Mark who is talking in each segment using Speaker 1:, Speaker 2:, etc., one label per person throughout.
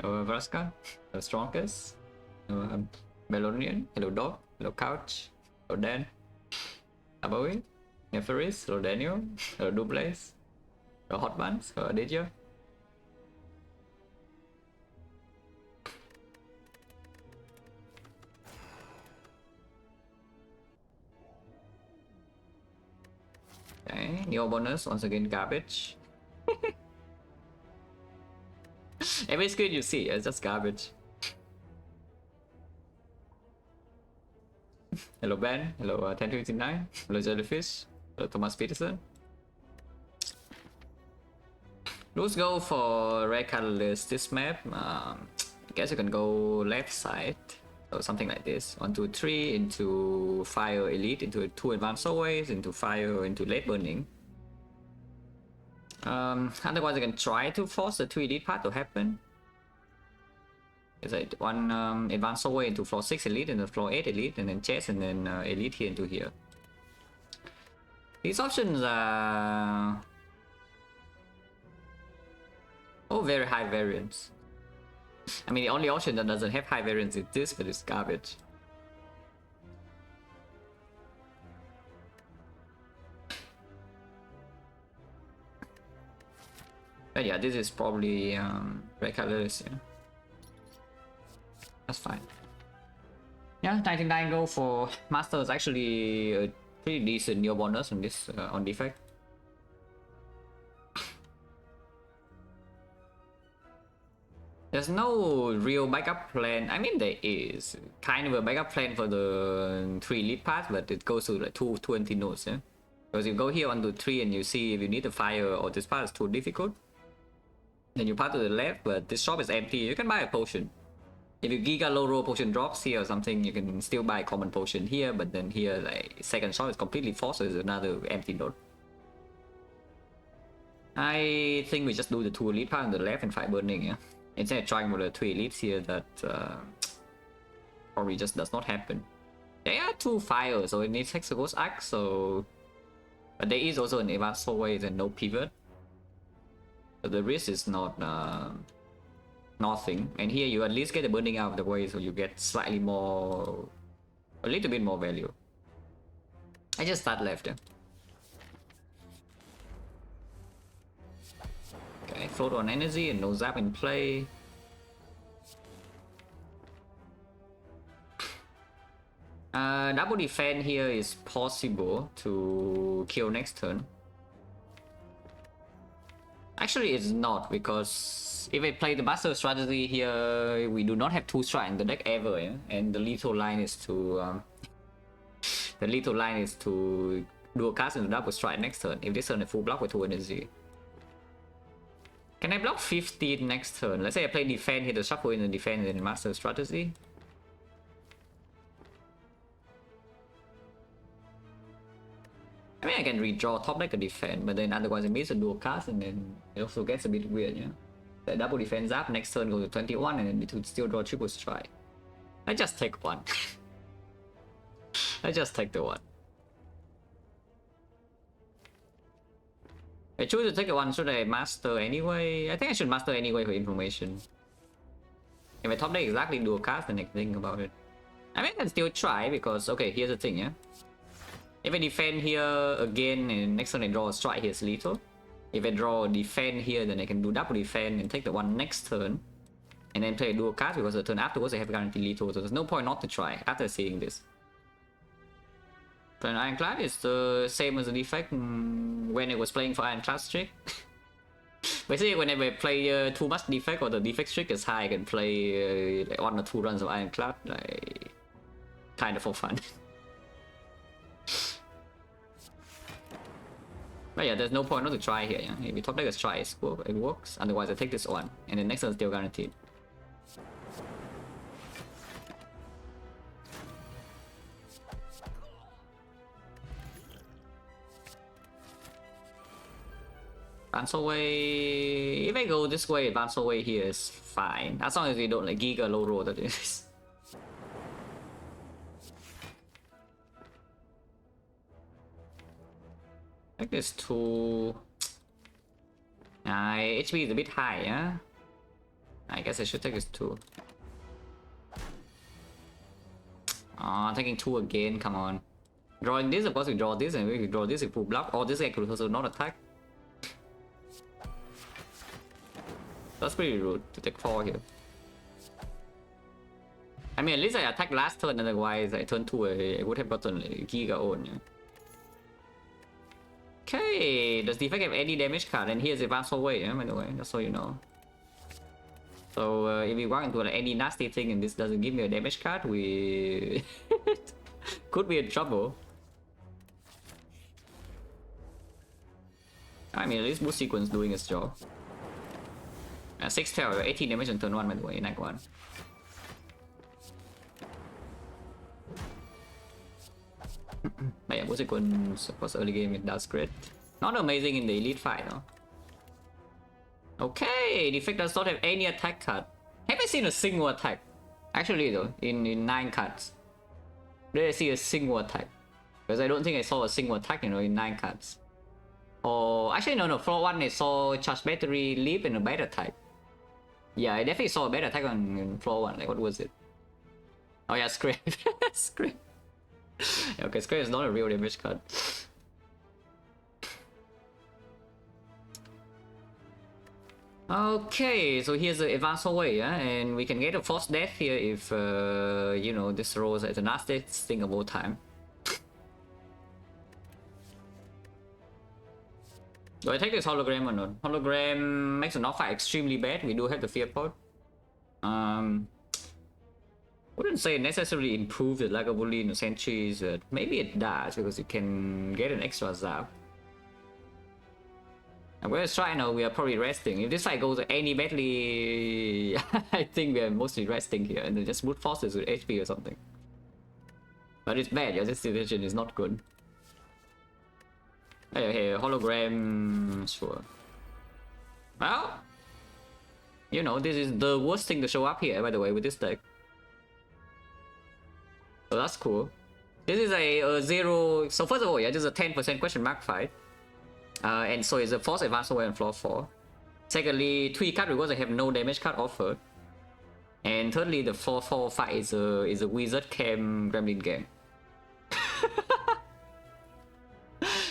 Speaker 1: Vraska, hello Strongest, hello Melonian, hello Dog, hello Couch, hello Dan, Abowie, Neferis, hello Daniel, hello Dublaze, hello Hot Buns, hello Aditya. Okay, new bonus, once again garbage. Every screen you see is just garbage. Hello Ben, hello 1059, hello Jellyfish, hello Thomas Peterson. Let's go for red colorless this map. I guess you can go left side. So something like this. 1, 2, 3 into fire elite, into 2 advanced always, into fire, into late burning. Otherwise I can try to force the 2 elite part to happen. It's like 1 advanced away into floor 6 elite and then floor 8 elite and then chest and then elite here into here. These options are oh very high variance. I mean the only option that doesn't have high variance is this, but it's garbage. But yeah, this is probably red colors, yeah. That's fine. Yeah, 99 go for master is actually a pretty decent new bonus on this on defect. There's no real backup plan. I mean there is kind of a backup plan for the 3 elite path, but it goes to like 220 nodes, yeah. Because you go here on the 3 and you see if you need a fire or this path is too difficult, then you pass to the left, but this shop is empty. You can buy a potion. If you giga low roll potion drops here or something, you can still buy a common potion here, but then here like second shop is completely forced, so there's another empty node. I think we just do the 2 elite part on the left and fight burning, yeah. Instead of trying with the 3 elites here, that probably just does not happen. There are 2 fires, so it needs Hexaghost axe, so but there is also an advanced always and no pivot. So the risk is not nothing, and here you at least get the burning out of the way, so you get slightly more, a little bit more value. I just start left, yeah. Okay, float on energy and no zap in play. Double defend here is possible to kill next turn. Actually, it's not, because if I play the master strategy here, we do not have 2 strike in the deck ever, yeah? And the lethal line is to do a cast and double strike next turn. If this turn I full block with 2 energy. Can I block 15 next turn? Let's say I play defend here to shuffle in the defend and the master strategy. I mean, I can redraw top deck to defend, but then otherwise I miss a dual cast and then it also gets a bit weird, yeah? The double defense up, next turn go to 21 and then it would still draw triple strike. I just take 1. I just take the 1. I choose to take the 1, should I master anyway? I think I should master anyway for information. If I top deck exactly dual cast, then I can think about it. I mean, I can still try because, okay, here's the thing, yeah? If I defend here again and next turn I draw a strike, here's lethal. If I draw a defend here, then I can do double defend and take the 1 next turn. And then play a dual card because the turn afterwards I have guaranteed lethal, so there's no point not to try after seeing this. But Ironclad is the same as the defect when it was playing for Ironclad streak. Basically, whenever I play too much defect or the defect streak is high, I can play like 1 or 2 runs of Ironclad, like kind of for fun. But yeah, there's no point not to try here, yeah? If you top deck a try, it works. Otherwise I take this 1, and the next one is still guaranteed. Advance away. If I go this way, advance away here is fine. As long as you don't like giga low roll that is. I think this 2. HP is a bit high, yeah? I guess I should take this 2. Taking 2 again, come on. Drawing this, of course we draw this, and we draw this if we block, or this guy could also not attack. That's pretty rude to take 4 here. I mean, at least I attacked last turn, otherwise I turn 2 I would have gotten Giga on. Yeah. Okay, does Defect have any damage card? And here's Advanced Hallway, yeah, by the way, just so you know. So if we walk into any nasty thing and this doesn't give me a damage card, we could be in trouble. I mean, at least Boost Sequence doing its job. 6 tail, 18 damage on turn 1 by the way, in Act 1. But yeah, Boost Sequence, of course, early game it does great. Not amazing in the elite fight, though. Okay, Defect does not have any attack card. Have I seen a single attack? Actually though, in 9 cards. Did I see a single attack? Because I don't think I saw a single attack, you know, in 9 cards. Or actually no, floor 1 I saw Charge Battery, Leap and a bad attack. Yeah, I definitely saw a bad attack on floor 1, like what was it? Oh yeah, Scrape. Scrape. Okay, Scrape is not a real damage card. Okay, so here's the Advanced Hallway, yeah? And we can get a Force Death here if, you know, this rolls at the nastiest thing of all time. Do I take this Hologram or not? Hologram makes a knock fight extremely bad. We do have the Fear Pod. Wouldn't say necessarily improve the Lagavulin in the Sentries, but maybe it does because you can get an extra zap. I'm gonna try now, we are probably resting. If this fight goes any badly, I think we are mostly resting here and then just brute forces with HP or something. But it's bad, yeah, this division is not good. Hey, hologram, sure. Well, you know, this is the worst thing to show up here, by the way, with this deck. So that's cool. This is a 0, so first of all, yeah, this is a 10% question mark fight. And so it's a Force Advanced Away on floor 4. Secondly, 3 card because I have no damage card offered. And thirdly, the 4-4 fight is a Wizard Cam Gremlin game.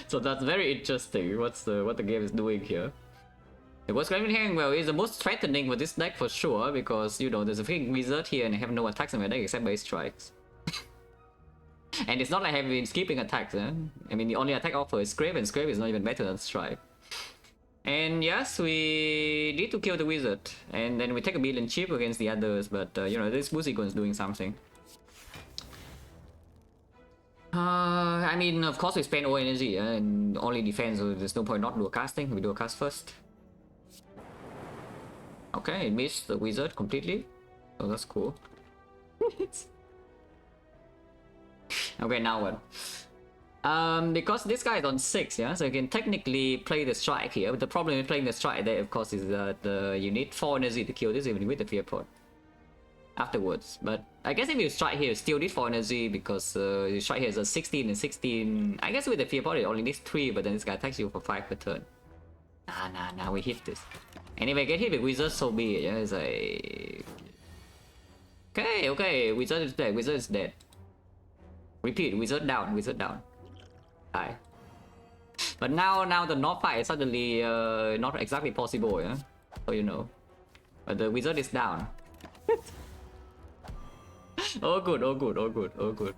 Speaker 1: So that's very interesting. What the game is doing here. It was Gremlin Hang, well, it's the most threatening for this deck for sure, because you know there's a freaking Wizard here and I have no attacks in my deck except base strikes. And it's not like I've been skipping attacks, eh? I mean, the only attack offer is Scrape, and Scrape is not even better than Strike. And yes, we need to kill the Wizard, and then we take a billion chip against the others, but you know, this Boost Sequence is doing something. I mean, of course we spend all energy, and only defense, so there's no point not do a casting, we do a cast first. Okay, it missed the Wizard completely, so that's cool. Okay, now what? Because this guy is on 6, yeah, so you can technically play the strike here, but the problem with playing the strike there, of course, is that you need 4 energy to kill this even with the Fear Pod afterwards. But I guess if you strike here, you still need 4 energy because you strike here is a 16 and 16. I guess with the Fear Pod, it only needs 3, but then this guy attacks you for 5 per turn. Nah, we hit this. And if I get hit with Wizard, so be it, yeah, it's like... Okay, Wizard is dead, Repeat, Wizard down, die. But now the North fight is suddenly not exactly possible, yeah? So you know. But the Wizard is down. Oh good.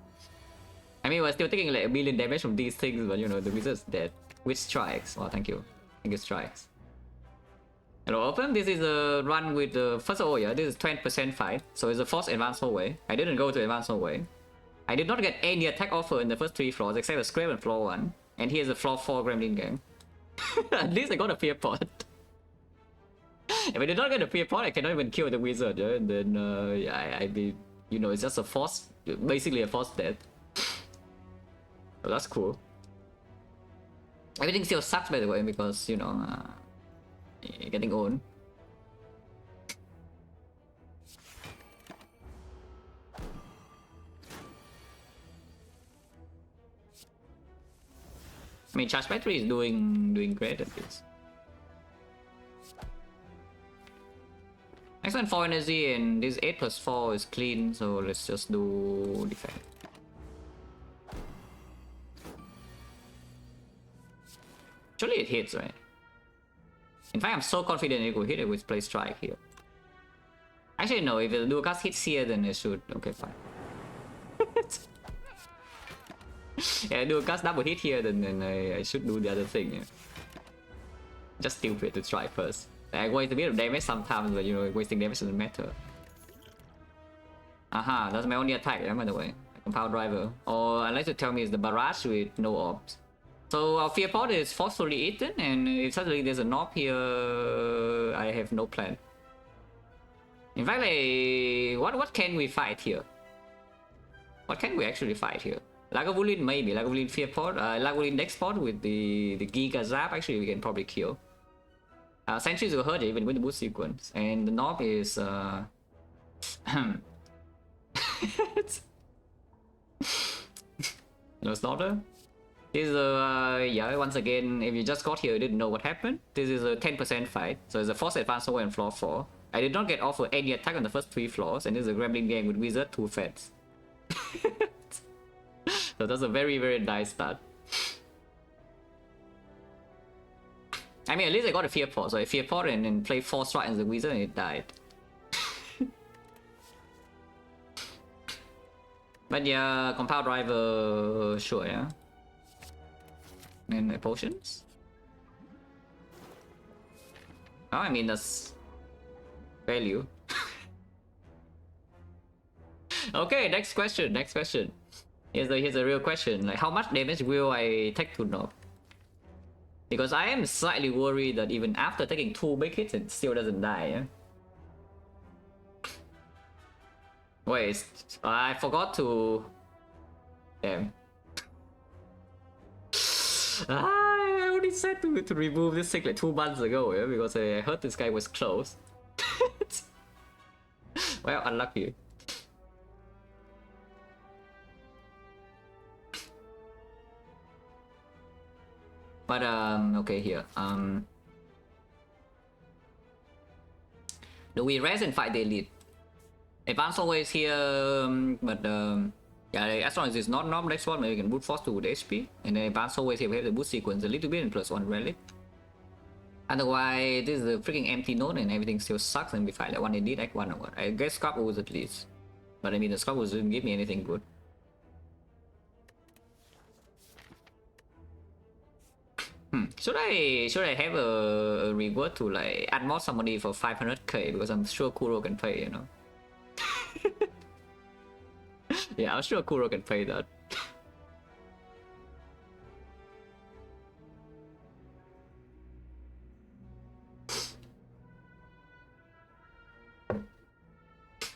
Speaker 1: I mean, we're still taking like a million damage from these things, but you know, the Wizard's dead. Which strikes? Oh, thank you. Thank you, strikes. Hello, open. This is a run with the... First of all, yeah, this is 20% fight. So it's a Force Advanced Hallway. I didn't go to Advanced Hallway. I did not get any attack offer in the first 3 floors except a Scrape on floor 1. And here's a floor 4 Gremlin game. At least I got a Fear Pod. If I did not get a Fear Pod, I cannot even kill the Wizard, yeah? And then, I mean, you know, it's just a force, basically a force death. So that's cool. Everything still sucks, by the way, because, you know, getting owned. I mean, Charge Battery is doing great at this. Next one 4 energy and this 8 plus 4 is clean, so let's just do defect. Surely it hits, right? In fact, I'm so confident it will hit it with play strike here. Actually, no, if the dual cast hits here, then it should. Okay, fine. Yeah, dual cast double hit here, then I should do the other thing. Yeah. Just stupid to try first. I waste a bit of damage sometimes, but you know, wasting damage doesn't matter. Aha, that's my only attack, yeah, by the way. Compound driver. Or unless you tell me it's the barrage with no orbs. So our fear pod is forcefully eaten, and if suddenly there's an orb here, I have no plan. In fact, what can we fight here? What can we actually fight here? Lagavulin maybe, Lagavulin fear pod, Lagavulin dex pod with the Giga Zap, actually we can probably kill. Sentries will hurt even with the boost sequence, and the knob is no slaughter. This is yeah, once again, if you just got here, you didn't know what happened. This is a 10% fight, so it's a force advance over on floor 4. I did not get offered any attack on the first 3 floors, and this is a Gremlin game with Wizard, 2 Feds. So that's a very, very nice start. I mean, at least I got a fear pod, so I fear pod and then play 4 strike as the Wizard and it died. But yeah, compound driver, sure, yeah. And my potions. Oh, I mean, that's value. Okay, next question. Here's a real question. Like, how much damage will I take to knob? Because I am slightly worried that even after taking 2 big hits, it still doesn't die. Yeah? Wait, I forgot to. Damn. I only said to remove this thing like 2 months ago, yeah? Because I heard this guy was close. Well, unlucky. But okay, here. Do we rest and fight the elite? Advance always here, but yeah, as long as it's not knob next one, maybe we can boot force to the HP, and then advance always here we have the boost sequence a little bit and +1 relic. Otherwise, this is a freaking empty node and everything still sucks, and we fight like 1 elite, act 1 or what. I guess Scrap was at least, but I mean the Scrap was didn't give me anything good. Should I have a reward to like add more somebody for 500k, because I'm sure Kuro can pay, you know. Yeah, I'm sure Kuro can pay that.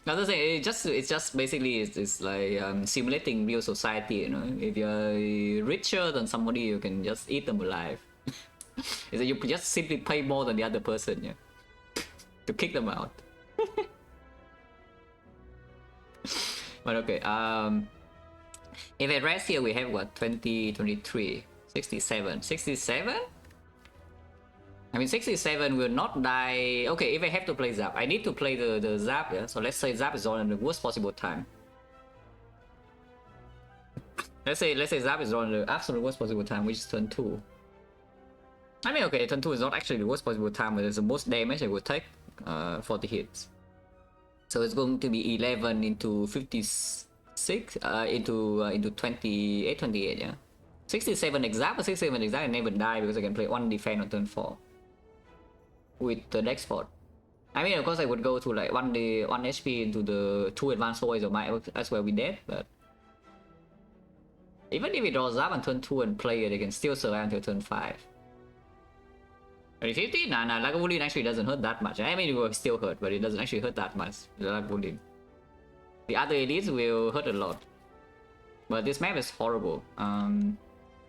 Speaker 1: Another thing, it's just basically it's like simulating real society, you know. If you're richer than somebody, you can just eat them alive. Is that you just simply pay more than the other person, yeah, to kick them out. But okay, if I rest here, we have what, 20, 23, 67, 67? I mean, 67 will not die. Okay, if I have to play Zap, I need to play the Zap, yeah? So let's say Zap is on the worst possible time. Let's say Zap is on the absolute worst possible time, which is turn 2. I mean, okay, turn 2 is not actually the worst possible time, but it's the most damage I would take, 40 hits. So it's going to be 11 into 56, into 28, 28, yeah? 67 exact, but 67 exact I never die because I can play 1 defense on turn 4. With the next spot. I mean, of course I would go to like 1 HP into the 2 advanced always of my, that's where we dead, but even if it draws up on turn 2 and play it, they can still survive until turn 5. 50? Nah, Lagavulin actually doesn't hurt that much. I mean, it will still hurt, but it doesn't actually hurt that much, Lagavulin. The other elites will hurt a lot. But this map is horrible. Do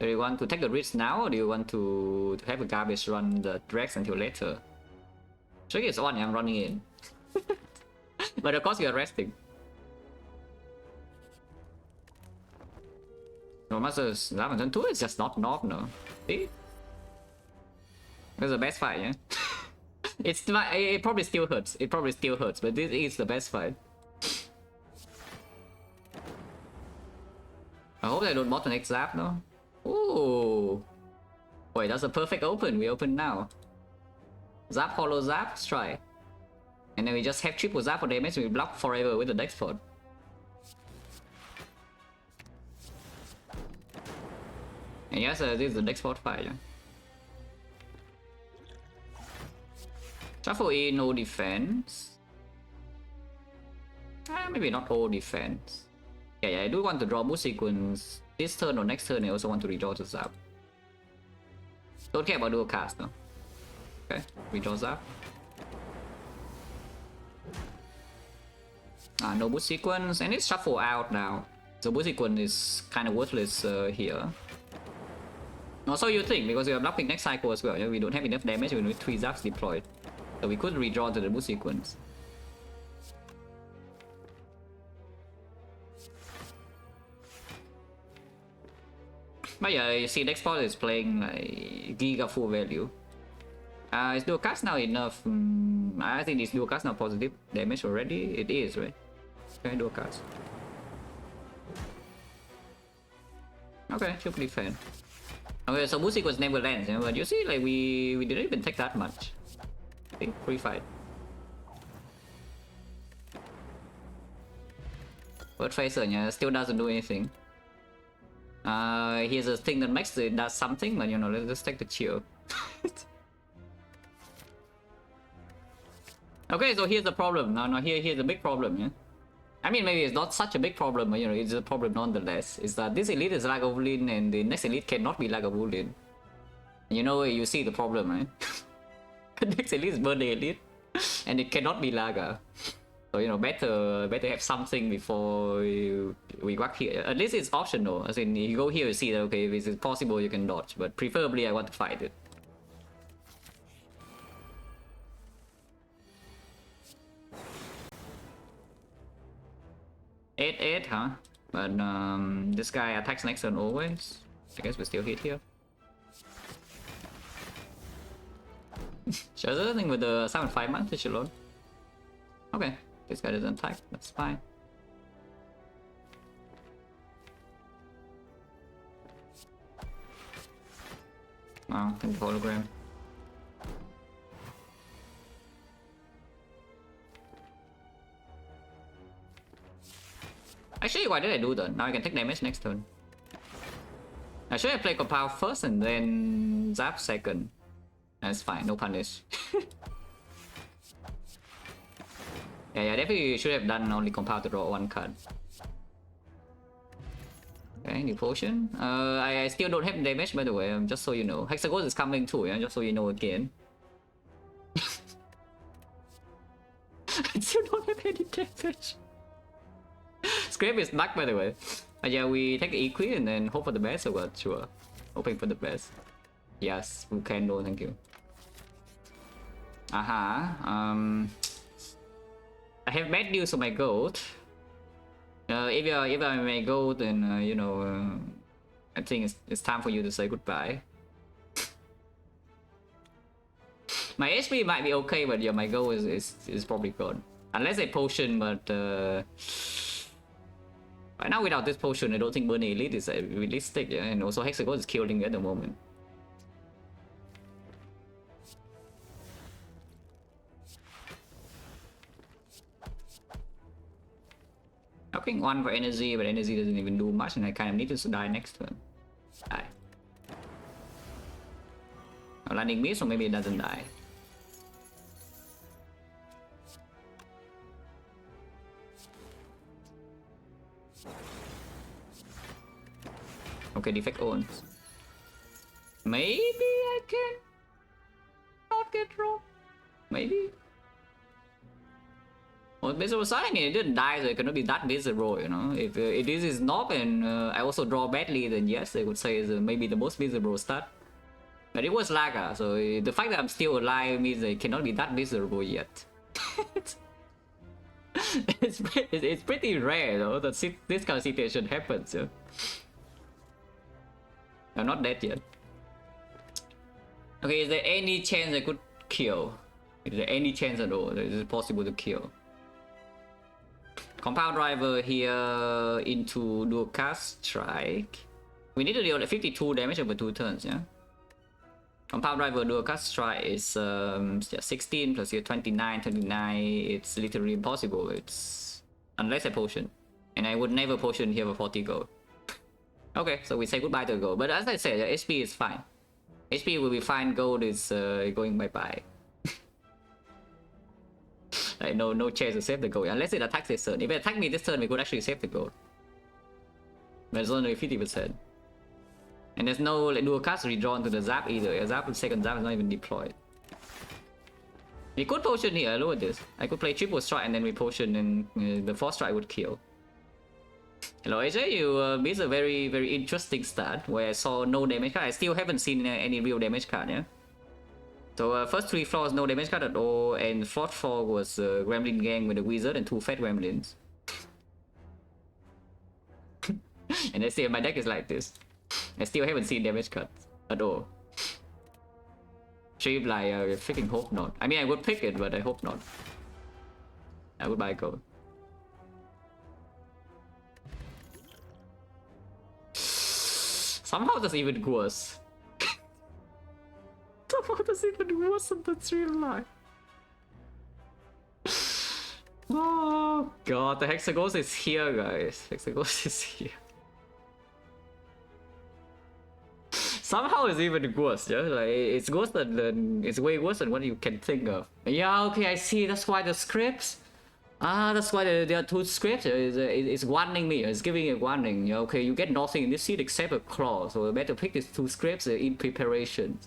Speaker 1: you want to take the risk now, or do you want to have a garbage run the Drex until later? Sure, it's on, I'm running in. But of course you're resting. No Masters, that turn 2 is just not knob, no. See? That's the best fight, yeah? It probably still hurts. It probably still hurts, but this is the best fight. I hope they don't bot the next zap though. Ooh. Wait, that's a perfect open. We open now. Zap, hollow zap, let's try. And then we just have triple zap for damage. We block forever with the dex pod. And yes, this is the dex pod fight. Yeah. Shuffle E, no defense. Maybe not all defense. Yeah, I do want to draw boost sequence this turn or next turn. I also want to redraw the zap. Don't care about dual cast though. Okay, redraw zap. No boost sequence, and it's shuffle out now. So boost sequence is kind of worthless here. Also, you think because we are blocking next cycle as well. Yeah? We don't have enough damage even with 3 zaps deployed. So we could redraw to the boost sequence. But yeah, you see next part is playing like Giga full value. Is dual cast now enough? I think this dual cast now positive damage already. It is, right? Okay, dual cast. Okay, should be fine. Okay, so boost sequence never lands, yeah? But you see, like we didn't even take that much. Okay, free fight. But Tracer, yeah, still doesn't do anything. Here's a thing that makes it does something, but you know, let's just take the chill. Okay, so here's the problem. No, here's a big problem, yeah. I mean, maybe it's not such a big problem, but you know, it's a problem nonetheless. Is that this elite is Lagavulin and the next elite cannot be Lagavulin. You know, you see the problem, right? The next elite is birthday elite, and it cannot be Laga. So you know, better have something before we walk here. At least it's optional. As in, you go here, you see that okay, if it's possible, you can dodge. But preferably, I want to fight it. Eight, huh? But this guy attacks next turn always. I guess we still hit here. Sure, there's nothing with the 7-5 advantage alone. Okay, this guy doesn't attack. That's fine. Oh, think the hologram. Actually, why did I do that? Now I can take damage next turn. Should I play Compound first and then Zap second? That's fine, no punish. yeah, definitely should have done only Compound to draw 1 card. Okay, new potion. I still don't have damage by the way, just so you know. Hexaghost is coming too, yeah, just so you know again. I still don't have any damage. Scrape is back by the way. Yeah, we take the EQ and then hope for the best or what? Sure. Hoping for the best. Yes, full candle, thank you. I have bad news on my gold. If I may go, then you know, I think it's time for you to say goodbye. My HP might be okay, but yeah, my goal is probably gone. Unless a potion, but right now without this potion, I don't think Burning Elite is realistic, yeah? And also Hexaghost is killing at the moment. Knocking 1 for energy, but energy doesn't even do much, and I kind of need to die next turn. Die. Landing me, so maybe it doesn't die. Okay, Defect owns. Maybe I can not get wrong. Maybe. Well, Miserable Sign, it didn't die, so it cannot be that miserable, you know. If this is not, and I also draw badly, then yes, I would say it's maybe the most miserable start. But it was Laga, so the fact that I'm still alive means it cannot be that miserable yet. it's pretty rare, though, that this kind of situation happens, yeah. I'm not dead yet. Okay, is there any chance I could kill? Is there any chance at all that it is possible to kill? Compound driver here into dual cast strike. We need to deal like 52 damage over 2 turns, yeah? Compound driver dual cast strike is 16 plus here 29, 29. It's literally impossible. It's unless I potion. And I would never potion here for 40 gold. Okay, so we say goodbye to the gold. But as I said, HP is fine. HP will be fine, gold is going bye-bye. Like no chance to save the gold unless it attacks this turn. If it attacked me this turn, we could actually save the gold. But it's only 50%. And there's no like dual cast redrawn to the zap either. A zap, second zap is not even deployed. We could potion here, look at this. I could play triple strike and then we potion and the 4th strike would kill. Hello AJ, you missed a very interesting start where I saw no damage card. I still haven't seen any real damage card, yeah? So first 3 floors no damage card at all, and 4th floor was Gremlin gang with a wizard and 2 fat gremlins. And I see my deck is like this. I still haven't seen damage cards at all. Stream like I freaking hope not. I mean I would pick it, but I hope not. I would buy a gold. Somehow that's even worse. Somehow that's even worse than the real life. Oh god, the Hexaghost is here, guys. Hexaghost is here. Somehow it's even worse, yeah? Like, it's worse than it's way worse than what you can think of. Yeah, okay, I see. That's why the scripts. That's why there are 2 scripts. It's warning me. It's giving a warning. Yeah, okay, you get nothing in this seed except a claw. So I better pick these 2 scripts in preparation.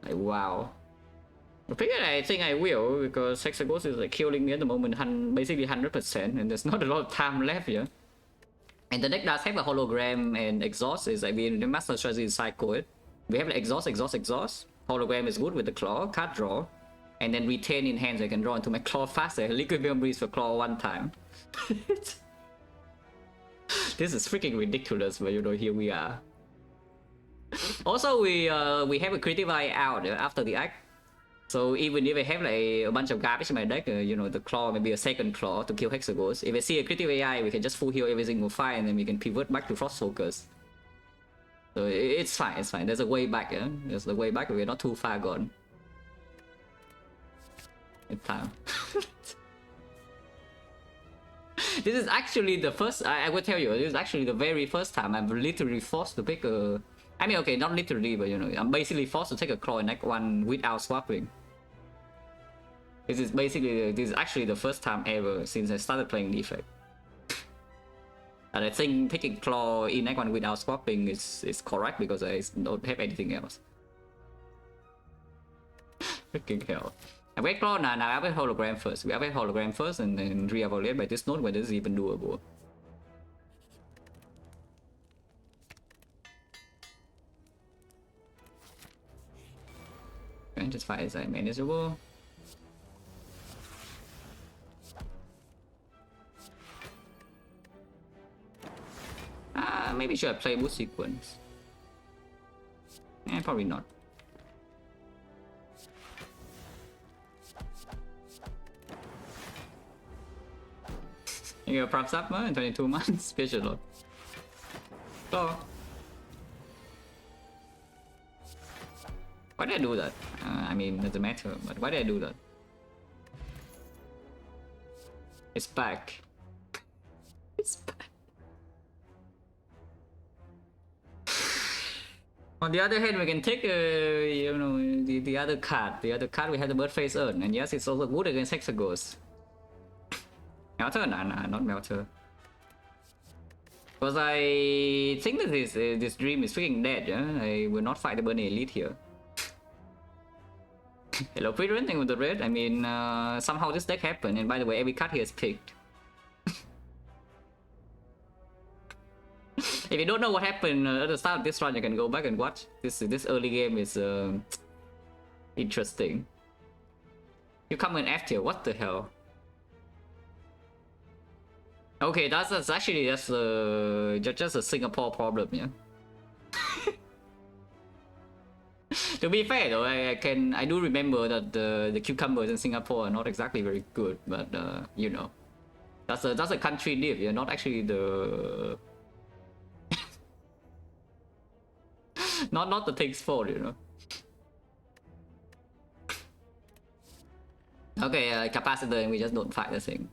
Speaker 1: Like, wow. I think I will because Hexaghost is like killing me at the moment, basically 100%, and there's not a lot of time left here. And the deck does have a hologram and exhaust. Is like the master strategy is cycle it. We have like exhaust. Hologram is good with the claw, card draw, and then retain in hand so I can draw into my claw faster. Liquid memories for claw 1 time. This is freaking ridiculous, but you know, here we are. Also, we have a creative eye out after the act. So even if I have like a bunch of garbage in my deck, you know, the claw maybe a second claw to kill Hexaghost. If I see a critical AI, we can just full heal every single fight and then we can pivot back to Frost Focus. So it's fine, it's fine. There's a way back, yeah? There's the way back, we're not too far gone. It's time. This is actually the first, I will tell you, this is actually the very first time I'm literally forced to pick a... I mean, okay, not literally, but you know, I'm basically forced to take a claw in Act 1 without swapping. This is actually the first time ever since I started playing Defect. And I think taking claw in Act 1 without swapping is correct because I don't have anything else. Freaking hell. I wait claw now, I have hologram first. We have a hologram first and then re-evaluate by this node whether this is even doable. Okay, just fight is like manageable. Maybe should I play boost sequence? Probably not. You got props up in 22 months, special lot. Oh. Why did I do that? I mean, it doesn't matter, but why did I do that? It's back. It's back. On the other hand, we can take, you know, the other card. The other card we have the bird face urn, and yes, it's also good against Hexaghost. Melter? Nah, not Melter. Because I think that this dream is freaking dead, yeah? I will not fight the Burning Elite here. Hello, Peter, thing with the red. I mean, somehow this deck happened, and by the way, every card here is picked. If you don't know what happened at the start of this run, you can go back and watch. This early game is interesting. You come in F tier, what the hell? Okay, that's actually just a Singapore problem, yeah. To be fair though, I do remember that the cucumbers in Singapore are not exactly very good, but you know, that's a country diff. You're not actually the not the thing's fault, you know. Okay, capacitor, and we just don't fight the thing.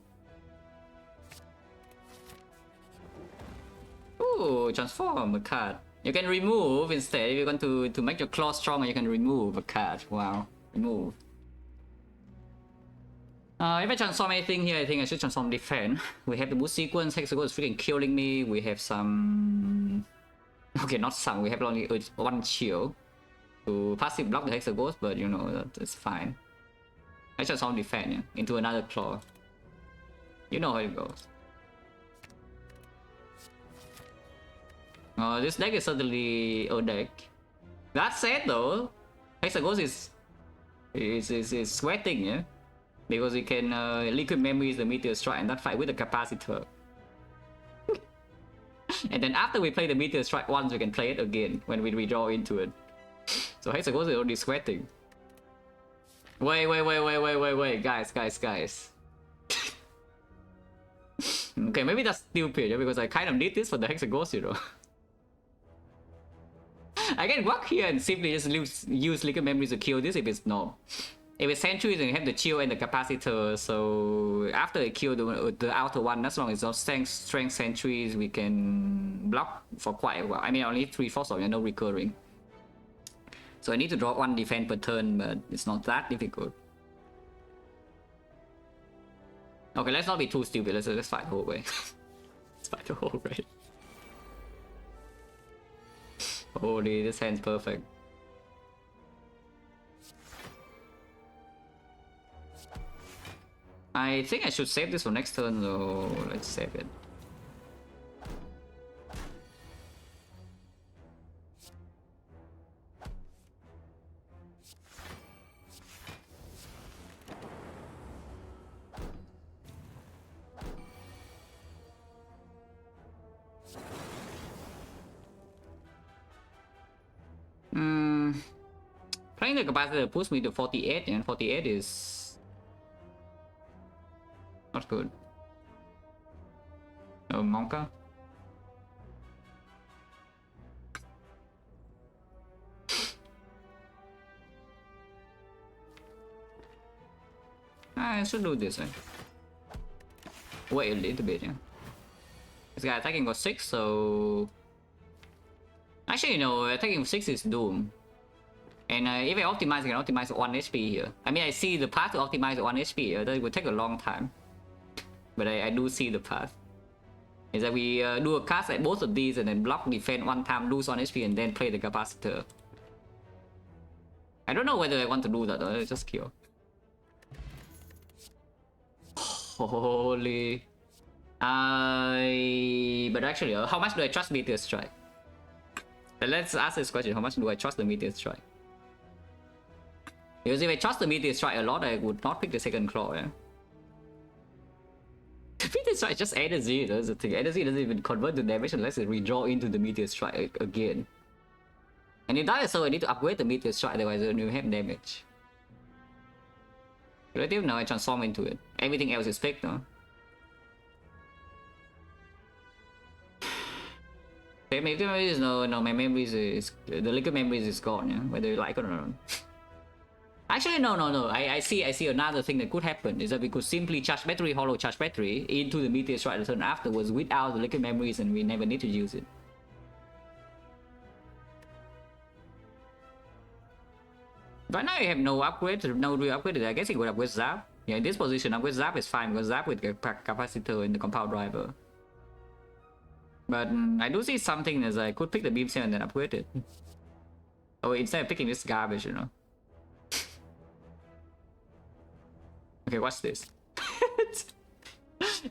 Speaker 1: Ooh, transform a card. You can remove instead. If you want to make your claw stronger, you can remove a card. Wow, remove. If I transform anything here, I think I should transform Defend. We have the boost sequence. Hexaghost is freaking killing me. We have some... Okay, not some. We have only one shield to passive block the Hexaghost, but you know, that's fine. I transform Defend, yeah, into another claw. You know how it goes. This deck is certainly a deck. That said though, Hexaghost is sweating, yeah? Because we can liquid memories the meteor strike and that fight with the capacitor. And then after we play the meteor strike once, we can play it again when we redraw into it. So Hexaghost is already sweating. Wait, guys. Okay, maybe that's stupid, yeah? Because I kind of need this for the Hexaghost, you know. I can walk here and simply just use liquid memories to kill this if it's no. If it's sentries, then you have the chill and the capacitor, so after I kill the outer one, as long as it's not strength sentries, we can block for quite a while. I mean, only 3/4 of it, no recurring. So I need to draw one defense per turn, but it's not that difficult. Okay, let's not be too stupid, let's fight the whole way. Let's fight the whole way. Holy, this hand's perfect. I think I should save this for next turn, so let's save it. Playing the capacitor puts me to 48, and 48 is not good. No Monka. I should do this, right? Wait a little bit, yeah. This guy attacking got 6, so... Actually, no, attacking 6 is Doom. And if I optimize, I can optimize 1 HP here. I mean, I see the path to optimize 1 HP here. That would take a long time. But I do see the path. Is that we do a cast at both of these and then block defend 1 time, lose 1 HP, and then play the capacitor. I don't know whether I want to do that or just kill. Holy... But actually, how much do I trust Meteor Strike? Let's ask this question. How much do I trust the Meteor Strike? Because if I trust the Meteor Strike a lot, I would not pick the second claw, yeah? Meteor Strike is just energy, that's the thing. Energy doesn't even convert to damage unless it redraw into the Meteor Strike again. And if that is so, I need to upgrade the Meteor Strike, otherwise I don't even have damage. Relative, now I transform into it. Everything else is fixed, no? Memories, no, my memories is... The liquid memories is gone, yeah? Whether you like it or not. Actually, no. I see another thing that could happen is that we could simply charge battery, hollow charge battery into the Meteor Strike the turn afterwards without the liquid memories, and we never need to use it. Right now you have no upgrade, no real upgrade. I guess you could upgrade Zap. Yeah, in this position, upgrade Zap is fine because Zap with the capacitor and the compound driver. But I do see something as I could pick the beam cell and then upgrade it. Oh, instead of picking this garbage, you know. Okay, what's this?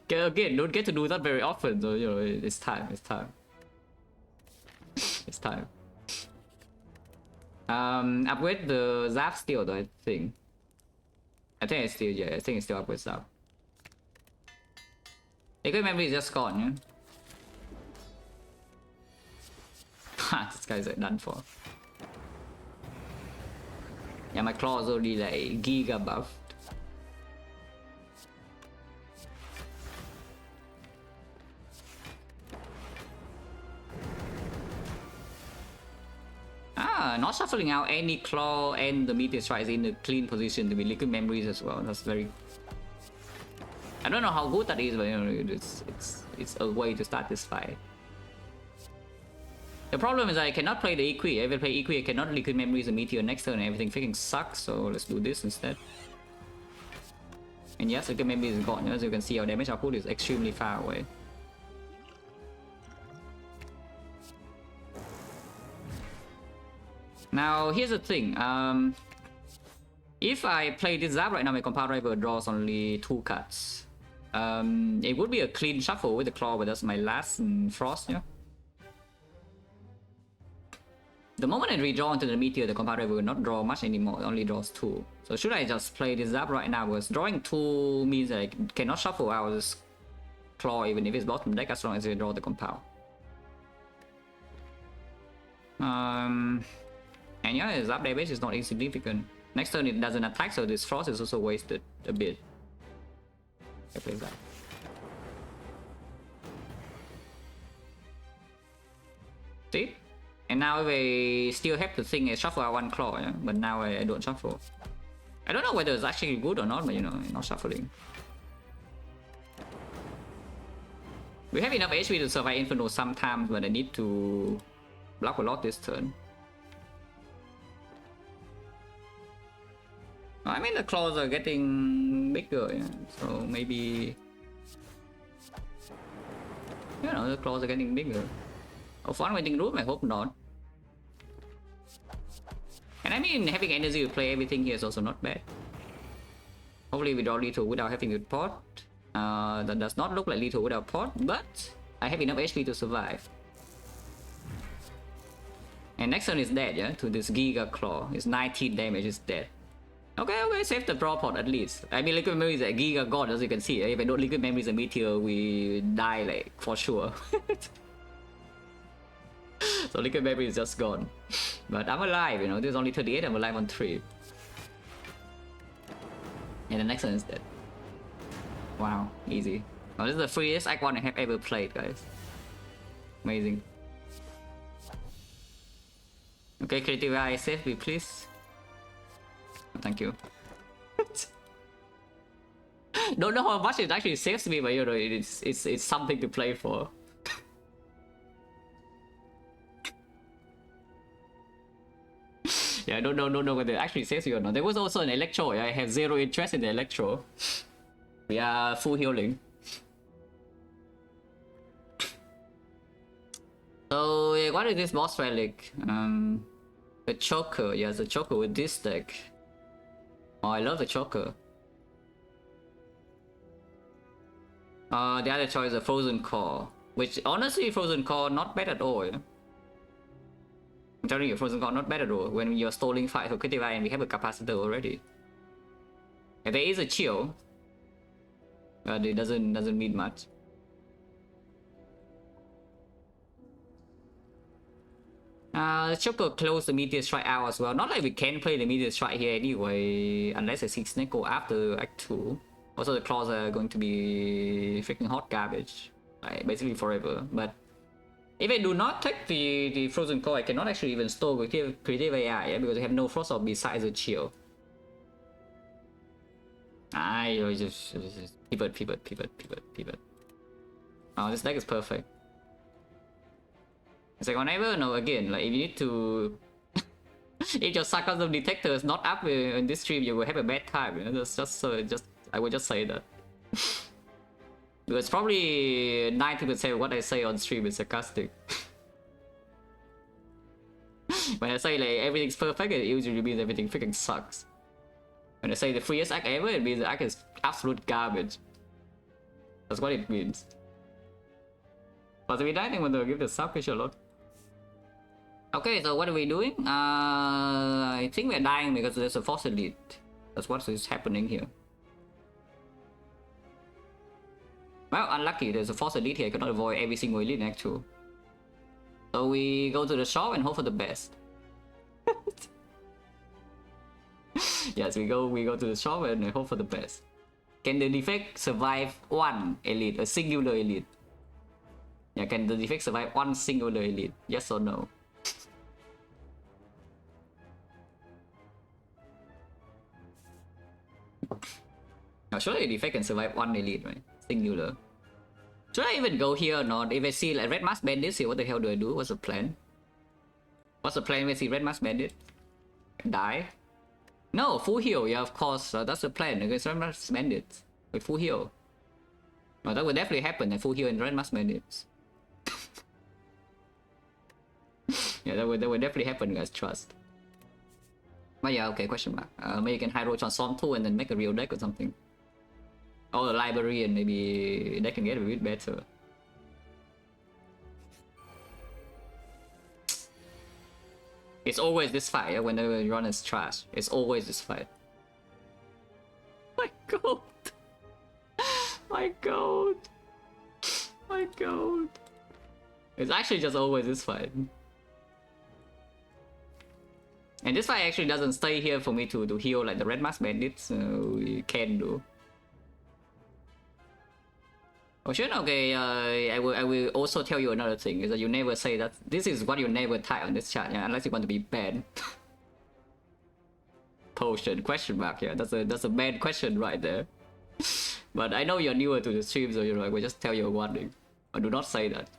Speaker 1: Again, don't get to do that very often, so you know, it's time. It's time. Upgrade the Zap still though, I think. I think it's still upgrade Zap. Liquid memory is just gone, yeah? This guy's done for. Yeah, my claw is already like giga buffed. Not shuffling out any claw and the meteor strikes in a clean position to be liquid memories as well. That's very... I don't know how good that is, but you know, it's a way to start this fight. The problem is I cannot play the Equi. If I play Equi, I cannot liquid memories the meteor next turn and everything freaking sucks, so let's do this instead. And yes, liquid memory is gone. As you can see, our damage output is extremely far away. Now, here's the thing. If I play this Zap right now, my Compound Driver draws only 2 cards. It would be a clean shuffle with the Claw, but that's my last Frost, yeah. The moment I redraw into the Meteor, the Compound Driver will not draw much anymore. It only draws 2. So should I just play this Zap right now? Because drawing 2 means I cannot shuffle out this Claw even if it's bottom deck as long as I draw the Compound. And yeah, his up damage is not insignificant. Next turn it doesn't attack, so this Frost is also wasted a bit. I play that. See? And now I still have to think I shuffle out 1 claw, yeah? But now I don't shuffle. I don't know whether it's actually good or not, but you know, not shuffling. We have enough HP to survive Inferno sometimes, but I need to block a lot this turn. I mean, the claws are getting bigger, yeah? So maybe... You know, the claws are getting bigger. Oh, fun waiting room? I hope not. And I mean, having energy to play everything here is also not bad. Hopefully we draw lethal without having a pot. That does not look like lethal without pot, but I have enough HP to survive. And next turn is dead, yeah? To this Giga Claw. It's 19 damage, it's dead. Okay, save the draw pot at least. I mean, liquid memory is a Giga God, as you can see. If I don't liquid memory is a meteor, we die like for sure. So liquid memory is just gone. But I'm alive, you know. There's only 38. I'm alive on 3. And the next one is dead. Wow, easy. Oh, this is the freest icon I have ever played, guys. Amazing. Okay, creative eye, save me, please. Thank you. Don't know how much it actually saves me, but you know, it's something to play for. Yeah, I don't know whether it actually saves you or not. There was also an Electro. Yeah, I have 0 interest in the Electro. We are full healing. So what is this boss relic? The Choker. Yeah, the Choker with this deck. Oh, I love the Choker. The other choice is a Frozen Core, which honestly, Frozen Core not bad at all. Yeah? I'm telling you, Frozen Core not bad at all. When you're stalling fight for critical and we have a capacitor already. And there is a chill, but it doesn't mean much. The Choker close the Meteor Strike out as well. Not like we can play the Meteor Strike here anyway, unless I see Snake go after Act 2. Also, the claws are going to be freaking hot garbage, like basically forever. But if I do not take the Frozen Core, I cannot actually even store creative AI, yeah? Because I have no Frost Orb besides a chill. I just pivot. Oh, this deck is perfect. It's like whenever, no, again, like if you need to... if your sarcasm detector is not up in this stream, you will have a bad time, you know? I would just say that. Because probably 90% of what I say on stream is sarcastic. When I say like everything's perfect, it usually means everything freaking sucks. When I say the freest act ever, it means the act is absolute garbage. That's what it means. But if we die, I think we're gonna give the sub a lot. Okay, so what are we doing? I think we're dying because there's a Force Elite. That's what is happening here. Well, unlucky, there's a Force Elite here. I cannot avoid every single elite in Act 2. So we go to the shop and hope for the best. Yes, we go to the shop and I hope for the best. Can the defect survive one elite, a singular elite? Yeah, can the defect survive one singular elite? Yes or no? Now, surely defect can survive one elite, right? Singular. Should I even go here or not? If I see like red mask bandits here, what the hell do I do? What's the plan? What's the plan if I see red mask bandit? Die? No, full heal. Yeah, of course. That's the plan against red mask bandits with full heal. Well, that would definitely happen. A full heal in red mask bandits. Yeah, that would definitely happen, guys. Trust. But yeah, okay. Question mark. Maybe you can hydro transform too, and then make a real deck or something. Or a library, and maybe they can get a bit better. It's always this fight, yeah? Whenever you run as trash. It's always this fight. My god. My god. My god. It's actually just always this fight. And this fight actually doesn't stay here for me to heal like the red mask bandits, so you can do. Oh shit, okay, I will also tell you another thing, is that you never say that. This is what you never type on this chat, yeah, unless you want to be banned. Potion, question mark, yeah, that's a bad question right there. But I know you're newer to the stream, so you're like, we'll just tell you a warning. But do not say that.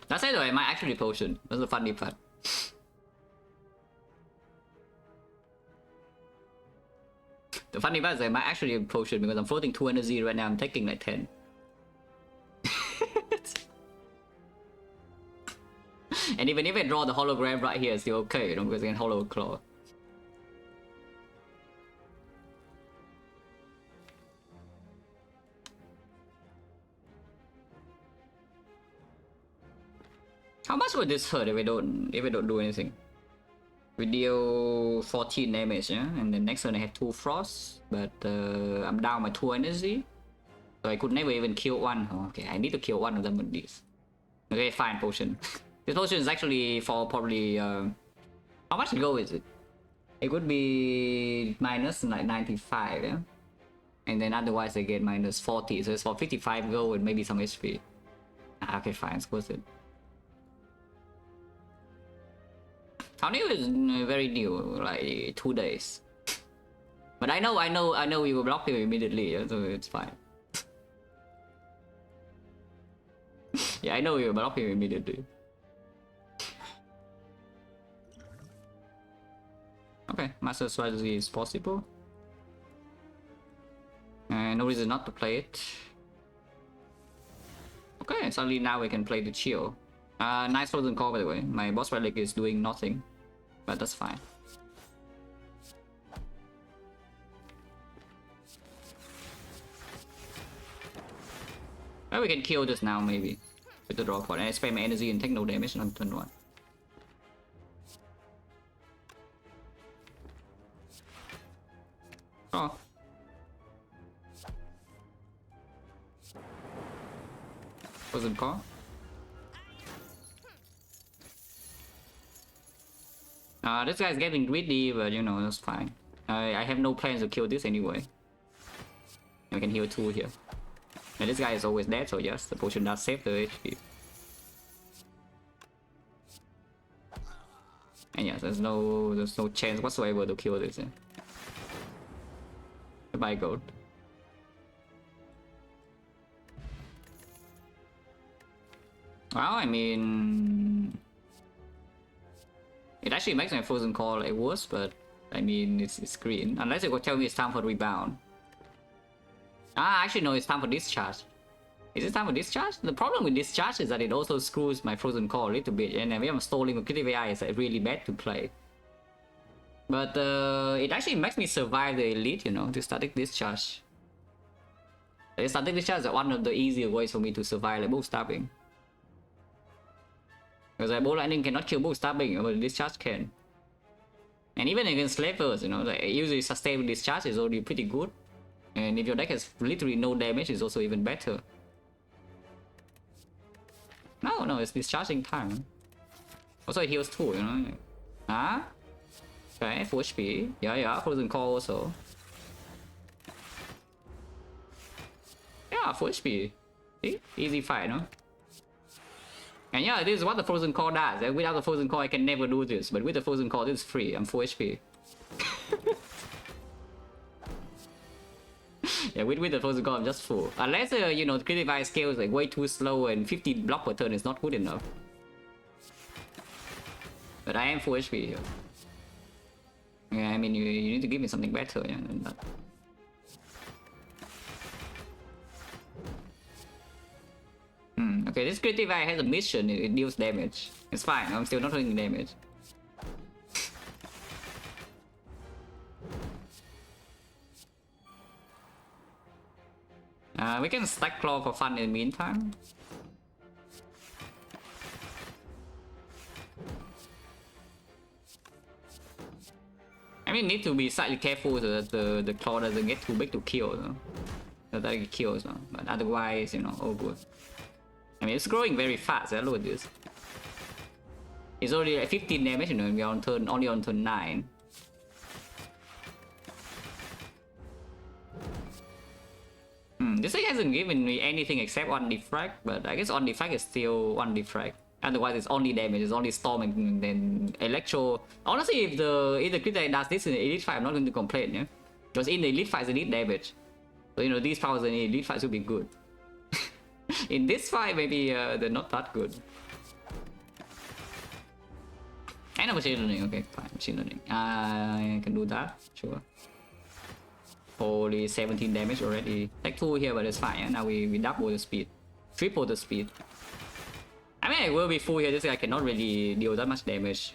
Speaker 1: That's it though, I might actually potion. That's the funny part. The funny part is I might actually potion because I'm floating 2 energy right now. I'm taking like 10. And even if I draw the hologram right here, it's still okay, you know, because I can hollow claw. How much would this hurt if I don't do anything? We deal 14 damage, yeah? And then next turn I have 2 frost, but I'm down my 2 energy. So I could never even kill one. Oh, okay, I need to kill one of them with this. Okay, fine, potion. This potion is actually for probably how much gold is it? It would be minus like 95, yeah? And then otherwise I get minus 40, so it's for 55 gold and maybe some HP. Ah, okay, fine, it's worth it. How new is very new, like 2 days. But I know we will block him immediately, yeah, so it's fine. Yeah, I know we will block him immediately. Okay, master strategy is possible. No reason not to play it. Okay, suddenly now we can play the chill. Nice frozen call by the way. My boss relic is doing nothing, but that's fine. Well, we can kill this now maybe with the draw point. And I spend my energy and take no damage on turn 1. Oh. Frozen call. This guy's getting greedy, but you know, that's fine. I have no plans to kill this anyway. I can heal 2 here. And this guy is always dead, so yes, the potion does save the HP. And yes, there's no chance whatsoever to kill this. Goodbye, gold. Well, I mean, it actually makes my frozen call like worse, but I mean, it's green. Unless it will tell me it's time for rebound. Ah, actually no, it's time for discharge. Is it time for discharge? The problem with discharge is that it also screws my frozen call a little bit, and if I'm stalling with critical AI, it's really bad to play. But it actually makes me survive the elite, you know, the static discharge. The static discharge is one of the easier ways for me to survive like both stabbing. Because like bolt lightning cannot kill both stabbing, but discharge can. And even against slavers, you know, like usually sustained discharge is already pretty good. And if your deck has literally no damage, it's also even better. No, it's discharging time. Also it heals too, you know. Ah? Okay, full HP. Yeah, frozen call also. Yeah, full HP. See? Easy fight, no? And yeah, this is what the frozen call does. Without the frozen call, I can never do this. But with the frozen call, this is free. I'm full HP. Yeah, with the frozen call, I'm just full. Unless, you know, the critical scale is like way too slow and 50 block per turn is not good enough. But I am full HP here. Yeah, I mean, you need to give me something better, yeah, than that. Okay, this critical has a mission, it deals damage. It's fine, I'm still not doing damage. We can stack claw for fun in the meantime. I mean, need to be slightly careful so that the claw doesn't get too big to kill, no? So that it kills, no? But otherwise, you know, all good. I mean, it's growing very fast. Look at this. It's already like 15 damage, you know, and we're on turn, only on turn 9. This thing hasn't given me anything except one defect, but I guess on defect is still one defect. Otherwise, it's only damage, it's only storm and then electro. Honestly, if the critic does this in the elite fight, I'm not going to complain, yeah? Because in the elite fights, they need damage. So, you know, these powers in the elite fights will be good. In this fight, maybe they're not that good. I know machine learning, okay, fine, machine learning. I can do that, sure. Holy 17 damage already. Take 2 here, but it's fine. Yeah? Now we double the speed, triple the speed. I mean, I will be full here. This guy cannot really deal that much damage.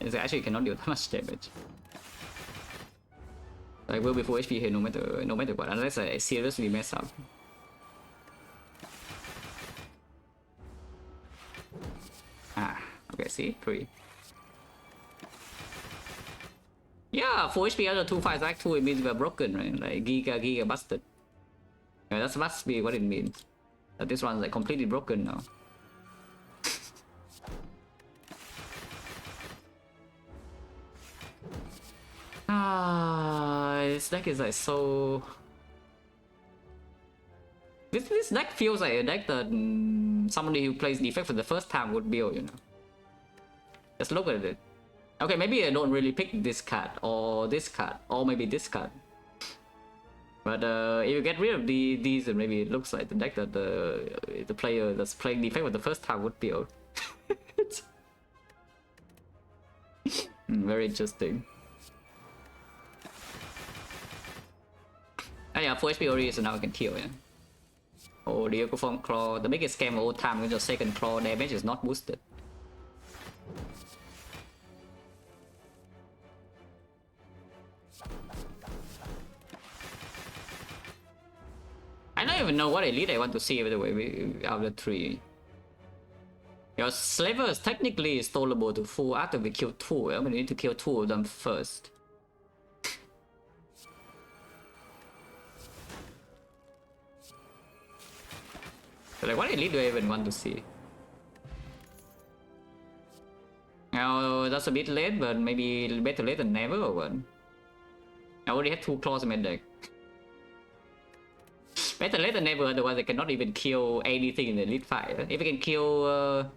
Speaker 1: This guy actually cannot deal that much damage. I will be full HP here no matter what, unless I seriously mess up. Okay, see? 3. Yeah, full HP after 2 fights act 2, it means we're broken, right? Like, Giga busted. Yeah, that must be what it means. That this one's like completely broken now. This deck is like so... This deck feels like a deck that somebody who plays Defect for the first time would build, you know. Just look at it. Okay, maybe I don't really pick this card, or this card, or maybe this card. But if you get rid of these, then maybe it looks like the deck that the player that's playing Defect for the first time would build. Very interesting. Oh yeah, full HP already, so now I can kill, yeah. Oh, the Ecoform Claw, the biggest scam of all time, because your second claw damage is not boosted. I don't even know what elite I want to see, by the way, out of the 3. Your slavers technically is stallable to full after we kill 2. We need to kill 2 of them first. So like, what elite do I even want to see? Now, that's a bit late, but maybe better late than never or what? I already have 2 claws in my deck. Better late than never, otherwise I cannot even kill anything in the elite fight. If I can kill...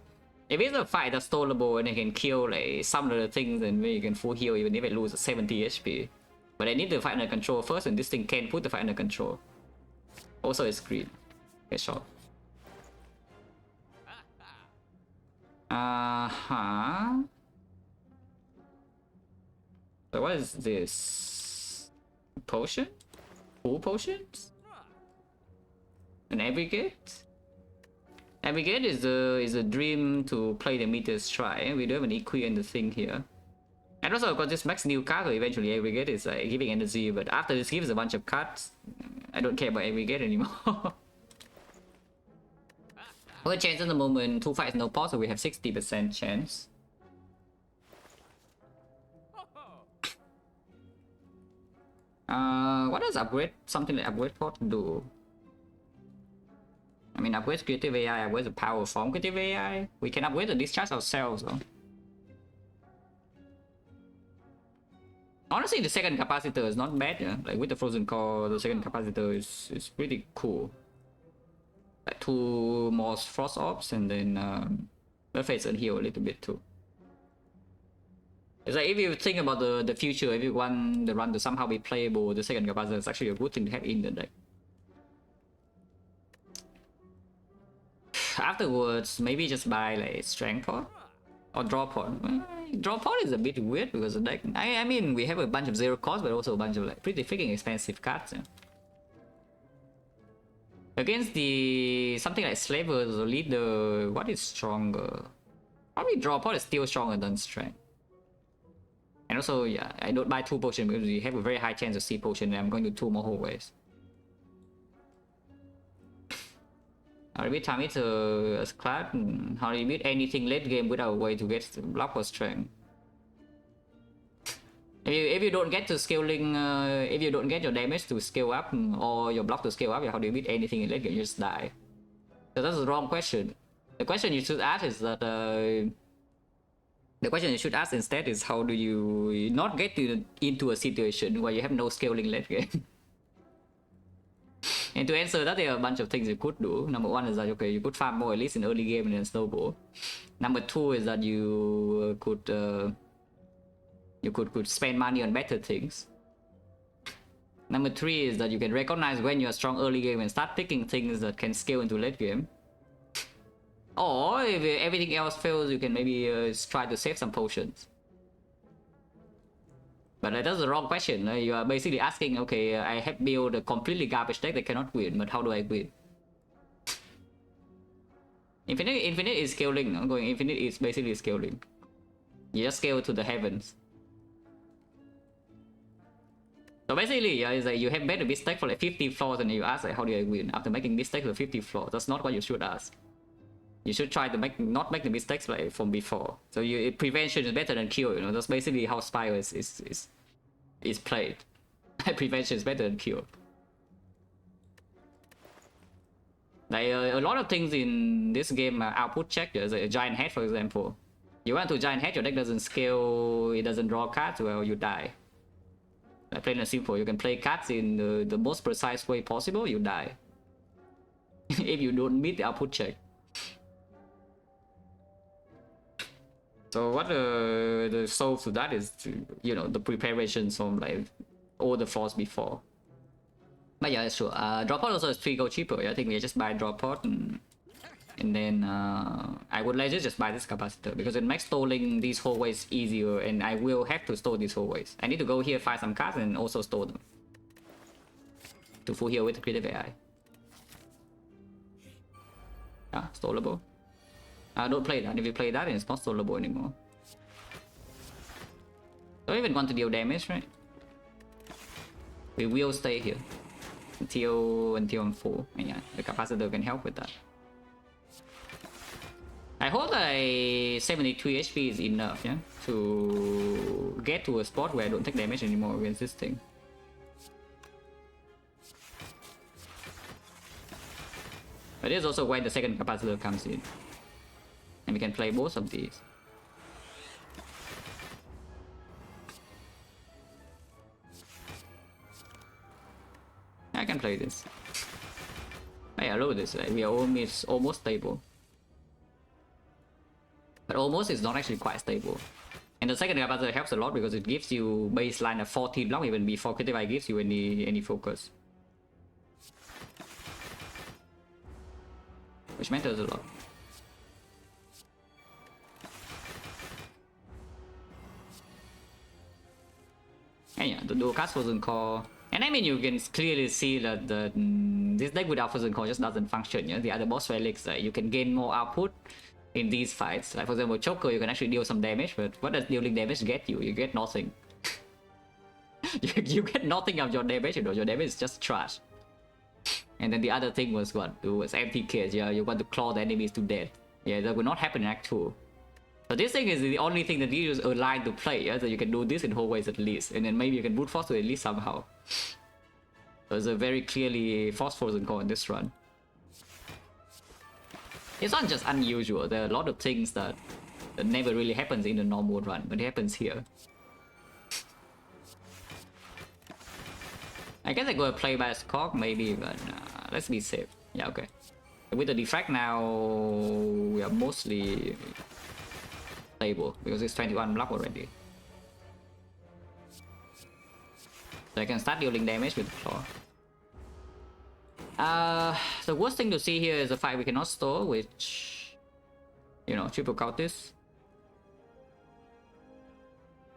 Speaker 1: if it's a fight that's stallable and I can kill like some of the things, then maybe you can full heal even if I lose 70 HP. But I need the fight under control first, and this thing can't put the fight under control. Also it's green. Okay, sure. So what is this? Potion? Full potions? An aggregate? Aggregate is a dream to play the Meteor's Try. We do have an equi in the thing here. And also I've got this max new card, so eventually aggregate is giving energy, but after this gives a bunch of cards, I don't care about aggregate anymore. Okay, chance at the moment, 2 fights no pause, so we have 60% chance. What does upgrade, something like upgrade pot do? mean, upgrade creative AI, upgrade the power from creative AI. We can upgrade the discharge ourselves, though. Honestly, the second capacitor is not bad, yeah. Like with the frozen core, the second capacitor is pretty cool. Like 2 more frost orbs and then Perfect and heal a little bit too. It's like if you think about the future, if you want the run to somehow be playable, the second capacitor is actually a good thing to have in the deck. Afterwards, maybe just buy like strength pot or draw pot. Draw pot is a bit weird because the deck. I mean, we have a bunch of 0 cost, but also a bunch of like pretty freaking expensive cards. Yeah. Against the something like Slavers or Leader, what is stronger? Probably draw pot is still stronger than strength. And also, yeah, I don't buy 2 potions because we have a very high chance of C potion, and I'm going to 2 more hallways. How do we time it as class? How do you beat anything late game without a way to get block or strength? If you don't get to scaling, if you don't get your damage to scale up or your block to scale up, how do you beat anything in late game? You just die. So that's the wrong question. The question you should ask is that the question you should ask instead is how do you not get into a situation where you have no scaling late game? And to answer that, there are a bunch of things you could do. Number 1 is that, okay, you could farm more at least in early game and then snowball. Number 2 is that you could spend money on better things. Number 3 is that you can recognize when you're strong early game and start picking things that can scale into late game. Or if everything else fails, you can maybe try to save some potions. But that's the wrong question. You are basically asking, okay, I have built a completely garbage deck that cannot win, but how do I win? Infinite is scaling. No? Going infinite is basically scaling. You just scale to the heavens. So basically, yeah, it's like you have made a mistake for like 50 floors and you ask like, how do I win? After making mistakes for 50 floors, that's not what you should ask. You should try to not make the mistakes like from before. So prevention is better than cure. You know, that's basically how Spire is played. Prevention is better than cure. Like a lot of things in this game are output check. There's a giant head, for example. You want to giant head, your deck doesn't scale, it doesn't draw cards, well, you die. Like plain and simple, you can play cards in the most precise way possible, you die. If you don't meet the output check. So what the solve to that is, you know, the preparations from like all the floors before. But yeah, it's true. Drop pot also is 3 gold cheaper. Yeah, I think we just buy drop pot and then I would like just buy this capacitor because it makes stalling these hallways easier, and I will have to stall these hallways. I need to go here, find some cards, and also stall them to full heal with the creative AI. Yeah, stallable. Don't play that. If you play that, then it's not stallable anymore. Don't even want to deal damage, right? We will stay here until I'm full. And yeah, the capacitor can help with that. I hope that 73 HP is enough, yeah, to get to a spot where I don't take damage anymore against this thing. But this is also where the second capacitor comes in. And we can play both of these. I can play this. I love this. We are almost stable. But almost is not actually quite stable. And the second capacitor helps a lot because it gives you baseline of 14 block even before creative AI gives you any focus. Which matters a lot. And yeah, the dual cast Frozen Core. And I mean, you can clearly see that this deck without Frozen Core just doesn't function. You know? The other boss relics, you can gain more output in these fights. Like for example, Choker, you can actually deal some damage, but what does dealing damage get you? You get nothing. you get nothing of your damage, you know, your damage is just trash. And then the other thing was what? It was empty cage, yeah, you want to claw the enemies to death. Yeah, that will not happen in Act 2. So this thing is the only thing that gives you a line to play, yeah? So you can do this in hallways at least, and then maybe you can brute force to at least somehow. So it's a very clearly force Frozen Core in this run. It's not just unusual. There are a lot of things that never really happens in the normal run, but it happens here. I guess I go play by Scork maybe, but let's be safe. Yeah, okay. With the Defect now, we are mostly stable because it's 21 block already. So I can start dealing damage with the claw. The worst thing to see here is the fight we cannot store, which, you know, triple cultist.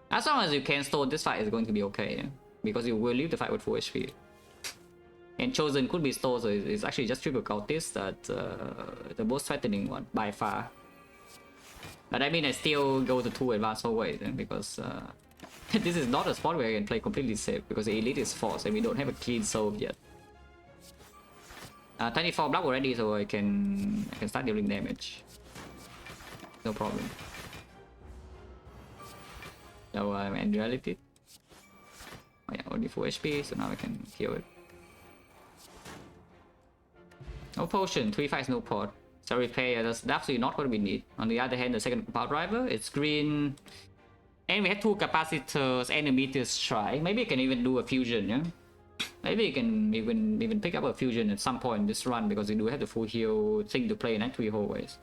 Speaker 1: As long as you can store, this fight is going to be okay, yeah? Because you will leave the fight with full HP. And Chosen could be stored, so it's actually just triple cultist that the most threatening one by far. But I mean, I still go to 2 advanced always, yeah? Because this is not a spot where I can play completely safe because the elite is forced and we don't have a clean solve yet. 24 block already, so I can start dealing damage. No problem. So I'm in reality. Oh yeah, only full HP, so now I can heal it. No potion, 3 fights, no port. So repair, that's absolutely not what we need. On the other hand, the second power driver, it's green. And we have 2 capacitors and a meteor strike. Maybe I can even do a fusion, yeah? Maybe you can even pick up a fusion at some point in this run because you do have the full heal thing to play in Act 3 always.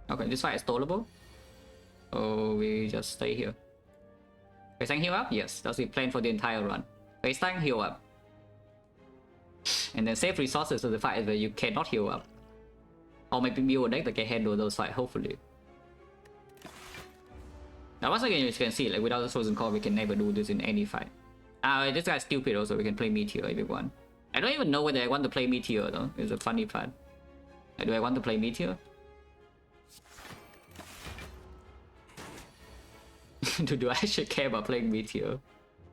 Speaker 1: Okay, this fight is stallable. So we just stay here. Face tank heal up? Yes, that's the plan for the entire run. Face tank heal up. And then save resources to the fight where you cannot heal up. Or maybe build a deck that can handle those fights, hopefully. Now once again you can see, like without the Frozen Core we can never do this in any fight. This guy's stupid also, we can play Meteor if we want. I don't even know whether I want to play Meteor though, it's a funny part. Do I want to play Meteor? do I actually care about playing Meteor?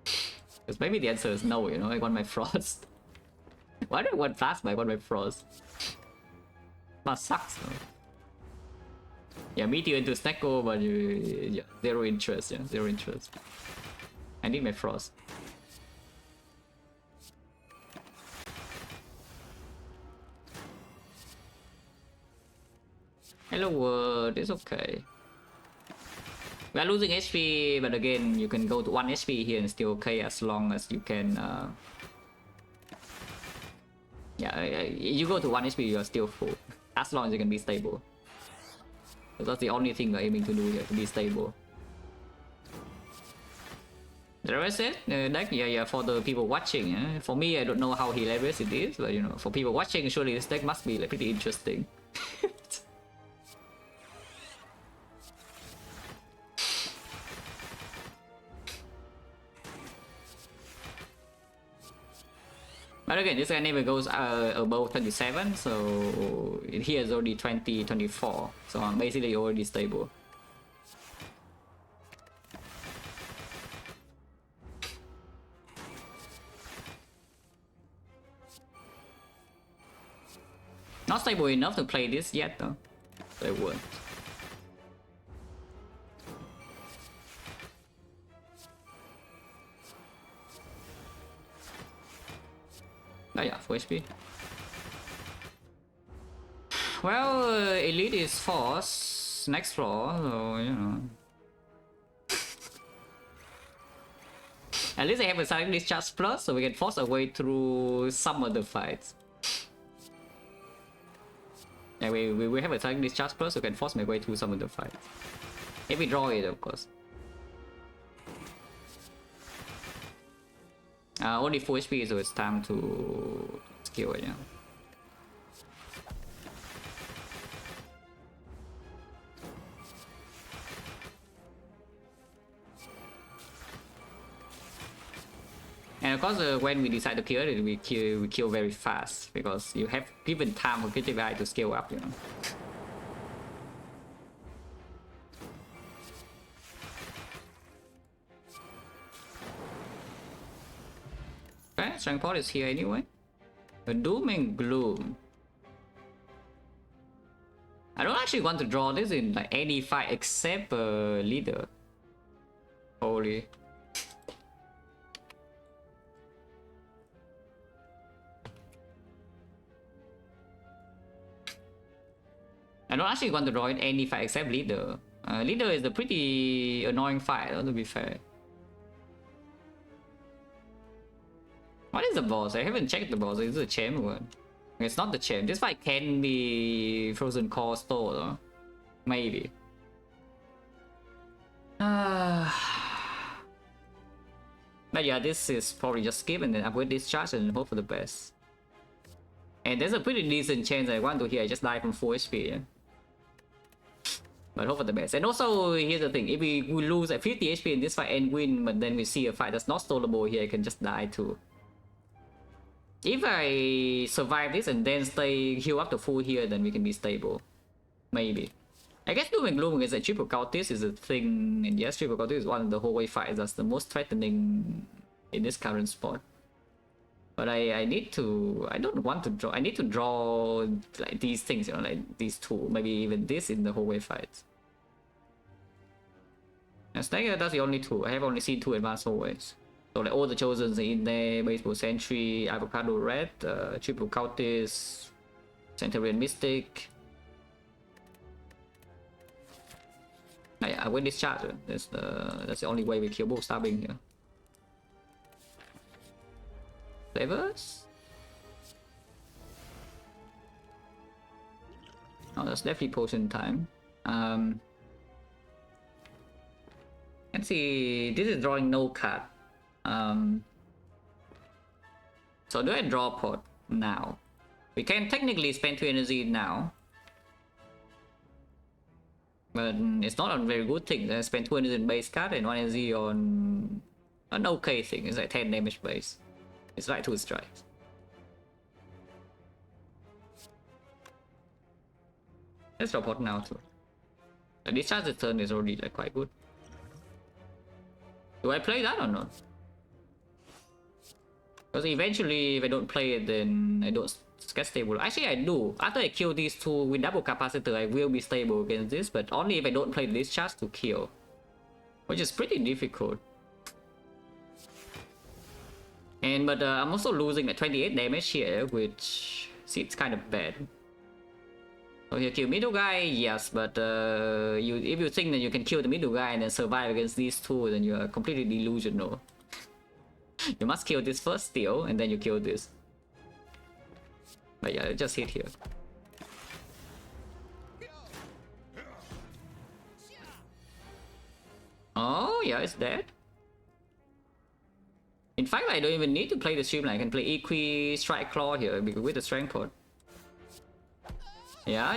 Speaker 1: Because maybe the answer is no, you know, I want my Frost. Why do I want Plasma? I want my Frost. That sucks though. Yeah, Meteor into Snecko, but yeah, zero interest, yeah, zero interest. I need my Frost. Hello world, it's okay. We are losing HP, but again, you can go to 1 HP here and still okay as long as you can... Yeah, you go to 1 HP, you are still full. As long as you can be stable. So that's the only thing we're aiming to do here, to be stable. The rest is deck, yeah, for the people watching. For me, I don't know how hilarious it is, but you know, for people watching, surely this deck must be like pretty interesting. But again, this guy never goes above 27, so here is already 20, 24. So I'm basically already stable. Not stable enough to play this yet though. They won't. Oh yeah, 4 HP. Well, Elite is force next floor, so you know. At least I have a Silent Discharge Plus, so we can force our way through some of the fights. Yeah, we have a Silent Discharge Plus, so we can force my way through some of the fights. If we draw it, of course. Only 4 HP, so it's time to skill it, yeah. And of course, when we decide to kill it, we kill very fast because you have given time for Critical Eye to scale up, you know. Okay, Strength Pot is here anyway. But Doom and Gloom. I don't actually want to draw this in like any fight except Leader. Holy. I don't actually want to draw in any fight except leader. Leader is a pretty annoying fight, to be fair. What is the boss? I haven't checked the boss. Is it a champ one? It's not the champ. This fight can be Frozen Core Store, though. Maybe. But yeah, this is probably just skip and then upgrade discharge and hope for the best. And there's a pretty decent chance I want to here. I just die from 4 HP. Yeah? But hope for the best. And also, here's the thing. If we lose at 50 HP in this fight and win, but then we see a fight that's not stallable here, I can just die too. If I survive this and then stay heal up to full here, then we can be stable. Maybe. I guess Doom and Gloom against a triple cultist is a thing, and yes, triple cultist is one of the hallway fights that's the most threatening in this current spot. But I need to, I don't want to draw, I need to draw like these things, you know, like these two, maybe even this in the hallway fights. And Snake, that's the only two. I have only seen 2 advanced hallways. So like all the Chosens are in there, Baseball Sentry, Avocado Red, Triple Cultist, Centurion Mystic. Oh, yeah, I win this charge. That's the only way we kill both stabbing here. Flavors? Oh, that's definitely potion time. Let's see. This is drawing no card. So do I draw a pot now? We can technically spend 2 energy now. But it's not a very good thing. I spend 2 energy on base card and 1 energy on an okay thing. It's like 10 damage base. It's like 2 strikes. Let's draw pot now too. The discharge the turn is already like quite good. Do I play that or not? Because eventually if I don't play it, then I don't get stable. Actually I do. After I kill these 2 with double capacitor, I will be stable against this, but only if I don't play this charge to kill. Which is pretty difficult. But I'm also losing like 28 damage here, which seems kind of bad. So here kill middle guy, yes, but if you think that you can kill the middle guy and then survive against these 2, then you are completely delusional. You must kill this first still, and then you kill this. But yeah, just hit here. Oh yeah, it's dead. In fact, I don't even need to play the Streamline. I can play Equi Strike Claw here with the Strength Pod. Yeah.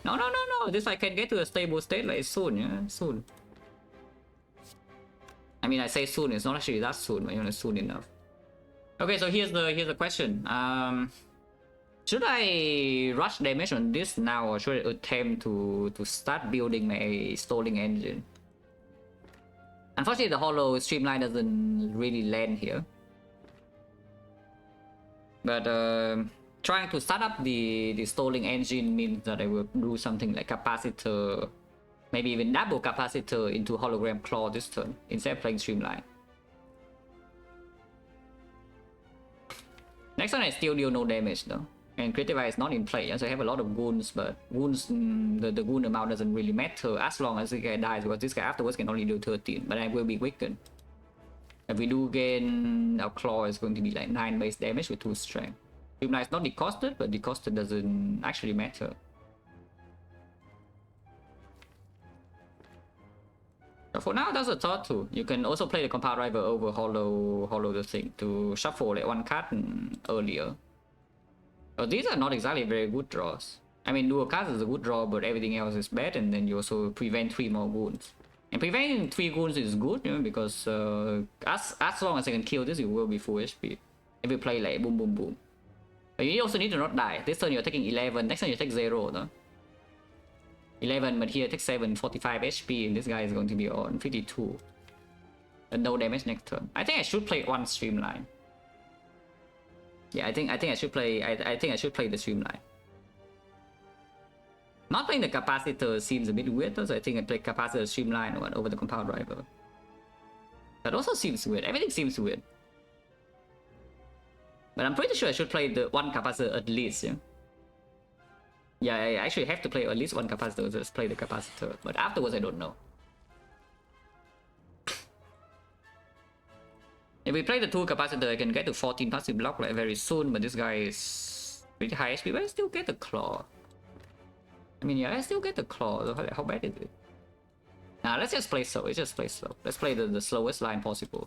Speaker 1: No. This I can get to a stable state like soon, yeah, soon. I mean, I say soon. It's not actually that soon, but it's soon enough. Okay, so here's the question. Should I rush damage on this now, or should I attempt to start building my stalling engine? Unfortunately, the hollow streamline doesn't really land here. But trying to start up the stalling engine means that I will do something like capacitor, maybe even double capacitor into hologram claw this turn instead of playing streamline. Next one I still deal no damage though, and Creative Eye is not in play, so I have a lot of goons, but goons, the goon amount doesn't really matter as long as this guy dies, because this guy afterwards can only do 13, but I will be weakened. If we do gain our claw, is going to be like 9 base damage with 2 strength. Streamline is not decosted, but decosted doesn't actually matter. But for now, that's a thought too. You can also play the compound driver over hollow the thing to shuffle like 1 card earlier. But these are not exactly very good draws. I mean, dual cards is a good draw, but everything else is bad, and then you also prevent 3 more goons. And preventing 3 goons is good, you know, because as long as I can kill this, you will be full HP. If you play like boom boom boom. But you also need to not die. This turn you're taking 11, next turn you take 0, no? 11, but here take 7, 45 HP, and this guy is going to be on 52. And no damage next turn. I think I should play 1 streamline. Yeah, I think I should play. I think I should play the streamline. Not playing the capacitor seems a bit weird, so I think I play capacitor streamline over the compound driver. That also seems weird. Everything seems weird. But I'm pretty sure I should play the 1 capacitor at least, yeah? Yeah, I actually have to play at least one capacitor, so let's play the capacitor. But afterwards, I don't know. If we play the 2 capacitor, I can get to 14 passive block like very soon, but this guy is pretty high HP, but I still get the claw. I mean, yeah, I still get the claw. How bad is it? Nah, let's just play slow. Let's just play slow. Let's play the slowest line possible.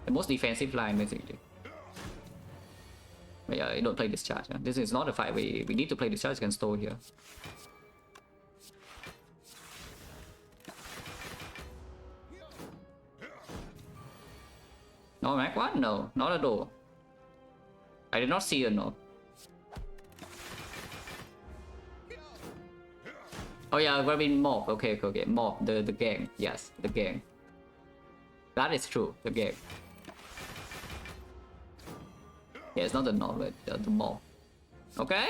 Speaker 1: The most defensive line, basically. But yeah, I don't play discharge. Yeah? This is not a fight. We need to play discharge against Store here. No Mac 1? No, not at all. I did not see a no. Oh yeah, Gremlin mob. Okay. Mob, the gang. Yes, the gang. That is true, the gang. Yeah, it's not the knob, but the mob. Okay,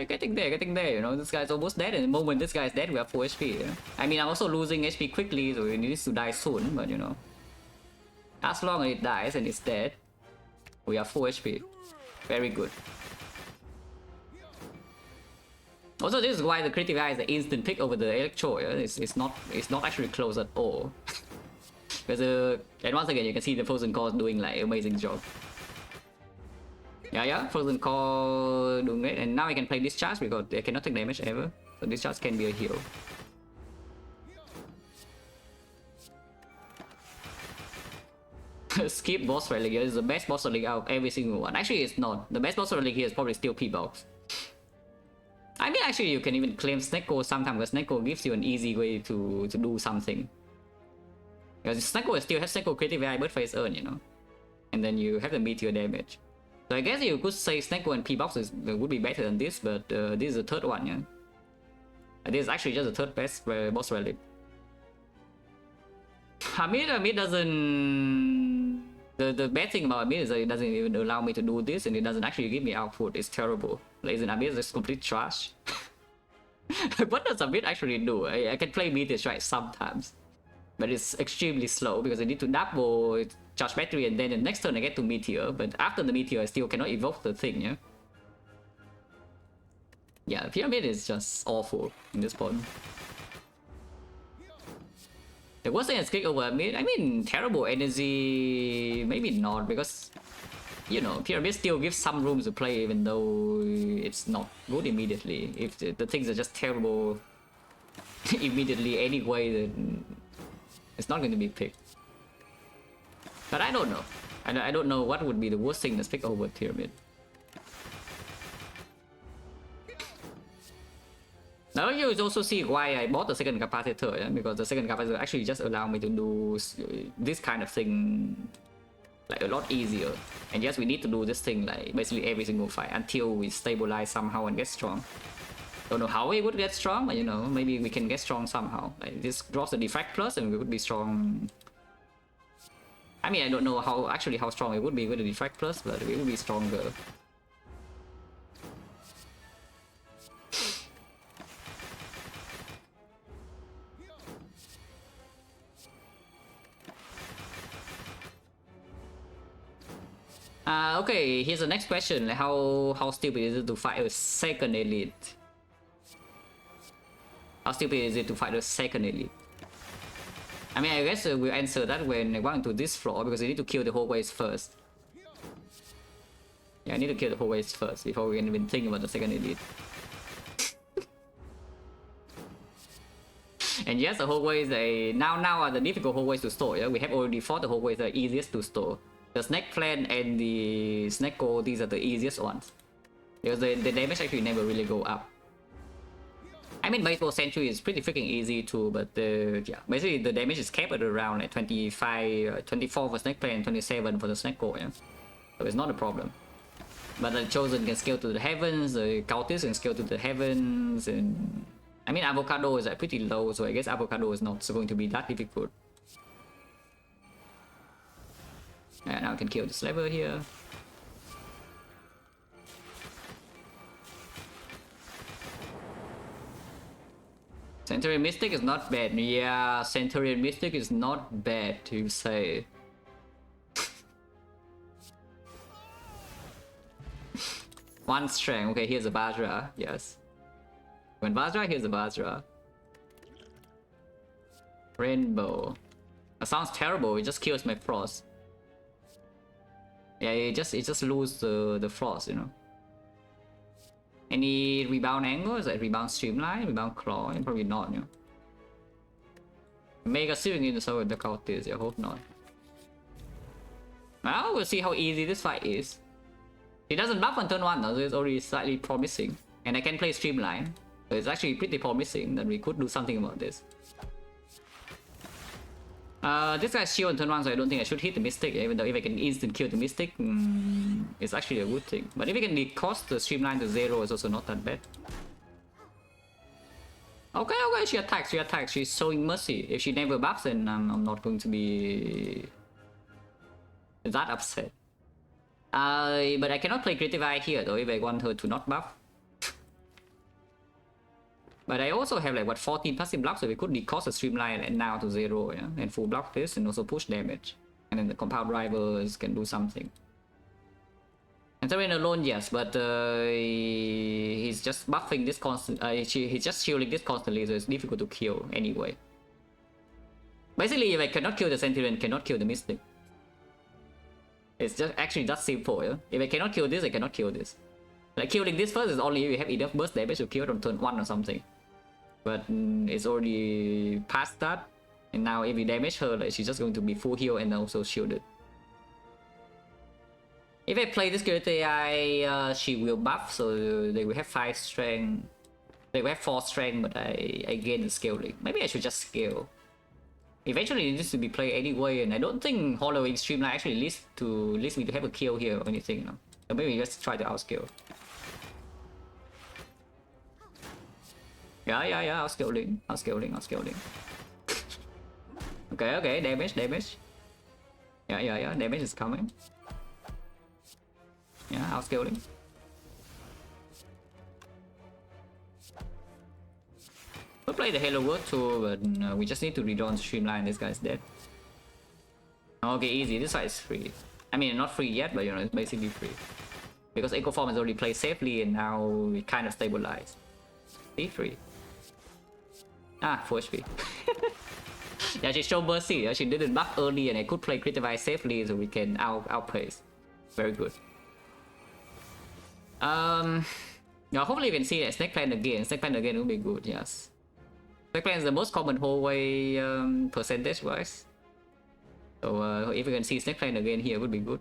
Speaker 1: getting there, you know, this guy's almost dead, and the moment this guy's dead, we have 4 HP, yeah? I mean, I'm also losing HP quickly, so he needs to die soon, but you know. As long as it dies and it's dead, we have 4 HP. Very good. Also, this is why the critical eye is the instant pick over the Electro, yeah? It's not actually close at all. Because and once again, you can see the Frozen Core doing like amazing job. Yeah, Frozen Core doing great, and now I can play Discharge because they cannot take damage ever. So Discharge can be a heal. Skip boss rally here is the best boss rally out of every single one. Actually, it's not. The best boss rally here is probably still P-Box. I mean, actually, you can even claim Snecko sometimes because Snecko gives you an easy way to do something. Because Snecko still has Snecko creative AI bird phase earn, you know. And then you have the meteor damage. So I guess you could say Snecko and P-Box would be better than this, but this is the third one, yeah. This is actually just the third best boss rally. Hamid doesn't... The bad thing about Hamid is that it doesn't even allow me to do this, and it doesn't actually give me output. It's terrible. Like, Hamid is just complete trash. What does Hamid actually do? I can play Meteor Strike sometimes, but it's extremely slow because I need to double charge battery, and then the next turn I get to Meteor, but after the Meteor I still cannot evoke the thing, yeah? Yeah, Pyramid is just awful in this point. The worst thing is click over Hamid. I mean, terrible energy, maybe not, because, you know, Pyramid still gives some room to play even though it's not good immediately. If the things are just terrible immediately anyway, then it's not going to be picked. But I don't know. I don't know what would be the worst thing that's picked over Pyramid. Now you also see why I bought the second capacitor, yeah? Because the second capacitor actually just allow me to do this kind of thing like a lot easier. And yes, we need to do this thing like basically every single fight until we stabilize somehow and get strong. Don't know how we would get strong, but you know, maybe we can get strong somehow. Like this drops the Defect plus and we would be strong. I mean, I don't know how strong it would be with the Defect plus, but we would be stronger. Okay, here's the next question. How stupid is it to fight a second elite? How stupid is it to fight a second elite? I mean, I guess we'll answer that when I go into this floor, because I need to kill the whole waves first. Yeah, I need to kill the whole waves first before we can even think about the second elite. And yes, the whole waves now are the difficult whole waves to store. Yeah, we have already fought the whole waves that are easiest to store. The Snake Plant and the Snecko, these are the easiest ones. Because the damage actually never really go up. I mean, Baseball Century is pretty freaking easy too, but yeah, basically the damage is capped at around like 25, 24 for Snake Plant and 27 for the Snecko, yeah? So it's not a problem. But the Chosen can scale to the heavens, the Cultist can scale to the heavens, and... I mean, Avocado is like pretty low, so I guess Avocado is not going to be that difficult. And now I can kill this level here. Centurion Mystic is not bad. Yeah, Centurion Mystic is not bad, you say. 1 strength. Okay, here's a Vajra. Yes. When Vajra, here's a Vajra. Rainbow. That sounds terrible. It just kills my frost. Yeah, it just lose the frost, you know. Any rebound angle? Is that rebound streamline? Rebound claw? Probably not, you know. Mega searing in the soul the cultist. I hope not. Well, we'll see how easy this fight is. It doesn't buff on turn 1 though, so it's already slightly promising. And I can play streamline. So it's actually pretty promising that we could do something about this. This guy's shield on turn 1, so I don't think I should hit the Mystic, even though if I can instant kill the Mystic, it's actually a good thing. But if I can cost the streamline to 0, it's also not that bad. Okay, okay, she attacks, she's showing mercy. If she never buffs, then I'm not going to be that upset. But I cannot play Creative Eye here though, if I want her to not buff. But I also have like what 14 passive blocks, so we could decost the streamline and now to 0, yeah, and full block this and also push damage. And then the compound rivals can do something. And Terrain alone, yes, but he's just buffing this constant. He's just shielding this constantly, so it's difficult to kill anyway. Basically, if I cannot kill the Centurion, cannot kill the Mystic. It's just actually that simple, yeah? If I cannot kill this, I cannot kill this. Like killing this first is only if you have enough burst damage to kill it on turn 1 or something. But it's already past that. And now if we damage her, like, she's just going to be full heal and also shielded. If I play this character AI, she will buff, so they will have 5 strength. They will have 4 strength, but I gain the scaling. Maybe I should just scale. Eventually it needs to be played anyway, and I don't think hollowing streamline actually leads me to have a kill here or anything, no? So maybe just try to outscale. Yeah, outscaling. Okay, damage. Yeah, damage is coming. Yeah, outscaling. We'll play the Halo World too, but we just need to redraw the streamline. This guy's dead. Okay, easy. This fight is free. I mean, not free yet, but you know, it's basically free. Because Echo Form has already played safely and now we kind of stabilized. See, free. Ah, 4 HP. Yeah, she showed mercy. Yeah? She didn't buff early and I could play Critical Eye safely so we can outpace. Very good. Yeah, hopefully we can see Snake Plant again. Snake Plant again will be good, yes. Snake Plant is the most common hallway percentage wise. So if we can see Snake Plant again here, it would be good.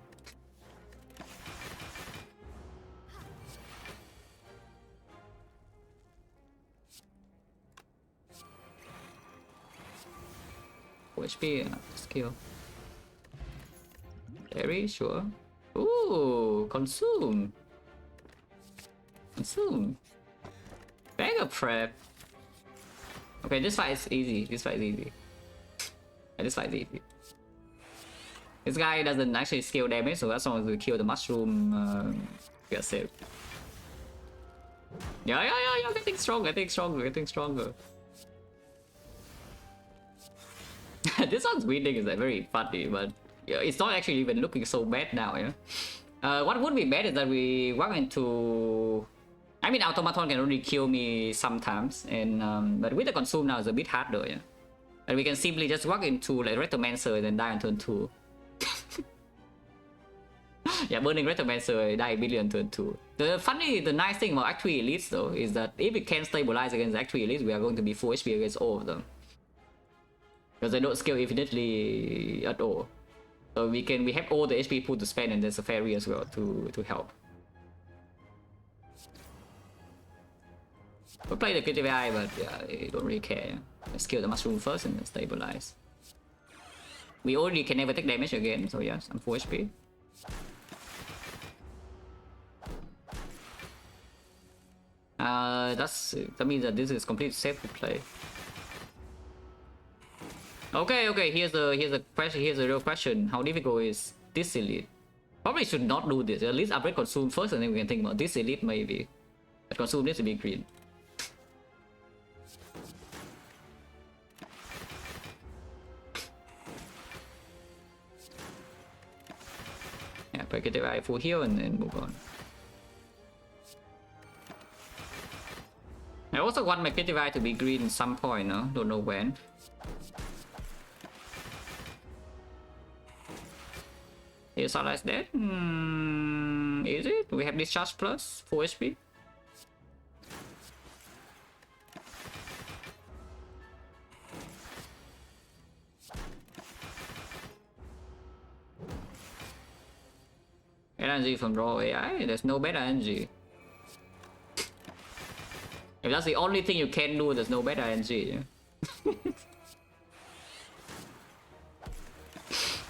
Speaker 1: HP, skill. Very sure. Ooh, consume. Mega prep. Okay, this fight is easy. This fight is easy. This guy doesn't actually scale damage, so as long as we kill the mushroom, we are safe. Yeah, getting stronger. This one's winning is like very funny, but yeah, it's not actually even looking so bad now, yeah. What would be bad is that we walk into... I mean, Automaton can only kill me sometimes, and but with the Consume now it's a bit harder, yeah. And we can simply just walk into like Retromancer and then die on turn 2. Yeah, burning Retromancer, die immediately on turn 2. The nice thing about Act 3 Elites though is that if we can stabilize against Act 3 Elites, we are going to be full HP against all of them. Because they don't scale infinitely at all. So we have all the HP pool to spend, and there's a fairy as well to help. We'll play the Critical Eye, but yeah, I don't really care. Let's kill the mushroom first and then stabilize. We already can never take damage again, so yes, I'm full HP. That means that this is completely safe to play. Okay, here's the question. Here's the real question. How difficult is this elite? Probably should not do this. At least upgrade Consume first, and then we can think about this elite maybe. But Consume needs to be green. Yeah, play Critical Eye full heal and then move on. I also want my Pity to be green at some point, no? Don't know when. Is Allies dead? Is it? We have Discharge Plus, 4 HP. Energy from raw AI? There's no better energy. If that's the only thing you can do, there's no better energy.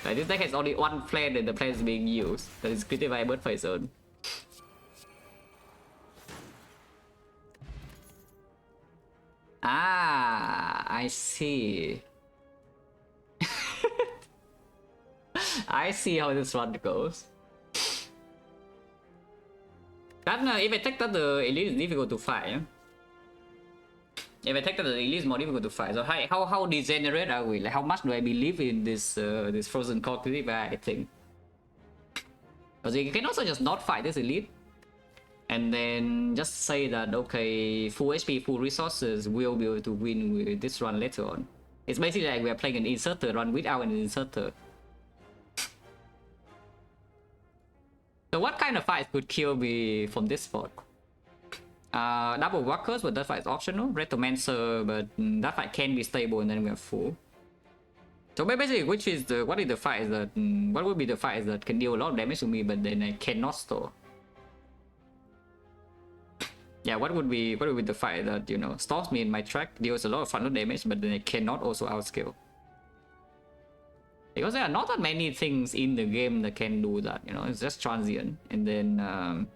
Speaker 1: Like this deck has only one plan and the plan is being used. That is critical by bird fight zone. Ah, I see. I see how this run goes. That if I take that, the elite is difficult to fight. Yeah? If I take that, the elite is more difficult to fight. So how degenerate are we? Like how much do I believe in this this frozen core I think? Because you can also just not fight this elite, and then just say that okay, full HP, full resources, will be able to win with this run later on. It's basically like we are playing an inserter run without an inserter. So what kind of fights could kill me from this spot? Double Walkers, but that fight is optional. Retomancer, but that fight can be stable and then we are full. So basically, what is the fight that what would be the fight that can deal a lot of damage to me, but then I cannot store? Yeah, what would be the fight that, you know, stops me in my track, deals a lot of frontal damage, but then I cannot also outscale? Because there are not that many things in the game that can do that, you know, it's just transient. And then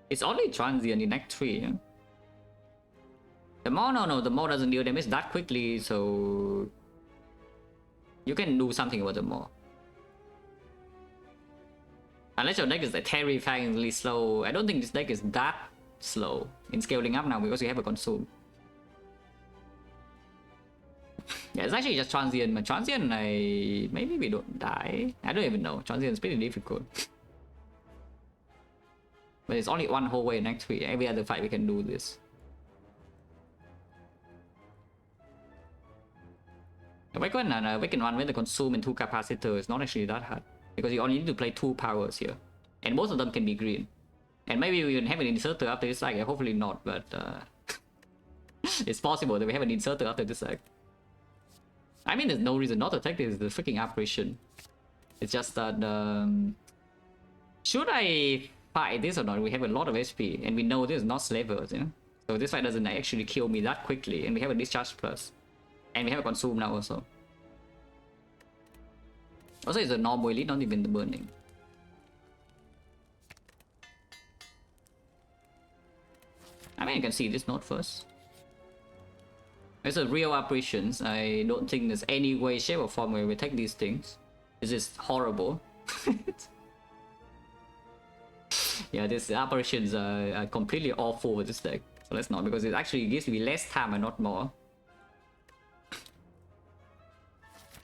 Speaker 1: it's only transient in Act 3. Yeah? The Maw doesn't deal damage that quickly, so you can do something about the Maw. Unless your deck is like terrifyingly slow. I don't think this deck is that slow in scaling up now because you have a consume. Yeah, it's actually just transient, but transient, maybe we don't die. I don't even know. Transient is pretty difficult. But it's only one whole way in Act 3. Every other fight we can do this. Awaken one with the consume and 2 capacitor is not actually that hard. Because you only need to play 2 powers here. And most of them can be green. And maybe we can have an inserter after this act. Hopefully not, but it's possible that we have an inserter after this act. I mean, there's no reason not to attack this, the freaking apparition. It's just that, should I fight this or not? We have a lot of HP, and we know this is not slavers, you know? So this fight doesn't actually kill me that quickly, and we have a discharge plus. And we have a consume now also. Also, it's a normal elite, not even the burning. I mean, you can see this note first. It's a real apparitions. I don't think there's any way, shape, or form where we take these things. It's just horrible. Yeah, these apparitions are completely awful with this deck. So let's not, because it actually gives me less time and not more.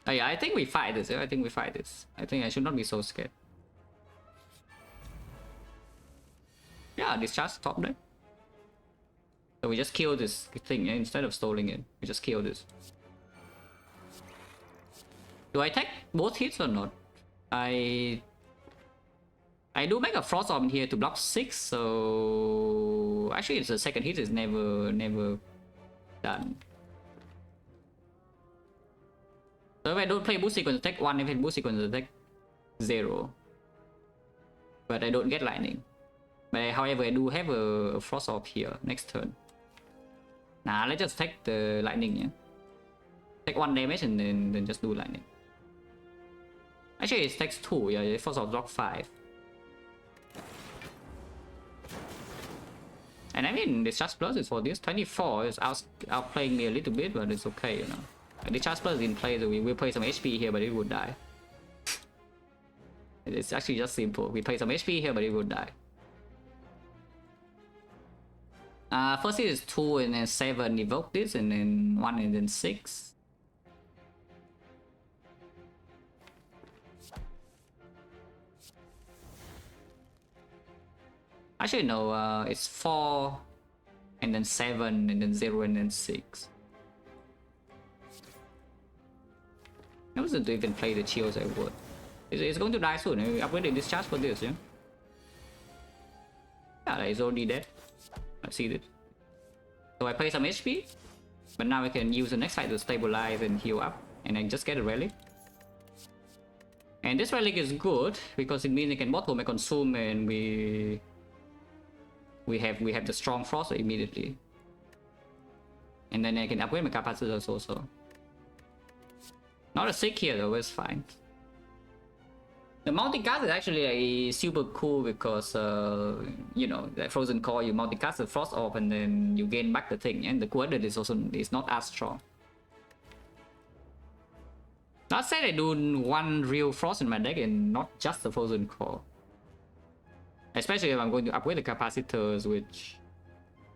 Speaker 1: Oh yeah, I think we fight this. I think we fight this. I think I should not be so scared. Yeah, discharge top deck. So we just kill this thing instead of stalling it. We just kill this. Do I take both hits or not? I do make a frost orb in here to block 6, so actually it's the second hit is never done. So if I don't play boost sequence, attack 1. If I boost sequence, attack 0. But I don't get lightning. But however, I do have a frost orb here next turn. Nah, let's just take the lightning, yeah. Take 1 damage and then just do lightning. Actually, it takes 2, yeah, it frost orb block 5. And I mean, the Discharge Plus is for this. 24 is outplaying me a little bit, but it's okay, you know. The Discharge Plus is in play, so we will play some HP here, but it would die. It's actually just simple. We play some HP here, but it would die. First is 2 and then 7 evoke this, and then 1 and then 6. Actually, no, it's 4, and then 7, and then 0, and then 6. I wasn't to even play the shields I would. It's going to die soon. I upgraded discharge for this, yeah? Yeah, it's already dead. I see it. So I play some HP, but now I can use the next fight to stabilize and heal up, and I just get a relic. And this relic is good because it means I can bottle my consume, and we have the strong frost immediately. And then I can upgrade my capacitors also. Not a sick here though, it's fine. The multicast is actually super cool because you know, that frozen core, you multicast the frost off and then you gain back the thing, and the coordinate is also not as strong. That said, I do one real frost in my deck and not just the frozen core. Especially if I'm going to upgrade the capacitors, which,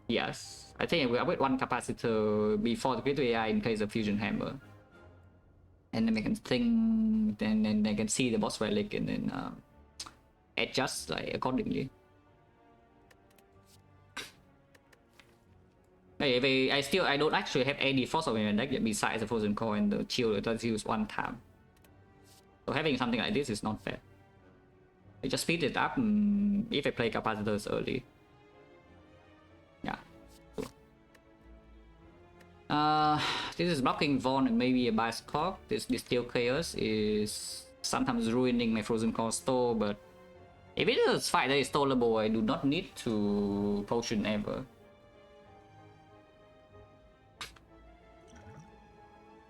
Speaker 1: yes, I think I will upgrade one capacitor before the critical AI in case of fusion hammer. And then I can think, then I can see the boss relic and then adjust like accordingly. Hey, I don't actually have any frost in my deck besides the frozen core and the shield that's used one time. So having something like this is not bad. I just speed it up if I play capacitors early. Yeah. This is blocking Vaughn and maybe a bias clock. This Steel Chaos is sometimes ruining my frozen core store, but if it is a fight that is stoleable, I do not need to potion ever.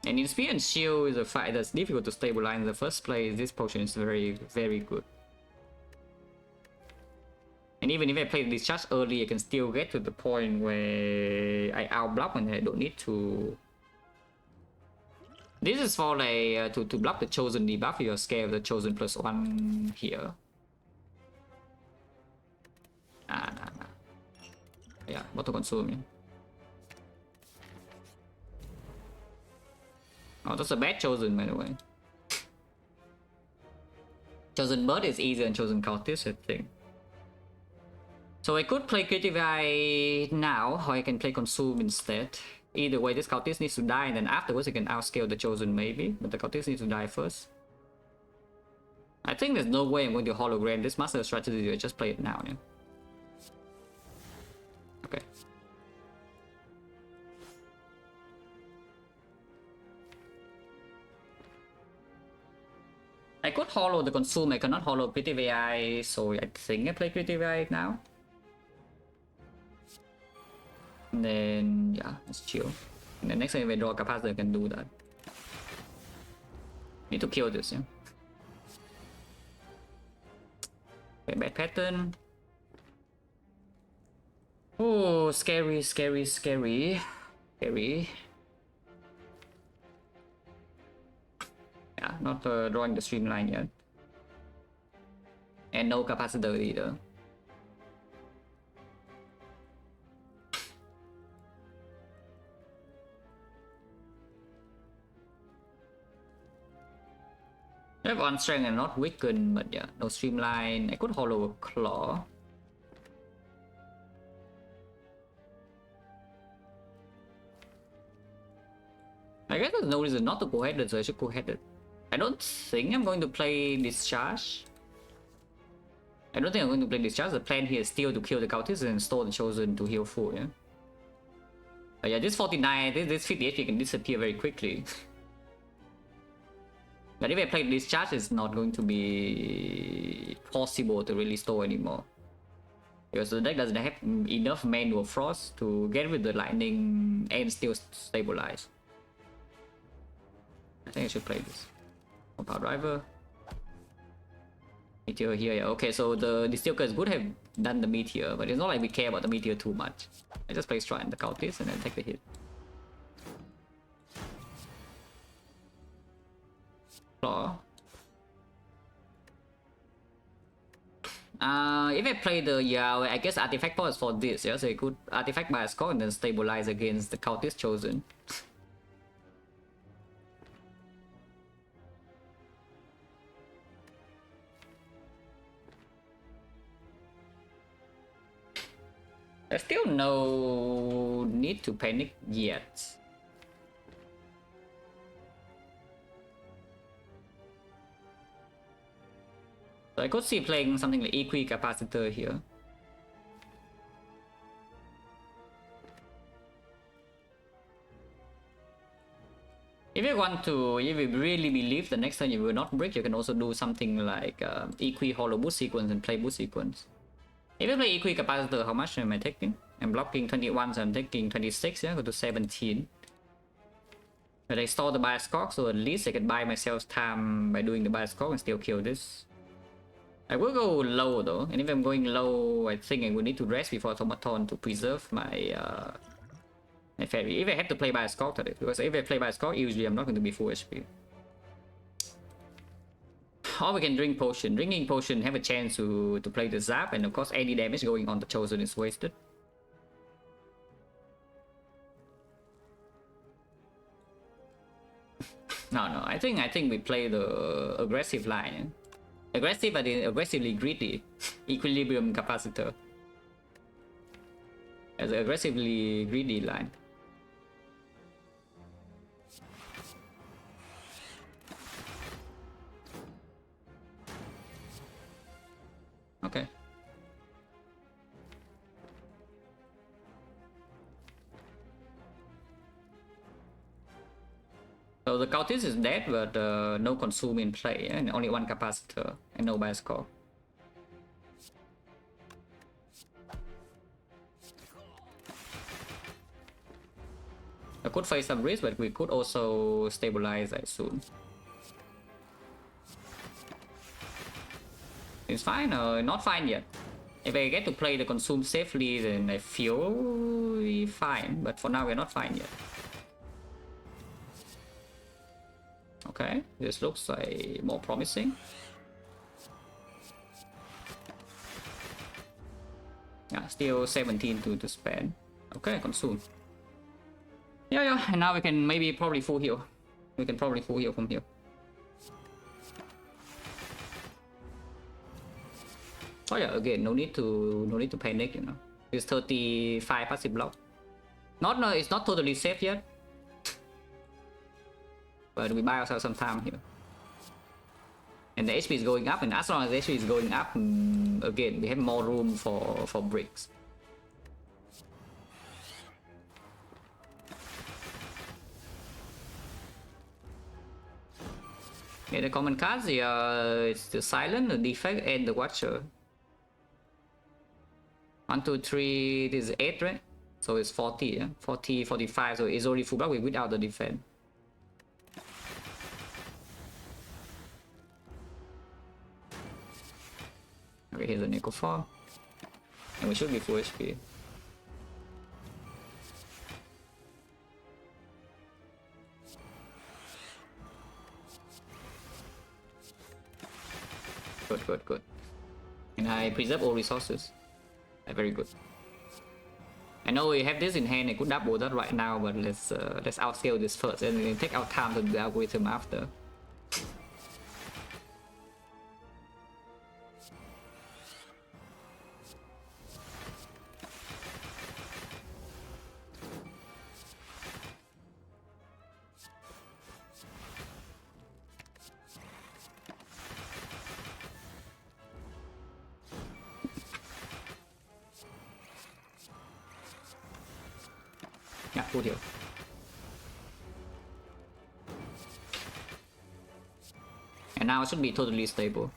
Speaker 1: And in Spear and Shield is a fight that's difficult to stabilize in the first place. This potion is very, very good. And even if I play this charge early, I can still get to the point where I outblock and I don't need to. This is for like to block the chosen debuff. You're scared of the chosen +1 here. Nah. Yeah, auto consume. Oh, that's a bad chosen, by the way. Chosen bird is easier than chosen cultist, I think. So I could play Creative Eye now, or I can play Consume instead. Either way, this cultist needs to die, and then afterwards I can outscale the chosen maybe, but the cultist needs to die first. I think there's no way I'm going to hologram this master strategy. I just play it now, yeah. Okay. I could hollow the consume, I cannot hollow Creative AI, so I think I play Creative AI now. And then, yeah, let's chill. And then next time if I draw a capacitor, I can do that. Need to kill this, yeah. Okay, bad pattern. Oh, scary. Yeah, not drawing the streamline yet. And no capacitor either. I have one strength and not weaken, but yeah, no streamline. I could hollow a claw. I guess there's no reason not to go ahead, so I should go ahead. I don't think I'm going to play Discharge. I don't think I'm going to play Discharge. The plan here is still to kill the cultist and store the chosen to heal full, yeah? But yeah, this 49, this 50 HP can disappear very quickly. But if I play Discharge, it's not going to be possible to really store anymore. Because the deck doesn't have enough manual frost to get with the lightning and still stabilize. I think I should play this. Power driver. Meteor here, yeah. Okay, so the Distilker is good have done the meteor, but it's not like we care about the meteor too much. I just play Strike and the cultist and then take the hit. Claw. If I play the I guess artifact power is for this, yeah. So I could artifact by a score and then stabilize against the cultist chosen. There's still no need to panic yet. So I could see playing something like EQ capacitor here. If you want to, if you really believe the next turn you will not break, you can also do something like EQ hollow boost sequence and play boost sequence. If you play EQ capacitor, how much am I taking? I'm blocking 21, so I'm taking 26, yeah, go to 17. But I store the bias cock, so at least I can buy myself time by doing the bias cock and still kill this. I will go low though, and if I'm going low, I think I will need to rest before automaton to preserve my my fairy. If I have to play by a scout, because if I play by a scout, usually I'm not going to be full HP. Or we can drink potion. Drinking potion have a chance to play the zap, and of course any damage going on the chosen is wasted. No, I think we play the aggressive line. Aggressive, but aggressively greedy. Equilibrium capacitor. As an aggressively greedy line. Okay. So the cultist is dead, but no consume in play, and only one capacitor and no bias core. I could face some risk, but we could also stabilize, I assume. It's fine, not fine yet. If I get to play the consume safely, then I feel fine, but for now we're not fine yet. Okay, this looks like more promising. Yeah, still 17 to spend. Okay, consume. Yeah, and now we can maybe probably full heal. We can probably full heal from here. Oh yeah, again, no need to panic, you know. It's 35 passive block. No, it's not totally safe yet. But we buy ourselves some time here. And the HP is going up, and as long as the HP is going up, again, we have more room for bricks. Yeah, the common cards here, it's the Silent, the Defect, and the Watcher. 1, 2, 3, this is 8, right? So it's 40, yeah? 40, 45, so it's already full block without the defense. Okay, here's a Nickel 4. And we should be full HP. Good. And I preserve all resources. Very good. I know we have this in hand, I could double that right now, but let's outscale this first and then take our time to do the algorithm after. Yeah, full heal. And now it should be totally stable.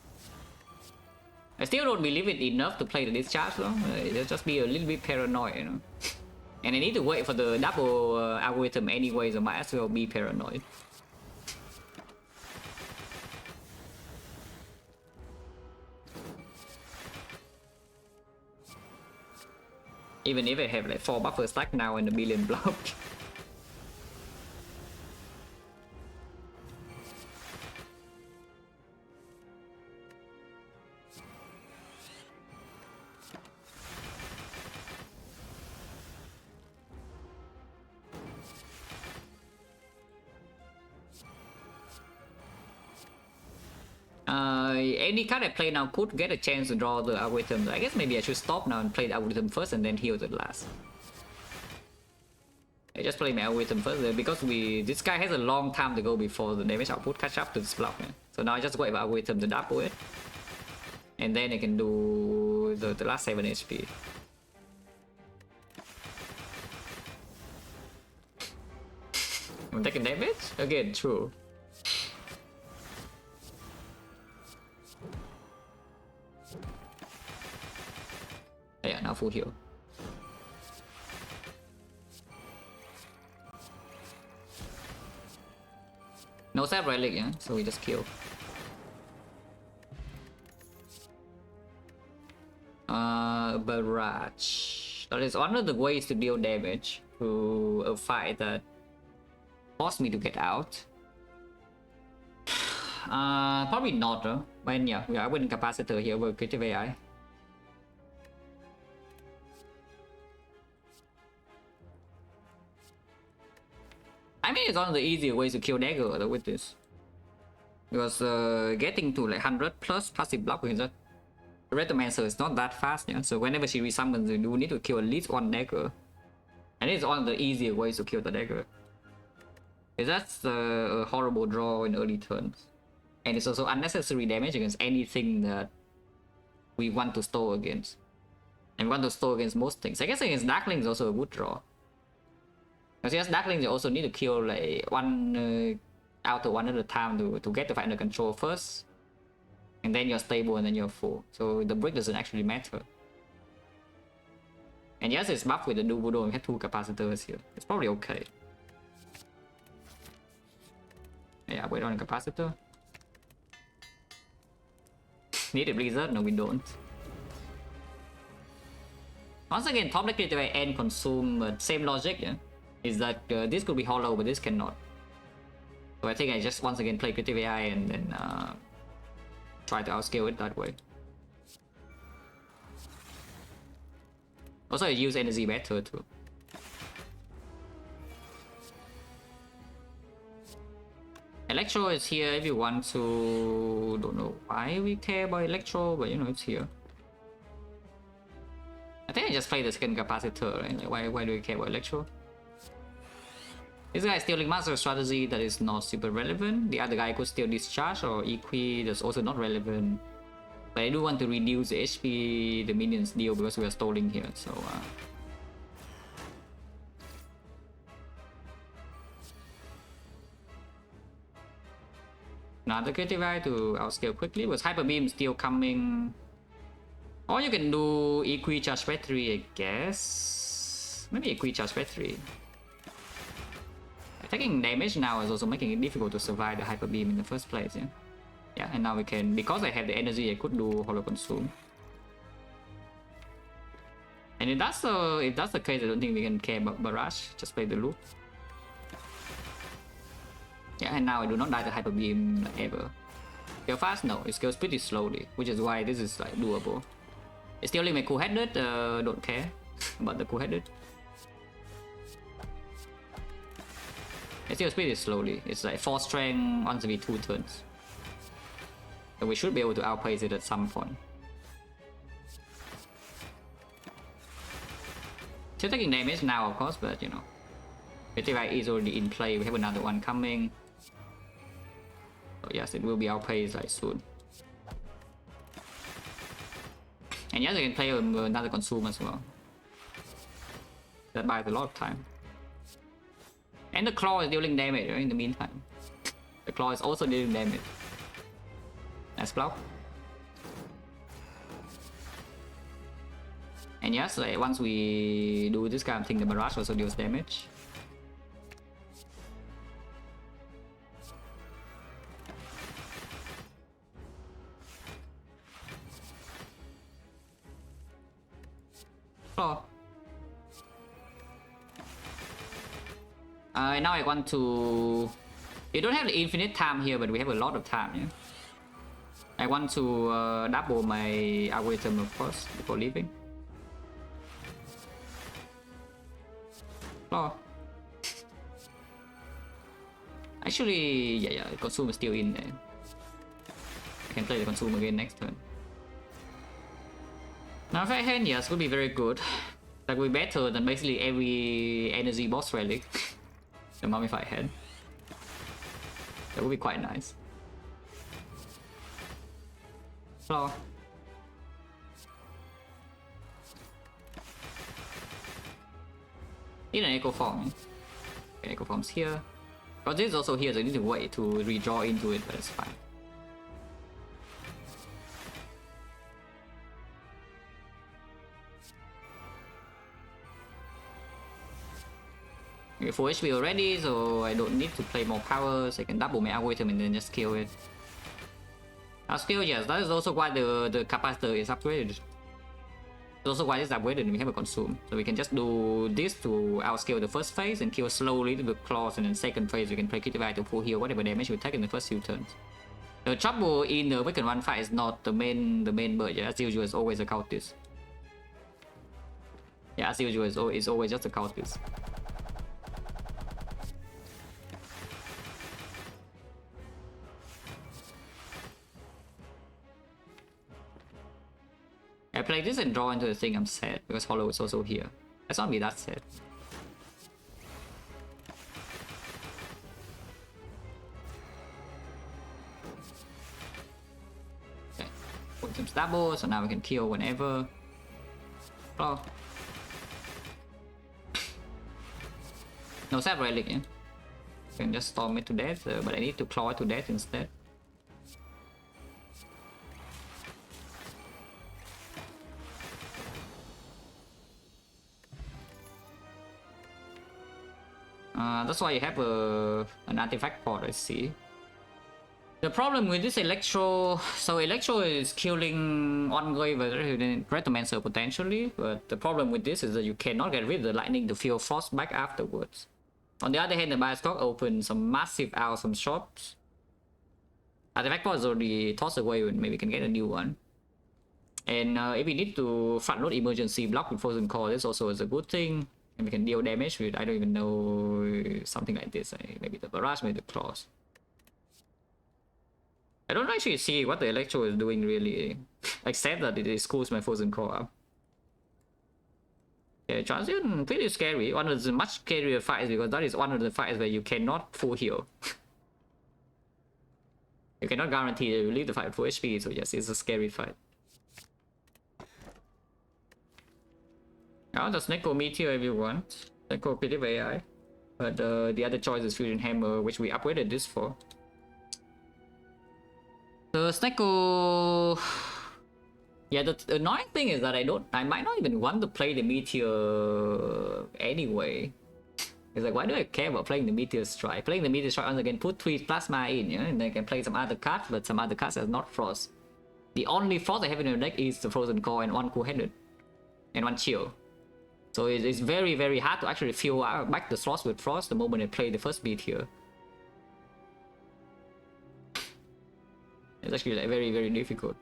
Speaker 1: I still don't believe it enough to play the discharge though. It'll just be a little bit paranoid, you know. And I need to wait for the double algorithm anyway, so might as well be paranoid. Even if I have like 4 buffer stack now and a billion block. Any card I play now could get a chance to draw the algorithm. I guess maybe I should stop now and play the algorithm first and then heal the last. I just play my algorithm first because this guy has a long time to go before the damage output catch up to this block. Yeah? So now I just wait for algorithm to double it. And then I can do the last 7 HP. I'm taking damage? Again, true. Yeah, now full heal. No self relic, yeah, so we just kill. Barrage. That is one of the ways to deal damage to a fight that forced me to get out. Probably not, but yeah, we are winning capacitor here with creative AI. I mean, it's one of the easier ways to kill dagger with this. Because getting to like 100 plus passive block with that Retomancer is not that fast, yeah? So whenever she resummons, you do need to kill at least one dagger. And it's one of the easier ways to kill the dagger. That's a horrible draw in early turns. And it's also unnecessary damage against anything that we want to store against. And we want to store against most things. I guess against Darkling is also a good draw. Because yes, Darkling you also need to kill like one outer one at a time to get the fight under control first. And then you're stable and then you're full. So the break doesn't actually matter. And yes, it's buffed with the Dubudo. We have 2 capacitors here. It's probably okay. Yeah, wait on a capacitor. Need a Blizzard? No, we don't. Once again, top deck creative and consume, but same logic, yeah? Is that this could be hollow, but this cannot. So I think I just once again play creative AI and then try to outscale it that way. Also, I use energy better too. Electro is here if you want to... Don't know why we care about Electro, but you know, it's here. I think I just play the second capacitor, right? Like, why do we care about Electro? This guy is stealing master strategy that is not super relevant. The other guy could steal discharge or equi, that's also not relevant. But I do want to reduce the HP the minions deal because we are stalling here, so another creative eye to outscale quickly, but Hyper Beam still coming. Or you can do equi charge battery, I guess. Maybe equi charge battery. Taking damage now is also making it difficult to survive the Hyper Beam in the first place, yeah? Yeah, and now we can, because I have the energy, I could do Hollow Consume. And if that's the case, I don't think we can care about Barrage, just play the loop. Yeah, and now I do not die to Hyper Beam ever. Scale fast? No, it scales pretty slowly, which is why this is like doable. It's still my cool-headed, don't care about the cool-headed. It still pretty slowly. It's like 4 strength once every 2 turns. So we should be able to outpace it at some point. Still taking damage now, of course, but you know. Creative is already in play. We have another one coming. So yes, it will be outpaced like soon. And yes, I can play another consume as well. That buys a lot of time. And the claw is dealing damage in the meantime. The claw is also dealing damage. Nice block. And yes, like once we do this kind of thing, the barrage also deals damage. Claw. Now I want to... You don't have the infinite time here, but we have a lot of time, yeah? I want to double my algorithm, of course, before leaving. Oh. Actually, yeah, consume is still in there. can play the consume again next turn. Now if I hand, yes, would be very good. That would be better than basically every energy boss relic. The mummified head. That would be quite nice. Floor. Need an echo form. Okay, echo form's here. But this is also here, so I need to wait to redraw into it, but it's fine. Okay, full HP already, so I don't need to play more powers. I can double my algorithm and then just kill it. Our skill, yes, that is also why the capacitor is upgraded. It's also why it's upgraded and we have a consume. So we can just do this to outscale the first phase and kill slowly with claws, and then second phase we can play critical to full heal whatever damage we take in the first few turns. The trouble in the Awakened One fight is not the main bird, yeah, as usual it's always a cultist. Yeah, as usual it's always just a cultist. I play this and draw into the thing, I'm sad because Hollow is also here. Let's not be that sad. Okay, put some double, so now we can kill whenever. Oh. No sap relic, yeah. You can just storm it to death, but I need to claw it to death instead. That's why you have an artifact port, I see. The problem with this Electro, so Electro is killing Ongrave Retomancer potentially, but the problem with this is that you cannot get rid of the lightning to feel frost back afterwards. On the other hand, the Bioscope opens some massive awesome shops. Artifact port is already tossed away, and maybe we can get a new one. And if we need to front load emergency block with Frozen Core, this also is a good thing. And we can deal damage with, I don't even know, something like this. Maybe the barrage, maybe the claws. I don't actually see what the Electro is doing really, except that it screws my Frozen Core up. Yeah, Transient, pretty scary. One of the much scarier fights because that is one of the fights where you cannot full heal. You cannot guarantee that you leave the fight with full HP, so yes, it's a scary fight. Now the Snecko Meteor if you want. Snecko Creative AI. But the other choice is Fusion Hammer, which we upgraded this for. The Snecko... Yeah, the annoying thing is that I might not even want to play the Meteor anyway. It's like, why do I care about playing the Meteor Strike? Playing the Meteor Strike once again, put 3 Plasma in, yeah? And then I can play some other cards, but some other cards are not Frost. The only Frost I have in the deck is the Frozen Core and 1 Cool-Headed. And 1 Chill. So it's very, very hard to actually fill back the slots with Frost the moment I play the first Meteor. It's actually like very, very difficult.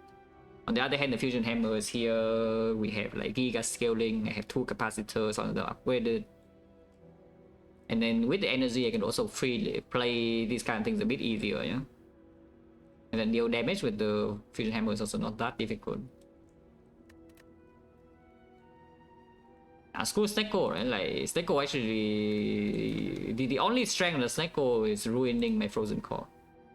Speaker 1: On the other hand, the Fusion Hammer is here. We have like Giga Scaling. I have 2 capacitors on the upgraded. And then with the energy, I can also freely play these kind of things a bit easier, yeah. And then deal damage with the Fusion Hammer is also not that difficult. Screw Snecko, right? Like Snecko actually, the only strength of the Snecko is ruining my Frozen Core.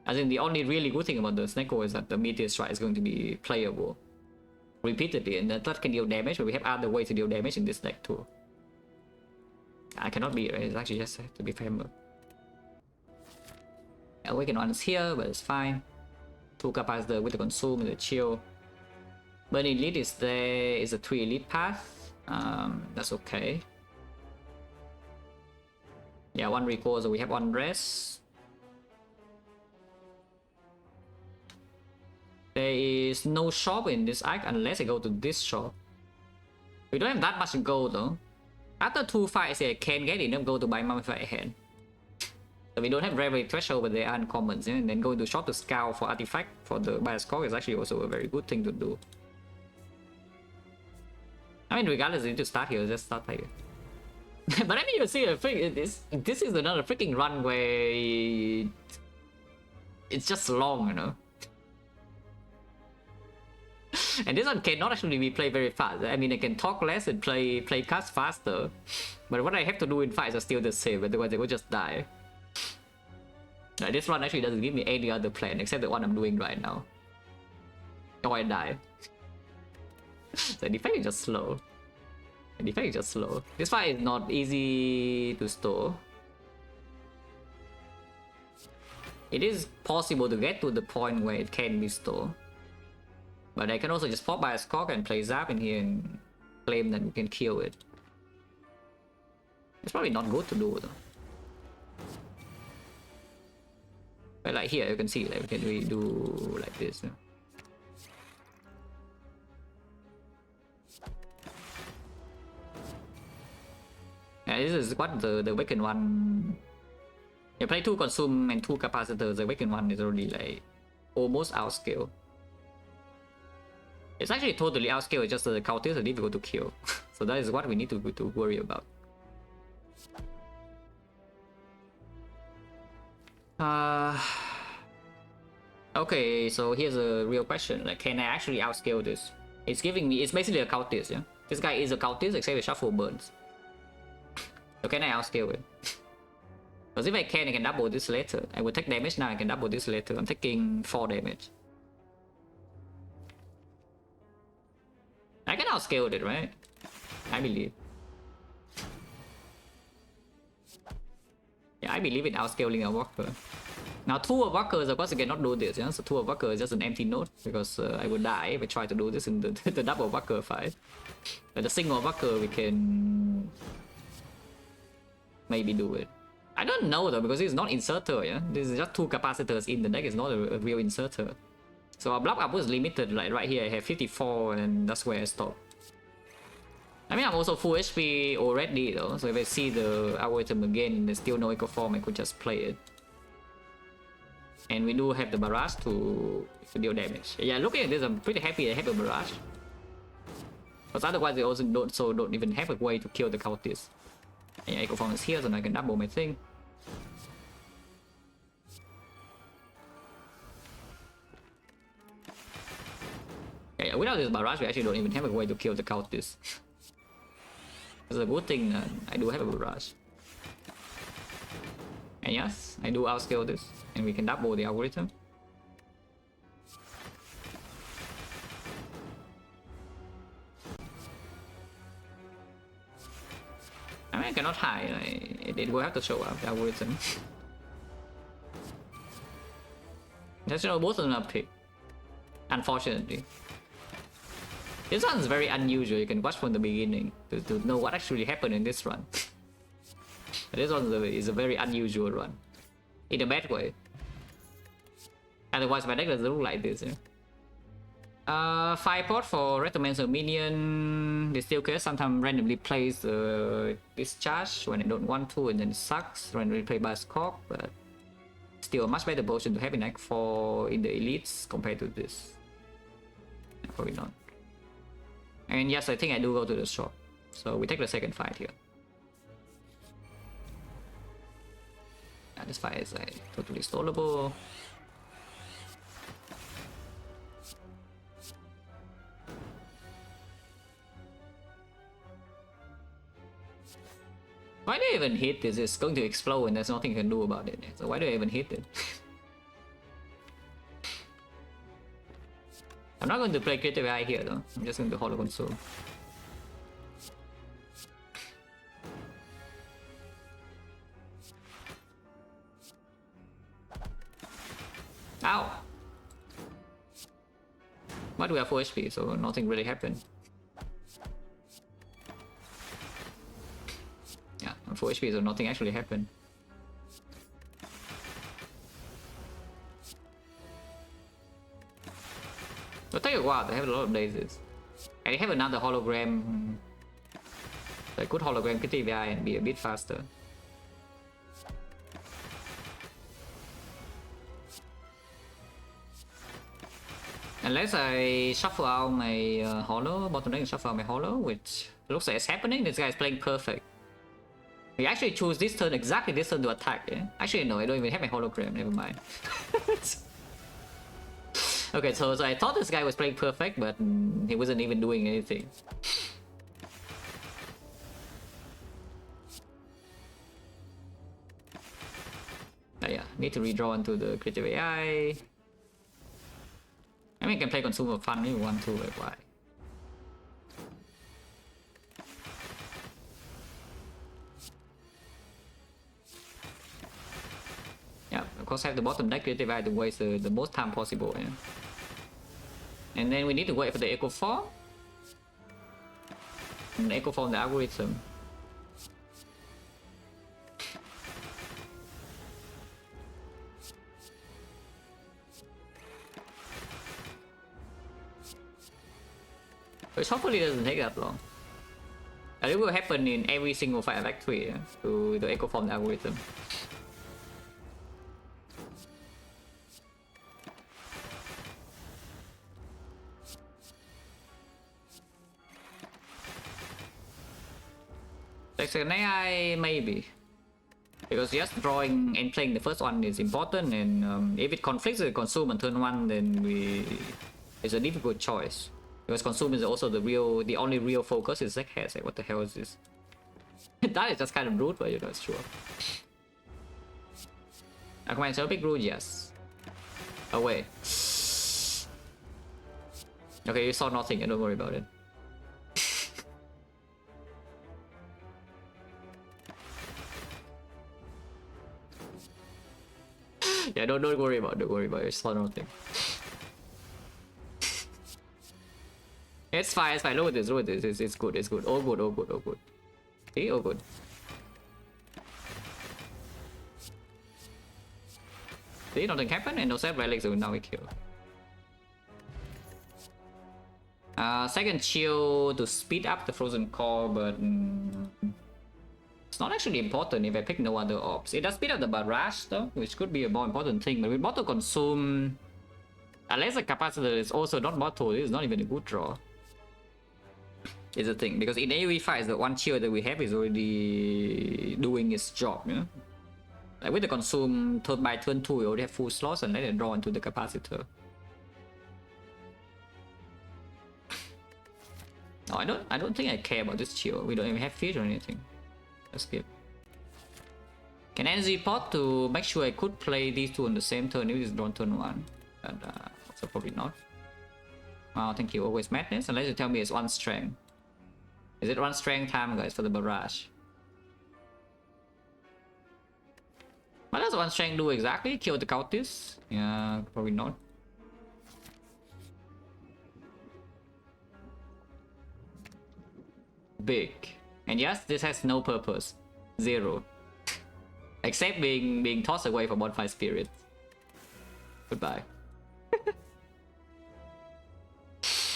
Speaker 1: I think the only really good thing about the Snecko is that the Meteor Strike is going to be playable repeatedly, and that can deal damage, but we have other ways to deal damage in this deck too. I cannot be, right? It's actually just to be Hammer. Awakened One is here, but it's fine. 2 capacitor with the Consume and the Chill. Burning Elite is there, is a 3 Elite path. That's okay. Yeah, 1 recall, so we have 1 rest. There is no shop in this act unless I go to this shop. We don't have that much gold though. After 2 fights, I can get enough gold to buy Mummified Head. So we don't have rarity threshold, but they are uncommons. Yeah? And then going to shop to scout for artifact for the Bioscope is actually also a very good thing to do. I mean, regardless, you need to start here, just start here. But I mean, you see, this is another freaking run where it's just long, you know. And this one cannot actually be played very fast. I mean, I can talk less and play cards faster, but what I have to do in fights are still the same, otherwise they will just die. This one actually doesn't give me any other plan except the one I'm doing right now. Oh, I die. The defect is just slow. The defect is just slow. This fight is not easy to store. It is possible to get to the point where it can be stored. But I can also just pop by a Skog and play Zap in here and claim that we can kill it. It's probably not good to do though. But like here you can see like we can redo like this. Yeah, this is what the weakened one. You play 2 consume and 2 capacitors, the weakened one is already like almost outscale. It's actually totally outscale, it's just the cultists are difficult to kill. So that is what we need to worry about. Okay, so here's a real question. Like, can I actually outscale this? It's giving me, it's basically a cultist, yeah? This guy is a cultist except with shuffle burns. So can I outscale it? Because if I can double this later. I will take damage now, I can double this later. I'm taking 4 damage. I can outscale it, right? I believe. Yeah, I believe in outscaling a worker. Now 2 of workers, of course, I cannot do this, yeah? So 2 of workers is just an empty node because I would die if I try to do this in the double worker fight. But the single worker, we can maybe do it. I don't know though, because it's not inserter, yeah? This is just 2 capacitors in the deck, it's not a real inserter. So our block output is limited, like right here I have 54 and that's where I stop. I mean, I'm also full HP already though, so if I see the algorithm again and there's still no eco form, I could just play it. And we do have the barrage to deal damage. Yeah, looking at this, I'm pretty happy I have a barrage. Because otherwise they also don't even have a way to kill the cultists. And yeah, eco form is here, so I can double my thing. Yeah, without this barrage, we actually don't even have a way to kill the cultists. It's a good thing that I do have a barrage. And yes, I do outscale this, and we can double the algorithm. I mean, I cannot hide, it will have to show up, the algorithm. That's both of them are picked, unfortunately. This one is very unusual, you can watch from the beginning to know what actually happened in this run. This one is a very unusual run. In a bad way. Otherwise my deck doesn't look like this. Yeah? 5 port for Retromancer minion. They still can sometimes randomly plays discharge when I don't want to, and then it sucks. Randomly play by Skog, but still a much better potion to have in Act 4 in the elites compared to this. Probably not. And yes, I think I do go to the shop. So we take the second fight here. Yeah, this fight is like totally stallable. Why do I even hit this? It's going to explode and there's nothing you can do about it. So why do I even hit it? I'm not going to play Creative AI here though. I'm just going to Hollow Console. Ow! But we have 4 HP, so nothing really happened. Yeah, I'm 4 HP, so nothing actually happened. It'll take a while, they have a lot of daisies. And they have another hologram. So I could hologram Creative AI and be a bit faster. Unless I shuffle out my holo, bottom deck and shuffle out my holo, which looks like it's happening. This guy is playing perfect. We actually choose this turn, exactly this turn to attack, yeah? Actually no, I don't even have my hologram, never mind. Okay, so I thought this guy was playing perfect, but he wasn't even doing anything. Yeah, need to redraw into the creative AI. I mean, you can play consumer fun if you want to, like why? Yeah, of course have the bottom deck creative AI to waste the most time possible, yeah. And then we need to wait for the echo form. And the echo form the algorithm. Which hopefully doesn't take that long. And it will happen in every single fire factory, yeah, to the echo form algorithm. XecnaR maybe. Because just drawing and playing the first one is important, and if it conflicts with consume on turn 1, then it's a difficult choice. Because consume is also the only real focus is Zek has. Like, what the hell is this? That is just kind of rude, but you know, it's true. I command so big rude, yes. Oh wait. Okay, you saw nothing, and don't worry about it. Yeah, don't worry about it, you saw nothing. It's fine, look at this, it's good, all good. See, all good. See, nothing happened, and no self relics, so now we kill. Second chill to speed up the frozen core, but it's not actually important if I pick no other ops. It does speed up the barrage though, which could be a more important thing, but with bottle consume, unless the capacitor is also not bottle, it's not even a good draw. Is the thing, because in AoE fights, the one chill that we have is already doing its job, you know? Like with the consume, by turn 2, we already have full slots and let it draw into the capacitor. No, I don't think I care about this chill. We don't even have fish or anything. Let's skip. Can energy pot to make sure I could play these two on the same turn if it's drawn turn 1. But also probably not. Oh, thank you, always madness, unless you tell me it's 1 strength. Is it 1 strength time, guys, for the barrage? What does 1 strength do exactly? Kill the cultists? Yeah, probably not. Big. And yes, this has no purpose. 0. Except being tossed away for bonfire spirit. Goodbye.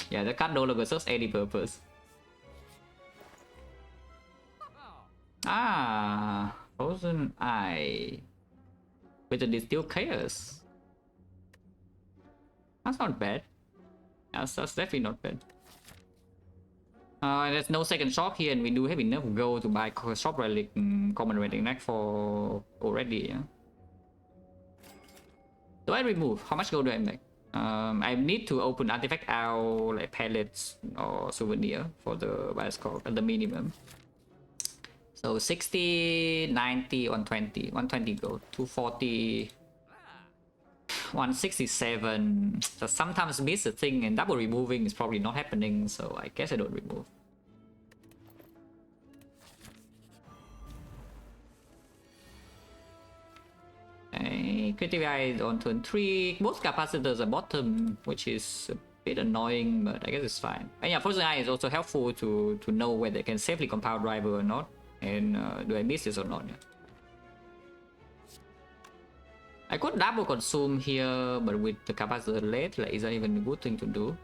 Speaker 1: Yeah, the card no longer serves any purpose. Ah, Frozen Eye with the Distill Chaos. That's not bad. That's definitely not bad. There's no second shop here, and we do have enough gold to buy shop relic, common relic neck for already. Yeah. Do I remove? How much gold do I make? I need to open artifact out like pallets or souvenir for the bioscope at the minimum. So 60, 90, 120, 120 gold, 240, 167. So sometimes miss a thing, and double removing is probably not happening, so I guess I don't remove. Okay, creative eye on turn 3. Most capacitors are bottom, which is a bit annoying, but I guess it's fine. And yeah, Frozen Eye is also helpful to know whether they can safely compile driver or not. And do I miss this or not? Yeah. I could double consume here, but with the capacitor late, like, is that even a good thing to do?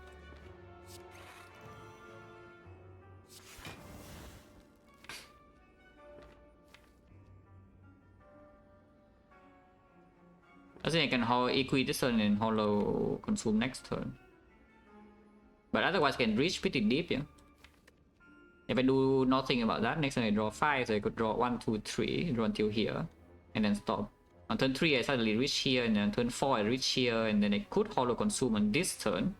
Speaker 1: I think I can hold Equi this turn and hollow consume next turn. But otherwise I can reach pretty deep, yeah. If I do nothing about that, next time I draw 5, so I could draw 1, 2, 3, draw until here, and then stop. On turn 3 I suddenly reach here, and then on turn 4 I reach here, and then I could hollow consume on this turn.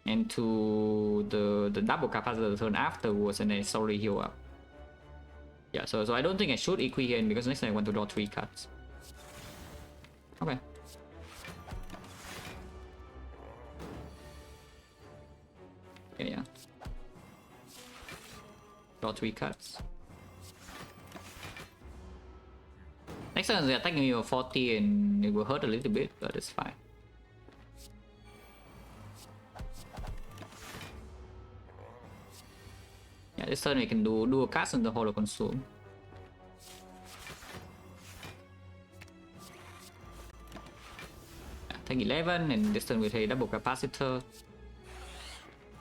Speaker 1: And to the double capacitor the turn afterwards, and then I slowly heal up. Yeah, so I don't think I should equi here because next time I want to draw 3 cards. Okay. Yeah. Draw 3 cards. Next turn they're attacking me for 40 and it will hurt a little bit, but it's fine. Yeah, this turn we can do a cast on the hollow consume. Yeah, take 11, and this turn we take double capacitor.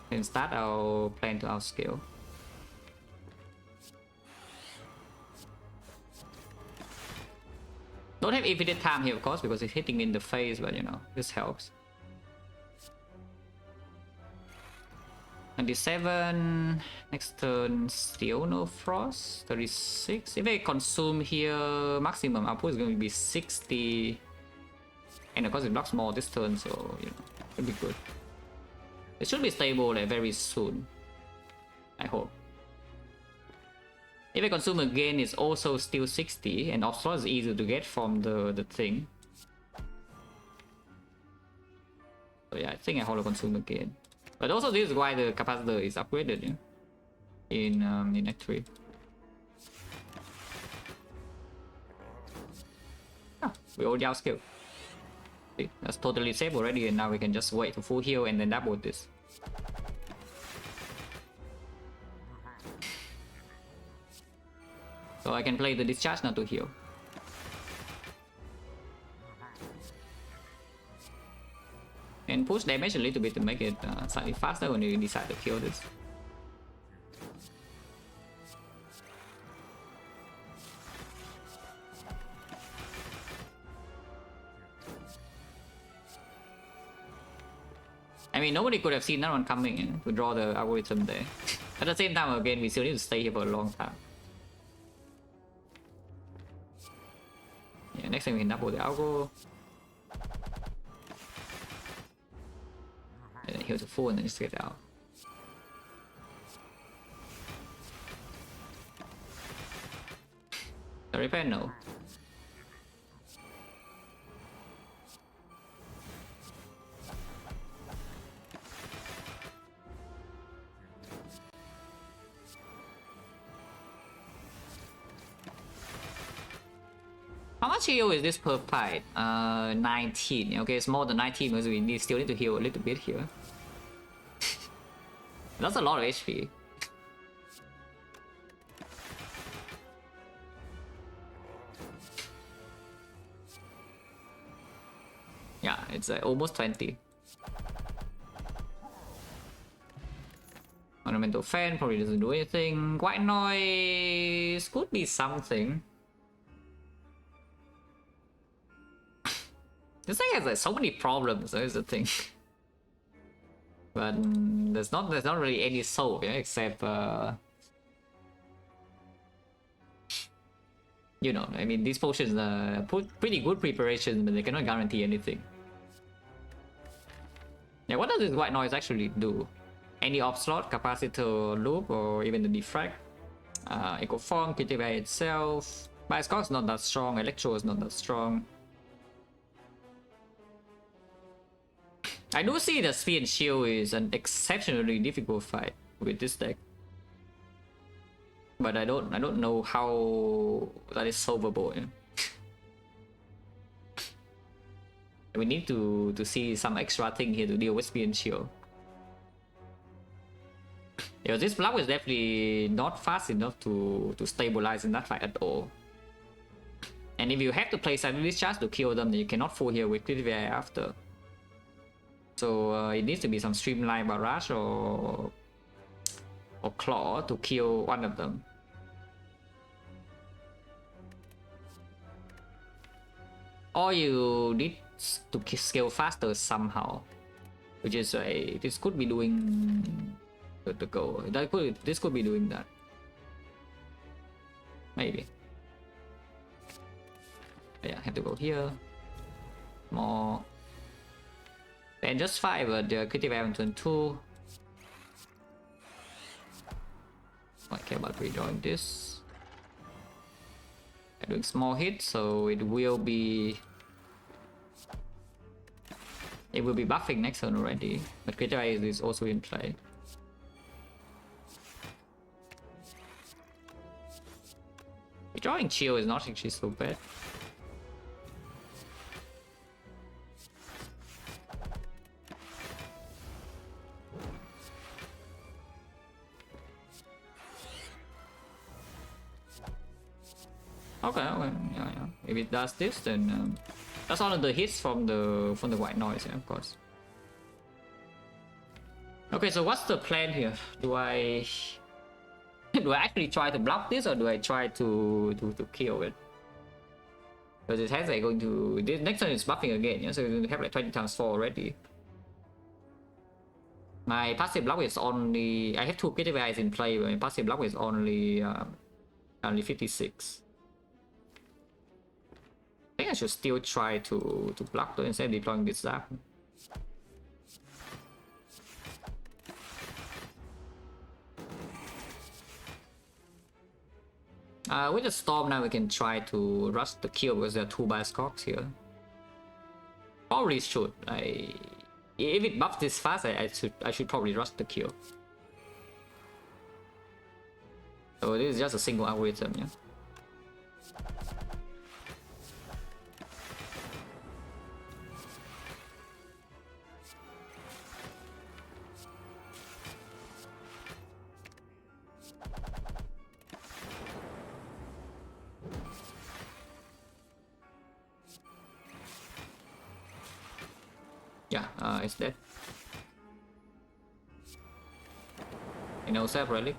Speaker 1: And start our plan to outscale. Don't have infinite time here, of course, because it's hitting me in the face, but you know, this helps. 27. Next turn, still no frost. 36. If I consume here, maximum output is going to be 60. And of course, it blocks more this turn, so you know, it'll be good. It should be stable like, very soon. I hope. If I consume again, it's also still 60, and Obstruct is easy to get from the thing. So yeah, I think I hollow consume again. But also this is why the capacitor is upgraded, yeah? In Act 3. Ah, we already outscale. See, that's totally safe already, and now we can just wait to full heal and then double this. So I can play the discharge now to heal. And push damage a little bit to make it slightly faster when you decide to kill this. I mean, nobody could have seen that one coming to draw the algorithm there. At the same time, again, we still need to stay here for a long time. Yeah, next time we can double the algo. And then heal to full and then just get out. The repair, no. How much heal is this per fight? 19. Okay, it's more than 19 because we still need to heal a little bit here. That's a lot of HP. Yeah, it's almost 20. Ornamental fan probably doesn't do anything. White noise could be something. This thing has like so many problems, is the thing. But there's not really any solve, yeah, except you know, I mean, these potions put pretty good preparation, but they cannot guarantee anything. Yeah, what does this white noise actually do? Any op slot, capacitor loop, or even the defect? Echo form, KTI itself. Bias cost not that strong, electro is not that strong. I do see that Sphere and Shield is an exceptionally difficult fight with this deck. But I don't know how that is solvable. Yeah? We need to see some extra thing here to deal with Sphere and Shield. Yeah, this block is definitely not fast enough to stabilize in that fight at all. And if you have to play Silent Discharge to kill them, then you cannot full heal with KTI after. So it needs to be some streamline barrage or claw to kill one of them. Or you need to scale faster somehow, which is this could be doing the goal. This could be doing that. Maybe. Yeah, I have to go here. More. And just 5, but the critical value on turn 2. I care about redrawing this. I'm doing small hits, so it will be buffing next turn already. But critical is also in play. Drawing chill is not actually so bad. Okay, yeah. If it does this, then that's all of the hits from the white noise, yeah, of course. Okay, so what's the plan here? Do I actually try to block this, or do I try to kill it? Because it has like going to this next turn is buffing again, yeah. So we have like 20 times 4 already. My passive block is only, I have 2 critical eyes in play, but my passive block is only 56. I think I should still try to block though, instead of deploying this zap. With the storm now we can try to rush the kill because there are 2 Bioscocks here. Probably should. If it buffs this fast, I should probably rush the kill. So this is just a single algorithm, yeah. Yeah, it's dead. You know, Sap Relic.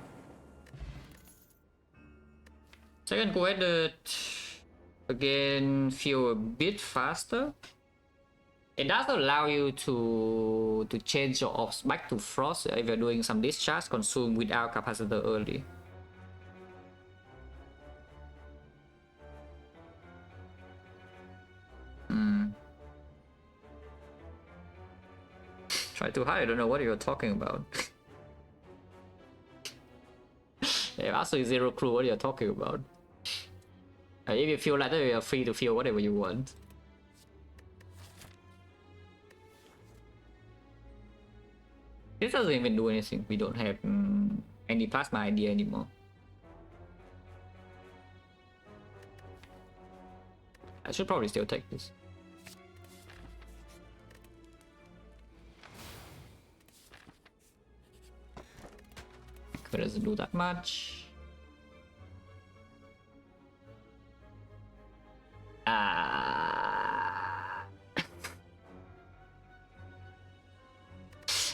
Speaker 1: Second co-edit again feel a bit faster. It does allow you to change your ops back to frost if you're doing some discharge consume without capacitor early. Try too high, I don't know what you're talking about. Yeah, absolutely zero clue what you're talking about. If you feel like that, you're free to feel whatever you want. This doesn't even do anything. We don't have any plasma idea anymore. I should probably still take this. But it doesn't do that much.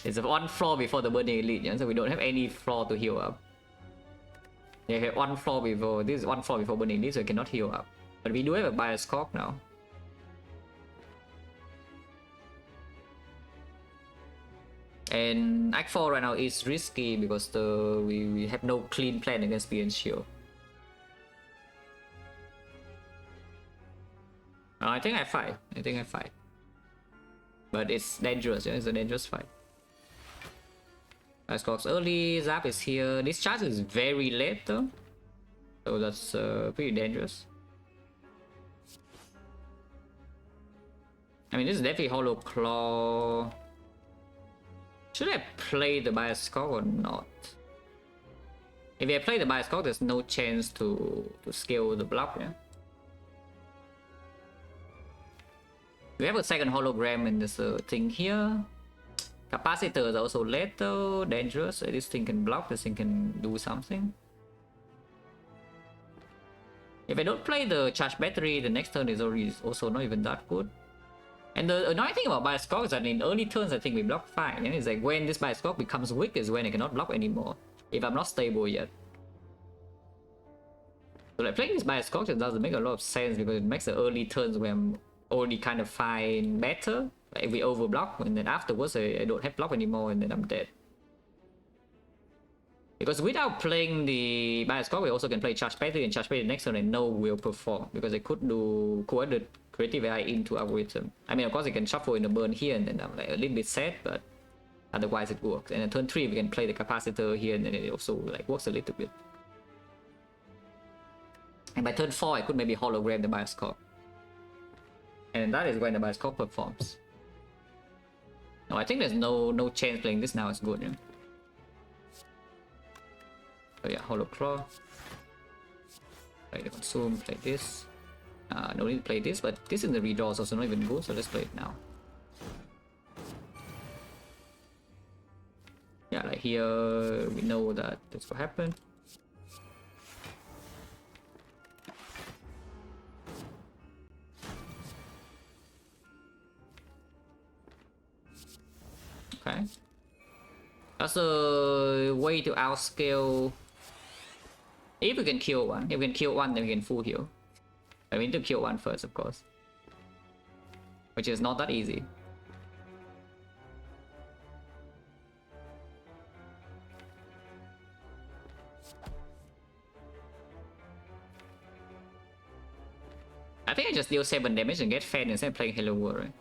Speaker 1: It's one floor before the Burning Elite, yeah? So we don't have any floor to heal up. They have one floor before, this is one floor before Burning Elite, so we cannot heal up. But we do have a Bioscope now. And Act 4 right now is risky because we have no clean plan against BN Shield. I think I fight. But it's dangerous, yeah? It's a dangerous fight. Bioscopes early, Zap is here. This charge is very late though. So that's pretty dangerous. I mean, this is definitely Hollow Claw. Should I play the Bioscope or not? If I play the Bioscope, there's no chance to scale the block, yeah? We have a second hologram in this thing here. Capacitors are also lethal, dangerous. This thing can block, this thing can do something. If I don't play the charge battery, the next turn is also not even that good. And the annoying thing about Bioscope is that in early turns I think we block fine. And it's like when this Bioscope becomes weak is when I cannot block anymore. If I'm not stable yet. So like playing this Bioscope just doesn't make a lot of sense because it makes the early turns where I'm already kind of fine better. Like if we overblock and then afterwards I don't have block anymore and then I'm dead. Because without playing the Bioscope, we also can play Charge Battery and Charge Battery next turn and no will perform. Because they could do coerce the creative AI into algorithm. I mean, of course, they can shuffle in the burn here and then I'm like a little bit sad, but otherwise it works. And then turn 3, we can play the capacitor here and then it also like works a little bit. And by turn 4, I could maybe hologram the Bioscope. And that is when the Bioscope performs. No, I think there's no chance playing this now is good. Yeah? So yeah, Hollow Claw. Play the Consume, play this. No need to play this, but this in the redraw is also not even good, so let's play it now. Yeah, like here, we know that this will happen. Okay. That's a way to outscale. If we can kill one. If we can kill one, then we can full heal. But we need to kill one first, of course. Which is not that easy. I think I just deal 7 damage and get fan instead of playing Hello World, right?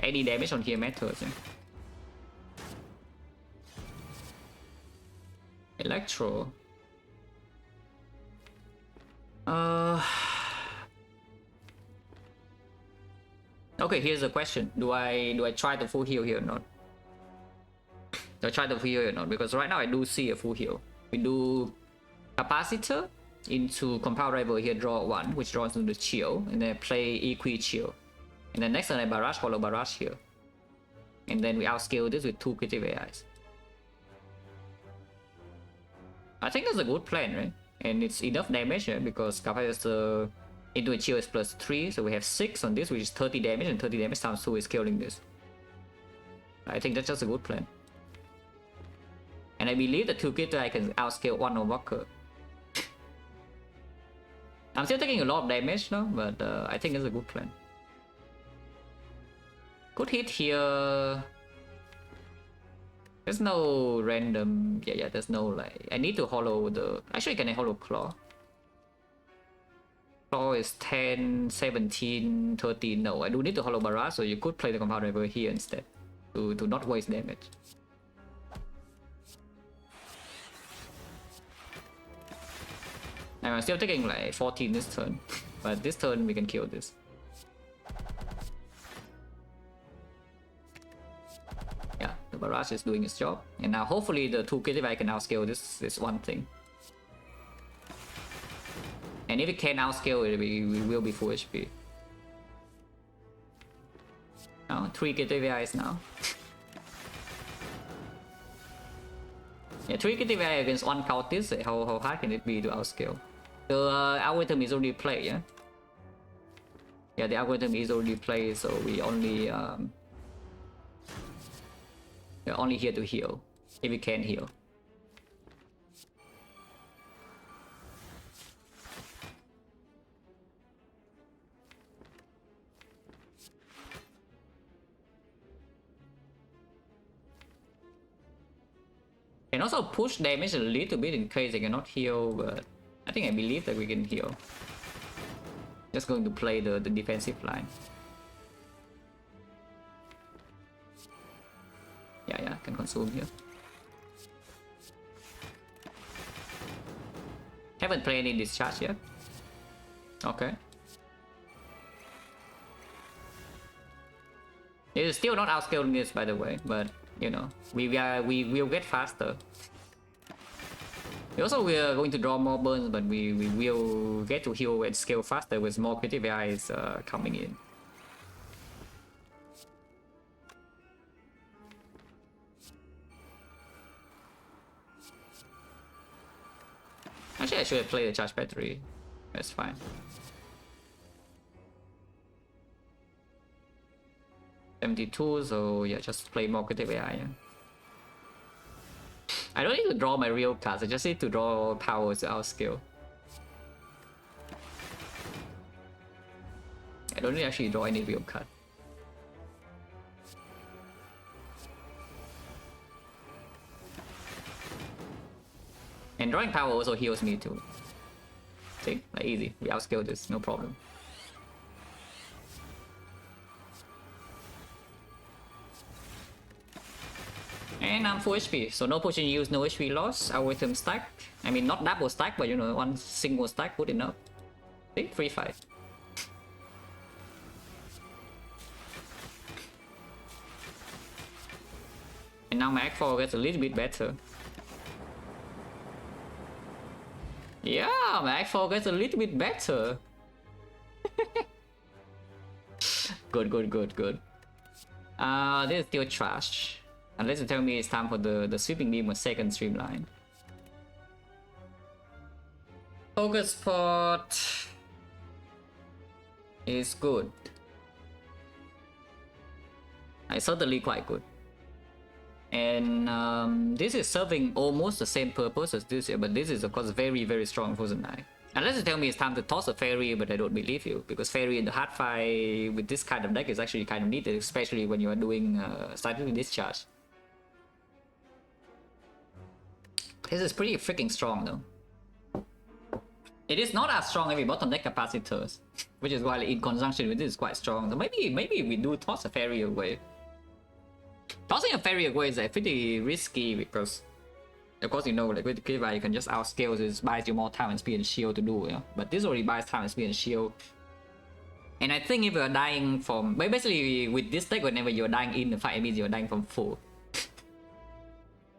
Speaker 1: Any damage on here matters, yeah? Electro. Okay, here's the question. Do I try the full heal here or not? Do I try the full heal or not? Because right now I do see a full heal. We do capacitor into compound rival here, draw 1, which draws into the chill, and then play equi chill. And then next turn I barrage, follow barrage here. And then we outscale this with 2 creative AIs. I think that's a good plan, right? And it's enough damage, yeah? Because capacitor into a chill is +3, so we have 6 on this, which is 30 damage, and 30 damage times 2 is killing this. I think that's just a good plan. And I believe the 2 creative I can outscale 1 on Walker. I'm still taking a lot of damage now, but I think it's a good plan. Good hit here. There's no random. Yeah, there's no like. I need to hollow the. Actually, can I hollow Claw? Claw is 10, 17, 13. No, I do need to hollow Barrage, so you could play the compound river here instead to not waste damage. I'm still taking like 14 this turn, but this turn we can kill this. Yeah, the barrage is doing its job, and now hopefully the 2 creative I can outscale this one thing. And if it can outscale it, we will be full HP. Now 3 creative AIs now. Yeah, 3 creative AI against 1 cultist. How hard can it be to outscale? The algorithm is already played, yeah? Yeah, the algorithm is already played, so we only we're only here to heal, if we can heal. Can also push damage a little bit in case they cannot heal, but I think I believe that we can heal. Just going to play the defensive line. Yeah, can consume here. Haven't played any discharge yet. Okay. It is still not outscaling this, by the way, but you know, we will get faster. We also are going to draw more burns, but we will get to heal and scale faster with more creative AIs coming in. Actually, I should have played the charge battery. That's fine. $72, so yeah, just play more creative AI. Yeah. I don't need to draw my real cards, I just need to draw powers to outscale. I don't need to actually draw any real card. And drawing power also heals me too. See, like easy. We outscale this, no problem. And I'm full HP, so no potion use, no HP loss. Our item stack. I mean, not double stack, but you know, one single stack good enough. See, 3-5. And now my Act 4 gets a little bit better. Yeah, my Act 4 gets a little bit better. Good. This is still trash. Unless you tell me it's time for the sweeping beam or second streamline. Focus pot is good. It's certainly quite good. And this is serving almost the same purpose as this here, but this is of course very strong Frozen Eye. Unless you tell me it's time to toss a fairy, but I don't believe you, because fairy in the hard fight with this kind of deck is actually kind of needed, especially when you are doing slightly discharge. This is pretty freaking strong though. It is not as strong as bottom deck capacitors, which is why in conjunction with this is quite strong. So maybe we do toss a fairy away. Tossing a fairy away is pretty risky because, of course, you know, like with Kiva, you can just outscale this, buys you more time and speed and shield to do, you know? But this already buys time and speed and shield. And I think if you're dying from, but basically with this deck, whenever you're dying in the fight, it means you're dying from full.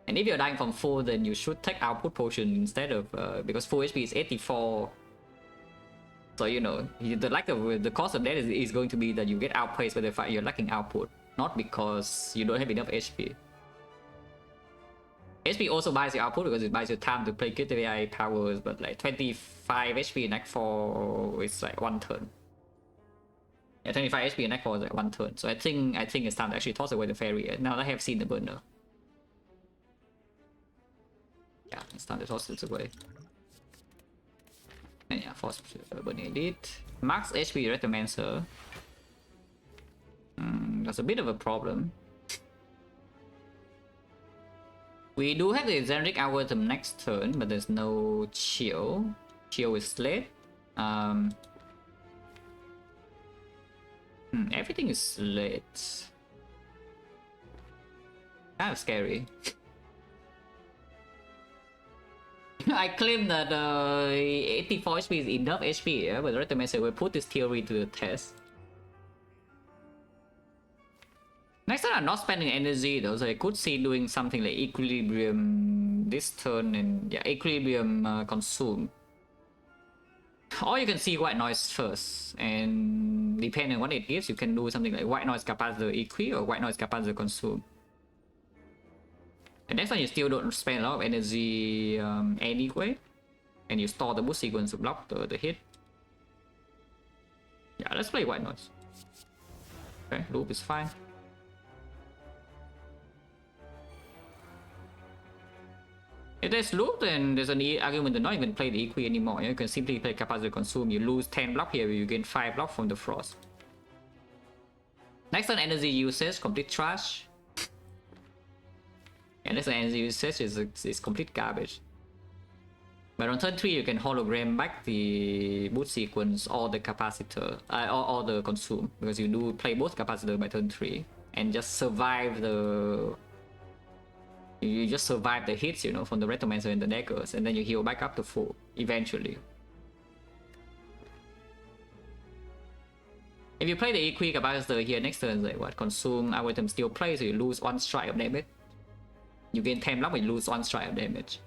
Speaker 1: And if you're dying from full, then you should take output potion instead of, because full HP is 84. So, you know, the cost of that is going to be that you get outpaced by the fight, you're lacking output. Not because you don't have enough HP. HP also buys you output because it buys you time to play KTVI powers, but like 25 HP in Act 4 is like 1 turn. Yeah, 25 HP in Act 4 is like 1 turn. So I think it's time to actually toss away the fairy. Now that I have seen the burner. Yeah, it's time to toss this away. And yeah, force burning elite. Max HP Retomancer. That's a bit of a problem. We do have the generic algorithm next turn, but there's no chill. Chill is slate. Everything is slate. Kind of scary. I claim that 84 HP is enough HP, yeah? But the Retomancer will put this theory to the test. Next turn I'm not spending energy though, so I could see doing something like Equilibrium this turn and yeah, Equilibrium consume. Or you can see White Noise first, and depending on what it gives, you can do something like White Noise Capacitor Equi or White Noise Capacitor Consume. And next time you still don't spend a lot of energy anyway, and you store the boost sequence to block the hit. Yeah, let's play White Noise. Okay, loop is fine. If there's loop, then there's an argument to not even play the Equi anymore. You can simply play Capacitor Consume. You lose 10 block here, you gain 5 block from the Frost. Next turn energy usage, complete trash. And next turn energy usage is complete garbage. But on turn 3 you can hologram back the boot sequence or the capacitor, or the consume, because you do play both capacitor by turn 3 and just survive the... You just survive the hits, you know, from the Retomancer and the daggers, and then you heal back up to full, eventually. If you play the Equi capacitor here next turn, like what? Consume item still play, so you lose 1 strike of damage. You gain 10 block, but you lose 1 strike of damage.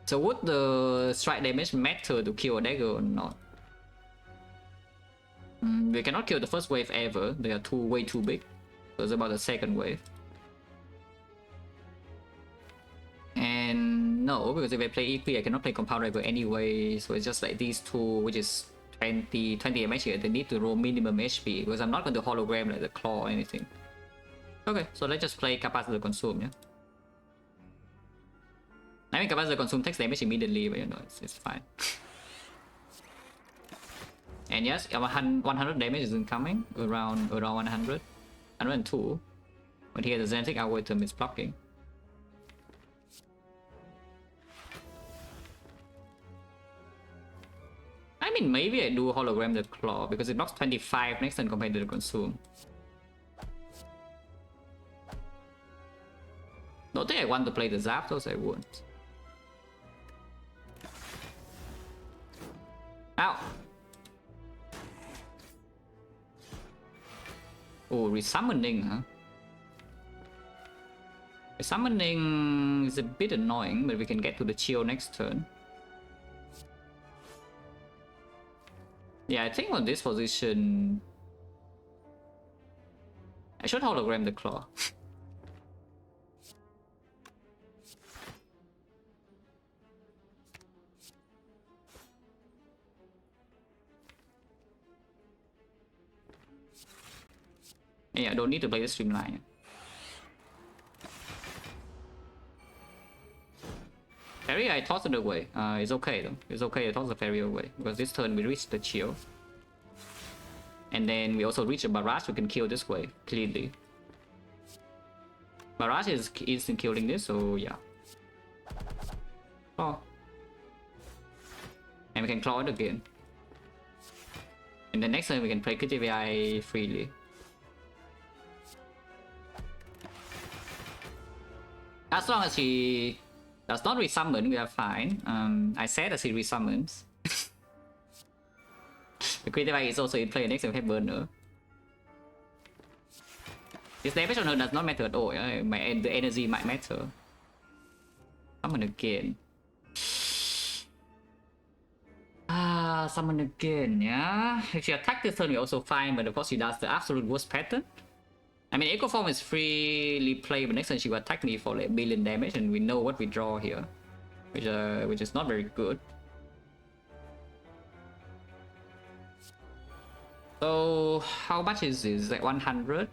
Speaker 1: So would the strike damage matter to kill a dagger or not? We cannot kill the first wave ever, they are way too big. So it's about the second wave. And no, because if I play Equi, I cannot play Compound Driver anyway, so it's just like these two, which is 20 damage here. They need to roll minimum HP, because I'm not going to hologram like the claw or anything. Okay, so let's just play Capacitor Consume, yeah? I mean, Capacitor Consume takes damage immediately, but you know, it's fine. And yes, 100 damage is incoming, around 100. 102. But here the genetic algorithm is blocking. mean, maybe I do hologram the claw because it blocks 25 next turn compared to the consume. Don't think I want to play the Zapdos, I won't. Ow! Oh, resummoning, huh? Resummoning is a bit annoying, but we can get to the chill next turn. Yeah, I think on this position I should hologram the claw. Yeah, I don't need to play the streamline. Fairy, I toss it away. It's okay though. It's okay to toss the fairy away because this turn we reach the chill. And then we also reach a barrage, we can kill this way cleanly. Barrage is instant killing this, so yeah. Claw. And we can claw it again. And the next turn we can play KTVI freely. As long as she does not resummon, we are fine. I said that she resummons. The KTVI is also in play next time we have burner. This damage on her does not matter at all. The energy might matter. Summon again. Summon again, yeah. If she attacks this turn, we're also fine, but of course she does the absolute worst pattern. I mean, Echo Form is freely played, but next time she will attack me for like 1 billion damage, and we know what we draw here, which is not very good. So how much is this? Like 100.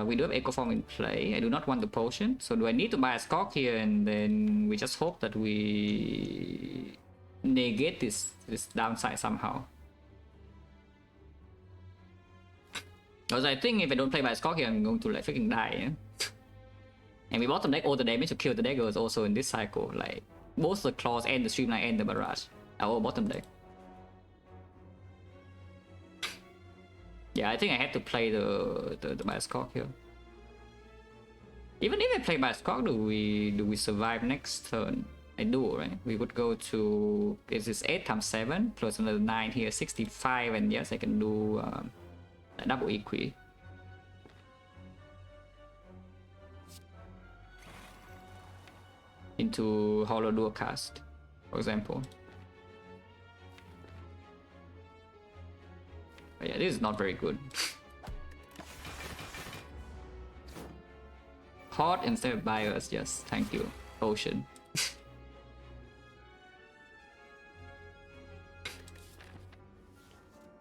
Speaker 1: We do have Echo Form in play. I do not want the potion, so do I need to buy a Skulk here, and then we just hope that we negate this downside somehow? Because I think if I don't play by Skulk here, I'm going to like freaking die. Yeah? And we bottom deck all the damage to kill the daggers also in this cycle. Like both the claws and the streamline and the barrage are all bottom deck. Yeah, I think I had to play the Bioscock here. Even if I play Bioscock, do we survive next turn? I do, right? We would go to, is this 8 times 7 plus another 9 here, 65, and yes, I can do a double equi. Into Hollow Dual Cast, for example. But yeah, this is not very good. Hot instead of bios, yes, thank you. Potion.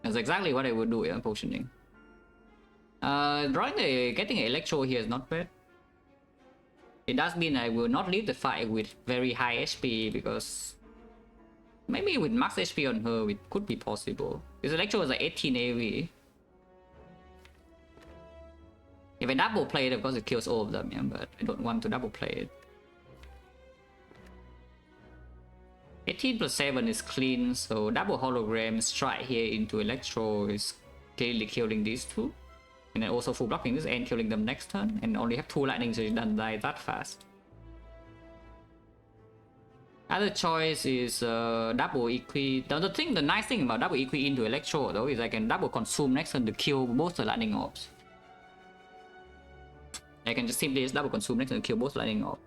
Speaker 1: That's exactly what I would do, yeah, potioning. Getting an Electro here is not bad. It does mean I will not leave the fight with very high HP, because maybe with max HP on her it could be possible. This Electro is like 18 AV. If I double play it, of course it kills all of them, yeah, but I don't want to double play it. 18 plus 7 is clean, so double hologram strike here into Electro is clearly killing these two. And then also full blocking this and killing them next turn, and only have 2 lightning, so it doesn't die that fast. Other choice is double equi. The nice thing about double equi into Electro though is I can double consume next turn to kill both the lightning orbs. I can just simply double consume next turn to kill both lightning orbs.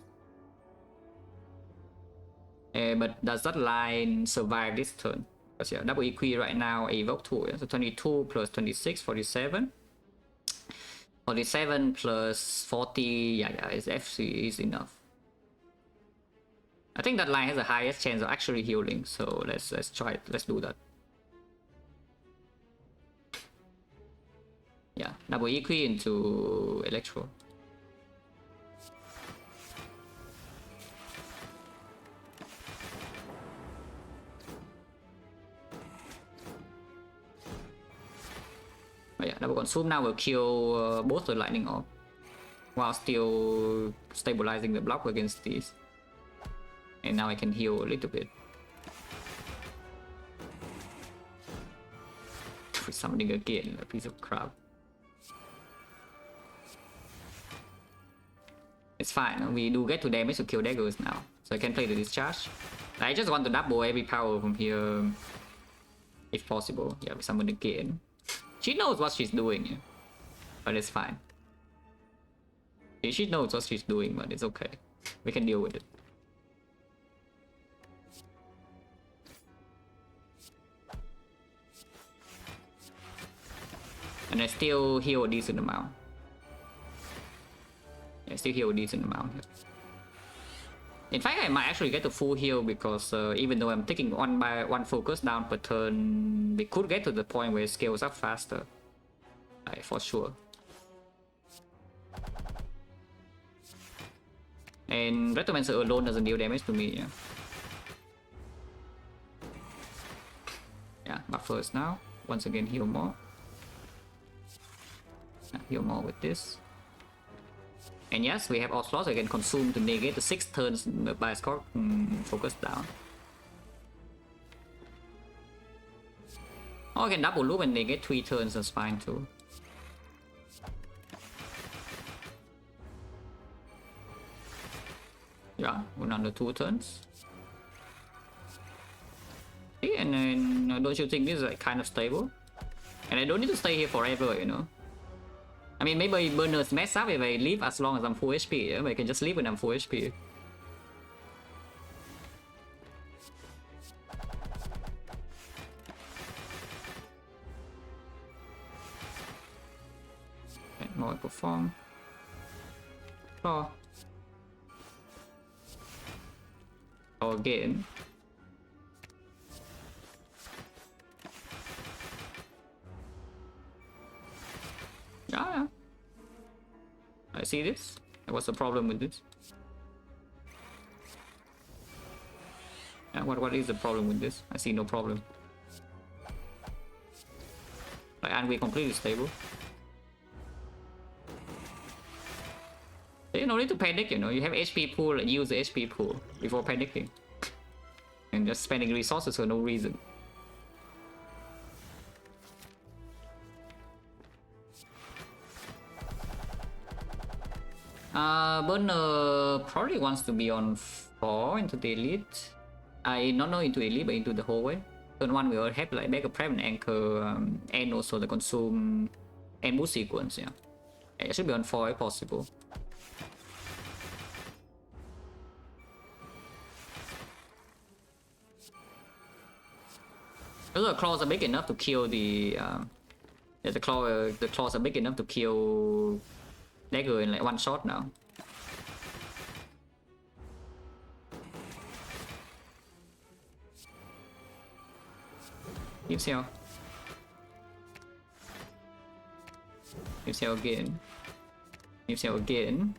Speaker 1: But does that line survive this turn? Because yeah, double equi right now evoke 2, yeah? So 22 plus 26, 47. 47 plus 40, yeah, it's FC is enough. I think that line has the highest chance of actually healing, so let's try it. Let's do that. Yeah, double equi into Electro. But yeah, double consume now will kill both the lightning orb while still stabilizing the block against these. And now I can heal a little bit. summoning again, a piece of crap. It's fine, we do get to damage to kill daggers now, so I can play the discharge. I just want to double every power from here, if possible. Yeah, we summon again. She knows what she's doing, yeah. But it's fine. She knows what she's doing, but it's okay. We can deal with it. And I still heal a decent amount. I still heal a decent amount. In fact, I might actually get the full heal because even though I'm taking one by one focus down per turn, we could get to the point where it scales up faster. For sure. And Retromancer alone doesn't deal damage to me, yeah. Yeah, but first now, once again heal more. Heal more with this. And yes, we have Onslaught, so I can consume to negate the 6 turns by score focus down. Or I can double loop and negate 3 turns, that's fine too. Yeah, we're under 2 turns. See, and then don't you think this is like kind of stable? And I don't need to stay here forever, you know. I mean, maybe burners mess up if I leave as long as I'm full HP, yeah? But I can just leave when I'm full HP. Okay, more perform. Claw. Claw again. Yeah. I see this. What's the problem with this? Yeah, what is the problem with this? I see no problem. Like, and we're completely stable. You no need to panic, you know. You have HP pool, use the HP pool before panicking. And just spending resources for no reason. Burner probably wants to be on 4 into the elite. Not into elite, but into the hallway. Turn 1 we will have like backup prep and anchor, and also the consume and boost sequence. Yeah, it should be on 4 if possible. Also, the claws are big enough to kill the. Yeah, the claws are big enough to kill dagger in like 1 shot now. Give Cell. Give Cell again. Give Cell again.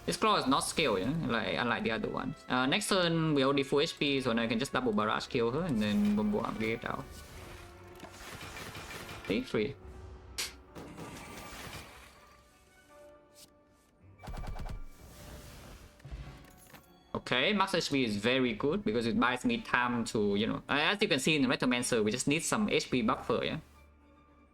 Speaker 1: This claw is not scaled, yeah? Unlike the other ones. Next turn we already full HP, so now I can just double barrage kill her and then boom boom get it out. Take 3. Okay, max HP is very good because it buys me time to, you know, as you can see in the Retromancer, we just need some HP buffer, yeah?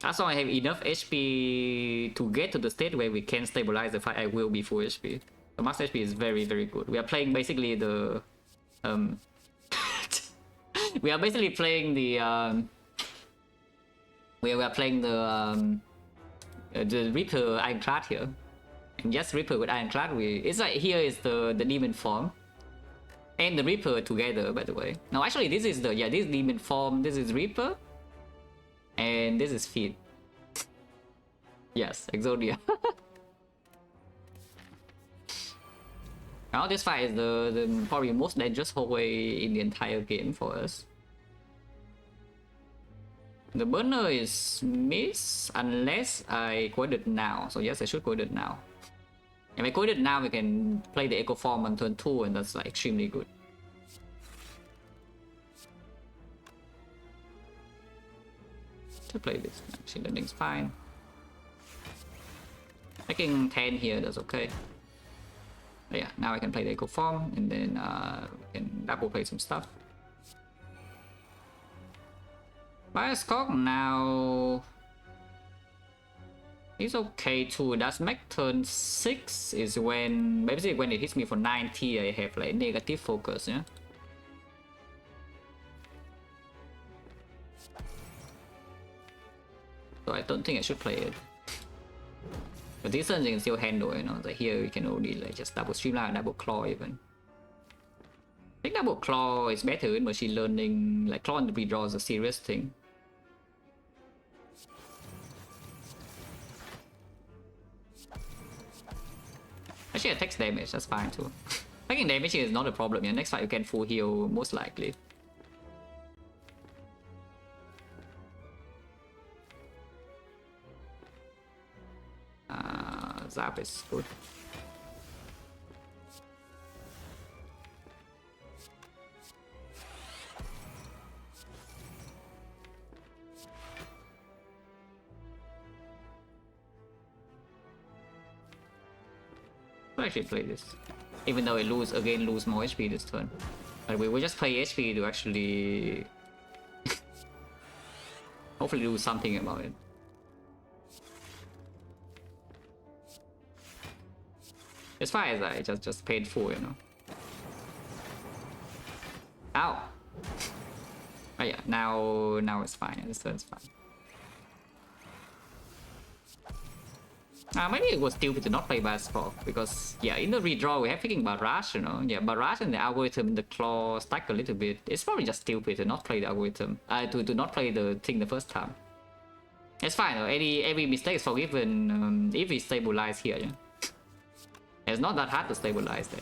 Speaker 1: As long as I have enough HP to get to the state where we can stabilize the fight, I will be full HP. The max HP is very, very good. We are playing basically the... we are basically playing the... we are playing the Reaper Ironclad here. And yes, Reaper with Ironclad, it's like here is the demon form. And the Reaper together, by the way. No, actually this is the... Yeah, this is demon form, this is Reaper. And this is Feet. Yes, Exodia. Now this fight is the probably most dangerous hallway in the entire game for us. The burner is miss unless I quit it now. So yes, I should quit it now. If I quit it now, we can play the Echo Form on turn 2 and that's like extremely good. To play this, actually landing's fine. Taking 10 here, that's okay. But yeah, now I can play the Echo Form, and then we can double play some stuff. Bioscope now is okay too. That's make turn 6 is when basically when it hits me for 90, I have like negative focus, yeah. So I don't think I should play it. But this turn you can still handle, you know. Like here you can only like just double streamline, double claw even. I think double claw is better in machine learning. Like claw and redraw is a serious thing. Actually, it takes damage, that's fine too. Taking damage is not a problem, yeah. Next fight you can full heal, most likely. Zap is good. I'll actually play this. Even though it lose more HP this turn. But we will just play HP to actually hopefully do something about it. As far as I just painful, you know. Ow! Oh yeah, now it's fine. This turn's fine. Maybe it was stupid to not play Bioscope because yeah, in the redraw we have picking Barrage, you know. Yeah, Barrage and the algorithm, the claw stack a little bit. It's probably just stupid to not play the algorithm. To not play the thing the first time. It's fine though. Every mistake is forgiven if we stabilize here, yeah. It's not that hard to stabilize there.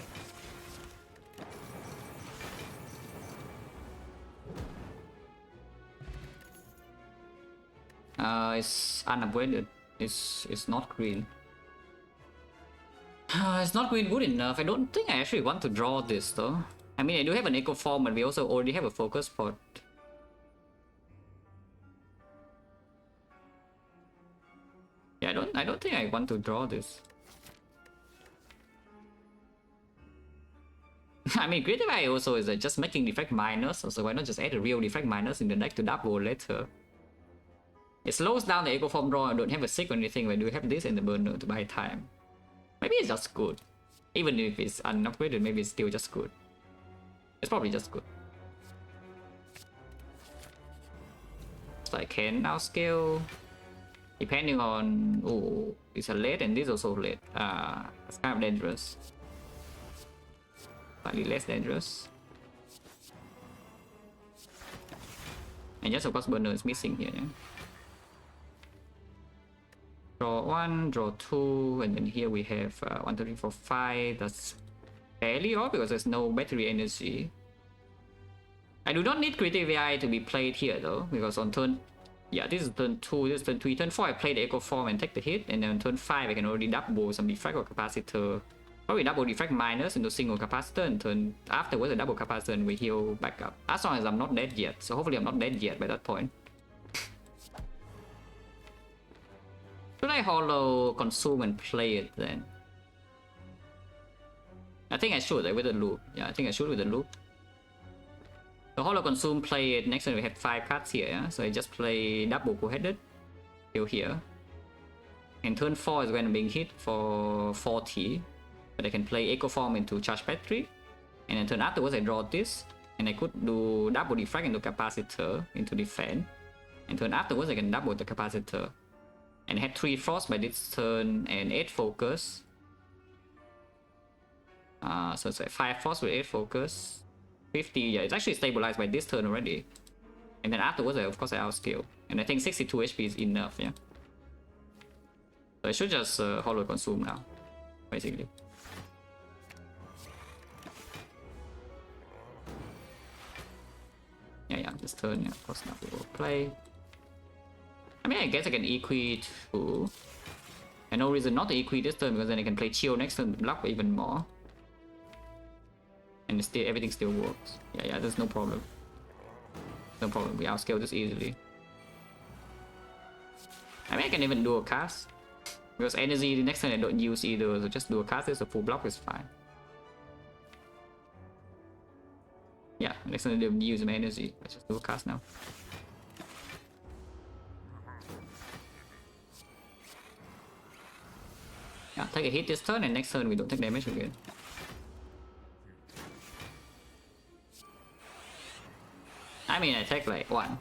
Speaker 1: It's unavoided. It's not green. It's not green good enough. I don't think I actually want to draw this though. I mean, I do have an Echo Form, and we also already have a focus pot. Yeah, I don't think I want to draw this. I mean, Creative Eye also is just making Defect minus, so why not just add a real Defect minus in the deck to double later? It slows down the Echo Form draw. I don't have a sick or anything, but do have this in the burner to buy time. Maybe it's just good. Even if it's unupgraded, maybe it's still just good. It's probably just good. So I can now scale. Depending on... Oh, it's a late and this also late. It's kind of dangerous. Slightly less dangerous. And just of course burner is missing here, yeah? Draw 1, draw 2, and then here we have 1, 2, 3, 4, 5. That's fairly off because there's no battery energy. I do not need Creative AI to be played here though, because on turn... Yeah, this is turn 2, this is turn 3. Turn 4 I play the Echo Form and take the hit, and then on turn 5 I can already double some Defect or Capacitor. Probably double Defect minus into single Capacitor, and turn afterwards a double Capacitor and we heal back up. As long as I'm not dead yet, so hopefully I'm not dead yet by that point. Should I Hollow Consume and play it then? I think I should, like, with the loop. Yeah, I think I should with the loop. So Hollow Consume, play it. Next time we have 5 cards here, yeah? So I just play double Cool-Headed. Still here. And turn 4 is when I'm being hit for 40. But I can play Echo Form into Charge Battery. And then turn afterwards I draw this. And I could do double Defect into Capacitor into Defend. And turn afterwards I can double the Capacitor. And I had 3 Frost by this turn and 8 Focus. So it's like 5 Frost with 8 Focus. 50, yeah, it's actually stabilized by this turn already. And then afterwards, of course, I outscale. And I think 62 HP is enough, yeah. So I should just Hollow Consume now, basically. Yeah, this turn, yeah, of course, now we will play. I mean, I guess I can equi too. And no reason not to equi this turn, because then I can play Chill next turn to block even more. And still, everything still works. Yeah, there's no problem. No problem, we outscale this easily. I mean, I can even do a cast. Because energy, the next turn I don't use either, so just do a cast, there's a full block is fine. Next time they use my energy. Let's just do a cast now. Yeah, take a hit this turn, and next turn we don't take damage again. I mean, I take like 1.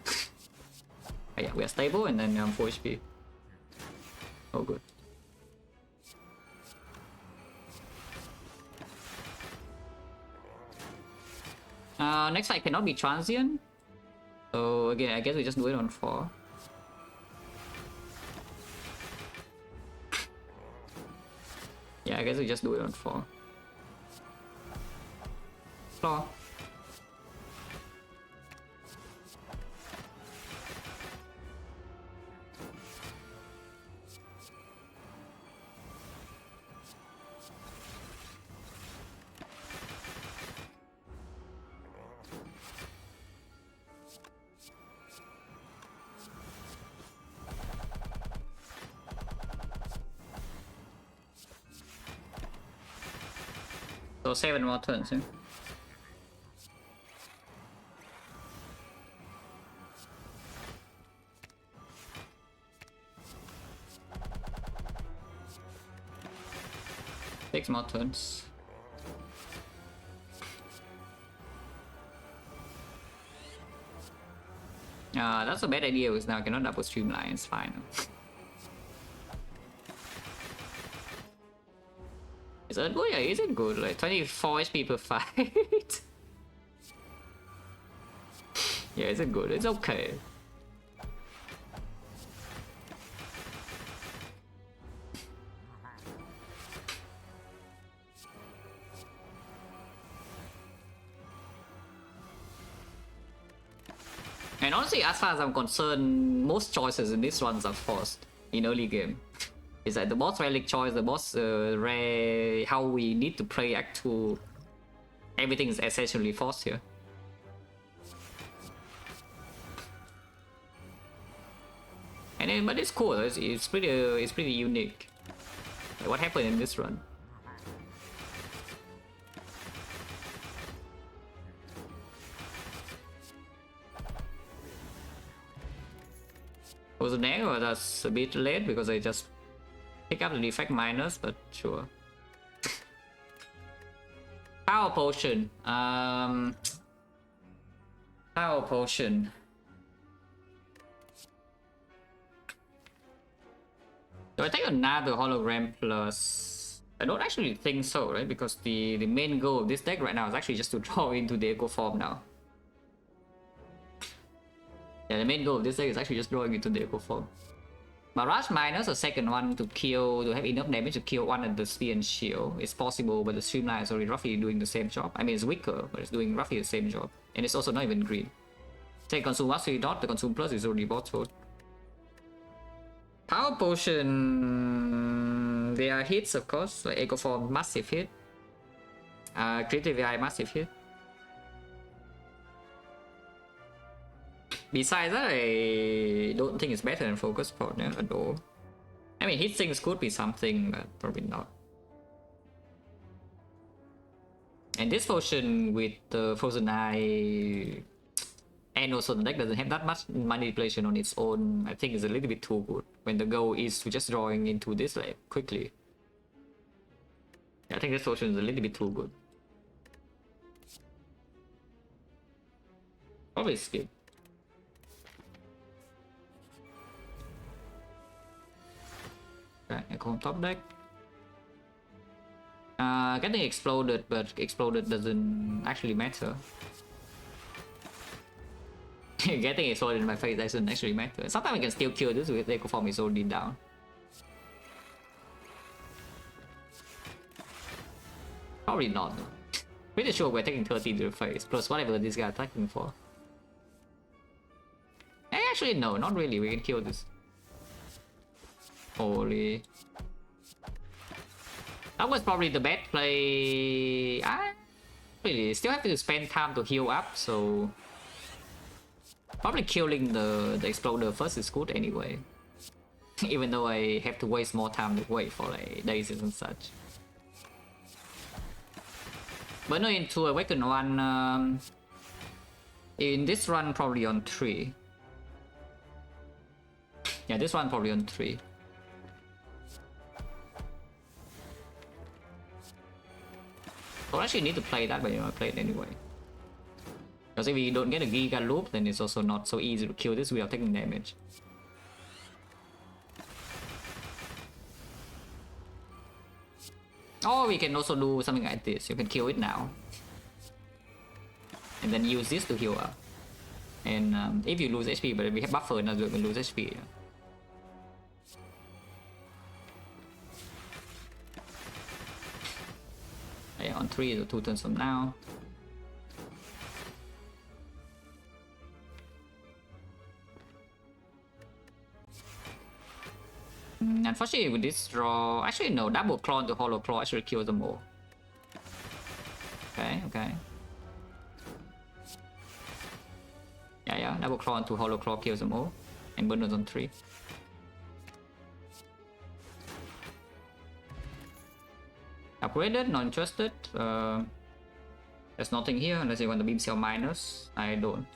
Speaker 1: Yeah, we are stable, and then 4 HP. Oh, good. Next fight cannot be transient. So again, I guess we just do it on 4. Yeah, I guess we just do it on 4. Floor. So 7 more turns, yeah? Six more turns. That's a bad idea because now I cannot double streamline, it's fine. Is it good? Yeah, is it good? Like 24 HP per fight. Yeah, is it good? It's okay. And honestly, as far as I'm concerned, most choices in this runs are forced in early game. It's like the boss relic choice, the boss rare, how we need to play Act 2. Everything is essentially forced here. And then, but it's cool. It's pretty unique. Like what happened in this run? Was an error that's a bit late because I just pick up the defect minus, but sure. Power potion. Power potion. Do I take another hologram plus? I don't actually think so, right? Because the main goal of this deck right now is actually just to draw into the echo form now. Yeah, the main goal of this deck is actually just drawing into the echo form. Barrage minus a second one to kill, to have enough damage to kill one of the spear and shield. It's possible, but the streamline is already roughly doing the same job. I mean, it's weaker, but it's doing roughly the same job. And it's also not even green. Say consume last 3 dot, the consume plus is already bought for. Power potion. There are hits, of course, like echo form, massive hit. Creative AI, massive hit. Besides that, I don't think it's better than Focus Partner at all. I mean, hit things could be something, but probably not. And this potion with the Frozen Eye, and also the deck doesn't have that much manipulation on its own, I think is a little bit too good. When the goal is to just drawing into this like quickly. Yeah, I think this potion is a little bit too good. Probably skip. Okay, Echo on top deck. Getting exploded, but exploded doesn't actually matter. Getting exploded in my face doesn't actually matter. Sometimes I can still kill this with Echo Form is already down. Probably not though. Pretty sure we're taking 30 to the face, plus whatever this guy attacking for. Actually no, not really, we can kill this. Holy. That was probably the bad play. I really still have to spend time to heal up, so probably killing the exploder first is good anyway. Even though I have to waste more time to wait for like days and such. But no, into Awaken 1, In this run, probably on 3. Yeah, this one probably on 3. So actually need to play that, but you know, play it anyway. Because if we don't get a Giga Loop, then it's also not so easy to kill this without taking damage. Or we can also do something like this. You can kill it now. And then use this to heal up. And if you lose HP, but we have buffer now, we can lose HP. Yeah, on 3 so 2 turns from now. Unfortunately with this draw, actually no, double claw to hollow claw actually kills them all. Okay, okay. Yeah, double claw into hollow claw kills them all. And burn on 3. Upgraded, not interested. There's nothing here unless you want the beam cell minus. I don't.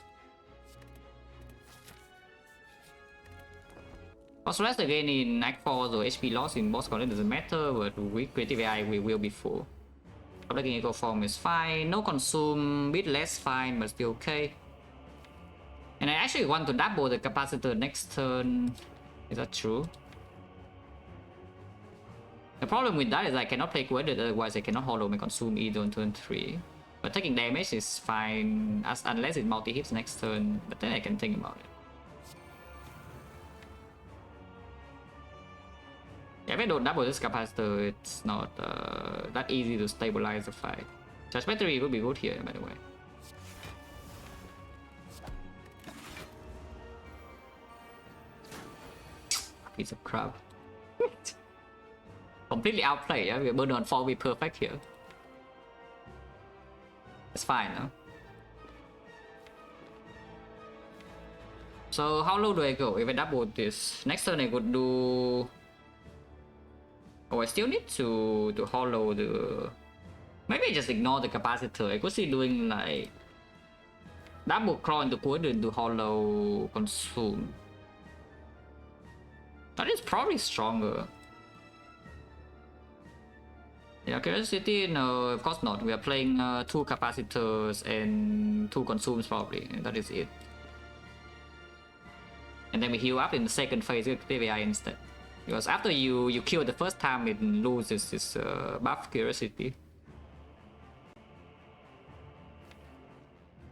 Speaker 1: Also, rest again in Act 4, so HP loss in boss content doesn't matter, but with creative AI we will be full. Upgrading eco form is fine, no consume, bit less fine, but still okay. And I actually want to double the capacitor next turn. Is that true? The problem with that is I cannot play Quaded, otherwise I cannot hollow my consume either on turn 3. But taking damage is fine, unless it multi-hits next turn, but then I can think about it. Yeah, if I don't double this capacitor, it's not that easy to stabilize the fight. Charge battery would be good here, by the way. Piece of crap. Completely outplayed, yeah? Burn on 4 will be perfect here. It's fine, no? So how low do I go? If I double this, next turn I could do... Oh, I still need to hollow the... Maybe I just ignore the capacitor. I could see doing like... Double claw into Quadrant to hollow consume. That is probably stronger. Yeah, Curiosity, no, of course not. We are playing 2 capacitors and 2 consumes probably, and that is it. And then we heal up in the second phase with TVI instead. Because after you kill the first time, it loses this buff Curiosity.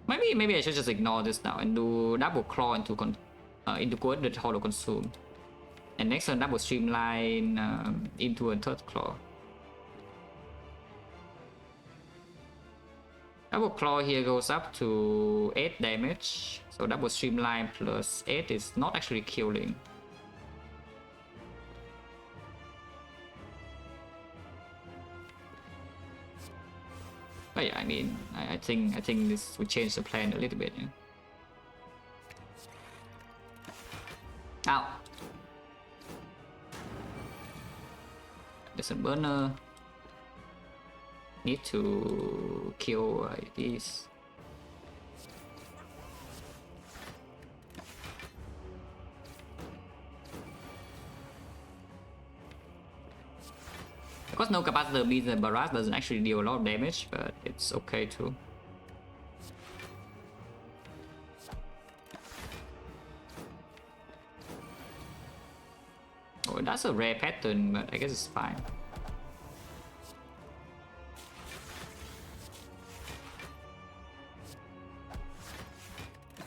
Speaker 1: Maybe I should just ignore this now and do double claw into Coordinate Hollow Consume. And next turn double streamline into a third claw. Double claw here goes up to 8 damage. So double streamline plus 8 is not actually killing. But yeah, I mean, I think this would change the plan a little bit. Yeah. Ow! There's a burner. Need to kill these. Of course, no capacitor means the barrage doesn't actually deal a lot of damage, but it's okay too. Oh, that's a rare pattern, but I guess it's fine.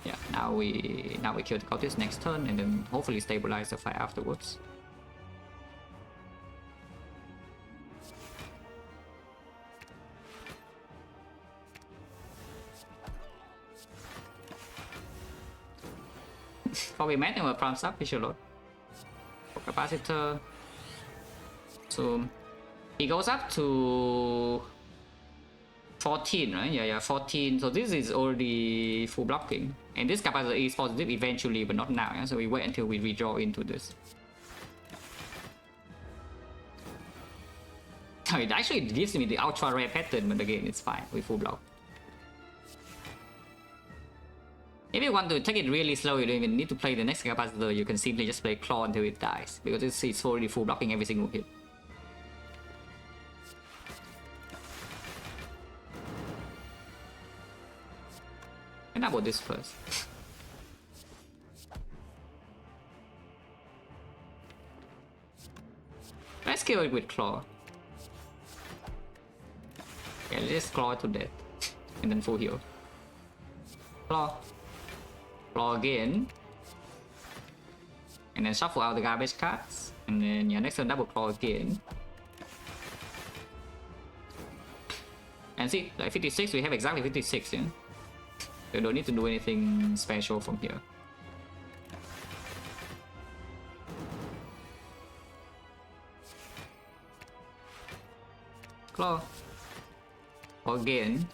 Speaker 1: Yeah, now we kill the cultist next turn and then hopefully stabilize the fight afterwards. Probably met him with prompt up, he should load. Capacitor. So he goes up to 14, right? Yeah, 14. So this is already full blocking. And this capacitor is positive eventually, but not now. Yeah? So we wait until we redraw into this. Oh, it actually gives me the ultra rare pattern, but again, it's fine. We full block. you want to take it really slow, you don't even need to play the next capacitor. You can simply just play Claw until it dies, because it's already full blocking every single hit. And how about this first? Let's kill it with Claw. Yeah, let's just Claw it to death. And then full heal. Claw. Claw again. And then shuffle out the garbage cards. And then yeah, next turn double Claw again. And see, like 56, we have exactly 56, yeah? So you don't need to do anything special from here. Claw. Again.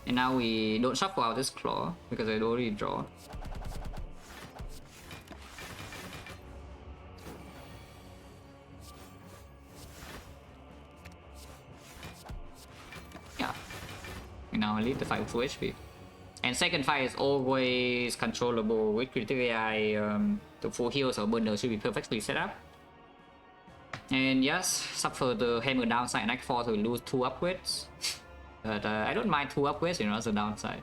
Speaker 1: And now we don't shuffle out this Claw because I already draw. Yeah. And now I leave the fight with full HP. And second fight is always controllable with critical AI. The full heals or bundle should be perfectly set up. And yes, suffer the hammer downside in Act 4, so we lose 2 upgrades. But I don't mind 2 upgrades, you know, as a downside.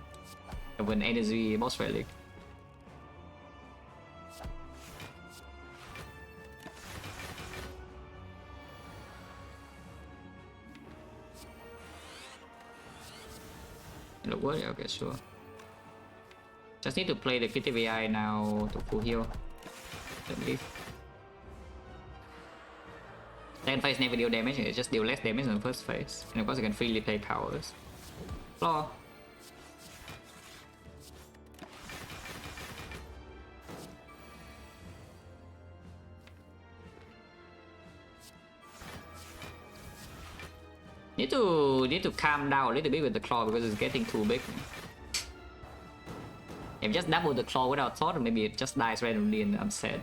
Speaker 1: When energy boss relic. Look what? Okay, sure. Just need to play the critical AI now to full heal. Then leave. Second phase never deal damage, it just deal less damage than the first phase. And of course you can freely play powers. Claw. Need to calm down a little bit with the Claw because it's getting too big. If just double the Claw without thought, maybe it just dies randomly and I'm sad.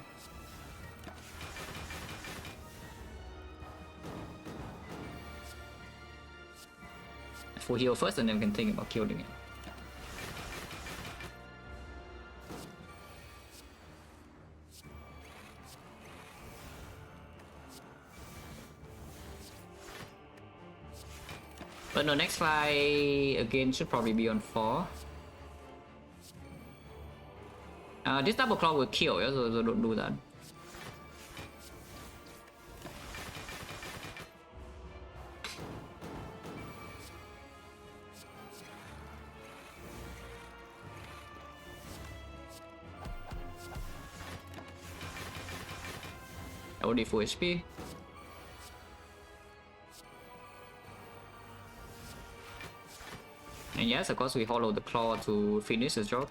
Speaker 1: Full heal first and then we can think about killing it. But no, next fight again should probably be on 4. This double Claw will kill, yeah? So don't do that. Already full HP. And yes, of course we hollow the Claw to finish the job.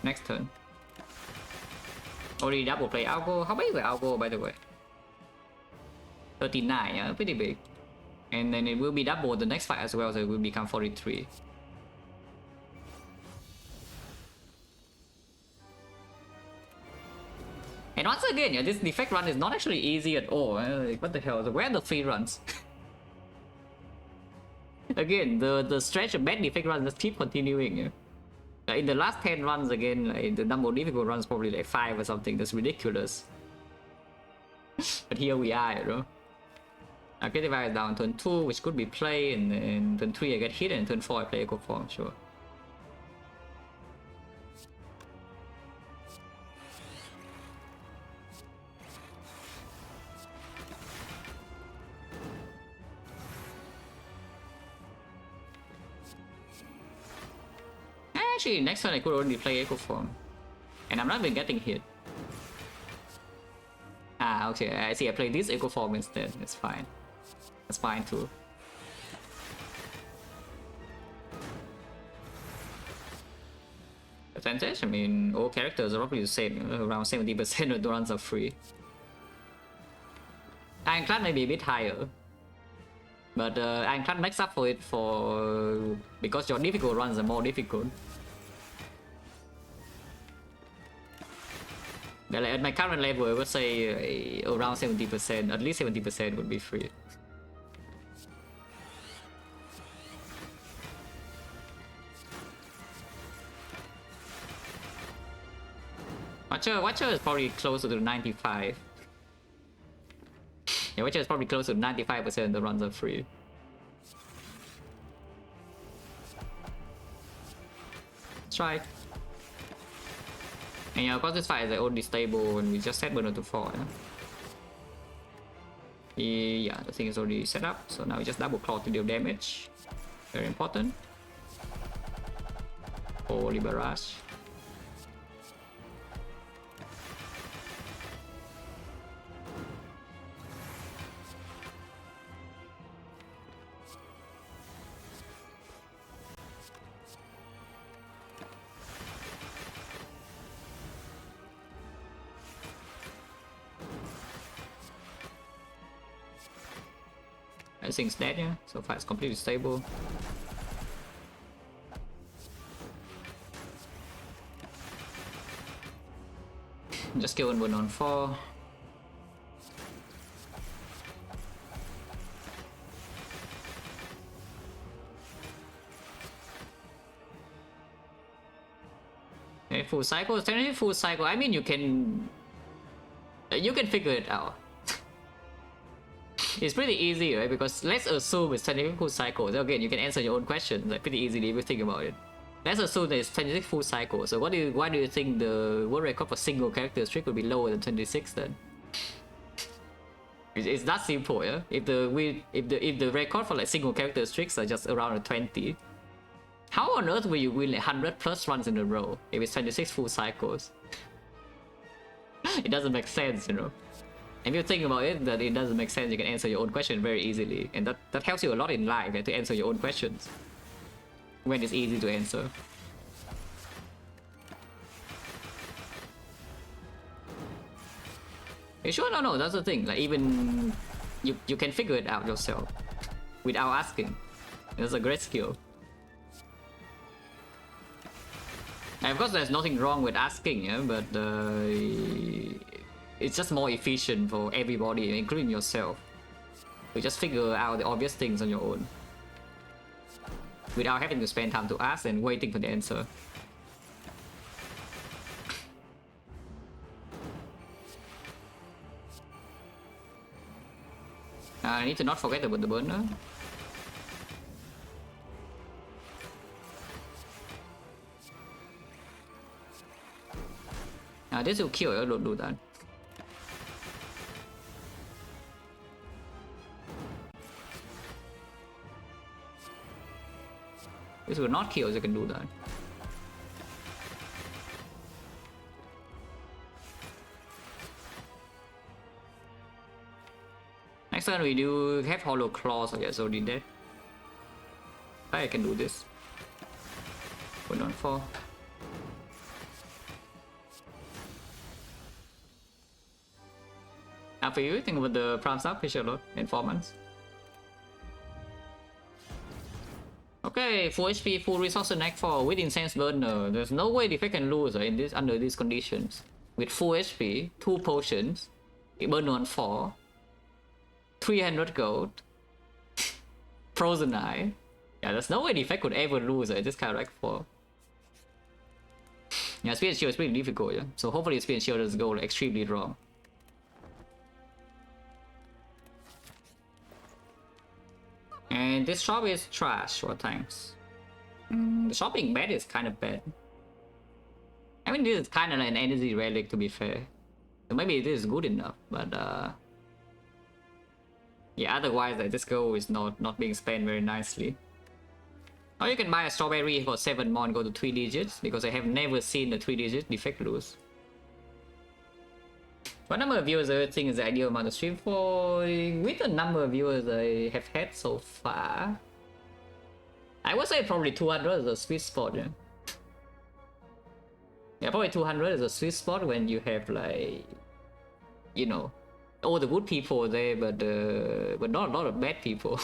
Speaker 1: Next turn. Already double play Algo. How big is the Algo, by the way? 39, yeah, pretty big. And then it will be double the next fight as well, so it will become 43. And once again, yeah, this defect run is not actually easy at all. Like, what the hell? Where are the free runs? Again, the stretch of bad defect runs just keep continuing. Yeah. Like in the last 10 runs again, like, the number of difficult runs probably like 5 or something. That's ridiculous. But here we are, you know. Critical is down turn 2, which could be played, and then turn 3 I get hit, and turn 4 I play Echo Form, sure. Actually, next turn I could already play Echo Form. And I'm not even getting hit. Ah, okay, I see, I play this Echo Form instead, it's fine. That's fine too. Percentage? I mean, all characters are roughly the same, around 70% of the runs are free. Ironclad may be a bit higher. But Ironclad makes up for it because your difficult runs are more difficult. But like at my current level, I would say around 70%, at least 70% would be free. Watcher is probably closer to 95. Yeah, Watcher is probably closer to 95% the runs are free. Strike. And yeah, of course this fight is like only stable and we just set burner to 4. Yeah, the thing is already set up, so now we just double claw to deal damage. Very important. Holy barrage. Everything's dead, yeah, so far it's completely stable. Just kill one on 4. Okay, full cycle, technically full cycle. I mean, you can figure it out. It's pretty easy, right? Because let's assume it's technically full cycle. So again, you can answer your own question like pretty easily if you think about it. Let's assume that it's 26 full cycle. So why do you think the world record for single character streak would be lower than 26 then? It's that simple, yeah. If the record for like single character streaks are just around 20, how on earth will you win like 100 plus runs in a row if it's 26 full cycles? It doesn't make sense, you know. If you think about it, that it doesn't make sense, you can answer your own question very easily, and that helps you a lot in life, to answer your own questions when it's easy to answer. You sure? No, that's the thing. Like even you can figure it out yourself without asking. That's a great skill. And of course, there's nothing wrong with asking, yeah, but it's just more efficient for everybody, including yourself. You just figure out the obvious things on your own without having to spend time to ask and waiting for the answer. I need to not forget about the burner. This will kill, don't do that. This will not kill, you can do that. Next turn we do have hollow claws, okay, so did that. I can do this. Put on 4. After you think about the prime sub, Fisher Lord, in 4 months. Okay, full HP, full resource and Act 4 with Incense Burner. There's no way Defect can lose in this under these conditions. With full HP, 2 potions, burn on 4, 300 gold, Frozen Eye. Yeah, there's no way Defect could ever lose this kind of Act 4. Yeah, Speed and Shield is pretty difficult, yeah. So hopefully Speed and Shield doesn't go extremely wrong. And this shop is trash, or thanks. The shop being bad is kind of bad. I mean, this is kind of like an energy relic, to be fair. So maybe this is good enough, but yeah, otherwise this gold is not being spent very nicely. Or you can buy a strawberry for 7 more and go to 3 digits, because I have never seen a 3-digit Defect lose. What number of viewers I think is the ideal amount of stream for? With the number of viewers I have had so far, I would say probably 200 is a sweet spot, yeah. Yeah, probably 200 is a sweet spot when you have like, you know, all the good people there, but not a lot of bad people.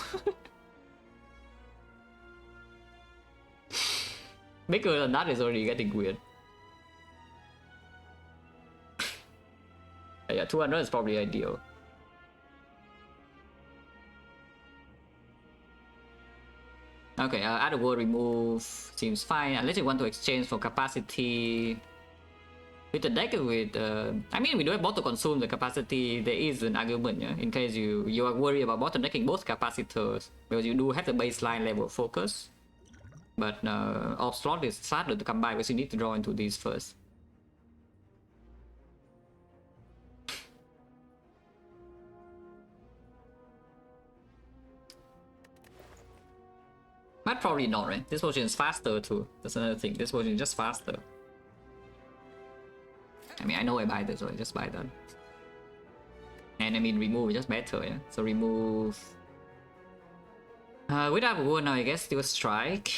Speaker 1: Bigger than that is already getting weird. Yeah, 200 is probably ideal. Okay, other word remove seems fine, unless you want to exchange for capacity. With the deck with, I mean, we do have bot to consume the capacity. There is an argument, yeah, in case you are worried about bot decking both capacitors, because you do have the baseline level of focus. But off slot is harder to come by because you need to draw into these first. But probably not, right? This version is faster too. That's another thing. This version is just faster. I mean, I know I buy this, so I just buy that. And I mean, remove is just better, yeah? So remove... without war now, I guess, still strike.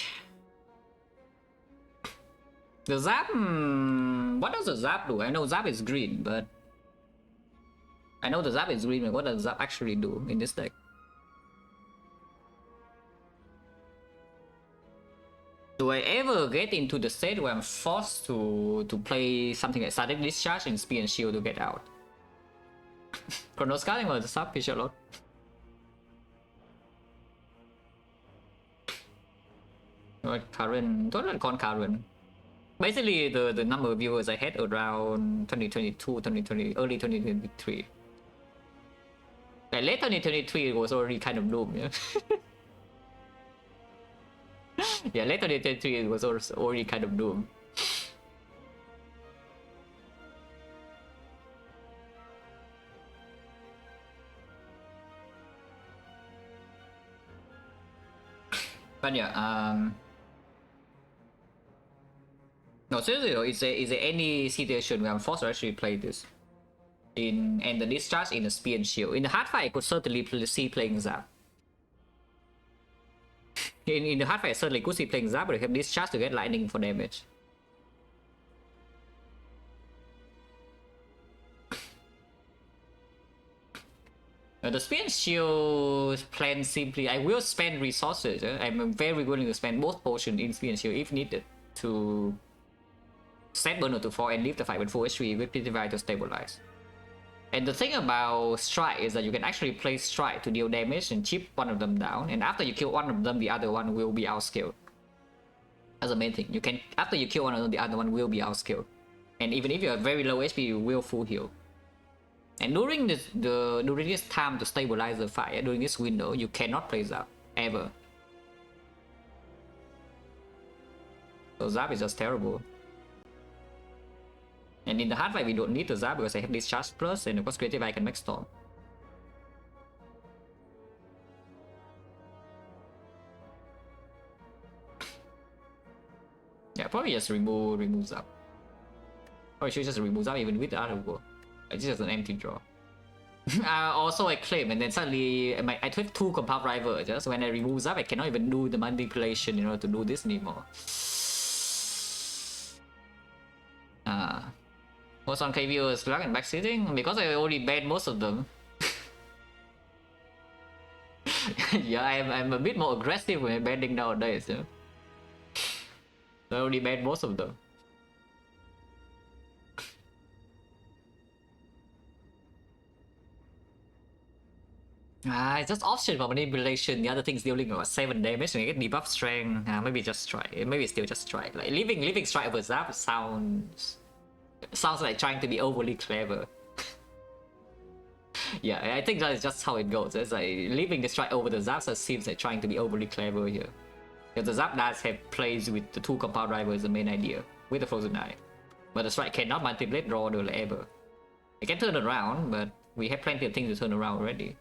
Speaker 1: The zap... what does the zap do? I know zap is green, but... I know the zap is green, but what does zap actually do in this deck? Do I ever get into the state where I'm forced to play something like Static Discharge and Spear and Shield to get out? Chrono Scouting was a sub pitch a lot. Current, don't call current. Basically, the number of viewers I had around 2022, 2020, early 2023. Like late 2023 it was already kind of doomed, yeah. Yeah, late 2023 it was already kind of doomed. But yeah, no, seriously though, is there any situation where I'm forced to actually play this? And the discharge in the Spear and Shield. In the hard fight, I could certainly see playing Zap. In the hard fight, I certainly could see playing Zap, but I have discharge to get lightning for damage. The Spear and Shield plan simply, I will spend resources. I'm very willing to spend both potions in Spear and Shield if needed to set Burner to 4 and leave the fight with full HP with Petrify to stabilize. And the thing about Strike is that you can actually play Strike to deal damage and chip one of them down, and after you kill one of them, the other one will be outscaled. That's the main thing. You can, after you kill one of them, the other one will be outscaled. And even if you have very low HP, you will full heal. And during this time to stabilize the fight, during this window, you cannot play Zap ever. So Zap is just terrible. And in the hard fight, we don't need the Zap because I have this Charge Plus, and of course Creative I can make Storm. Yeah, probably just remove Zap. Or I should just remove Zap even with the other war. It's just an empty draw. Also I claim, and then suddenly I have 2 compound rivals. Just when I remove Zap, I cannot even do the manipulation, you know, to do this anymore. What's on KVO is Slug and backseating? Because I already banned most of them. Yeah, I'm a bit more aggressive when I'm banning nowadays. Yeah? I already banned most of them. It's just option for manipulation. The other thing's dealing about 7 damage and I get debuff strength. Maybe just try. Maybe still just try. Like leaving strike over Zap sounds like trying to be overly clever. Yeah, I think that is just how it goes. It's like leaving the strike over the Zap seems like trying to be overly clever here. Because the Zap does have plays with the 2 compound rivals is the main idea with the Frozen Eye. But the strike cannot manipulate draw or ever. It can turn around, but we have plenty of things to turn around already.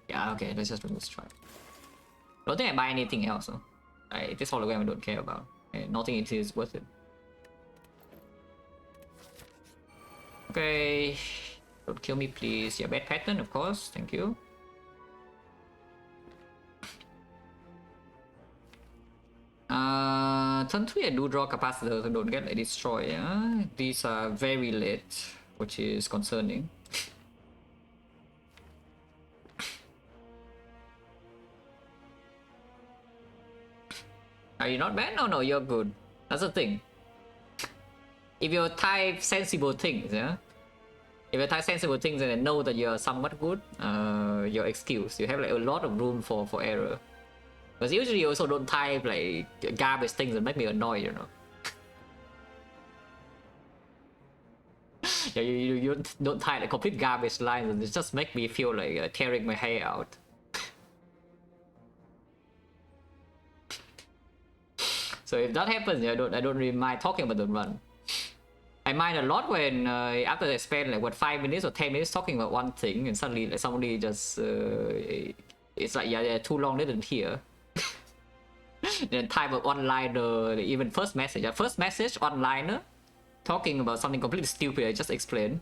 Speaker 1: Yeah, okay, let's just remove strike. I don't think I buy anything else. This hologram I don't care about. Nothing it is worth it. Okay, don't kill me please. Yeah, bad pattern of course, thank you. Turn 3 I do draw capacitors so don't get like destroyed. Yeah? These are very late, which is concerning. Are you not bad? No, you're good. That's the thing. If you type sensible things, yeah? If you type sensible things and know that you're somewhat good, your excuse. You have like a lot of room for error. Because usually you also don't type like garbage things that make me annoyed, you know. Yeah, you don't type like complete garbage lines, and it just make me feel like tearing my hair out. So if that happens, I don't really mind talking about the run. I mind a lot when after I spend like what 5 minutes or 10 minutes talking about one thing, and suddenly like somebody just it's like yeah too long, they didn't hear. Then type of one-liner, even first message one-liner, talking about something completely stupid I just explained.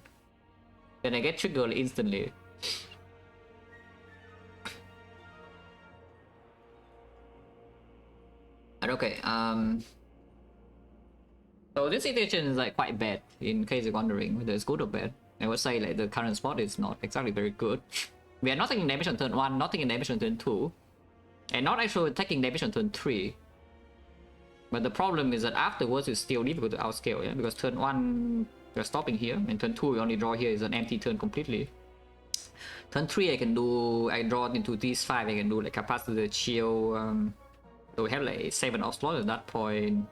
Speaker 1: Then I get triggered instantly. But okay, so this situation is like quite bad in case you're wondering whether it's good or bad. I would say like the current spot is not exactly very good. We are not taking damage on turn 1, not taking damage on turn 2, and not actually taking damage on turn 3. But the problem is that afterwards it's still difficult to outscale, yeah? Because turn 1 we're stopping here, and turn 2 we only draw here is an empty turn completely. Turn 3 I draw into these 5, I can do like Capacity Shield, so we have like 7 off slots at that point.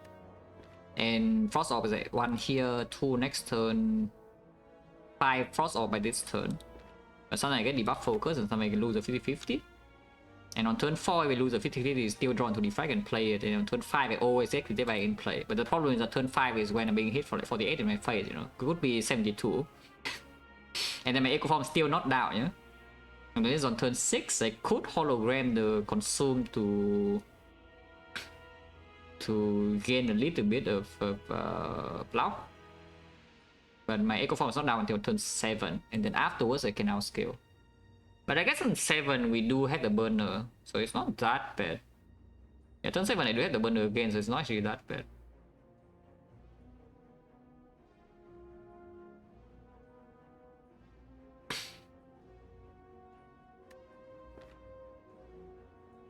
Speaker 1: And Frost Orb is like 1 here, 2 next turn, 5 Frost Orb by this turn. But sometimes I get debuff focus and sometimes I can lose a 50-50. And on turn 4 if I lose a 50-50 it's still drawn to Defect and play it. And on turn 5 I always get Critic in play. But the problem is that turn 5 is when I'm being hit for like 48 in my face, you know. It could be 72. And then my Echo Form still not down, yeah. And then this is on turn 6, I could hologram the consume to gain a little bit of block. But my Echo Form is not down until turn 7, and then afterwards I can outscale. But I guess on 7 we do have the burner, so it's not that bad. Yeah, turn 7 I do have the burner again, so it's not actually that bad.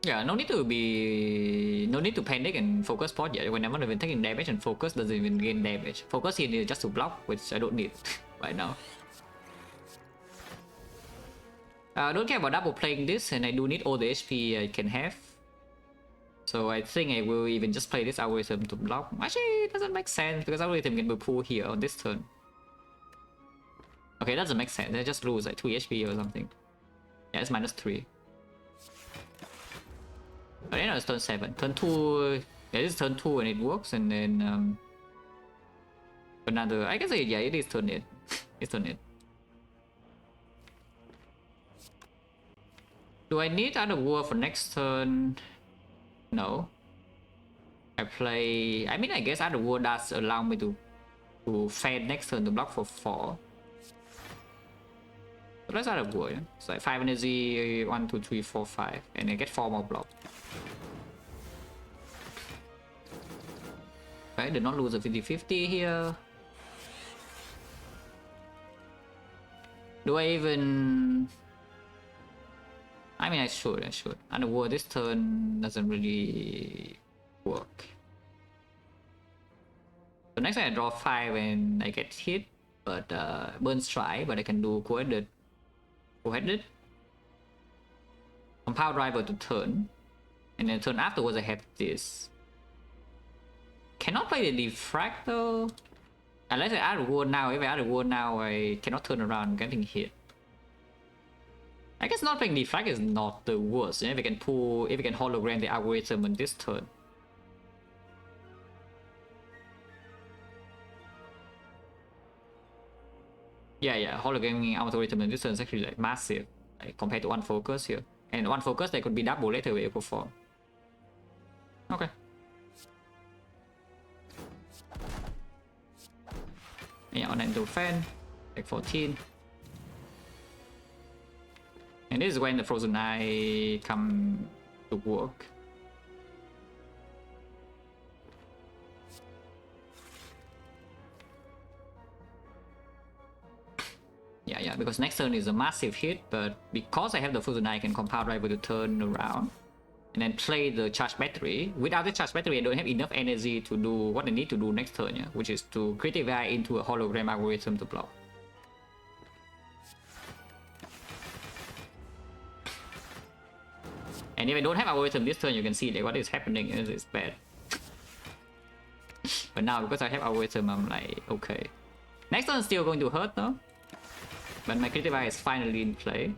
Speaker 1: Yeah, no need to panic and focus pot yet. When I'm not even taking damage, and focus doesn't even gain damage. Focus here is just to block, which I don't need right now. I don't care about double playing this, and I do need all the HP I can have. So I think I will even just play this algorithm to block. Actually, it doesn't make sense because algorithm can be pulled here on this turn. Okay, that doesn't make sense. I just lose like 2 HP or something. Yeah, it's -3. But then it's turn 7. Turn 2, yeah, this is turn 2 and it works, and then another, I guess yeah, it is turn 8. It's turn 8. Do I need other war for next turn? No. I mean I guess other war does allow me to fade next turn to block for 4. So let's add a war, yeah? It's like 5 energy, 1, 2, 3, 4, 5, and I get 4 more block. Okay, did not lose a 50-50 here. Do I even... I mean I should. Underwater this turn doesn't really work. So next time I draw 5 and I get hit, but burn strike, but I can do co-headed. Compound driver to turn, and then turn afterwards I have this. Cannot play the Defect though. Unless I add a ward now. If I add a ward now, I cannot turn around getting hit. I guess not playing Defect is not the worst. If I can hologram the algorithm on this turn. Yeah, hologramming algorithm on this turn is actually like massive, like, compared to one focus here. And one focus that could be double later with Echo Form. Okay. Yeah, on into fan, like 14. And this is when the Frozen Eye come to work. Yeah, because next turn is a massive hit, but because I have the Frozen Eye, I can compound driver to turn around and then play the charge battery. Without the charge battery, I don't have enough energy to do what I need to do next turn, yeah? Which is to critically into a hologram algorithm to block. And if I don't have algorithm this turn, you can see like what is happening. It's bad. But now because I have algorithm, I'm like okay. Next turn is still going to hurt though. But my critical is finally in play.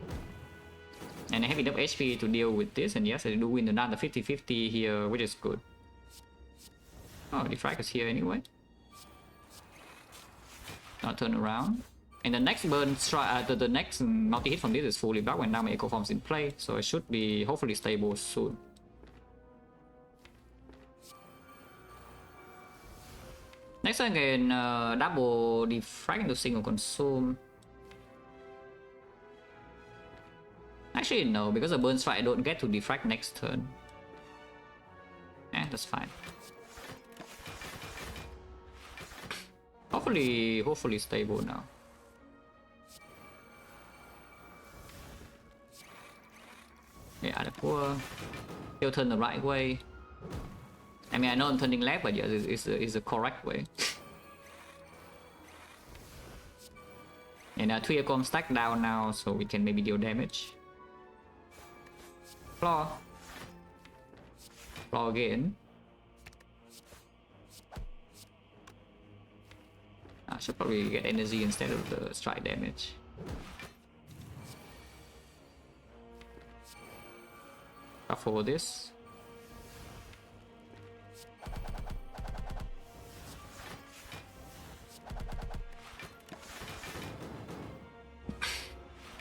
Speaker 1: And I have enough HP to deal with this, and yes, I do win another 50-50 here, which is good. Oh, Defect is here anyway. I'll turn around. And the next burn strike, the next multi-hit from this is fully blocked when now my Echo Form's in play, so it should be hopefully stable soon. Next turn again, double Defect into single consume. Actually, no, because the burn strike I don't get to Defect next turn. That's fine. Hopefully stable now. Yeah, the poor. He'll turn the right way. I mean, I know I'm turning left, but yes, it's the correct way. And 3 Ecom stack down now, so we can maybe deal damage. Claw again. I should probably get energy instead of the strike damage. For this.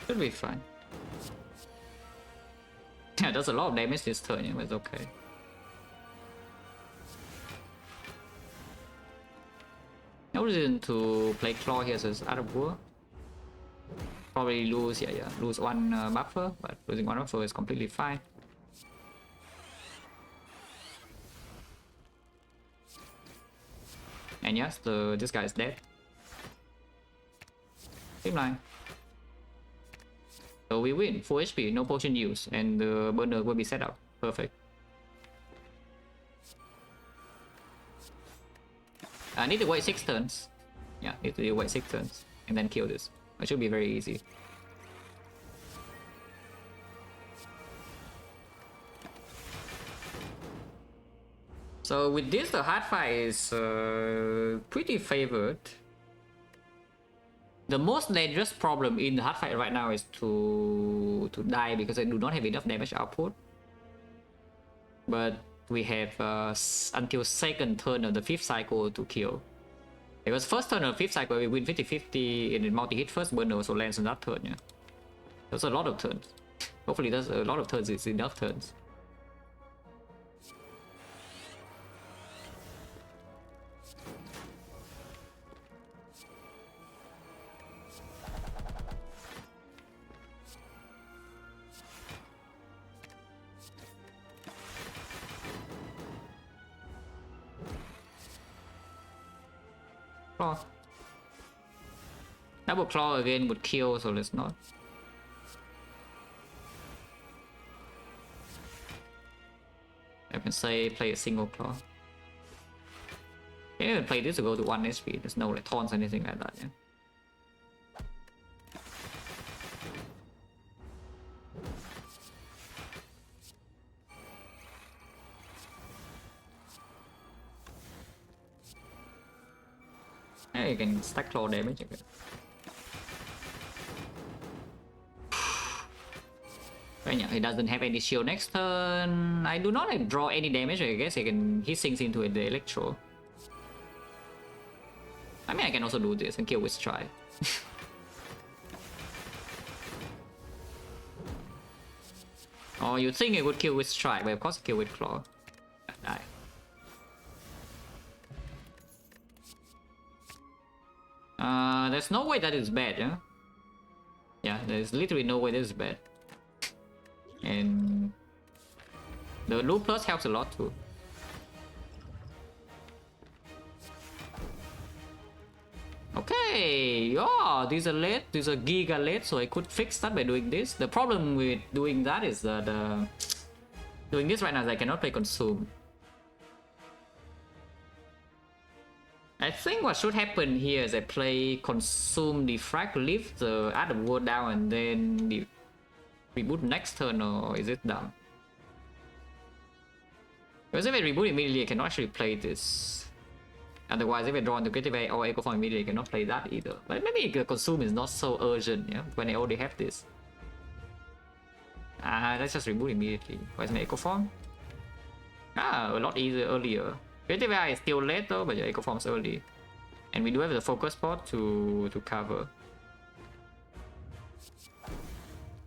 Speaker 1: Should be fine. Yeah, does a lot of damage this turn, but it's okay. No reason to play Claw here as out of war. Probably lose, lose one buffer, but losing one buffer is completely fine. And yes, this guy is dead. Streamline. So we win, 4 HP, no potion use, and the burner will be set up. Perfect. I need to wait 6 turns. Yeah, need to wait 6 turns and then kill this. It should be very easy. So with this, the hard fight is pretty favored. The most dangerous problem in the hard fight right now is to die because I do not have enough damage output. But we have until second turn of the 5th cycle to kill. Because first turn of 5th cycle we win 50-50 in multi-hit first burner also lands on that turn. Yeah, that's a lot of turns. Hopefully that's a lot of turns, it's enough turns. Claw. Double claw again would kill, so let's not. I can say play a single claw. You can even play this to go to 1 HP. There's no like taunts or anything like that. Yeah. Yeah, you can stack claw damage again. But yeah, he doesn't have any shield next turn. I do not like, draw any damage. I guess he sinks into the electro. I mean, I can also do this and kill with strike. Oh, you think it would kill with strike, but of course kill with claw. Die. There's no way that is bad, yeah? Yeah, there's literally no way this is bad. And the loop plus helps a lot too. Okay, yeah, these are late, these are giga late, so I could fix that by doing this. The problem with doing that is that doing this right now is I cannot play consume. I think what should happen here is I play consume Defect, lift the other ward down, and then the reboot next turn, or is it down? Because if I reboot immediately, I cannot actually play this. Otherwise, if I draw into Creative Eye or Echo Form immediately, I cannot play that either. But maybe the consume is not so urgent, yeah, when I already have this. Let's just reboot immediately. Where's my Echo Form? A lot easier earlier. Creative Eye is still late though, but yeah, Echo Form's early. And we do have the focus pot to cover.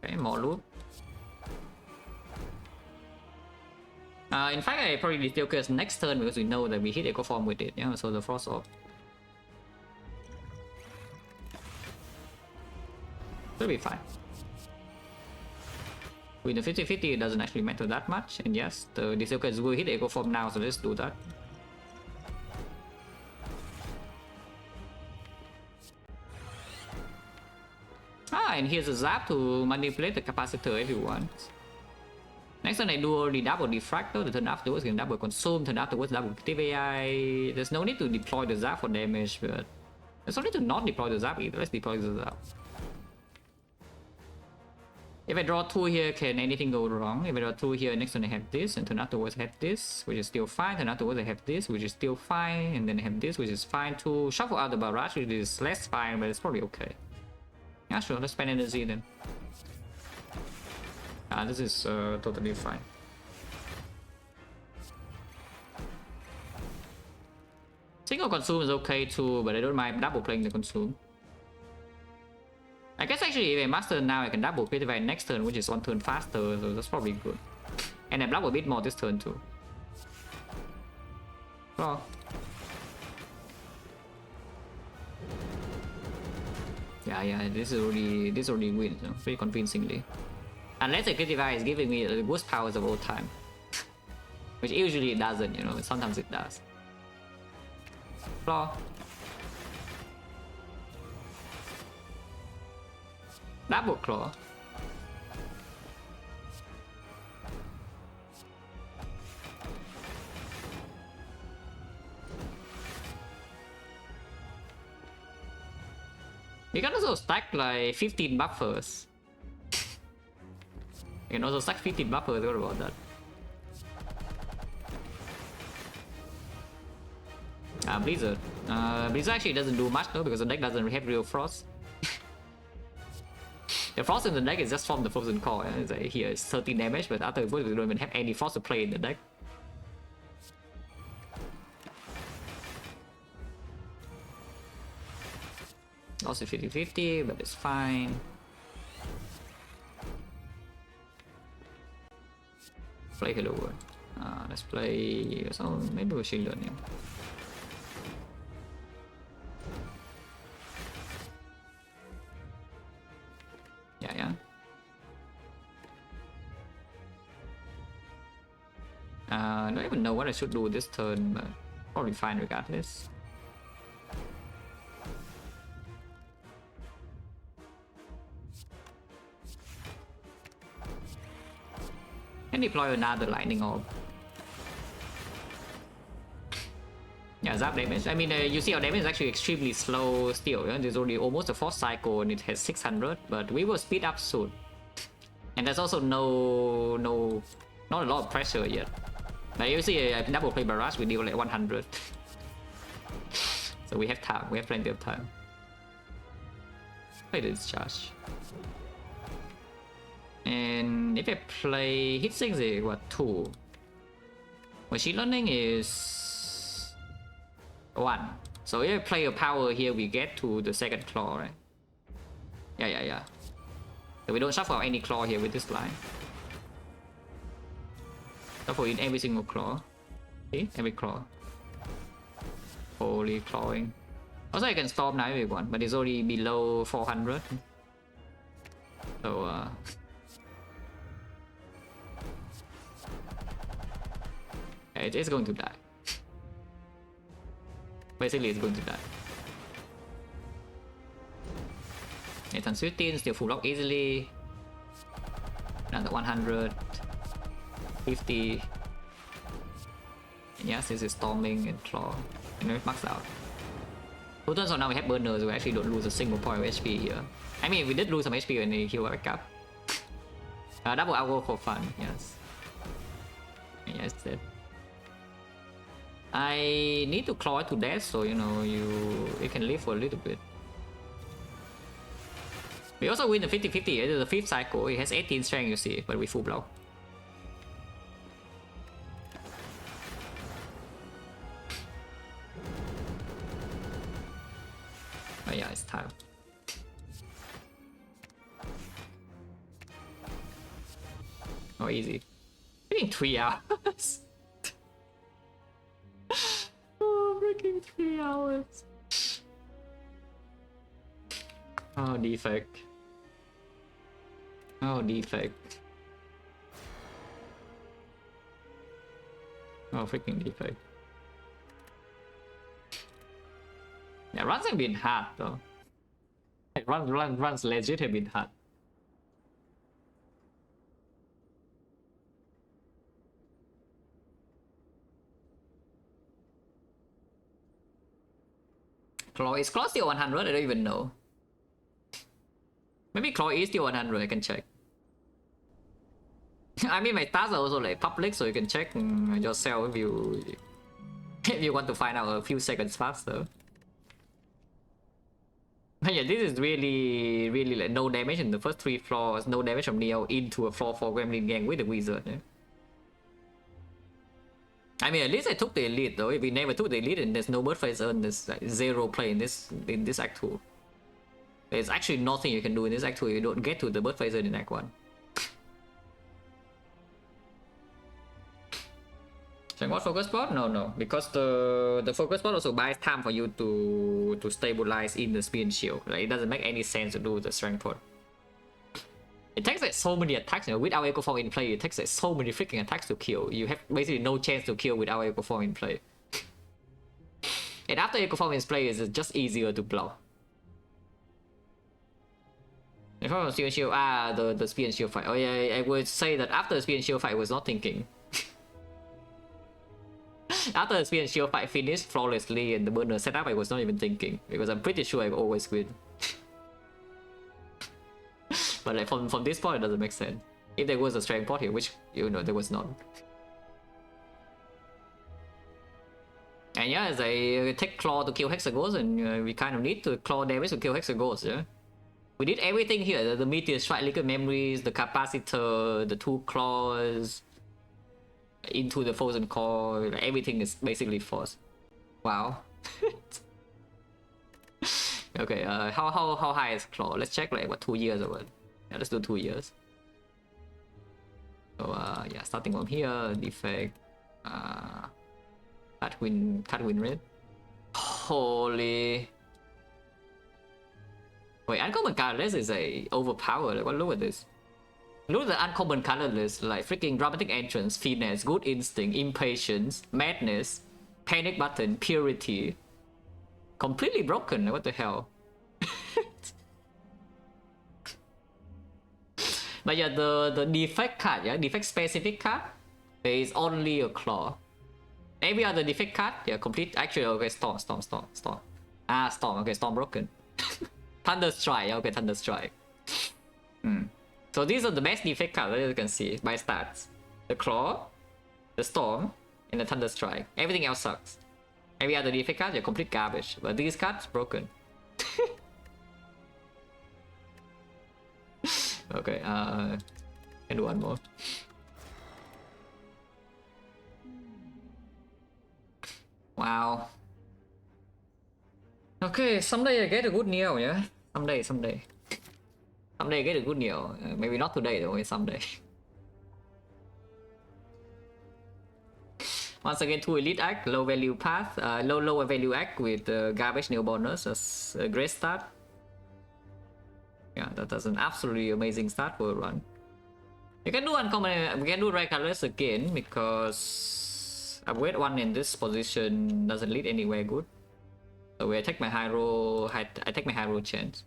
Speaker 1: Okay, more loop. In fact, I probably still curse next turn because we know that we hit Echo Form with it, yeah, so the Frost Orb. Should be fine. With the 50-50, it doesn't actually matter that much, and yes, the Discus will hit Echo Form now, so let's do that. And here's a Zap to manipulate the capacitor if you want. Next turn I do already double Defect though, the turn afterwards can double Consume, turn afterwards double Creative AI. There's no need to deploy the Zap for damage, but there's no need to not deploy the Zap either. Let's deploy the Zap. If I draw 2 here, can anything go wrong? If I draw 2 here, next turn I have this, and turn afterwards I have this, which is still fine. Turn afterwards I have this, which is still fine, and then I have this, which is fine too. Shuffle out the Barrage, which is less fine, but it's probably okay. Yeah, sure, let's spend energy then. This is totally fine. Single Consume is okay too, but I don't mind double playing the Consume. I guess actually if I master now, I can double Creative Eye next turn, which is 1 turn faster, so that's probably good. And I block a bit more this turn too. Draw. Yeah, this already wins, you know, pretty convincingly. Unless the Creative Eye is giving me the worst powers of all time. Which usually it doesn't, you know, but sometimes it does. Flaw. Double Claw. You can also stack like 15 buffers. You can also stack 15 buffers, what about that? Blizzard. Blizzard actually doesn't do much though, because the deck doesn't have real frost. The frost in the deck is just from the Frozen Core. It's like here it's 13 damage, but after we don't even have any frost to play in the deck. Also 50-50, but it's fine. Play Hello World. Let's play. So maybe we should learn him. Yeah. I don't even know what I should do this turn, but probably fine regardless. And deploy another lightning orb. Yeah, zap damage. I mean, you see our damage is actually extremely slow still. Yeah? There's only almost a force cycle and it has 600, but we will speed up soon. And there's also not a lot of pressure yet. But you see, I double play Barrage, we deal like 100. So we have time, we have plenty of time. Play the Discharge. And if I play hit sinks, what, 2? Machine learning is 1. So if I play a power here, we get to the second claw, right? Yeah. So we don't shuffle any claw here with this line. Shuffle in every single claw. See? Every claw. Holy clawing. Also I can storm now if you want, but it's already below 400. So it's going to die. Basically, it's going to die. It's on 15, still full block easily. Another 100. 50. And yes, this is storming and claw. And it maxed out. 2 turns on now we have burners, we actually don't lose a single point of HP here. I mean, we did lose some HP when they heal back up. Double hour for fun, yes. And yes, that's it. I need to claw it to death, so you know you can live for a little bit. We also win the 50-50. It is the 5th cycle. It has 18 strength, you see, but we full block. Oh yeah, it's time. Oh, easy. Freaking 3 hours. Oh, freaking 3 hours. Oh, defect. Oh, defect. Oh, freaking defect. Yeah, runs have been hard though. Runs legit have been hard. Claw is Claw still 100? I don't even know. Maybe Claw is still 100. I can check. I mean, my stats are also like public, so you can check yourself if you want to find out a few seconds faster. But yeah, this is really like no damage in the first 3 floors, no damage from Neo into a floor 4 Gremlin gang with the Wizard. Yeah? I mean, at least I took the elite though. If we never took the elite and there's no bird phase earn, there's like 0 play in this act 2. There's actually nothing you can do in this act 2 if you don't get to the bird phase earn in act 1. Check what focus spot? No, because the focus spot also buys time for you to stabilize in the spear and shield. Like, it doesn't make any sense to do the strength pot. It takes like so many attacks, you know, without Echo Form in play. It takes like so many freaking attacks to kill. You have basically no chance to kill without Echo Form in play. And after Echo Form is play, it's just easier to block. If I was Spear and Shield, the Spear and Shield fight. Oh yeah, I would say that after the Spear and Shield fight, I was not thinking. After the Spear and Shield fight finished flawlessly and the burner setup, I was not even thinking, because I'm pretty sure I always win. But like from this point, it doesn't make sense. If there was a strength pot here, which you know there was not. And yeah, as I take claw to kill Hexaghost, and we kind of need to claw damage to kill Hexaghost. Yeah, we did everything here: the meteor strike, liquid memories, the capacitor, the 2 claws. Into the frozen core, like, everything is basically forced. Wow. Okay, how high is claw? Let's check like what 2 years or what? Yeah, let's do 2 years. So yeah, starting from here, defect, cut win rate. Holy. Wait, uncommon colorless is a overpowered. Like, what? Look at this. Look at the uncommon colorless, like freaking dramatic entrance, finesse, good instinct, impatience, madness, panic button, purity. Completely broken, what the hell? But yeah, the defect card, yeah, defect specific card, there is only a claw. Every other defect card, yeah, complete, actually, okay, storm. Ah, storm, okay, storm broken. Thunder strike, okay, thunder strike. So these are the best defect cards that you can see by stats. The claw, the storm, and the thunder strike. Everything else sucks. Every other defect card, you're complete garbage. But these cards, broken. Okay, can do one more. Wow. Okay, someday I get a good Neo, yeah? Someday. Someday I get a good Neo. Maybe not today though, someday. Once again, 2 elite act, low value path, lower value act with garbage Neo bonus as a great start. Yeah, that's an absolutely amazing start for a run. You can do uncommon, we can do red colors again because upgrade 1 in this position doesn't lead anywhere good. So I take my high roll, I take my high roll chance.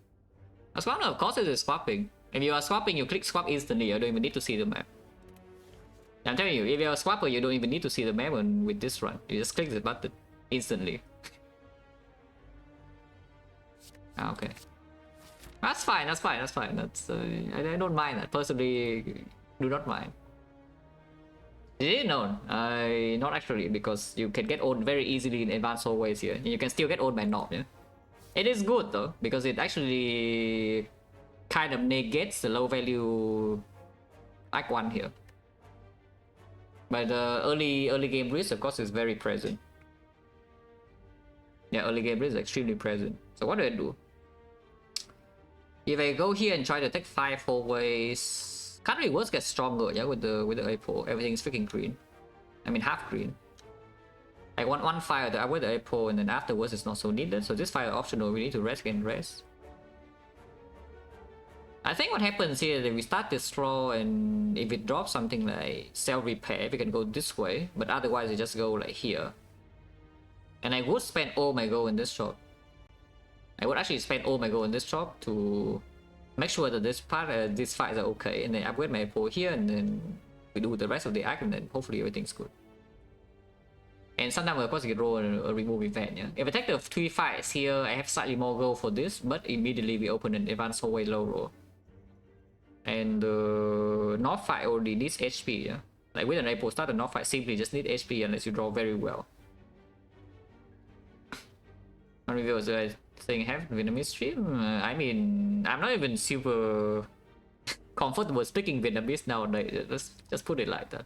Speaker 1: As one of course is swapping. If you are swapping, you click swap instantly. You don't even need to see the map. I'm telling you, if you're a swapper, you don't even need to see the map with this run. You just click the button instantly. Okay. That's fine. That's I don't mind that. Personally, do not mind. No, not actually, because you can get owned very easily in advanced hallways here. You can still get owned by Knob, yeah? It is good though, because it actually kind of negates the low value Act 1 here. But the early game risk, of course, is very present. Yeah, early game risk is extremely present. So what do? If I go here and try to take 5 hallways, can't really worse get stronger, yeah, with the A4. Everything's freaking green. I mean half green. I want one fire with the A4, and then afterwards it's not so needed. So this fire optional, we need to rest and rest. I think what happens here is that we start this draw, and if it drops something like self-repair, we can go this way, but otherwise we just go like here. And I would spend all my gold in this shop. I would actually spend all my gold in this shop to make sure that this part, these fights are okay, and then upgrade my A4 here, and then we do the rest of the act, and then hopefully everything's good. And sometimes of course you can roll a remove event, yeah. If I take the 3 fights here, I have slightly more gold for this, but immediately we open an advanced hallway low roll. And the North fight already needs HP, yeah. Like with an A4 start, the North fight simply just need HP unless you draw very well. Reviewers saying have Vietnamese stream? I mean, I'm not even super comfortable speaking Vietnamese nowadays. Let's just put it like that.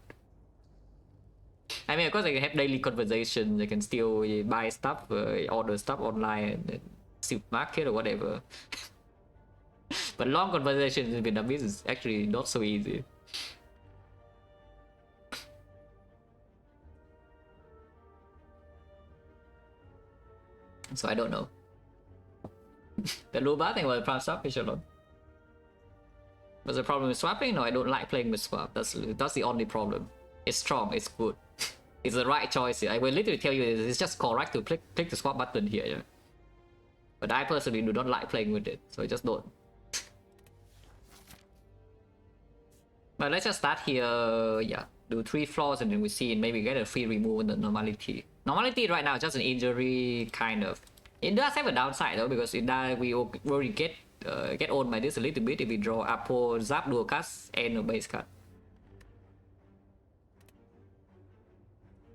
Speaker 1: I mean, of course, I can have daily conversations. I can still buy stuff, order stuff online, and supermarket or whatever. But long conversations in Vietnamese is actually not so easy. So I don't know. The Luba thing was prime swap, Shalom. What's the problem with swapping? No, I don't like playing with swap. That's the only problem. It's strong, it's good. It's the right choice here. I will literally tell you it's just correct to click the swap button here. Yeah? But I personally do not like playing with it, so I just don't. But let's just start here, yeah. Do 3 floors and then we see, and maybe get a free remove in the normality. Normality right now is just an injury, kind of. It does have a downside though, because it does, we already get owned by this a little bit if we draw Apo, Zap, dual cast, and a base card.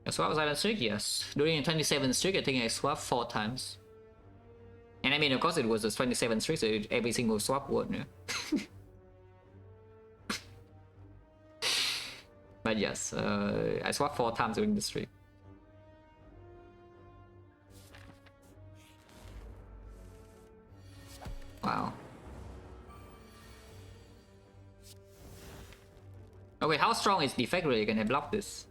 Speaker 1: I swap silent streak, yes. During a 27 streak, I think I swapped 4 times. And I mean, of course, it was a 27 streak, so every single swap won. Yeah? But yes, I swapped 4 times during the streak. Wow. Okay, how strong is Defect really? Can I block this?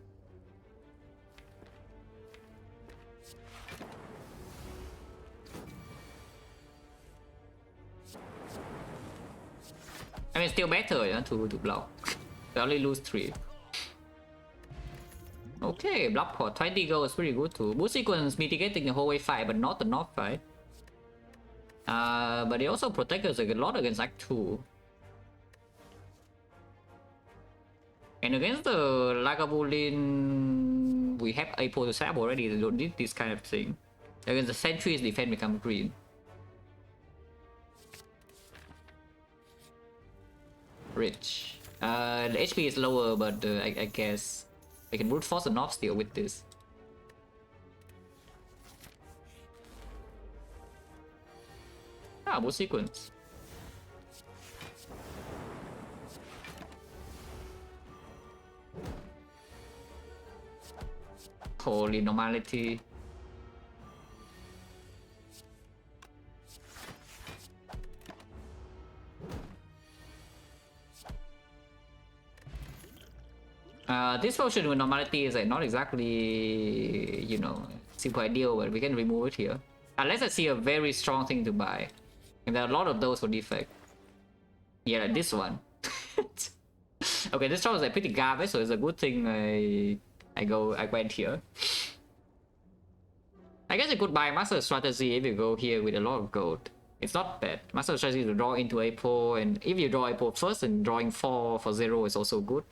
Speaker 1: I mean, still better, yeah, to block. We only lose 3. Okay, block port 20 gold is pretty good too. Boost sequence mitigating the hallway fight, but not the north fight. But it also protects us a lot against Act 2. And against the Lagavulin, we have Apo to stab already. They don't need this kind of thing. Against the sentries, defense become green. Rich. The HP is lower, but I guess we can brute force the north still with this. Ah, boost sequence. Holy normality. This potion with normality is like not exactly, you know, super ideal, but we can remove it here. Unless I see a very strong thing to buy. And there are a lot of those for Defect. Yeah, like this one. Okay, this one is like pretty garbage, so it's a good thing I went here. I guess you could buy Master Strategy if you go here with a lot of gold. It's not bad. Master Strategy to draw into Apo, and if you draw Apo first, and drawing 4 for 0 is also good.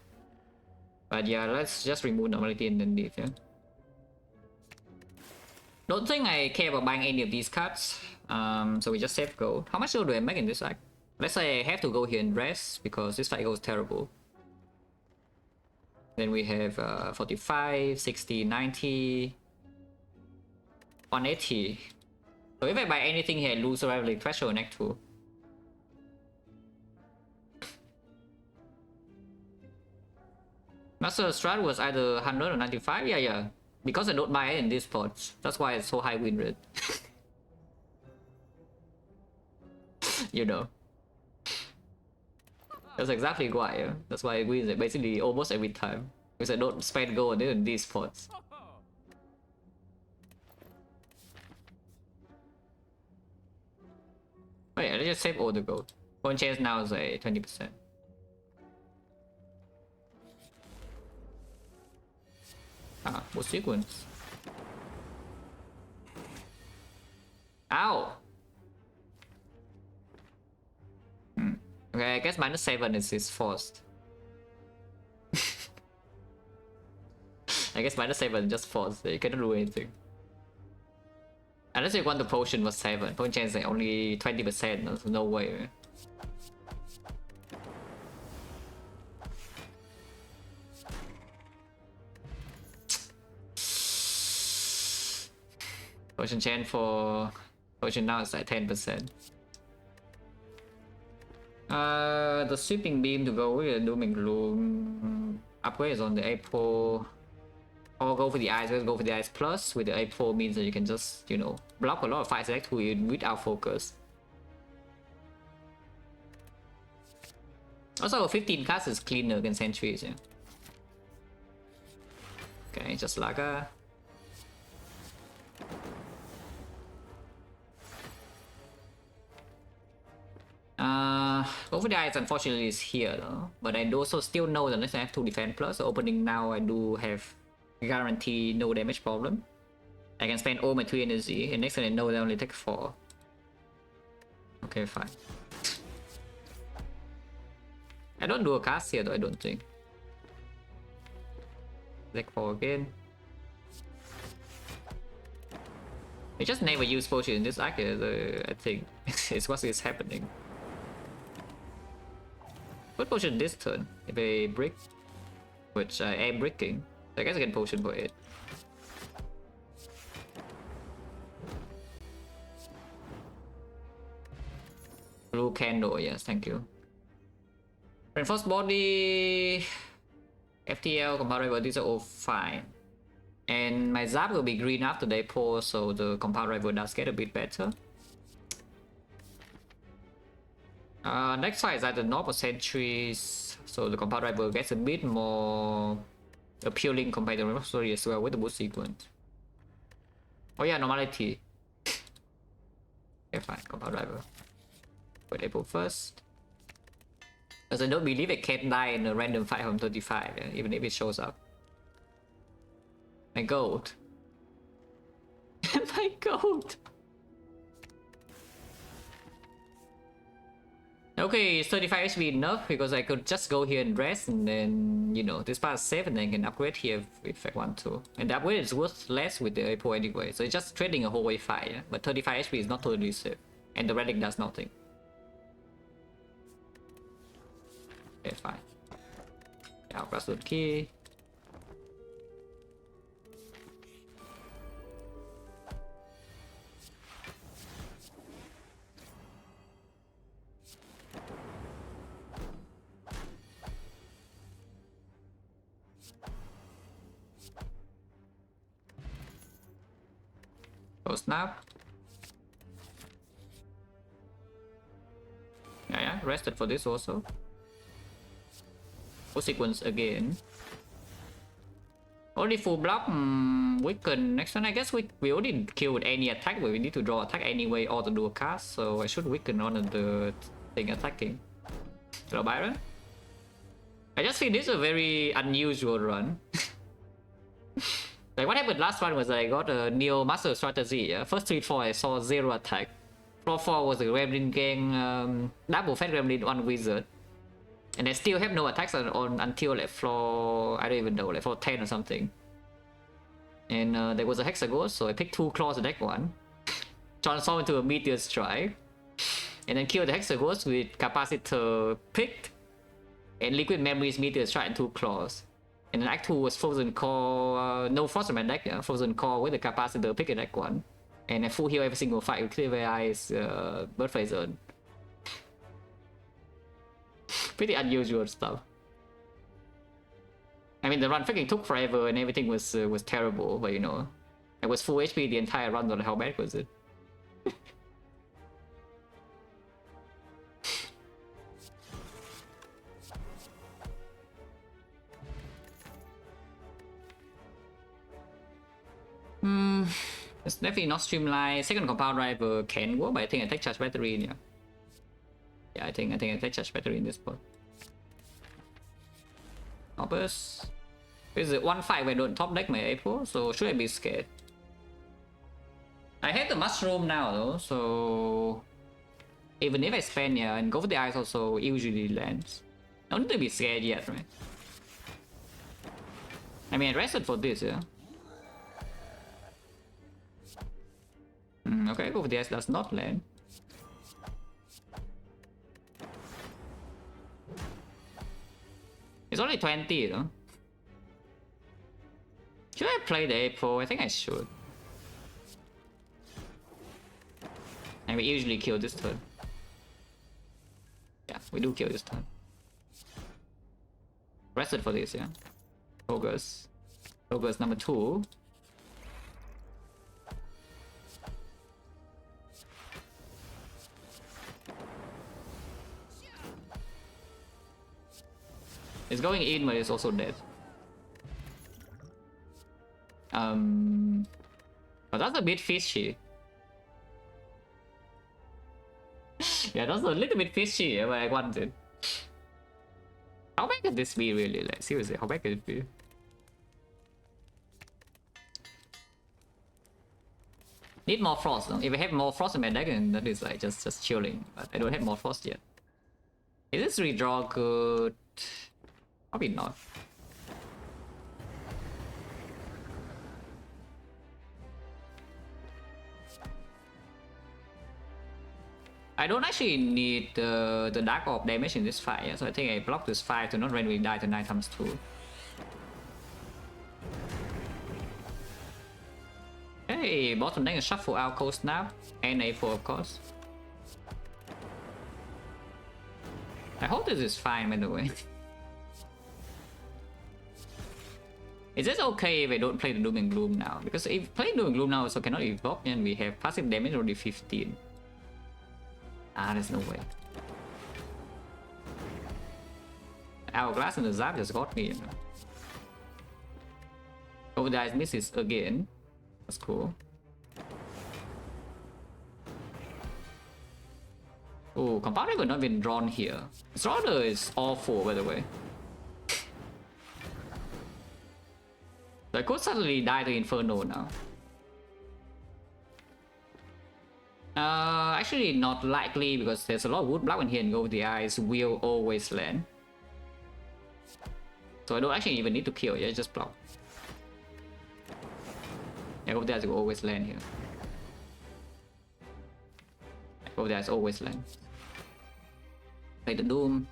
Speaker 1: But yeah, let's just remove normality and then leave, yeah. Don't think I care about buying any of these cards. So we just save gold. How much gold do I make in this act? Let's say I have to go here and rest because this fight goes terrible. Then we have 45, 60, 90, 180. So if I buy anything here, I lose survival threshold next to. Master strat was either 100 or 95. Yeah. Because I don't buy it in these spots. That's why it's so high win rate. You know. That's exactly why. Yeah? That's why I win it basically almost every time. Because I don't spend gold in these spots. Wait, I just save all the gold. Point chance now is a 20%. Ah, what sequence? Ow! Okay, I guess -7 is forced. I guess -7 just forced. You cannot do anything. Unless you want the potion was 7. Point chance is only 20%. There's no way. Potion chance for potion now is like 10%. The sweeping beam to go with the dooming gloom upgrade is on the A4. Or go for the eyes. Let's go for the eyes plus. With the A4 means that you can just, you know, block a lot of 5 select without focus. Also 15 cast is cleaner than sentries, yeah. Okay, just Laga. Go for the eyes unfortunately is here though. But I also still know that unless I have 2 defense plus, so opening now I do have guarantee no damage problem. I can spend all my 3 energy, and next time I know they only take 4. Okay, fine. I don't do a cast here though, I don't think. Deck 4 again. I just never use potion in this arc, I think. It's what is happening. What potion this turn? If I brick, which I am bricking, I guess I can potion for it. Blue candle, yes, thank you. Reinforced body, FTL, comparable, these are all fine. And my zap will be green after they pour, so the compound rival does get a bit better. Next side is either normal sentries, so the compound rival gets a bit more appealing compared to the story as well with the boost sequence. Oh yeah, normality. Okay, fine, compound rival. Put April first. Because I don't believe it can die in a random fight from 35, yeah, even if it shows up. My gold. My gold. Okay, 35 HP enough because I could just go here and rest and then, you know, this part is safe and then I can upgrade here if I want to. And the upgrade is worth less with the April anyway, so it's just trading a whole way fire, yeah? But 35 HP is not totally safe. And the relic does nothing. Okay, fine. Yeah, Grassroot key. Go snap. Yeah, rested for this also. Full sequence again. Only full block, weaken. Next one, I guess we already killed any attack, but we need to draw attack anyway or to do a cast, so I should weaken on the thing attacking. Draw Byron. I just feel this is a very unusual run. Like what happened last one was I got a Neo Master Strategy. First 3-4 I saw 0 attack. Floor 4 was a Gremlin gang, double Fat Gremlin on Wizard. And I still have no attacks on until like floor, I don't even know, like floor 10 or something. And there was a Hexaghost, so I picked 2 claws in deck 1. Transform into a Meteor Strike. And then kill the Hexaghost with Capacitor picked. And Liquid Memories Meteor Strike and 2 claws. And then Act 2 was Frozen Core, no Frostman deck, yeah? Frozen Core with the capacitor, pick a deck 1. And a full heal every single fight with clear AI's birthday zone. Pretty unusual stuff. I mean, the run freaking took forever and everything was terrible, but you know, it was full HP the entire run, so how bad was it? It's definitely not streamlined. Second compound driver can work, but I think I take charge battery in, yeah. Yeah, I think I take charge battery in this spot. Hoppers. This is one fight where I don't top deck my April, so should I be scared? I have the mushroom now though, so even if I spend, yeah, and go for the eyes also usually lands. I don't need to be scared yet, right? I mean, I rested for this, yeah. Okay, go for the eyes does not land. It's only 20 though. Should I play the April? I think I should. And we usually kill this turn. Yeah, we do kill this turn. Rested for this, yeah. Focus. Focus number 2. It's going in, but it's also dead. But that's a bit fishy. Yeah, that's a little bit fishy, but I want it. How bad could this be really? Like, seriously, how bad could it be? Need more frost though. If I have more frost in my deck, then that is like just chilling. But I don't have more frost yet. Is this redraw good? Probably not. I don't actually need the Dark Orb damage in this fight, yeah? So I think I block this 5 to not randomly die to 9 times 2. Hey, bottom deck is shuffle out Cold Snap and A4 of course. I hope this is fine, by the way. Is this okay if I don't play the Doom and Gloom now? Because if playing Doom and Gloom now, so cannot evoke, and we have passive damage already 15. Ah, there's no way. Hourglass and the Zap just got me, you know. Oh, the eyes misses again. That's cool. Oh, compound have not been drawn here. This order is awful, by the way. So I could suddenly die to Inferno now. Actually not likely because there's a lot of wood block in here and go with the eyes will always land. So I don't actually even need to kill, yeah, just block. Yeah, go with the eyes will always land here. Go with the eyes always land. Play the Doom.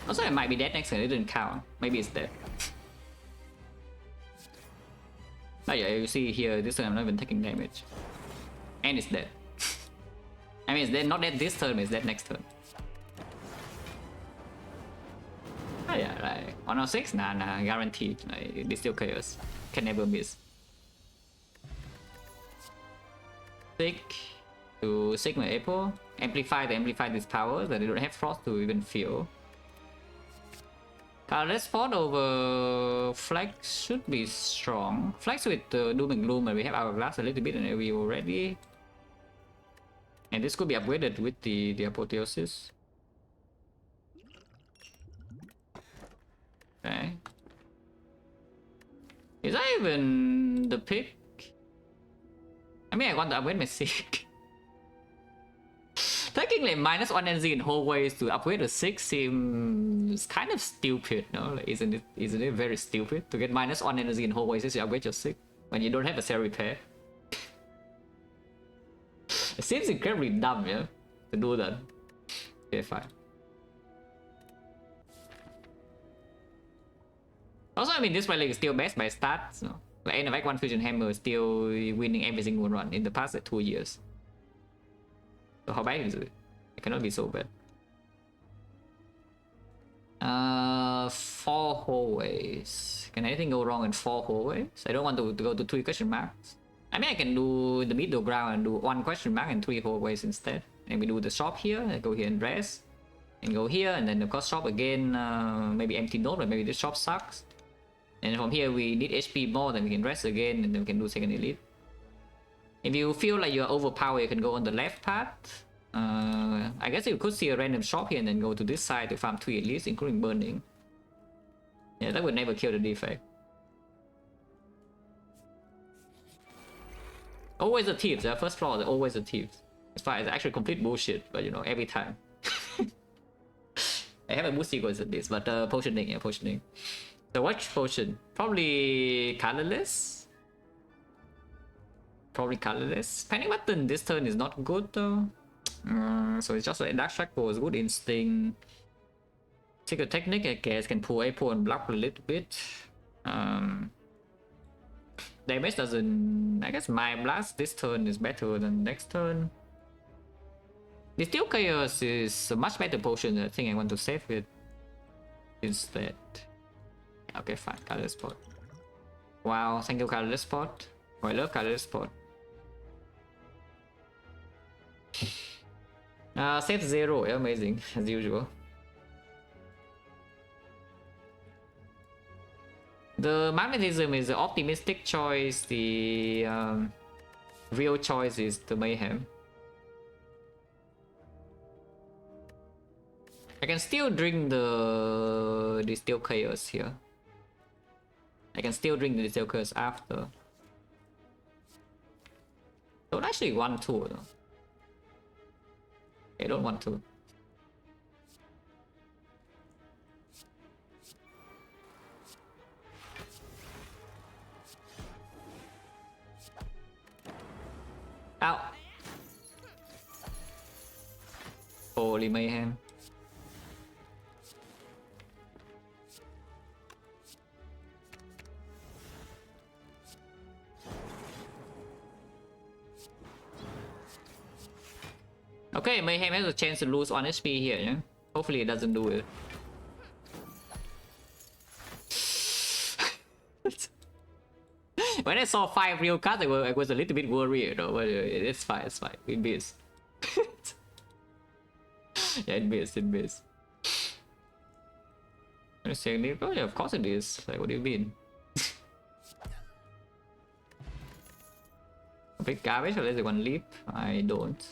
Speaker 1: Also, it might be dead next turn, it didn't count. Maybe it's dead. But yeah, you see here, this turn I'm not even taking damage. And it's dead. I mean, it's dead, not dead this turn, it's dead next turn. Oh yeah, like, 106? Nah, guaranteed. Like, this still chaos. Can never miss. Stick to Sigma Apple. Amplify this power that they don't have frost to even feel. Let's spot over Flex should be strong. Flex with Doom and Gloom, and we have Hourglass a little bit and we already. And this could be upgraded with the Apotheosis. Okay. Is that even the pick? I mean, I want to upgrade my Sig. Taking like -1 energy in hallways to upgrade a 6 seems kind of stupid, no? Like, isn't it very stupid to get -1 energy in hallways as you upgrade your 6 when you don't have a cell repair? It seems incredibly dumb, yeah, to do that. Okay, fine. Also, I mean, this Relic is still best by stats. No? Like End of Act 1 Fusion Hammer is still winning every single run in the past 2 years. So how bad is it? It cannot be so bad. 4 hallways. Can anything go wrong in 4 hallways? I don't want to go to 3 question marks. I mean, I can do the middle ground and do 1 question mark and 3 hallways instead. And we do the shop here. I go here and rest. And go here, and then of course shop again. Maybe empty node, or maybe the shop sucks. And from here we need HP more, then we can rest again, and then we can do second elite. If you feel like you're overpowered, you can go on the left path. I guess you could see a random shop here and then go to this side to farm 3 elites, including burning. Yeah, that would never kill the defect. Always the thieves, yeah? First floor, they're always the thieves. It's fine, it's actually complete bullshit, but you know, every time. I have a mood sequence at this, but potioning, yeah, potioning. So what potion? Probably colorless. Probably colorless. Panic button this turn is not good though. So it's just like Dark Shackle is good instinct. Secret technique, I guess, can pull A and block a little bit. Damage doesn't. I guess my blast this turn is better than next turn. The Steel Chaos is a much better potion. I think I want to save it instead. Okay, fine. Color Spot. Wow, thank you, Color Spot. Oh, I love Color Spot. Save 0. Yeah, amazing as usual. The magnetism is the optimistic choice. The real choice is the mayhem. I can still drink the Steel Chaos here. I can still drink the Steel Chaos after. Don't actually want to though. I don't want to. Ow. Holy mayhem. Okay, Mayhem has a chance to lose 1 HP here, yeah? Hopefully it doesn't do it. When I saw 5 real cards, I was a little bit worried, though, but it's fine, it's fine. It missed. Yeah, it missed, it missed. I'm saying, oh yeah, of course it is. Like, what do you mean? A big garbage, or is it 1 leap? I don't.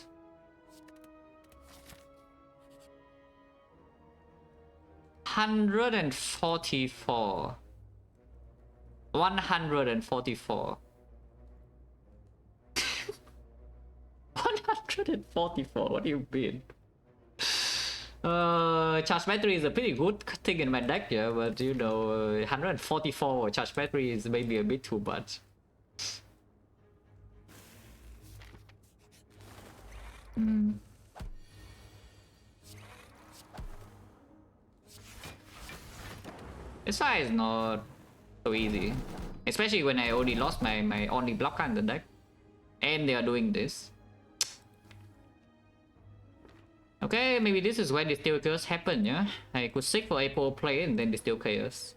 Speaker 1: $144. 144. 144. What do you mean? Charge battery is a pretty good thing in my deck, yeah, but you know, 144 charge battery is maybe a bit too much. This fight is not so easy, especially when I already lost my only blocker in the deck, and they are doing this. Okay, maybe this is where the Steel Chaos happened, yeah? I could seek for April play and then the Steel Chaos.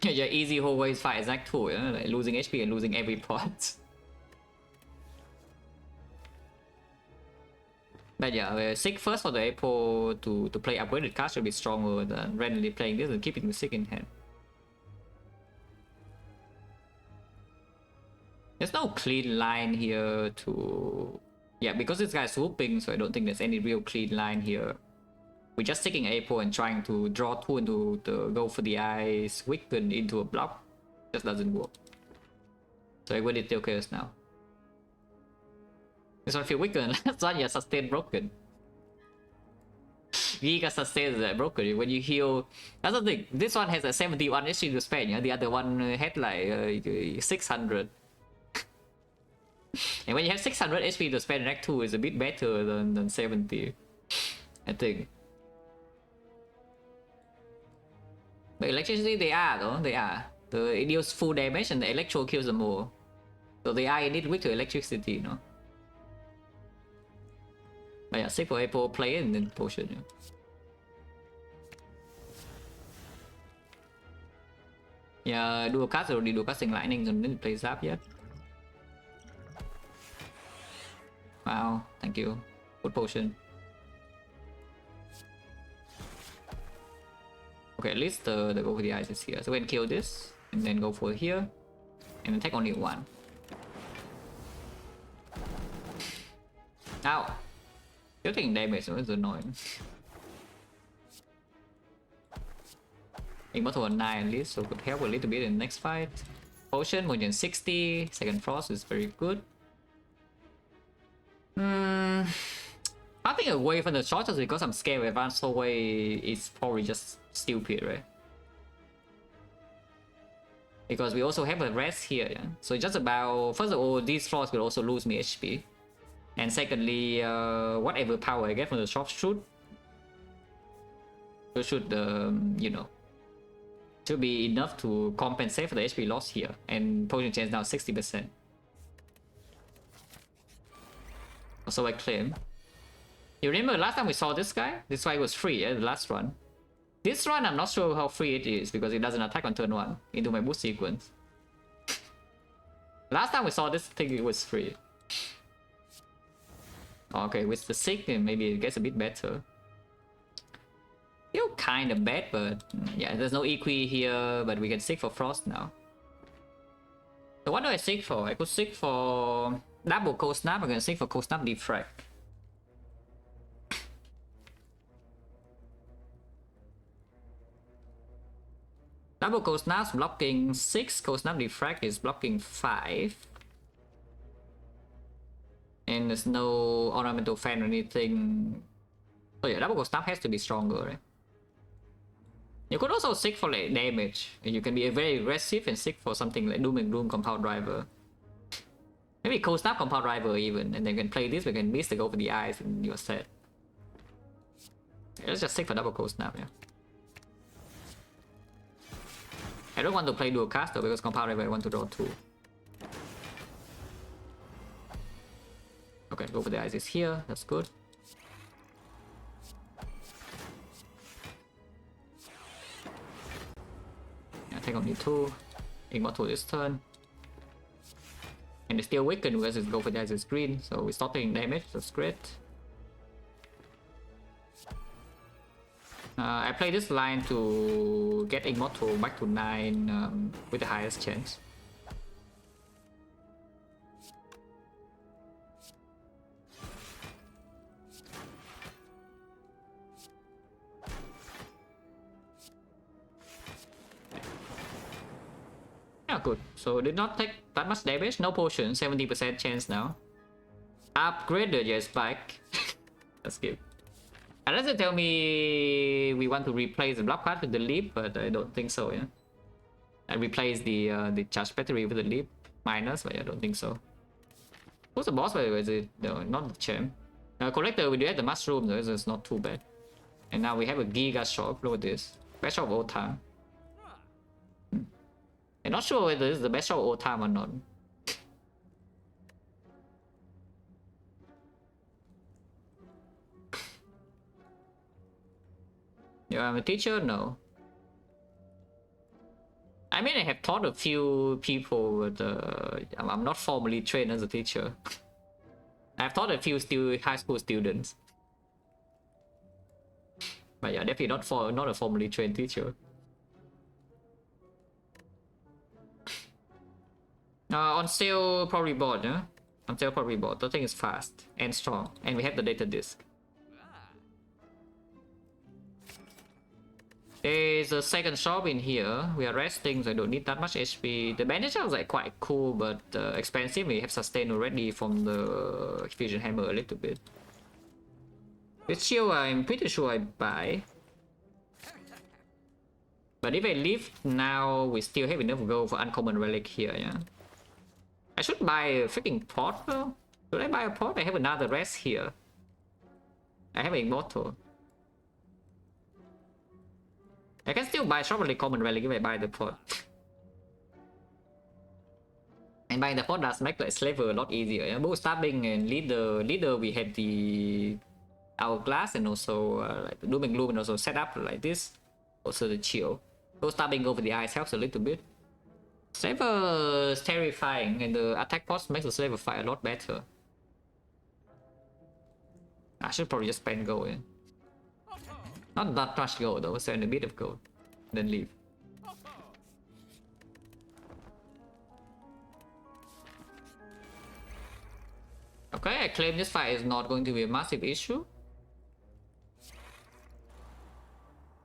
Speaker 1: Yeah, easy always fight Zack too, yeah? Like losing HP and losing every pot. But yeah, Sick first for the April to play upgraded cards should be stronger than randomly playing this and keeping the Sick in hand. There's no clean line here to... Yeah, because this guy's swooping, so I don't think there's any real clean line here. We're just taking April and trying to draw 2 into the go for the eyes, weaken into a block. Just doesn't work. So I went into Chaos now. This one feel weakened. That's why you're sustain broken. Giga sustain is broken. When you heal, that's the thing. This one has a 71 HP to spend. Yeah? The other one had like 600. And when you have 600 HP to spend, Rack 2 is a bit better than 70. I think. But electricity they are though, they are. It deals full damage and the electro kills them more. So they are indeed weak to electricity, you know. But yeah, sick for Apple play and then potion, yeah. Yeah, dual cast already dual casting lightning and didn't play zap yet. Wow, thank you. Good potion. Okay, at least the go for the eyes is here. So we can kill this and then go for here. And then take only one. Ow! Still taking damage, so it's annoying. Immortal on 9 at least, so could help a little bit in the next fight. Potion more than 60, second frost is very good. I think away from the shortest because I'm scared advanced away is probably just stupid, right? Because we also have a rest here, yeah? So it's just about, first of all, these frosts will also lose me HP. And secondly, whatever power I get from the short shoot should, you know, should be enough to compensate for the HP loss here. And potion chance now 60%. So I claim. You remember last time we saw this guy? This guy was free, the last run. This run I'm not sure how free it is because it doesn't attack on turn 1 into my boost sequence. Last time we saw this thing, it was free. Okay, with the sick maybe it gets a bit better. Still kind of bad, but yeah, there's no equi here, but we can seek for frost now. So what do I seek for? I could seek for double cold snap. I'm gonna seek for cold snap defect. Double cold snap blocking 6, cold snap defect is blocking 5. And there's no ornamental fan or anything. Oh yeah, double cold snap has to be stronger, right? You could also seek for like damage. You can be very aggressive and seek for something like Doom and Gloom Compound Driver. Maybe Cold Snap Compound Driver even, and then you can play this, we can miss the go for the eyes and you're set. Yeah, let's just seek for double Cold Snap, yeah. I don't want to play dual cast though, because Compound Driver I want to draw 2. Okay, go for the eyes is here, that's good. Take only 2. Immortal this turn. And it's still weakened because it's go for the eyes is green, so we stop taking damage, that's great. I play this line to get Immortal back to 9 with the highest chance. Yeah, good. So did not take that much damage, no potion, 70% chance now. Upgraded your spike. That's good. Unless they tell me we want to replace the block card with the leap, but I don't think so, yeah. I replace the charge battery with the leap minus, but I don't think so. Who's the boss by the way? Is it no, not the champ? Collector, we do have the mushroom though, so it's not too bad. And now we have a Giga Shop, look at this. Best shop of all time. I'm not sure whether this is the best shop of all time or not. Yeah, I'm a teacher? No. I mean, I have taught a few people, but I'm not formally trained as a teacher. I've taught a few high school students. But yeah, definitely not a formally trained teacher. On sale, probably bought, yeah? On sale, probably bought. The thing is fast and strong, and we have the data disk. There's a second shop in here. We are resting, so I don't need that much HP. The bandage is like quite cool, but expensive. We have sustain already from the fusion hammer a little bit. This shield, I'm pretty sure I buy. But if I leave now, we still have enough gold for uncommon relic here, yeah. I should buy a freaking pot though. Should I buy a pot? I have another rest here. I have an immortal. I can still buy shop relic common relic if I buy the pot. And buying the pot does make like slaver a lot easier. Yeah? Both stabbing and leader we have the hourglass and also like doom and gloom and also set up like this. Also the chill. Both stabbing over the eyes helps a little bit. Slaver is terrifying and the attack pots makes the slaver fight a lot better. I should probably just spend gold. Yeah? Not that much gold though, spend a bit of gold. Then leave. Okay, I claim this fight is not going to be a massive issue.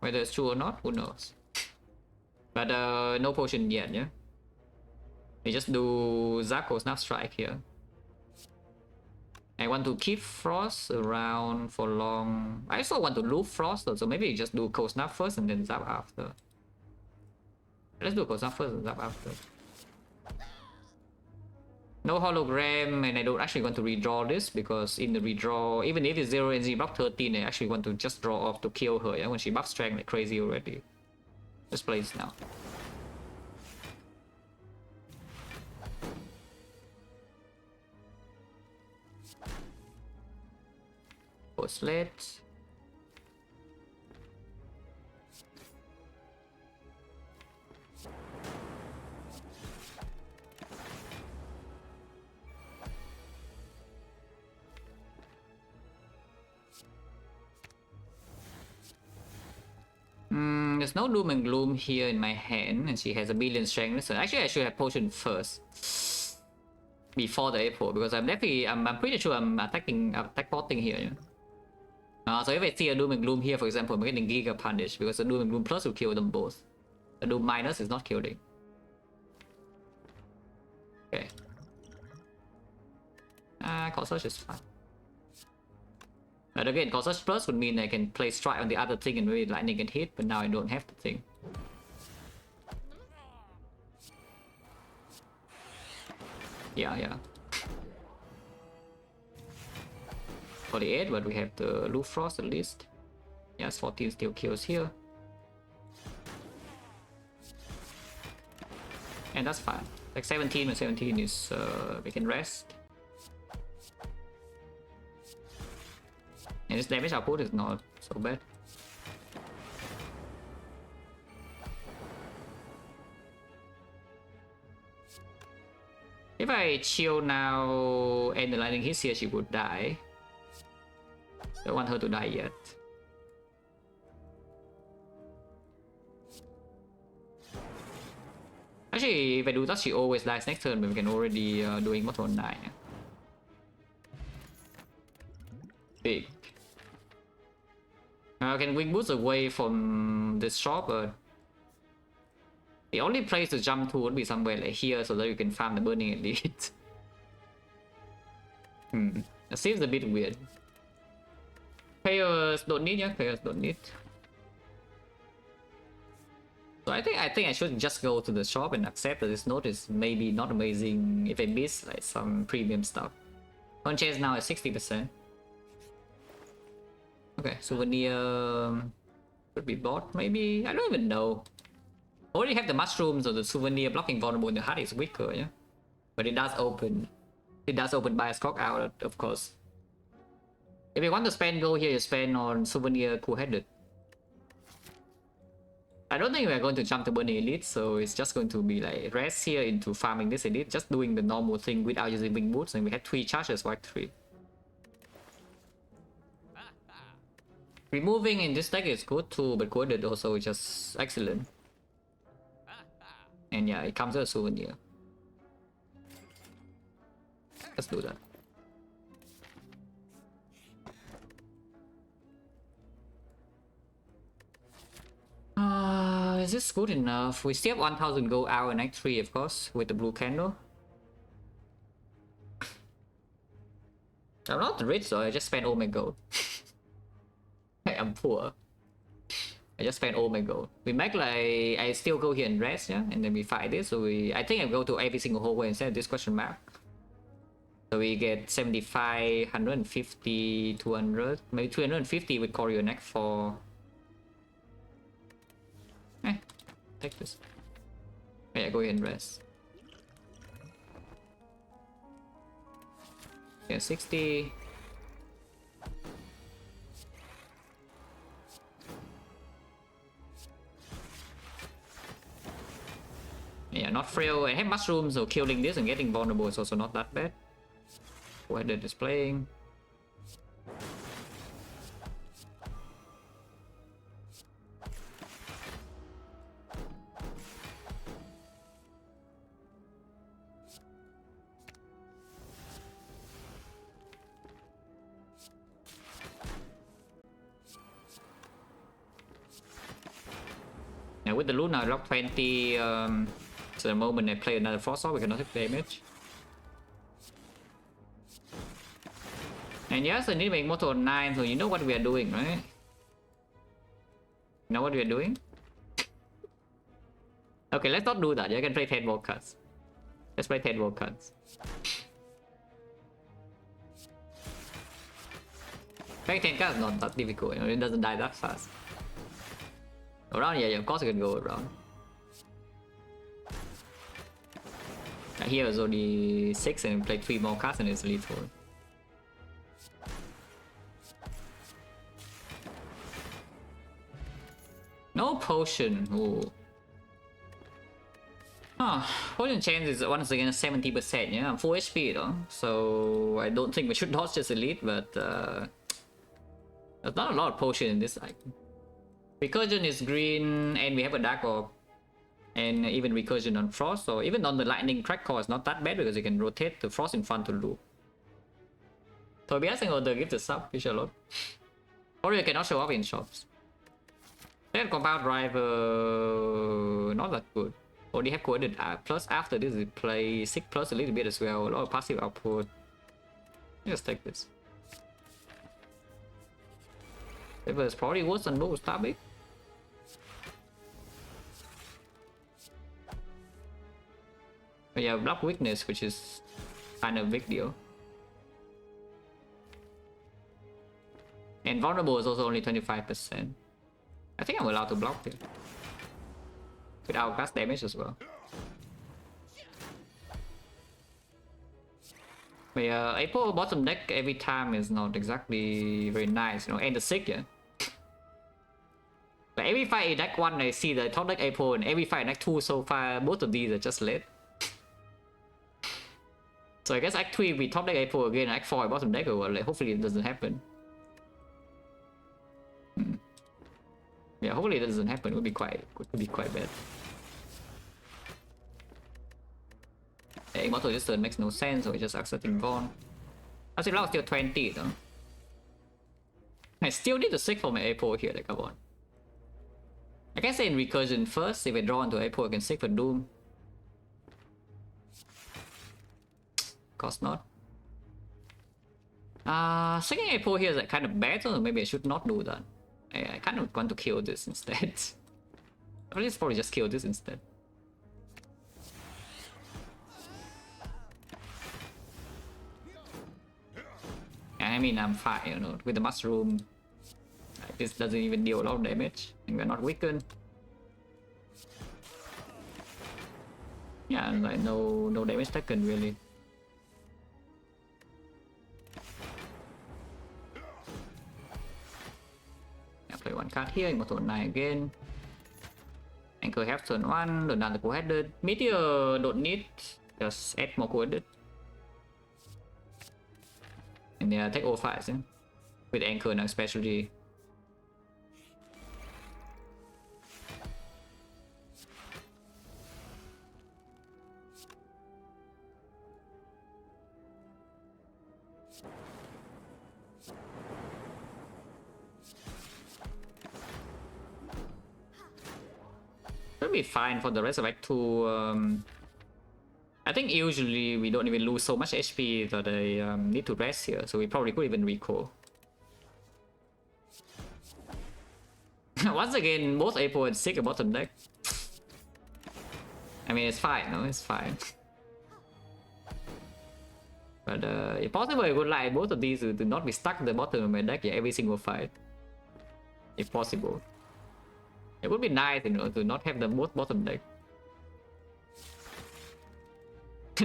Speaker 1: Whether it's true or not, who knows. But no potion yet, yeah? We just do Zapko Snap Strike here. I want to keep Frost around for long. I also want to loop Frost though, so maybe just do Cold Snap first and then Zap after. Let's do Cold Snap first and Zap after. No hologram, and I don't actually want to redraw this because in the redraw, even if it's 0 and Z buff 13, I actually want to just draw off to kill her, yeah, when she buffs strength like crazy already. Let's play this now. Slate. There's no doom and gloom here in my hand, and she has a billion strength. So actually, I should have potion first before the April because I'm pretty sure I'm attack potting here. Yeah? So if I see a doom and gloom here, for example, I'm getting Giga Punish because the doom and gloom plus will kill them both. The doom minus is not killing. Okay. Call search is fine. But again, call search plus would mean I can play strike on the other thing and maybe lightning can hit, but now I don't have the thing. Yeah. 48, but we have the Loop Frost at least. Yes, 14 still kills here. And that's fine. Like 17 and 17 is we can rest. And this damage output is not so bad. If I chill now and the lightning hits here, she would die. Don't want her to die yet. Actually, if I do that, she always dies next turn, but we can already do Immortal 9. Big. I can wing boost away from this shop, but the only place to jump to would be somewhere like here so that you can farm the Burning Elite. That seems a bit weird. Players don't need, yeah, players don't need. So I think I should just go to the shop and accept that this note is maybe not amazing if I miss like some premium stuff. On chance now is 60%. Okay, souvenir could be bought maybe. I don't even know. Already have the mushrooms or the souvenir blocking vulnerable in the heart is weaker, yeah. But it does open. It does open by a Skog out, of course. If you want to spend gold here, you spend on souvenir cool-headed. I don't think we're going to jump to Burning Elite, so it's just going to be like rest here into farming this elite, just doing the normal thing without using wing boots, and we have 3 charges, white 3. Removing in this deck is good too, but coded also is just excellent. And yeah, it comes with a souvenir. Let's do that. Is this good enough? We still have 1000 gold hour night 3, of course, with the blue candle. I'm not rich, so I just spent all my gold. I'm poor. I just spent all my gold. We make like I still go here and rest, yeah, and then we fight this. So I think I go to every single hallway instead of this question mark. So we get 75, 150, 200, maybe 350 with Choreo neck for take this. Yeah, go ahead and rest. Yeah, 60. Yeah, not frail. I have mushrooms, so killing this and getting vulnerable is also not that bad. Go ahead and displaying. Now with the Luna I lock 20, so the moment I play another Frost Sword we cannot take damage. And yes, I need to make Mortal 9, so you know what we are doing, right? You know what we are doing? Okay, let's not do that. You can play 10 more cards. Let's play 10 more cards. Playing 10 cards is not that difficult, you know, it doesn't die that fast. Around, yeah, of course you can go around. Here is only 6 and play 3 more cards and it's lethal. No potion. Ooh. Oh, potion chance is once again 70%. Yeah, I'm full HP though, so I don't think we should dodge just elite, but there's not a lot of potion in this item. Recursion is green, and we have a dark orb, and even recursion on frost. So even on the lightning crack core is not that bad because you can rotate the frost in front to loop. So be asking order give the sub, you shall look. Or you cannot show up in shops. Then compound driver not that good. Only have coordinate plus after this we play 6 plus a little bit as well. A lot of passive output. Just take this. It was probably worse than both Starbeak. But yeah, block weakness, which is kind of big deal. And vulnerable is also only 25%. I think I'm allowed to block here. Without cast damage as well. But yeah, April bottom deck every time is not exactly very nice, you know, and the sick, yeah. Like every fight in deck 1 I see the top deck April, and every fight in deck 2 so far, both of these are just late. So I guess Act 3 we top deck April again, Act 4 bottom deck, or like, hopefully it doesn't happen. Yeah, hopefully it doesn't happen. It would be quite bad. Yeah, Immortal this turn makes no sense, so we just accepting Vaughn. I think now still 20 though. I still need to 6 for my April here, like, come on. I can say in recursion first, if I draw into April I can 6 for Doom. Of course not. Second April here is like kind of bad, so maybe I should not do that. I kind of want to kill this instead. Or let's probably just kill this instead. I mean, I'm fine, you know, with the mushroom. This doesn't even deal a lot of damage, and we're not weakened. Yeah, like no damage taken really. Play 1 card here, Immortal 9 again. Anchor have turn 1, don't have the co-headed. Meteor don't need, just add more co-headed. And yeah, take all 5s, yeah? With Anchor now especially. Should be fine for the rest of Act 2. I think usually we don't even lose so much HP that I need to rest here, so we probably could even recall. Once again, both April and Sick are bottom deck. I mean, it's fine, no? It's fine. But if possible, I would like both of these to not be stuck at the bottom of my deck every single fight. If possible. It would be nice, you know, to not have the most bottom deck.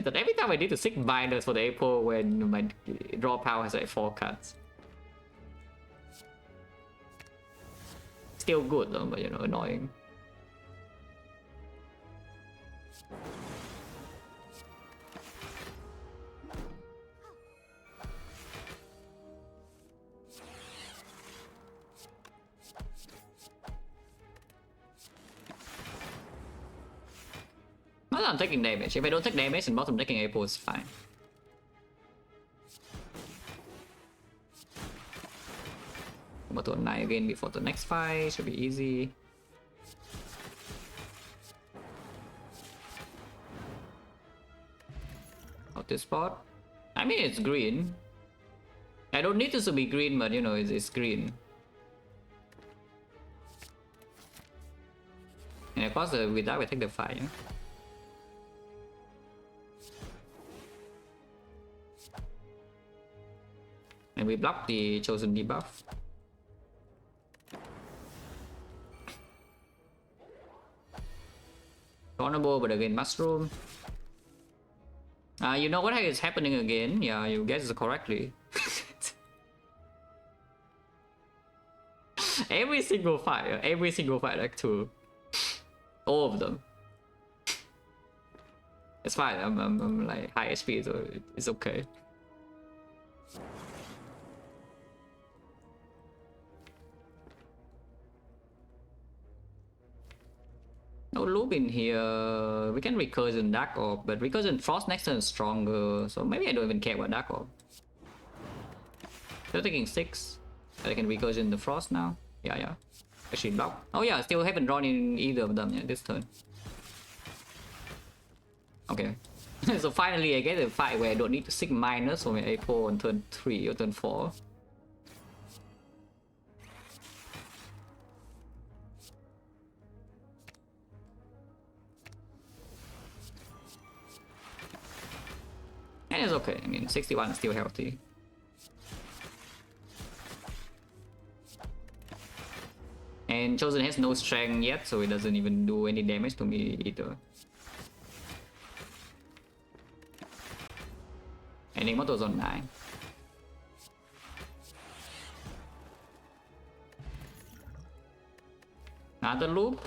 Speaker 1: But every time I need to 6 binders for the April when my draw power has like 4 cards. Still good though, but you know, annoying. Not that I'm taking damage. If I don't take damage, then bottom decking April is fine. Go to 9 again before the next fight, should be easy. Out this spot. I mean, it's green. I don't need this to be green, but you know, it's green. And of course, with that, we take the fight. Yeah? And we block the chosen debuff. Vulnerable, but again, mushroom. You know what is happening again? Yeah, you guessed correctly. Every single fight like 2. All of them. It's fine, I'm like high HP, so it's okay. No loop in here. We can recursion Dark Orb, but recursion Frost next turn is stronger, so maybe I don't even care about Dark Orb. Still taking 6. I can recursion the Frost now. Yeah. Actually block. Oh yeah, still haven't drawn in either of them yet this turn. Okay. So finally I get a fight where I don't need to 6 minus for my April on turn 3 or turn 4. And it's okay, I mean 61 is still healthy. And Chosen has no strength yet, so it doesn't even do any damage to me either. And Immortal's on 9. Another loop.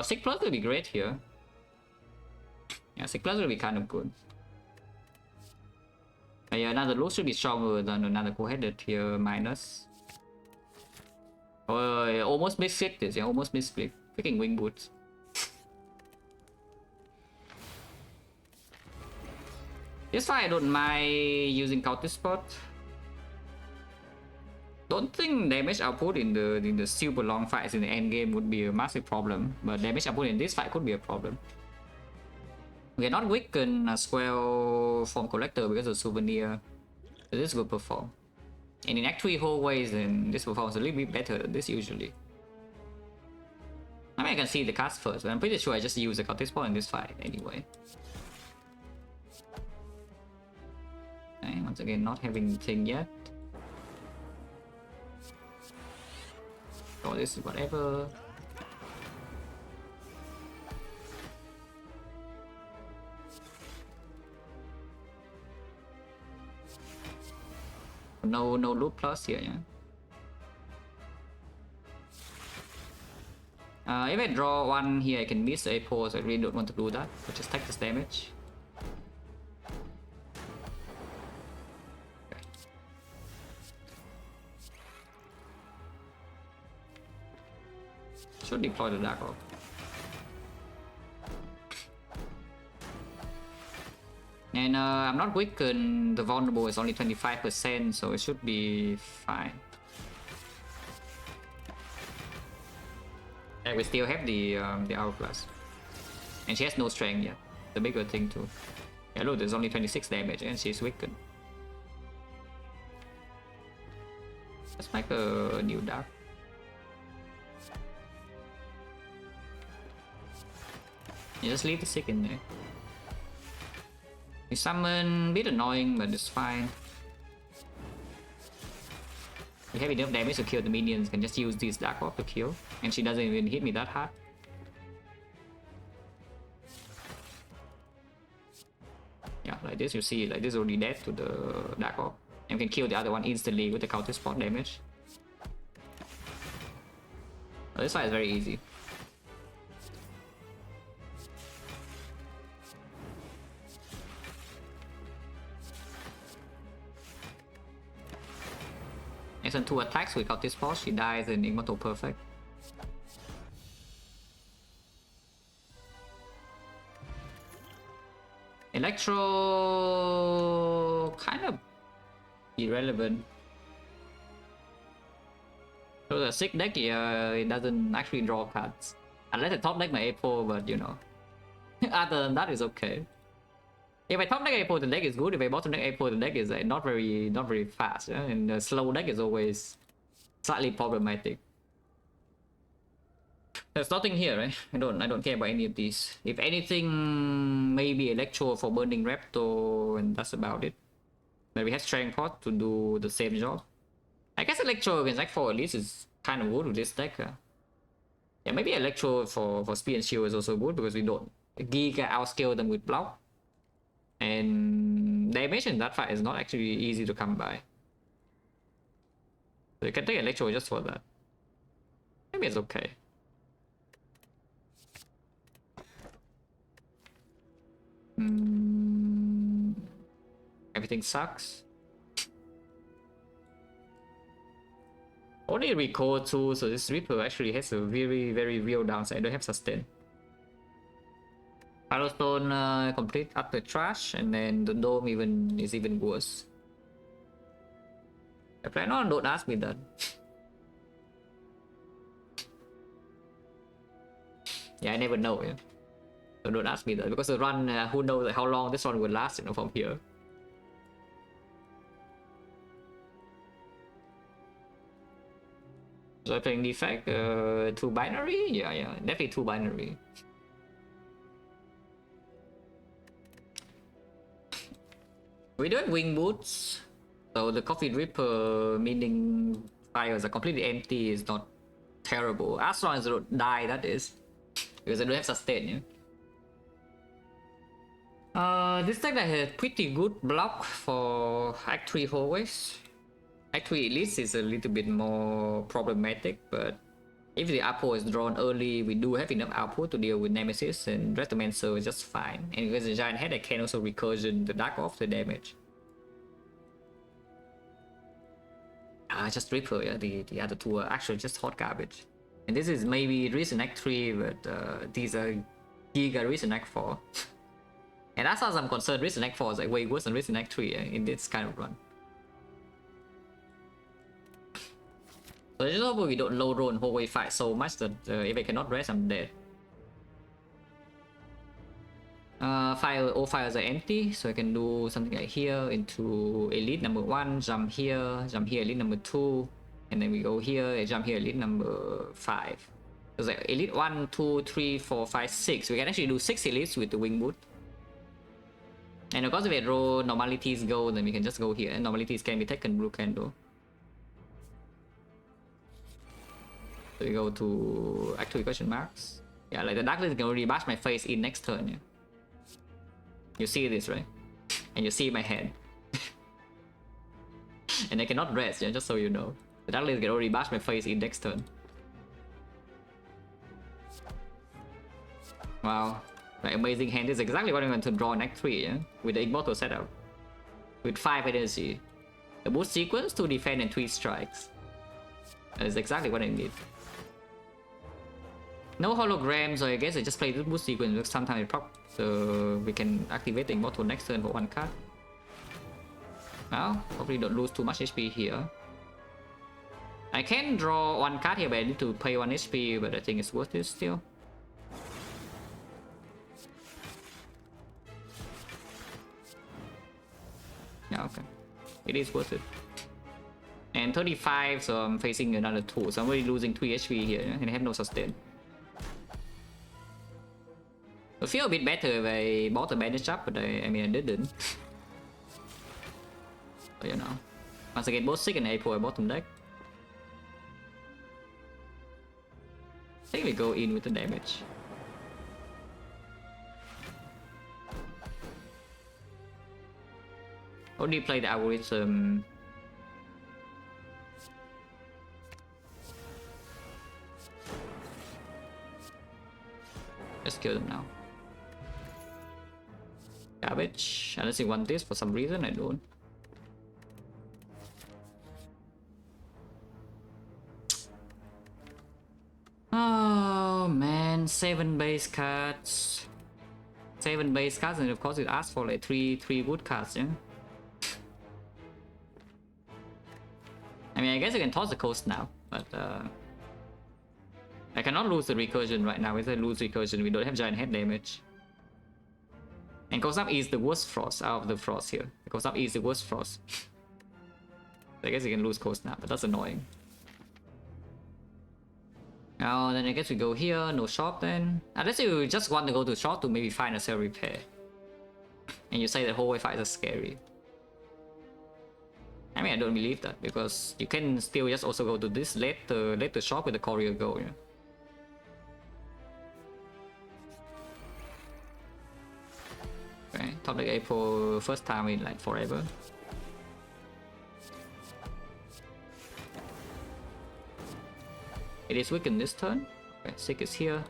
Speaker 1: 6 plus will be great here. Yeah, 6 plus will be kind of good. Yeah, another loop should be stronger than another co-headed here, minus. Oh, almost misclicked this, yeah, almost misclicked. Freaking wing boots. This fight I don't mind using counter spot. Don't think damage output in the super long fights in the end game would be a massive problem, but damage output in this fight could be a problem. We are not weakened as well from collector because of souvenir, so this will perform. And in Act 3 hallways, then this performs a little bit better than this usually. I mean, I can see the cast first, but I'm pretty sure I just use the counter spot in this fight anyway. Okay, once again, not having anything yet. Oh, this is whatever. No loop plus here, yeah. If I draw 1 here, I can miss a pause. I really don't want to do that. But just take this damage. Okay. Should deploy the Dark Orb. And I'm not weakened, the vulnerable is only 25%, so it should be fine. And we still have the hourglass. And she has no strength yet, the bigger thing too. Yeah, look, there's only 26 damage and she's weakened. Let's make a new dark. You just leave the sick in there. The summon, a bit annoying, but it's fine. We have enough damage to kill the minions, can just use these Dark Orb to kill. and she doesn't even hit me that hard. Yeah, like this, you see, like this already dead to the Dark Orb, and can kill the other one instantly with the counter spot damage. Well, this fight is very easy. And 2 attacks without this spot, she dies in Immortal Perfect. Electro kind of irrelevant. So the sick deck, it doesn't actually draw cards. Unless I top deck my A4, but you know. Other than that, it's okay. If I top deck A4, the deck is good. If I bottom deck A4, the deck is not very fast. Yeah? And the slow deck is always slightly problematic. There's nothing here, right? I don't care about any of these. If anything, maybe Electro for burning Repto, and that's about it. But we have Strength Pot to do the same job. I guess Electro against X4 at least is kind of good with this deck. Yeah, maybe Electro for Speed and Shield is also good because we don't Giga outscale them with block. And damage in that fight is not actually easy to come by. So you can take Electro just for that. Maybe it's okay. Everything sucks. Only recall too, so this Reaper actually has a very real downside. I don't have sustain. Firestone complete utter trash, and then the dome is even worse. I plan on, don't ask me that. Yeah, I never know. Yeah, so don't ask me that because the run, who knows how long this one will last, you know, from here. So I'm playing Defect, 2 binary? Yeah, definitely 2 binary. We do have wing boots, so the Coffee Dripper, meaning fires are completely empty, is not terrible. As long as they don't die, that is. Because I don't have sustain, yeah? This deck has a pretty good block for Act 3 hallways. Act 3 Elite is a little bit more problematic, but if the output is drawn early, we do have enough output to deal with Nemesis, and Retromancer is just fine. And because the Giant Head, I can also recursion the Dark off the damage. Just Reaper, yeah, the other 2 are actually just hot garbage. And this is maybe recent Act 3, but these are Giga recent Act 4. And as far as I'm concerned, recent Act 4 is like way worse than recent Act 3 in this kind of run. So just hope we don't low roll and hallway fight so much that if I cannot rest, I'm dead. All files are empty, so I can do something like here into Elite number 1, jump here, Elite number 2, and then we go here and jump here, Elite number 5. So it's like Elite 1, 2, 3, 4, 5, 6. We can actually do 6 Elites with the Wing Boot. And of course, if I roll normalities go, then we can just go here, and normalities can be taken blue candle. So we go to actually question marks. Yeah, like the Dark List can already bash my face in next turn. Yeah. You see this, right? And you see my head. And I cannot rest, yeah, just so you know. The Dark List can already bash my face in next turn. Wow. Like amazing hand. This is exactly what I'm going to draw in Act 3, yeah? With the Immortal setup. With 5 energy. The boost sequence, 2 defend and 3 strikes. That is exactly what I need. No holograms, so I guess I just play this boost sequence because sometimes it proc, so we can activate the Immortal next turn for 1 card. Well, hopefully don't lose too much HP here. I can draw 1 card here, but I need to pay 1 HP, but I think it's worth it still. Yeah, okay. It is worth it. And 35, so I'm facing another 2, so I'm already losing 3 HP here, and I have no sustain. I feel a bit better if I bought a bandage up, but I mean I didn't. So, you know. Once I get both sick and A4 bottom deck. think we go in with the damage. Only play the algorithm. Let's kill them now. Garbage. Unless you want this for some reason, I don't. Oh man, 7 base cards. 7 base cards, and of course it asks for like 3 wood cards, yeah? I mean, I guess I can toss the coast now, but I cannot lose the recursion right now. If I lose recursion, we don't have giant head damage. And Coast Up is the worst frost out of the frost here. Coast Up is the worst frost. I guess you can lose coast now, but that's annoying. Now then I guess we go here, no shop then. Unless you just want to go to shop to maybe find a cell repair. And you say the whole way fights are scary. I mean, I don't believe that, because you can still just also go to this, let the shop with the courier go, yeah. Okay, top deck April first time in like forever. It is weakened this turn. Okay, Sick is here.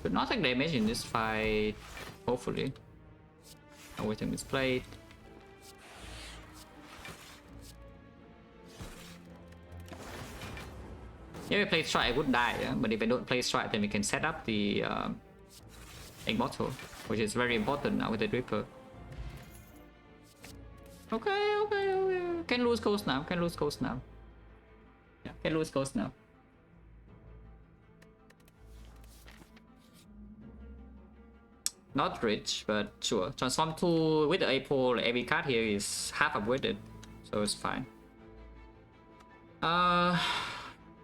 Speaker 1: Could not take damage in this fight, hopefully. Everything is played. If I play strike, I would die, yeah? But if I don't play strike, then we can set up the Immortal, which is very important now with the Reaper. Okay. Can lose coast now, Yeah, can lose coast now. Not rich, but sure. Transform 2 with the April, every card here is half upgraded, so it's fine.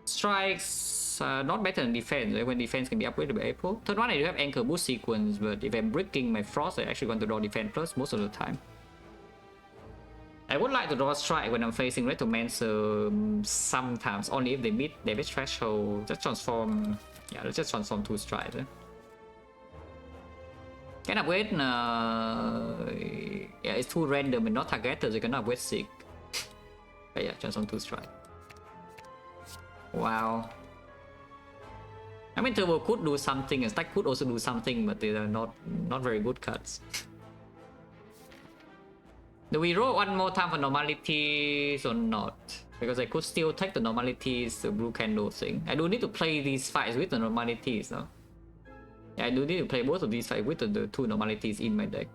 Speaker 1: Strikes not better than defense. When defense can be upgraded by April. Turn 1 I do have anchor boost sequence, but if I'm bricking my frost, I actually want to draw defense plus most of the time. I would like to draw strike when I'm facing Retromancer sometimes, only if they meet damage threshold. Just transform. Yeah, let's just transform 2 strikes. Can upgrade, yeah, it's too random and not targeted, so you can upgrade Sick. But yeah, transform 2 strike. Wow. I mean, Turbo could do something, and Stack could also do something, but they are not very good cards. Do we roll one more time for normalities or not? Because I could still take the normalities, the blue candle thing. I do need to play these fights with the normalities, though. Yeah, I do need to play both of these fights with the 2 normalities in my deck.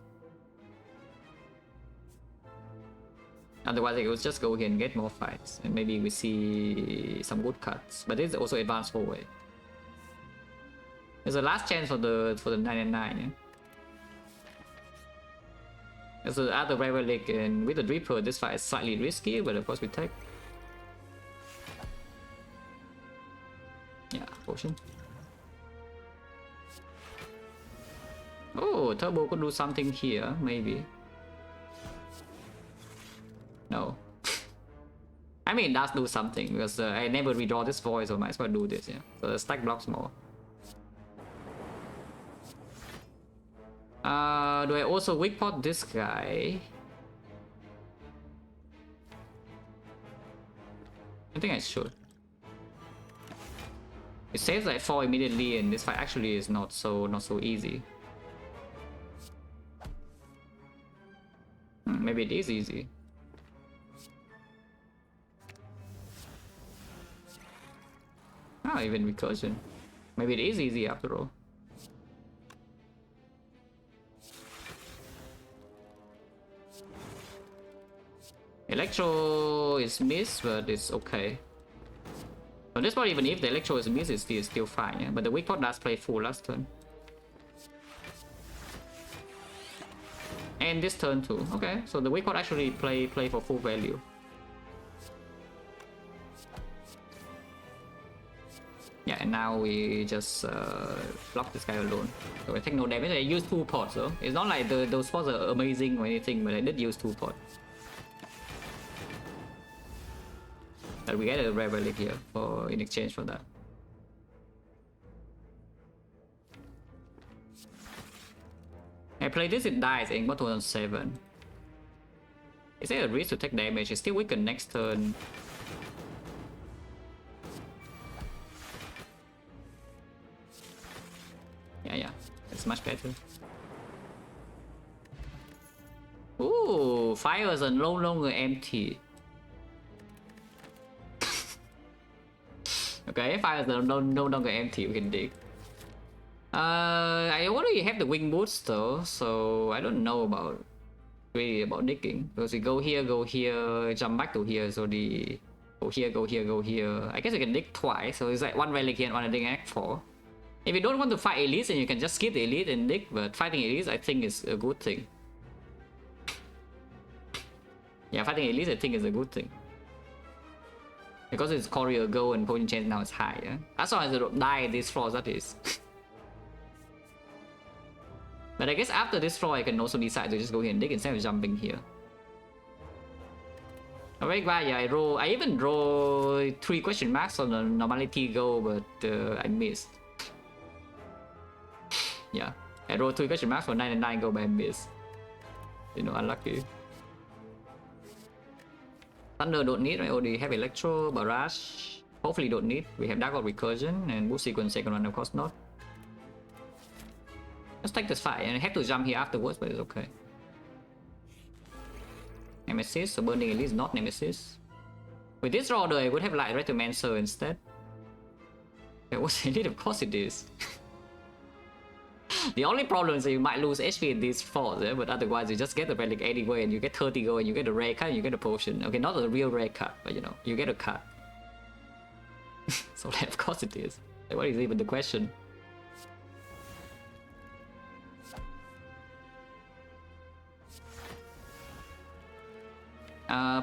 Speaker 1: Otherwise, I will just go here and get more fights, and maybe we see some good cards. But this is also advanced forward. There's a last chance for the 999. Yeah? There's the other Relic, and with the Reaper, this fight is slightly risky, but of course we take. Yeah, potion. Oh, Turbo could do something here, maybe. No. I mean, it does do something, because I never redraw this voice, so I might as well do this, yeah. So the stack blocks more. Do I also weak pot this guy? I think I should. It saves like 4 immediately, and this fight actually is not so easy. Maybe it is easy. Ah, even recursion. Maybe it is easy after all. Electro is missed, but it's okay. On this part, even if the Electro is missed, it's still fine, yeah? But the weak pot does play full last turn. And this turn too. Okay, so the weak pot actually play for full value. Yeah, and now we just block this guy alone. So I take no damage. I use 2 pots though. It's not like those pots are amazing or anything, but I did use 2 pots. But we get a rare relic here for in exchange for that. I play this, it dies in bottom on 7. Is there a risk to take damage? It's still weaken next turn. Yeah, it's much better. Ooh, fires are no longer empty. Okay, fires are no longer empty, we can dig. I already have the wing boots though, so I don't know really about digging. Because we go here, jump back to here, so the go here. I guess you can dig twice, so it's like 1 relic here and 1 dig act 4. If you don't want to fight elites, then you can just skip the elite and dig, but fighting elites I think is a good thing. Yeah, fighting elites I think is a good thing. Because it's courier go and potion chance now is high, yeah? As long as they don't die this floor, that is. But I guess after this floor I can also decide to just go here and dig instead of jumping here. I'm very glad, yeah, I even draw 3 question marks on the normality go, but I missed. Yeah, I rolled 3 question marks for 99 go, but I missed. You know, unlucky. Thunder don't need, I already have Electro, Barrage. Hopefully don't need. We have Dark Lord Recursion and Boost Sequence second one, of course not. Let's take this fight, and I have to jump here afterwards, but it's okay. Nemesis, so Burning Elite is not Nemesis. With this order, I would have Light Retomancer instead. It was Elite, of course it is. The only problem is that you might lose HP in these falls, but otherwise you just get the relic anyway, and you get 30 go, and you get a rare card, and you get a potion. Okay, not a real rare card, but you know, you get a card. So of course it is. Like, what is even the question?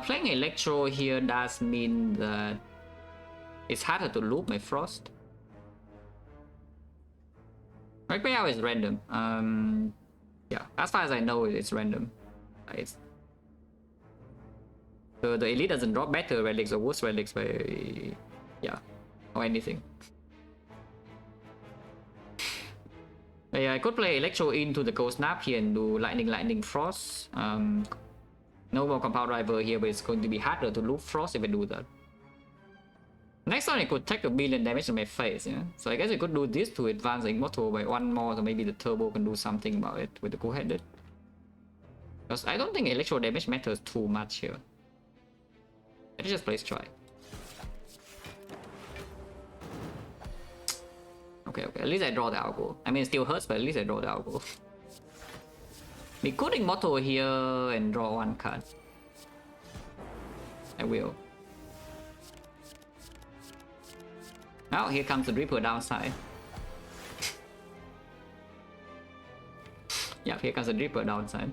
Speaker 1: Playing Electro here does mean that it's harder to loop my Frost. Right now is random. Yeah, as far as I know, it's random. It's the elite doesn't drop better relics or worse relics by yeah, or anything. But yeah, I could play Electro into the Cold Snap here and do Lightning Frost. No more Compound Driver here, but it's going to be harder to loop Frost if I do that. Next time I could take 1 billion damage to my face, yeah? So I guess I could do this to advance the Immortal by 1 more, so maybe the Turbo can do something about it with the Cool-Headed. Because I don't think Electro damage matters too much here. Let's just place try. Okay, at least I draw the Algo. I mean, it still hurts, but at least I draw the Algo. We could Immortal here and draw 1 card. I will. Now here comes the Reaper downside. Yeah, here comes the Reaper downside.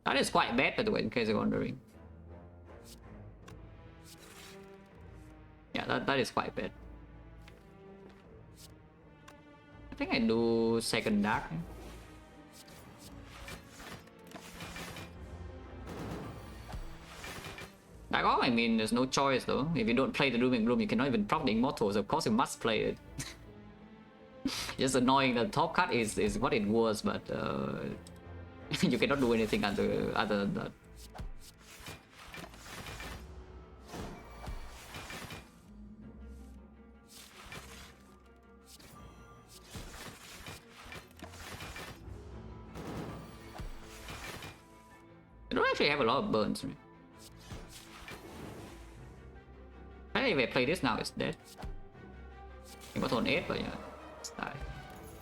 Speaker 1: That is quite bad, by the way, in case you're wondering. Yeah, that is quite bad. I think I do second Dark. Dark Orb, I mean, there's no choice though. If you don't play the Doom and Gloom, you cannot even proc the Immortals. Of course, you must play it. Just annoying. The top cut is what it was, but you cannot do anything other than that. I don't actually have a lot of burns. I think if I play this now, it's dead. It was on 8, but yeah, it's died.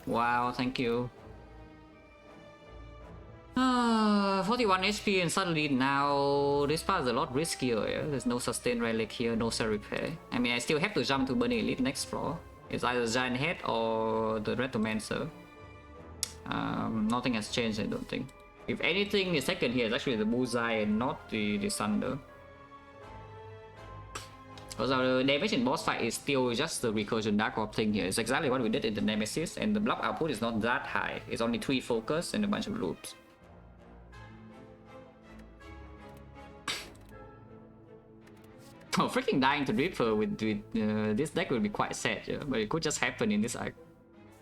Speaker 1: Wow, thank you. 41 HP and suddenly now this part is a lot riskier. Yeah? There's no sustain relic here, no cell repair. I mean, I still have to jump to Burning Elite next floor. It's either Giant Head or the Retomancer. Nothing has changed, I don't think. If anything, the second here is actually the Bullseye and not the Thunder. Because our damage in boss fight is still just the recursion Dark Orb thing here. It's exactly what we did in the Nemesis, and the block output is not that high. It's only 3 focus and a bunch of loops. Oh, freaking dying to Reaper with this deck would be quite sad, yeah? But it could just happen in this arc.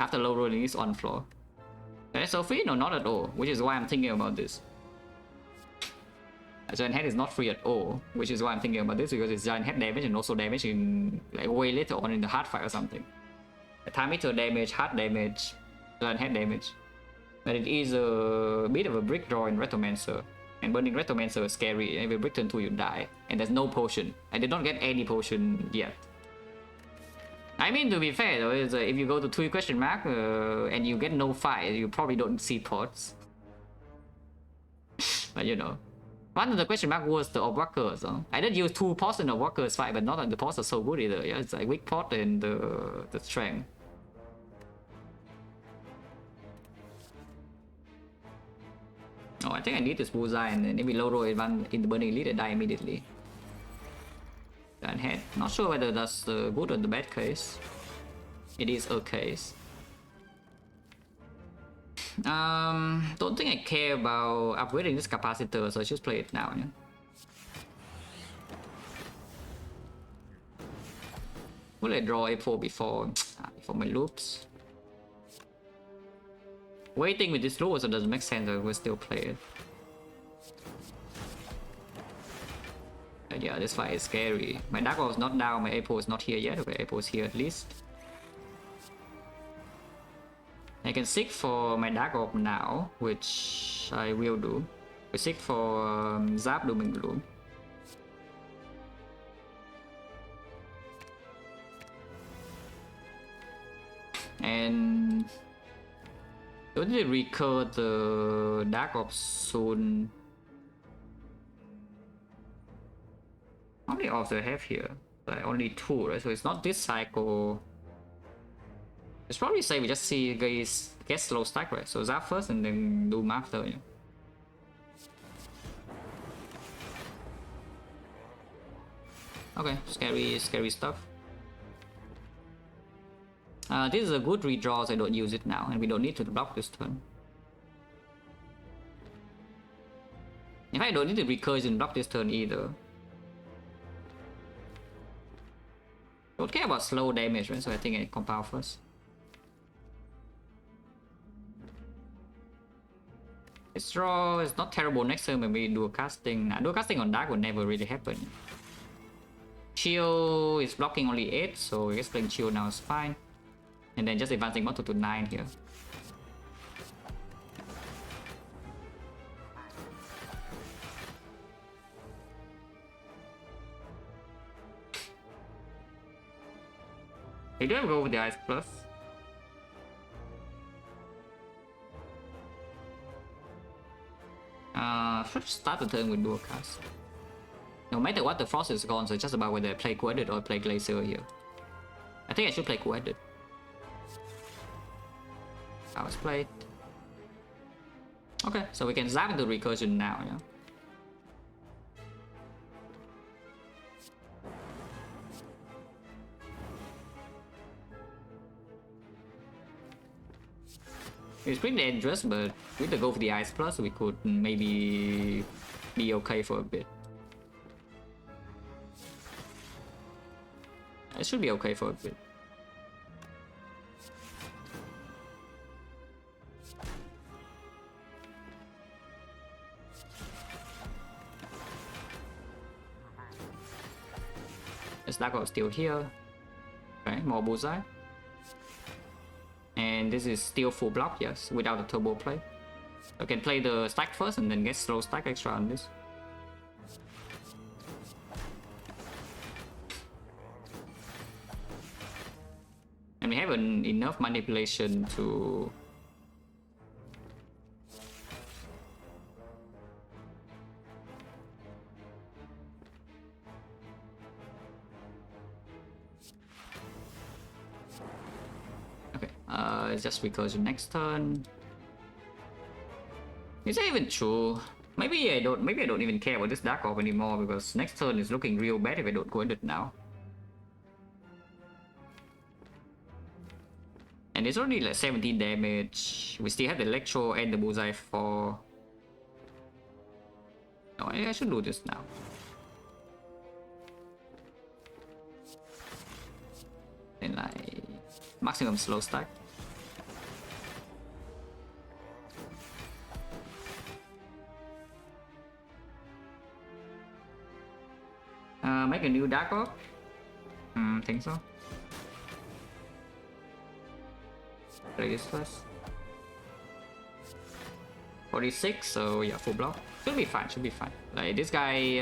Speaker 1: After low rolling is on floor. So free? No, not at all, which is why I'm thinking about this. Giant Head is not free at all, which is why I'm thinking about this, because it's Giant Head damage and also damage in like way later on in the hard fight or something. Time meter damage, hard damage, Giant Head damage. But it is a bit of a brick draw in Retomancer. And burning Retomancer is scary. Every brick turn 2 you die. And there's no potion. I did not get any potion yet. I mean, to be fair though, is if you go to 2 question mark and you get no fight, you probably don't see pots. But you know. One of the question mark was the Obwalkers. I did use 2 pots in the Obwalkers fight, but not that the pots are so good either. Yeah, it's like weak pot and the strength. Oh, I think I need this Bullseye, and then if we low roll it in the Burning Elite, I die immediately. Giant Head. Not sure whether that's the good or the bad case. It is a case. Don't think I care about upgrading this capacitor, so I just play it now. Yeah? Will I draw A4 before my loops? Waiting with this loop also doesn't make sense, I will still play it. And yeah, this fight is scary. My Dark Orb is not down, my A4 is not here yet. Okay, A4 is here at least. I can seek for my Dark Orb now, which I will do. We seek for Zap Dooming Bloom. And don't they recur the Dark Orb soon? How many orbs do I have here? Like only 2, right? So it's not this cycle. It's probably say we just see guys get slow stack, right? So Zap first and then Doom after. Yeah. Okay, scary stuff. This is a good redraw, so I don't use it now, and we don't need to block this turn. In fact, I don't need to recursion block this turn either. Don't care about slow damage, right? So I think I compound first. This draw is not terrible next turn when we do a casting. Nah, dual casting on Dark would never really happen. Chill is blocking only 8, so I guess playing Chill now is fine. And then just advancing Motto to 9 here. They do go with the Ice Plus. Should start the turn with dual cast. No matter what, the Frost is gone, so it's just about whether I play Coeded or play Glacier here. I think I should play Coeded. I was played. Okay, so we can zap into recursion now, yeah. It's pretty dangerous, but with the go for the Ice Plus, we could maybe be okay for a bit. It should be okay for a bit. This Dark Orb is still here. Okay, more Bullseye. And this is still full block, yes, without the turbo play. I can play the stack first and then get slow stack extra on this. And we have enough manipulation to It's just recursion next turn. Is that even true? Maybe I don't even care about this Dark Orb anymore, because next turn is looking real bad if I don't go into it now. And it's already like 17 damage. We still have the Electro and the Bullseye for... No, I should do this now. And like... maximum slow stack. Make a new Dark Orb? Think so. Play this first. 46, so yeah, full block. Should be fine, should be fine. Like this guy,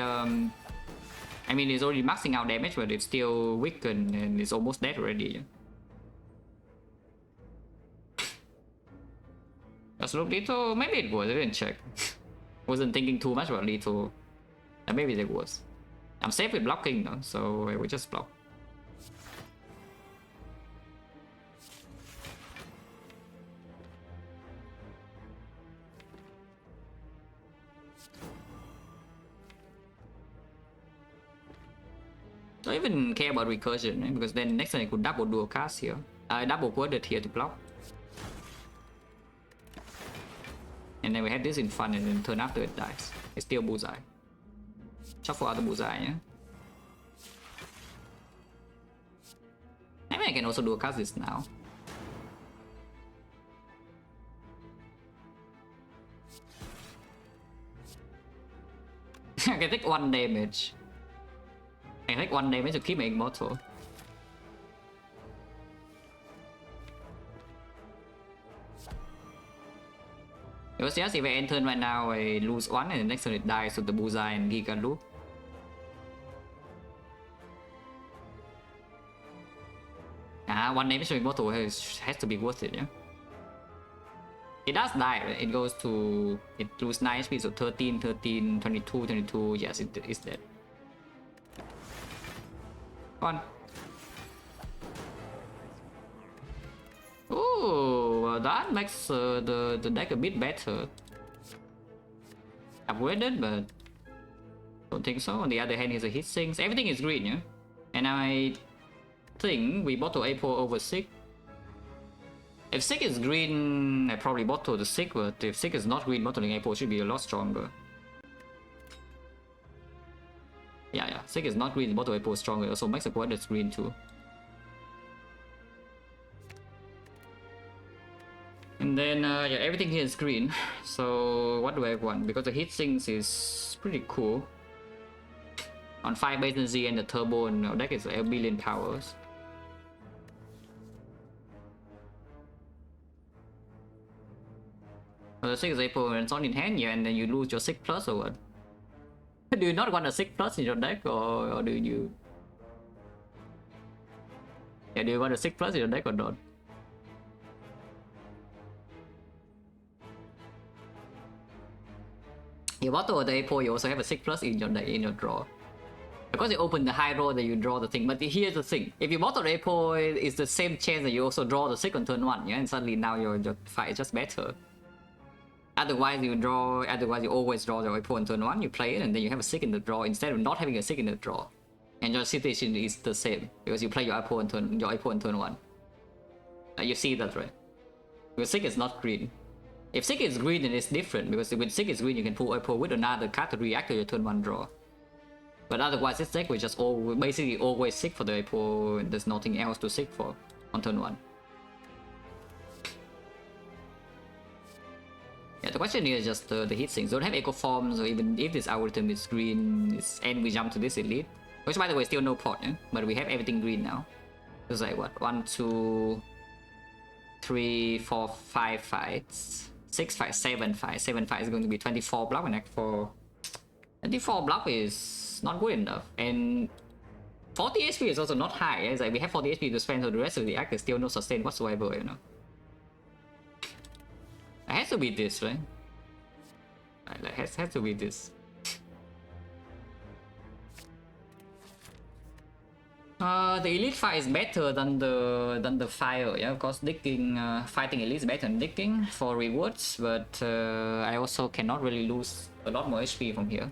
Speaker 1: I mean, he's already maxing out damage, but it's still weakened and it's almost dead already. Does it look lethal? Maybe it was, I didn't check. Wasn't thinking too much about lethal. Maybe it was. I'm safe with blocking though, so I will just block. Don't even care about recursion, right? Because then next time I could double dual cast here. Double quaded here to block. And then we have this in front, and then turn after it dies. It's still bullseye. Shuffle out the bullseye, yeah? Maybe I can also dual cast this now. I can take 1 damage. I can take 1 damage to keep me immortal. Because just if I end turn right now, I lose 1 and the next turn it dies with the bullseye and Giga Loop. 1 damage to immortal has to be worth it, yeah? It does die, right? It goes to... it loses 9 HP, so 13, 13, 22, 22, yes, it is dead. Come on. Ooh, well, that makes the deck a bit better. Upgraded, but don't think so. On the other hand, he's a hit sinks. Everything is green, yeah? And I think we bottle A4 over 6. If 6 is green, I probably bottle the 6, but if 6 is not green, bottling A4 should be a lot stronger. Yeah, 6 is not green, bottle A4 stronger. Also makes a quad that's green too. And then, yeah, everything here is green. So, what do I want? Because the heat sinks is pretty cool. On 5 base and Z and the turbo, and our deck is a billion powers. The 6 is April and it's on in hand, yeah, and then you lose your 6 plus or what? Do you not want a 6 plus in your deck, or do you? Yeah, do you want a 6 plus in your deck or not? You bottle the A4, you also have a 6 plus in your deck, in your draw. Because you open the high roll, then you draw the thing. But here's the thing: if you bottle the A4, it's the same chance that you also draw the 6 on turn 1, yeah, and suddenly now your fight is just better. Otherwise you always draw your A4 on turn 1, you play it, and then you have a 6 in the draw instead of not having a 6 in the draw. And your situation is the same, because you play your A4 on turn 1. You see that, right? Because 6 is not green. If 6 is green, then it's different, because when 6 is green, you can pull A4 with another card to react to your turn 1 draw. But otherwise, this deck will just basically always 6 for the A4, and there's nothing else to 6 for on turn 1. Yeah, the question here is just the hit sinks. Don't have echo forms, or even if this algorithm is green, and we jump to this elite. Which, by the way, still no pot, yeah? But we have everything green now. It's like what? 1, 2, 3, 4, 5 fights. 6 fights, 7 fights. 7 fights is going to be 24 block, and for 24 block is not good enough. And 40 HP is also not high. It's like we have 40 HP to spend, so the rest of the act is still no sustain whatsoever, you know. It has to be this, right? It has to be this. The elite fight is better than the fire. Yeah, of course, digging, fighting elite is better than digging for rewards, but I also cannot really lose a lot more HP from here.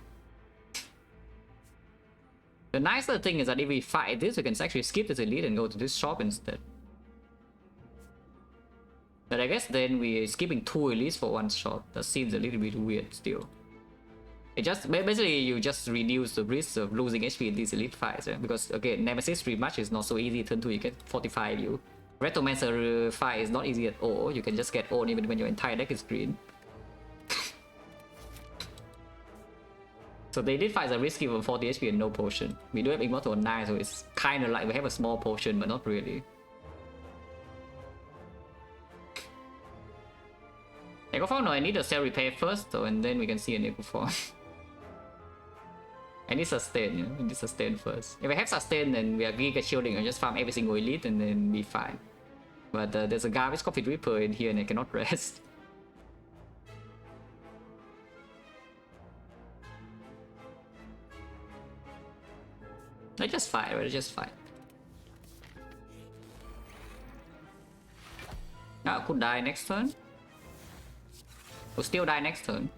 Speaker 1: The nicer thing is that if we fight this, we can actually skip this elite and go to this shop instead. But I guess then we're skipping 2 elites for 1 shot. That seems a little bit weird still. It just basically you just reduce the risk of losing HP in these elite fights, yeah? Because again, Nemesis rematch is not so easy. Turn 2 you get 45 you. Retromancer fight is not easy at all. You can just get owned even when your entire deck is green. So the elite fights are risky for 40 HP and no potion. We do have Immortal 9, so it's kind of like we have a small potion, but not really. Echo Form? No, I need a cell repair first, though, and then we can see an Echo Form. I need sustain, you know? I need sustain first. If I have sustain, then we are Giga Shielding and just farm every single elite and then be fine. But there's a garbage Coffee Reaper in here and I cannot rest. Let's just fight, right? Let's just fight. Ah, could die next turn. Could still die next turn.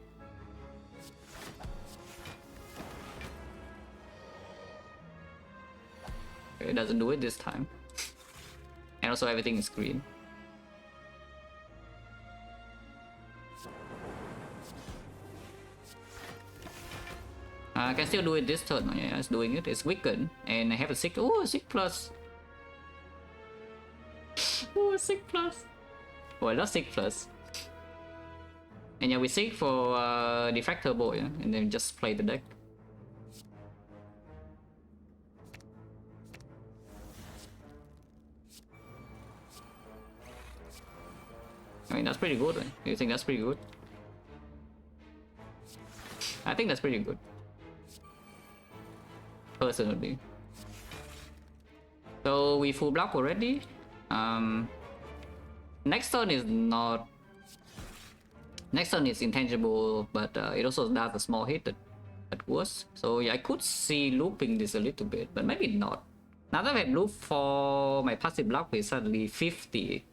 Speaker 1: Okay, it doesn't do it this time. And also everything is green. I can still do it this turn. Yeah, it's doing it. It's weakened. And I have a 6. Oh, a 6 plus. Oh, a 6 plus. Well, not 6 plus. And yeah, we seek for Defect Turbo, yeah? And then just play the deck. I mean, that's pretty good, right? Do you think that's pretty good? I think that's pretty good. Personally. So we full block already. Next turn is not... Next turn is intangible, but it also does a small hit at worst. So yeah, I could see looping this a little bit, but maybe not. Now that I have loop for my passive block is suddenly 50.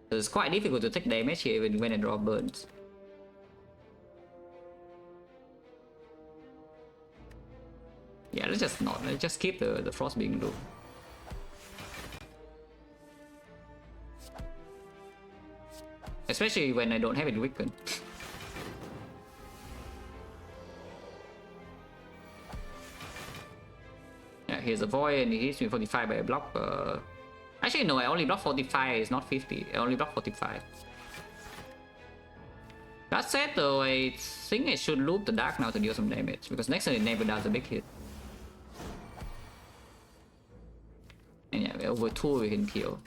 Speaker 1: So it's quite difficult to take damage here even when I draw burns. Yeah, let's just not. Let's just keep the frost being low. Especially when I don't have it weakened. Yeah, here's a void and he hits me 45 by a block. Actually, no, I only block 45, it's not 50. I only block 45. That said, though, I think I should loop the dark now to deal some damage because next turn it never does a big hit. And yeah, over 2 we can kill.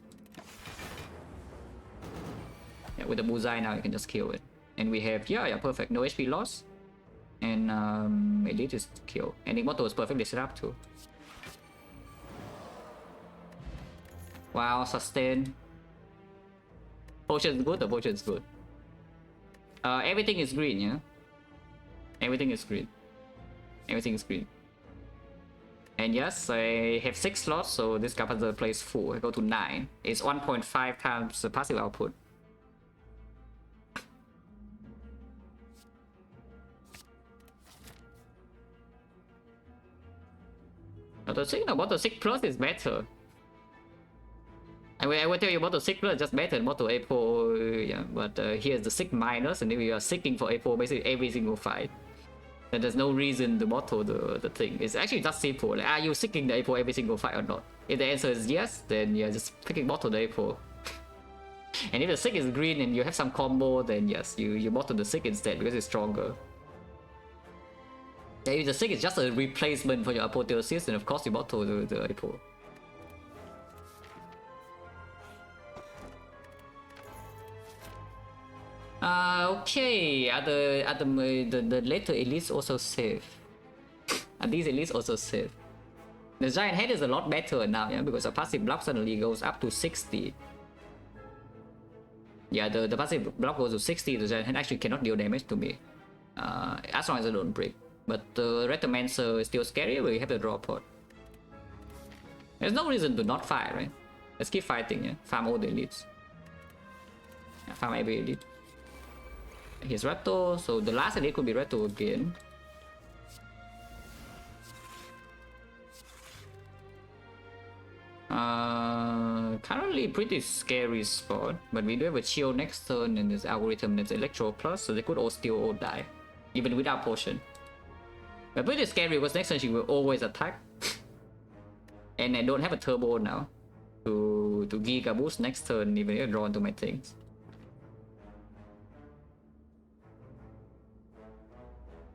Speaker 1: Yeah, with the bullseye now you can just kill it. And we have, yeah, perfect, no HP loss. And elite is kill. And Immortal is perfectly set up too. Wow, sustain. Potion is good, the potion is good. Everything is green, yeah? Everything is green. Everything is green. And yes, I have 6 slots, so this capacitor plays full. I go to 9. It's 1.5 times the passive output. But the thing about the 6 plus is better. I will tell you about the 6 plus just better than Moto A4, yeah, but here's the 6 minus, and then we are seeking for A4 basically every single fight. And there's no reason to motto the thing. It's actually just simple. Like, are you seeking the A4 every single fight or not? If the answer is yes, then yeah, just picking motto the A4. And if the 6 is green and you have some combo, then yes, you motto the 6 instead because it's stronger. Yeah, if the 6 is just a replacement for your apotheosis, then of course you motto the A4. Okay, are the later elites also safe? Are these elites also safe? The giant head is a lot better now, yeah, because the passive block suddenly goes up to 60. Yeah, the passive block goes to 60, the giant head actually cannot deal damage to me. As long as I don't break. But the Retromancer is still scary, we have the draw pod. There's no reason to not fight, right? Let's keep fighting, yeah? Farm all the elites. Yeah, farm every elite. Here's Retto, so the last elite could be Retto again. Currently pretty scary spot, but we do have a chill next turn and this algorithm that's Electro Plus, so they could all still all die, even without potion. But pretty scary because next turn she will always attack. And I don't have a turbo now to Giga boost next turn, even if I draw into my things.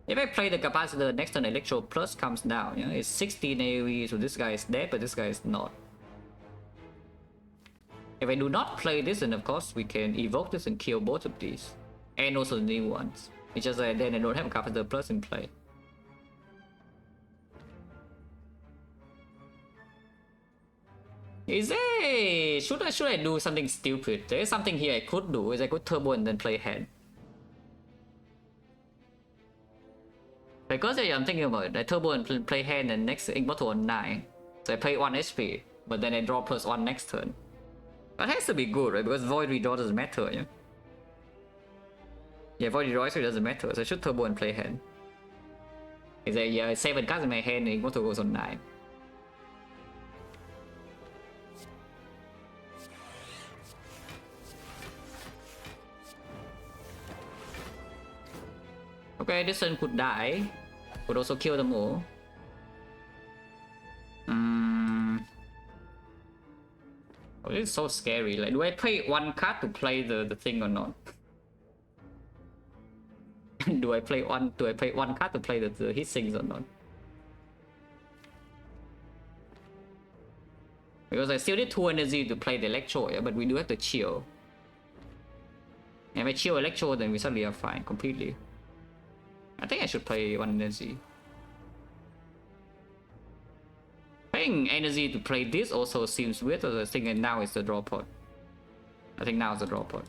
Speaker 1: If I play the capacitor next turn, Electro Plus comes down. Yeah? It's 16 AoE, so this guy is dead, but this guy is not. If I do not play this, then of course we can evoke this and kill both of these. And also the new ones. It's just that then I don't have a capacitor plus in play. Is there... Should I do something stupid? There is something here I could do, is I could turbo and then play hand. Because I'm thinking about it, I turbo and play hand and next immortal on 9. So I play 1 HP, but then I draw +1 next turn. That has to be good, right? Because Void Redraw doesn't matter, yeah? Yeah, Void Redraw actually doesn't matter, so I should turbo and play hand. Is that, yeah, 7 cards in my hand and immortal goes on 9. Okay, this one could die. Could also kill them all. Oh, this is so scary. Like, do I play 1 card to play the thing or not? do I play one card to play the hit things or not? Because I still need 2 energy to play the Electro, yeah, but we do have to chill. And if I chill Electro, then we suddenly are fine completely. I think I should play 1 energy. Playing energy to play this also seems weird, so I think now is the draw pot. I think now is the draw pot.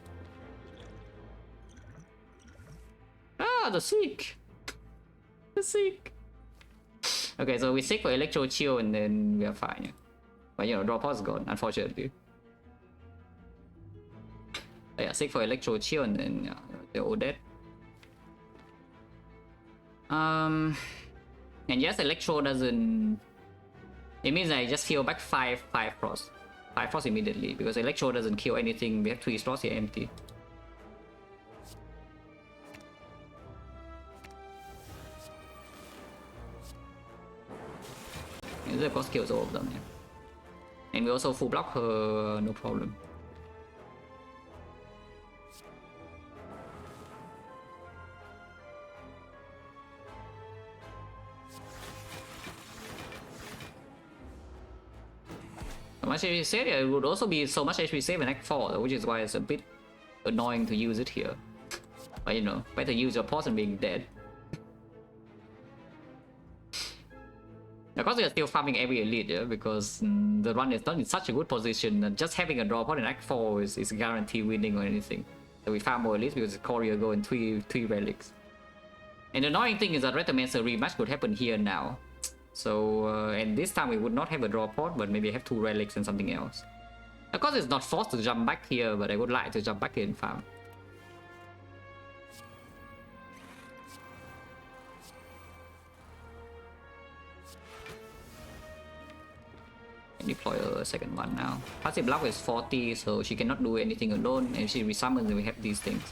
Speaker 1: Ah, the Seek! The Seek! Okay, so we seek for Electro Chill and then we are fine. Yeah. But you know, draw pot is gone, unfortunately. But yeah, seek for Electro Chill and then yeah, they're all dead. And yes, Electro doesn't... It means I just heal back 5 frost. 5 frost immediately, because Electro doesn't kill anything. We have 3 slots here empty. And this of course kills all of them, yeah. And we also full block her, no problem. So much HP save, it would also be so much HP save in Act 4, which is why it's a bit annoying to use it here. But you know, better use your poison being dead. Of course, we are still farming every elite, yeah, because the run is not in such a good position. And just having a draw pot in Act 4 is guaranteed winning or anything. So we farm more elites because the Courier go in 3 relics. And the annoying thing is that Retomancer rematch could happen here now. So, and this time we would not have a draw pot, but maybe have 2 relics and something else. Of course, it's not forced to jump back here, but I would like to jump back here and farm. And deploy a second one now. Passive block is 40, so she cannot do anything alone, and if she resummons, then we have these things.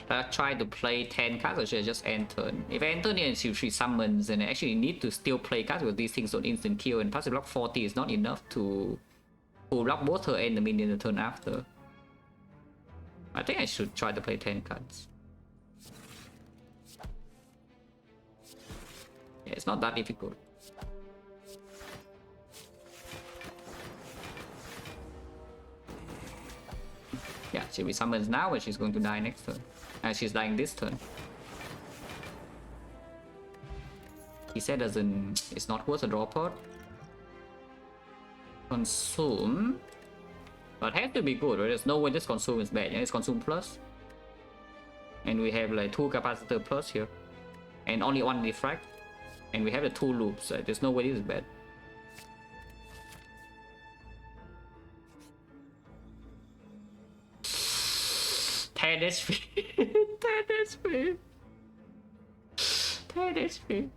Speaker 1: I try to play 10 cards, or should I just end turn? If I end turn and she summons, then I actually need to still play cards because these things don't instant kill, and passive block 40 is not enough to block both her and the minion the turn after. I think I should try to play 10 cards. Yeah, it's not that difficult. Yeah, she resummons now, but she's going to die next turn. She's dying this turn. reset doesn't, it's not worth a draw pot. Consume, but have to be good, right? There's no way this consume is bad. Yeah, it's consume plus, and we have like 2 capacitor plus here, and only 1 defect, and we have the 2 loops. There's no way this is bad. HP. 10 HP. 10 HP.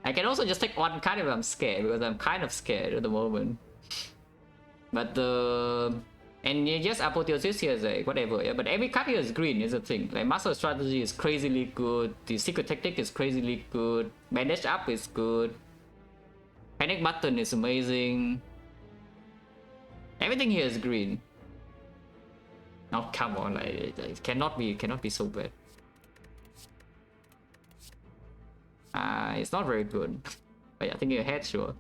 Speaker 1: I can also just take 1 card if I'm scared, because I'm kind of scared at the moment. But and you just apotheosis here is like whatever, yeah. But every card here is green is the thing. Like Master Strategy is crazily good. The Secret Tactic is crazily good. Bandage Up is good. Panic Button is amazing. Everything here is green. Oh come on, like it cannot be so bad. It's not very good. But yeah, I think you're ahead, sure.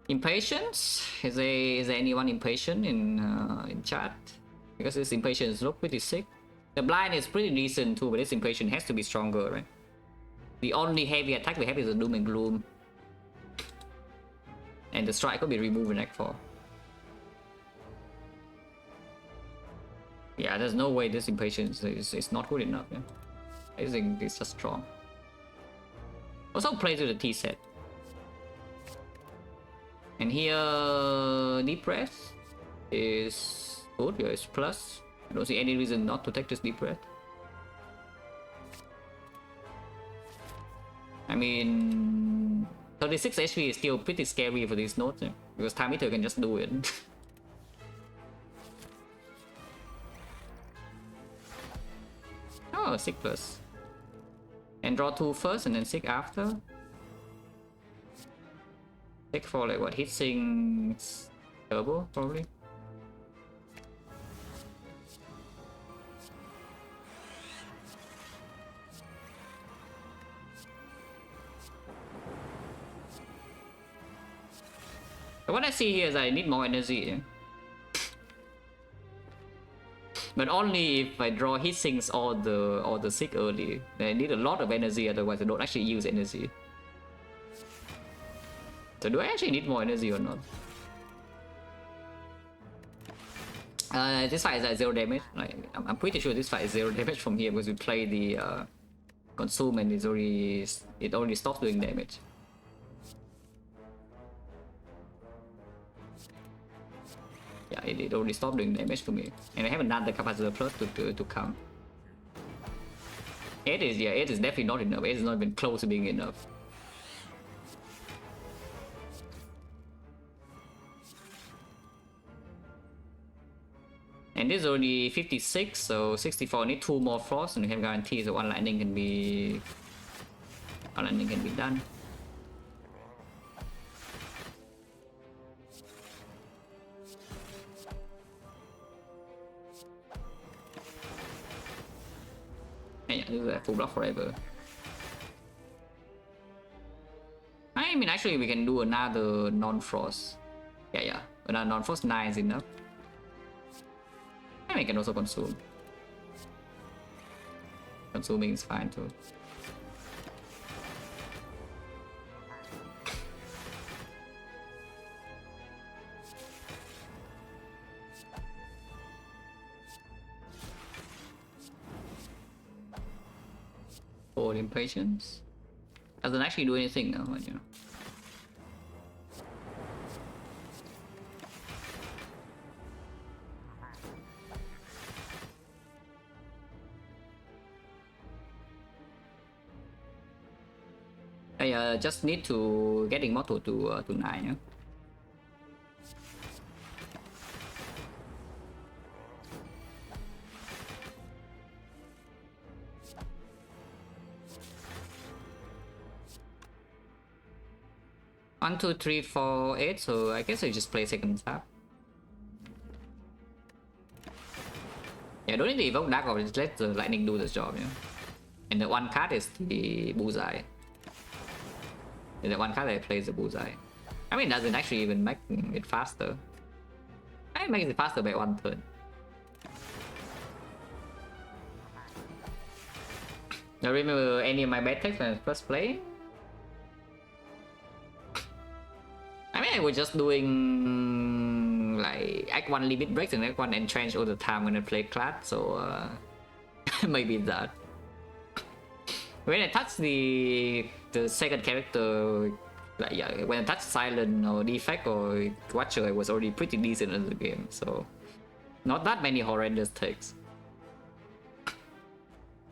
Speaker 1: Impatience? Is there anyone impatient in chat? Because this impatience look pretty sick. The blind is pretty decent too, but this impatient has to be stronger, right? The only heavy attack we have is the Doom and Gloom. And the strike could be removed in Act 4. Yeah, there's no way this impatience is not good enough, yeah. I think it's just strong. Also plays with the T set. And here Deep Breath is good, yeah, it's plus. I don't see any reason not to take this Deep Breath. I mean 36 HP is still pretty scary for these nodes, yeah, because Time Eater can just do it. Oh, 6 plus. And draw 2 first and then 6 after. Take for like what, hit sing turbo probably. But what I see here is I need more energy. Yeah? But only if I draw hit sinks or the sick early. I need a lot of energy, otherwise I don't actually use energy. So do I actually need more energy or not? This fight is at 0 damage. Like, I'm pretty sure this fight is 0 damage from here because we play the consume and it already stops doing damage. Yeah, it already stopped doing damage to me. And I have another capacitor plus to come. 8 is definitely not enough. 8 is not even close to being enough. And this is already 56, so 64. I need 2 more frost, and we have guarantees that one lightning can be done. And yeah, this is a full block forever. I mean, actually, we can do another non-frost. Yeah, another non-frost 9 is enough. I can also consume. Consuming is fine too. Or impatience. Doesn't actually do anything though, but you know. I just need to get immortal to 9. Yeah? One, 2, 3, 4, 8. So I guess I just play second tap. Yeah, don't need to evoke Dark Orb, just let the lightning do the job. Yeah, and the one card is the bullseye. And the one card that plays the bullseye. I mean, it doesn't actually even make it faster. It makes it faster by 1 turn. I remember any of my bad takes when I first played. I mean, I was just doing like Act 1 limit breaks and Act 1 entrench all the time when I play class, so maybe that. When I touch the second character, like yeah, when I touch Silent or Defect or Watcher, I was already pretty decent in the game, so not that many horrendous takes.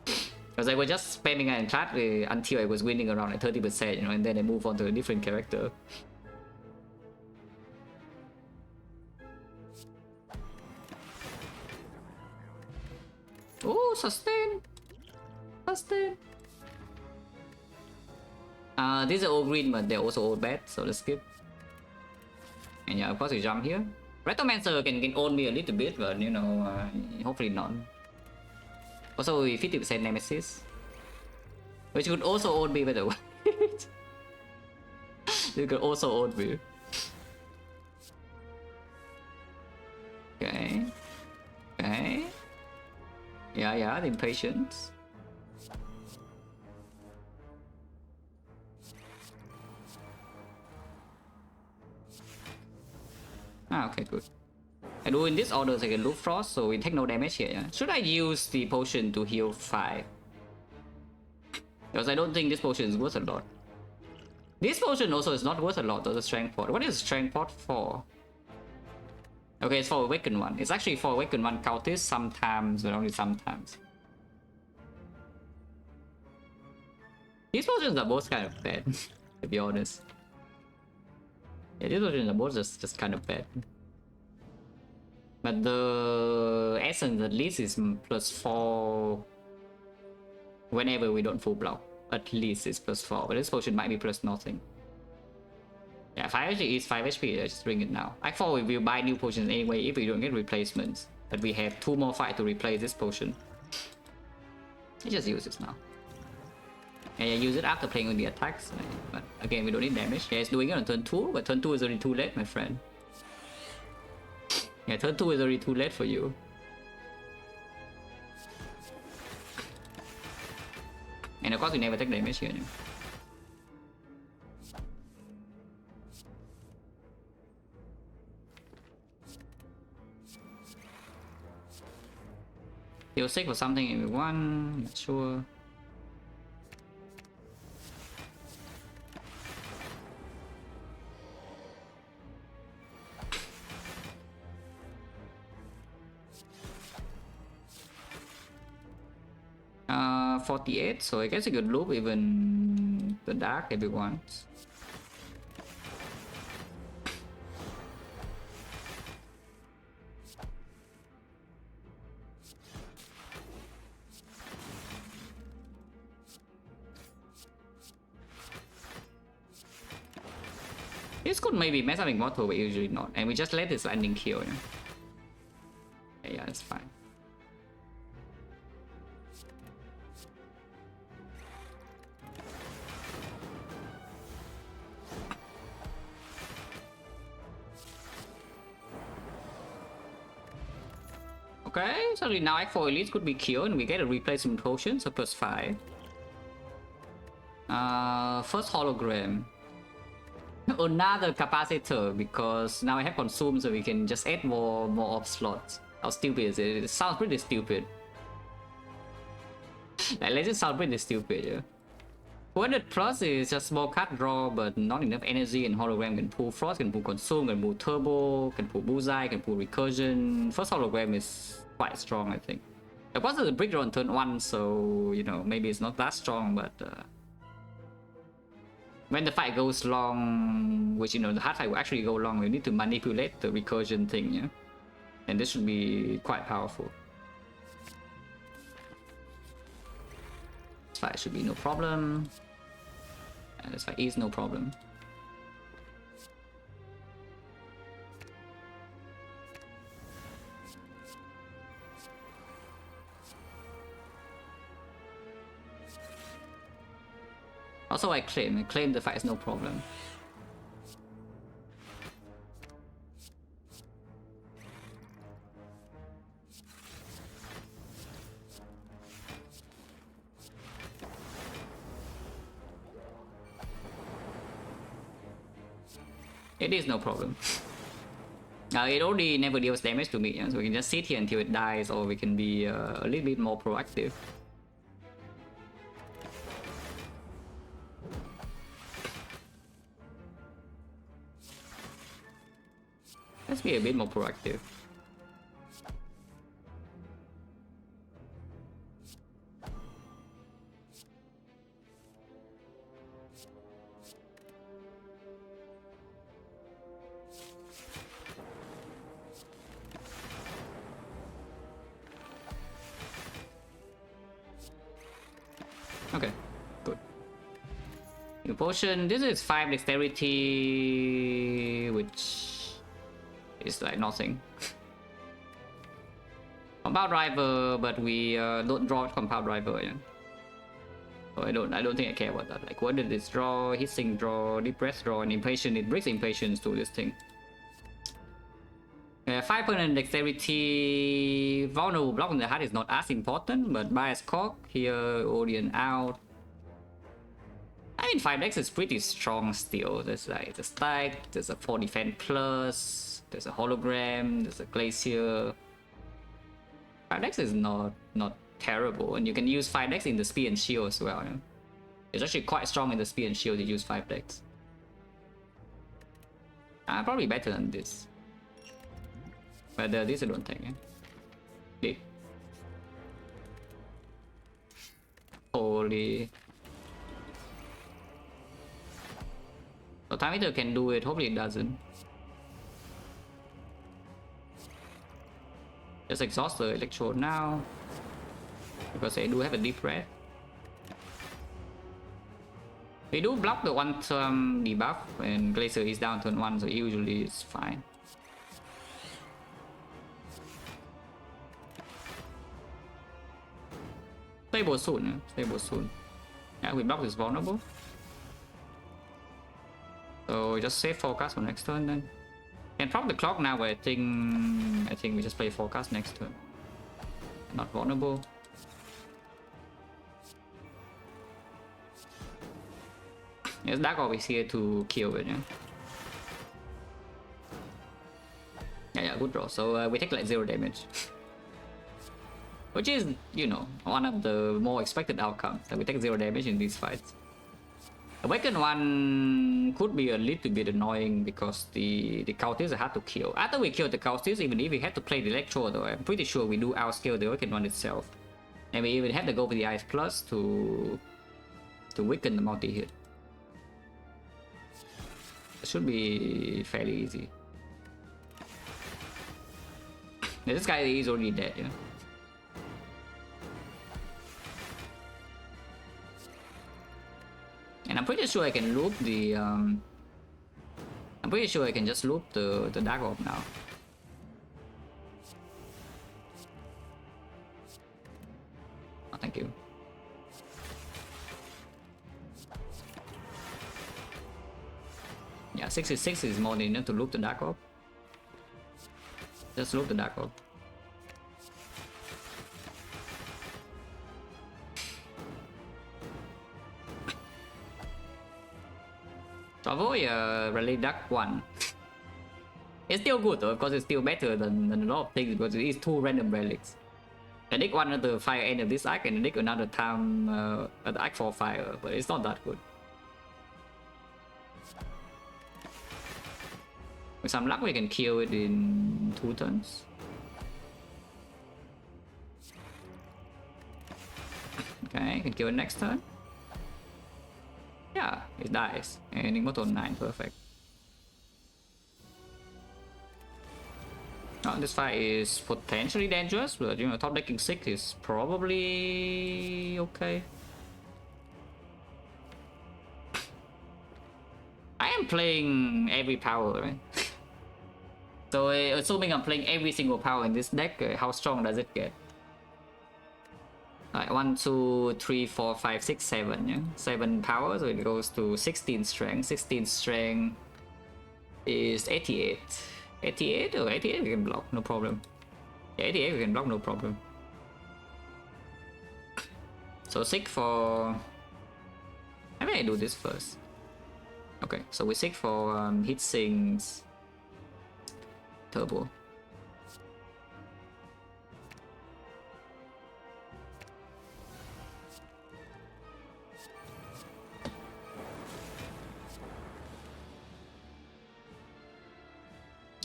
Speaker 1: Because I was just spamming in class until I was winning around like 30%, you know, and then I move on to a different character. Oh, sustain! Sustain! These are all green, but they're also all bad, so let's skip. And yeah, of course we jump here. Retomancer can own me a little bit, but you know, hopefully not. Also, 50% Nemesis. Which could also own me, by the way. You could also own me. Okay. Okay. Yeah, the impatience. Ah, okay, good. I do in this order so I can loop frost, so we take no damage here. Yeah? Should I use the potion to heal 5? Because I don't think this potion is worth a lot. This potion also is not worth a lot, though, the strength pot. What is strength pot for? Okay, it's for awakened one. It's actually for awakened one cultist sometimes, but only sometimes. These potions are both kind of bad, to be honest. Yeah, these potions are both just kind of bad. But the essence at least is +4 whenever we don't full block. At least it's +4, but this potion might be plus nothing. Yeah, 5 HP is 5 HP, let's just bring it now. I thought we will buy new potions anyway if we don't get replacements. But we have 2 more fights to replace this potion. Let's just use this now. And I use it after playing with the attacks. But again, we don't need damage. Yeah, it's doing it on turn 2, but turn 2 is already too late, my friend. Yeah, turn 2 is already too late for you. And of course, we never take damage here. He'll sick for something everyone, not sure. Uh, 48, so I guess I could loop even the dark if it wants. This could maybe mess up Immortal, but usually not. And we just let this landing kill. Yeah, that's fine. Okay, so now Act 4 Elite could be killed and we get a replacement potion, so +5. First hologram. Another capacitor, because now I have consumed, so we can just add more off slots. How stupid is it? It sounds pretty stupid. Like, let's just sound pretty stupid, yeah. 200 plus is just small card draw, but not enough energy, and hologram can pull frost, can pull consume, can pull turbo, can pull bullseye, can pull recursion. First hologram is quite strong, I think. Of course, it's a brick draw on turn 1, so you know, maybe it's not that strong, but when the fight goes long, which you know the hard fight will actually go long, we need to manipulate the recursion thing, yeah, and this should be quite powerful. This fight should be no problem. And this fight is no problem. Also, I claim the fight is no problem. It is no problem. It already never deals damage to me, yeah? So we can just sit here until it dies, or we can be a little bit more proactive. Let's be a bit more proactive. Okay, good. New potion. This is 5 dexterity, which is like nothing. Compound driver, but we don't draw compound driver. Yeah. So I don't think I care about that. Like, what did this draw? Hissing draw, depress draw, and impatient. It brings impatience to this thing. 5% dexterity. Vulnerable block on the heart is not as important, but bias cock here, Odeon out. I mean, 5 dex is pretty strong still. There's like the stack, there's a 4 defense plus, there's a hologram, there's a glacier. 5 dex is not terrible, and you can use 5 dex in the spear and shield as well. Yeah? It's actually quite strong in the spear and shield to use 5 dex. Probably better than this. But this I don't think. Yeah? Holy. So time eater can do it, hopefully it doesn't. Just exhaust the electrode now, because they do have a deep breath. We do block the 1-turn debuff, and Glacier is down turn 1, so usually it's fine. Stable soon, yeah? Stable soon. Yeah, we block this vulnerable. So just save forecast for next turn then. Can prop the clock now, but I think we just play forecast next turn. Not vulnerable. Yes, Dark Orb is here to kill it, yeah. Yeah, good draw. So we take like 0 damage. Which is, you know, one of the more expected outcomes, that we take 0 damage in these fights. Awakened one could be a little bit annoying because the cultists are hard to kill. After we kill the cultists, even if we have to play the electro, though, I'm pretty sure we do outscale the Awakened one itself. And we even have to go for the Ice Plus to weaken the multi-hit. It should be fairly easy. This guy is already dead, yeah. And I'm pretty sure I can loop the I'm pretty sure I can just loop the Dark Orb now. Oh, thank you. Yeah, 66 is more than enough to loop the Dark Orb. Just loop the Dark Orb. So avoid Rally Duck 1. It's still good though, because it's still better than a lot of things, because it is 2 random relics. I dig one at the fire end of this arc and I dig another time at the arc for fire, but it's not that good. With some luck we can kill it in 2 turns. Okay, can kill it next turn. Yeah, it dies. And Immortal 9, perfect. Oh, this fight is potentially dangerous, but you know, top decking 6 is probably okay. I am playing every power, right? So assuming I'm playing every single power in this deck, how strong does it get? Like 1, 2, 3, 4, 5, 6, 7, yeah? 7 power, so it goes to 16 strength. 16 strength is 88. 88? Oh, 88 we can block, no problem. Yeah, 88 we can block, no problem. So 6 for... I may do this first. Okay, so we seek for heat sinks turbo.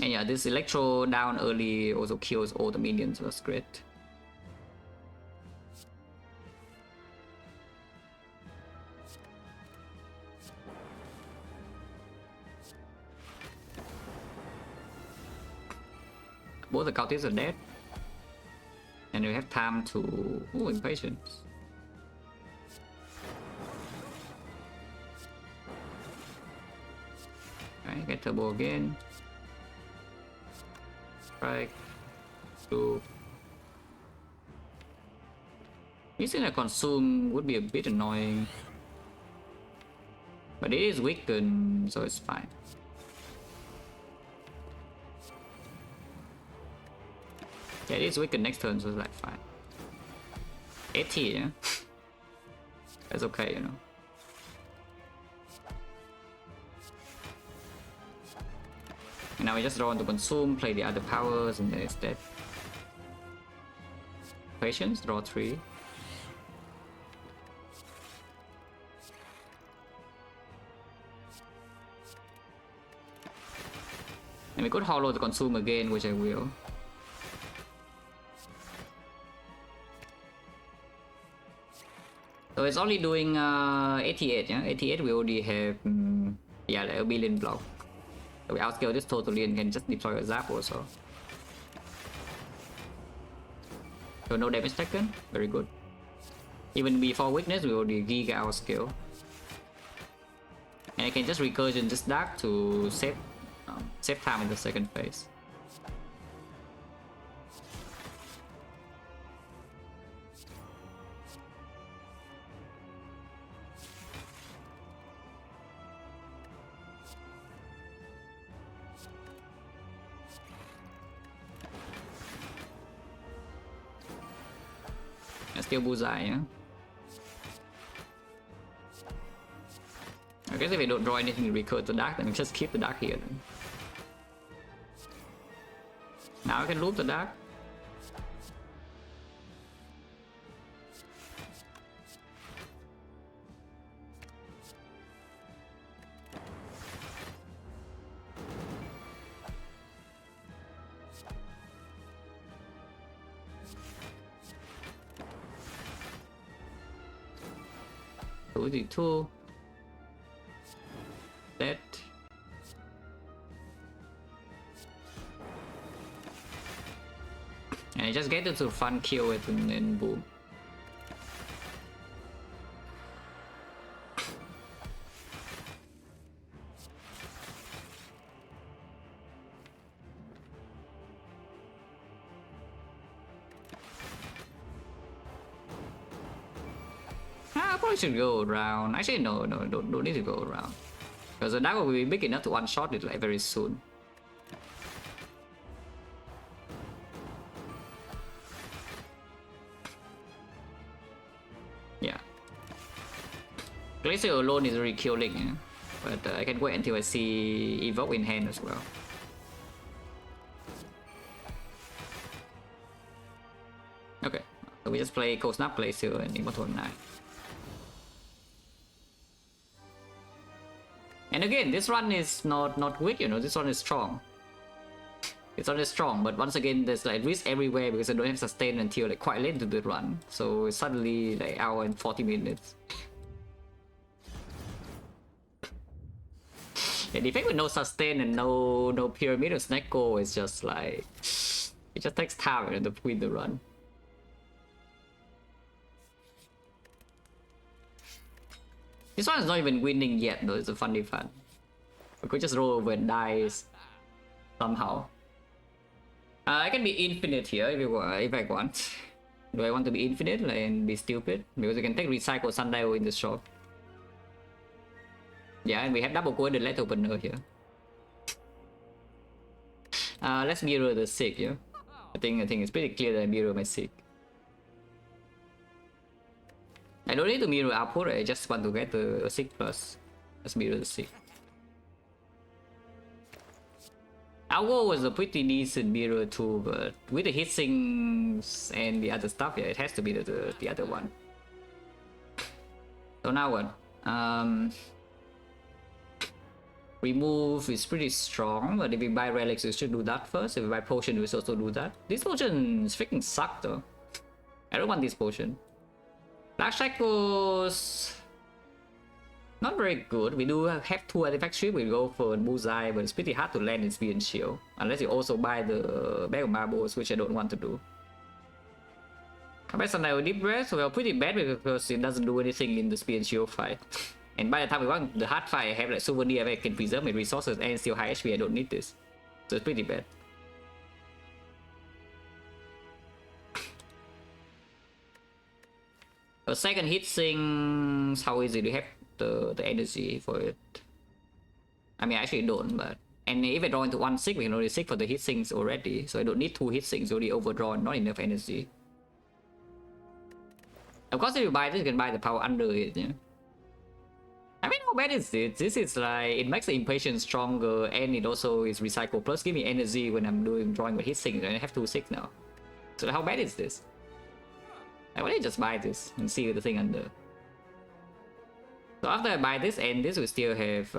Speaker 1: And yeah, this electro down early also kills all the minions. That's great. Both the cultists are dead. And we have time to... Oh, impatience. Okay, get turbo again. Strike. Two. Missing a consume would be a bit annoying. But it is weakened, so it's fine. Yeah, it is weakened next turn, so it's like fine. 80, yeah? That's okay, you know. And now we just draw on to consume, play the other powers, and then it's dead. Patience, draw 3. And we could hollow the consume again, which I will. So it's only doing 88, yeah? 88 we already have, yeah, like a billion block. So we outscale this totally and can just deploy a zap also. So no damage taken, very good. Even before weakness, we already giga outscale. And I can just recursion this dark to save time in the second phase. Still bullseye, yeah? I guess if we don't draw anything recur to dark, then we just keep the dark here then. Now I can loop the dark. Two. That. And I just get it to fun kill it and then boom. I should go around. Actually, no, don't need to go around. Because the dark will be big enough to one-shot it like very soon. Yeah. Glacier alone is really killing, yeah? But I can wait until I see Evoke in hand as well. Okay, so we just play Cold Snap, Glacier, and Immortal Knight. And again, this run is not weak, you know, this one is strong. It's not as strong, but once again, there's like risk everywhere because I don't have sustain until like quite late into the run. So it's suddenly like hour and 40 minutes. And Defect with no sustain and no pyramid or Snecko is just like, it just takes time, you know, to win the run. This one is not even winning yet though, it's a funny fun. I could just roll over and die somehow. I can be infinite here if I want. Do I want to be infinite and be stupid? Because I can take recycle sundial in the shop. Yeah, and we have double coded letter opener here. Let's mirror the Sig, yeah? I think it's pretty clear that I mirror my Sig. I don't need to mirror output, I just want to get a Sig plus. Let's mirror the Sig. Algo was a pretty decent mirror too, but with the hitsinks and the other stuff, yeah, it has to be the other one. So now what? Remove is pretty strong, but if we buy relics, we should do that first. If we buy potion, we should also do that. This potion freaking suck though. I don't want this potion. Black Shackles, not very good. We do have 2 artifact strip. We go for Bullseye, but it's pretty hard to land in Spear and Shield. Unless you also buy the Bag of Marbles, which I don't want to do. Combat Sundial Deep Breath, well, pretty bad because it doesn't do anything in the Spear and Shield fight. And by the time we want the hard fight, I have like Souvenir where I can preserve my resources and still high HP. I don't need this. So it's pretty bad. A second hit sinks, how easy do you have the energy for it? I mean, I actually don't, but... And if I draw into 1-6, we can only 6 for the hit sinks already. So I don't need 2 hit sinks, already overdrawn, not enough energy. Of course, if you buy this, you can buy the power under it, yeah. I mean, how bad is it? This is like, it makes the impatience stronger, and it also is recycle. Plus, give me energy when I'm drawing with hit sinks, and I have 2-6 now. So how bad is this? I want to just buy this and see the thing under. So after I buy this and this, we still have...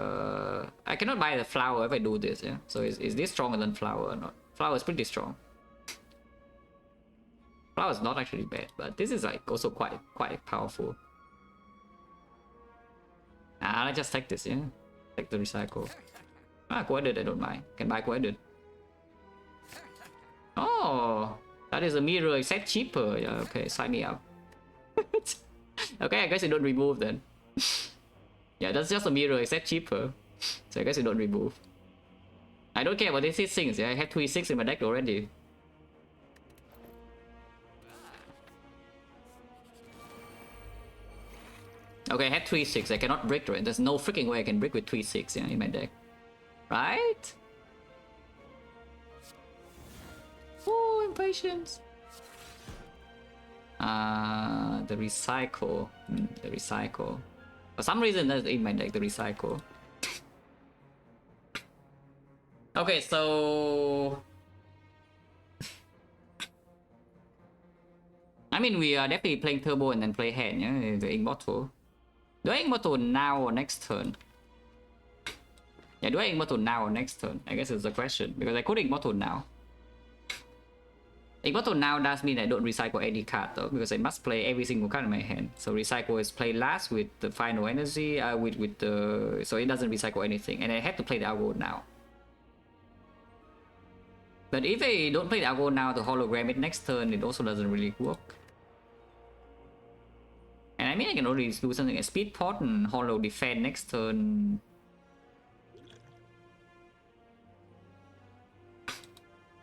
Speaker 1: I cannot buy the flower if I do this, yeah? So is this stronger than flower or not? Flower is pretty strong. Flower is not actually bad, but this is like also quite powerful. Let's just take this, yeah? Take the recycle. Quoted, I don't mind. Can buy quoted. Oh! That is a mirror, except cheaper. Yeah, okay, sign me up. Okay, I guess you don't remove then. Yeah, that's just a mirror, except cheaper. So I guess you don't remove. I don't care about these things. Yeah, I have 3-6 in my deck already. Okay, I had 3-6. I cannot brick, right? There's no freaking way I can brick with 3-6, yeah, in my deck. Right? Oh, impatience. The recycle. The recycle. For some reason, that's in my deck, the recycle. Okay, so... I mean, we are definitely playing Turbo and then play hand, yeah? The Immortal. Do I Immortal now or next turn? Yeah, do I Immortal now or next turn? I guess it's the question, because I could Immortal now. Immortal now does mean I don't recycle any card though, because I must play every single card in my hand. So recycle is play last with the final energy, with the... So it doesn't recycle anything, and I have to play the Algo now. But if I don't play the Algo now to hologram it next turn, it also doesn't really work. And I mean, I can only do something like Speed Pot and Holo Defend next turn.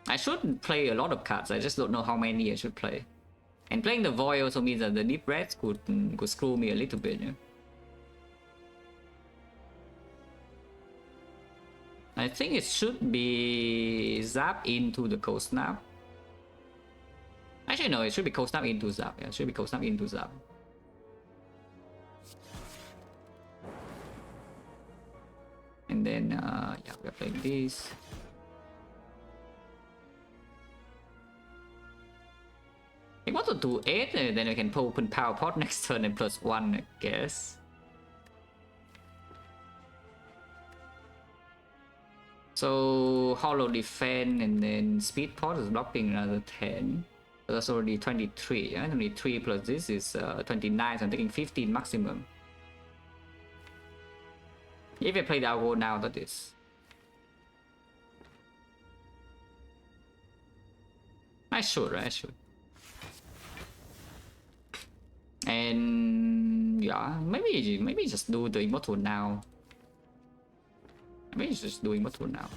Speaker 1: I should play a lot of cards, I just don't know how many I should play. And playing the Void also means that the Deep Reds could screw me a little bit, yeah. I think it should be Zap into the Cold Snap. Actually no, it should be Cold Snap into Zap, yeah, it should be Cold Snap into Zap. And then, yeah, we're playing this. I want to do 8, and then I can open Power Pot next turn and +1, I guess. So, Hollow Defend and then Speed Pot is blocking another 10. So that's already 23, yeah? 23 plus this is 29, so I'm taking 15 maximum. If I play the Algo now, that is. I should, right? I should. And yeah, maybe just do the Immortal now. Maybe just do Immortal now.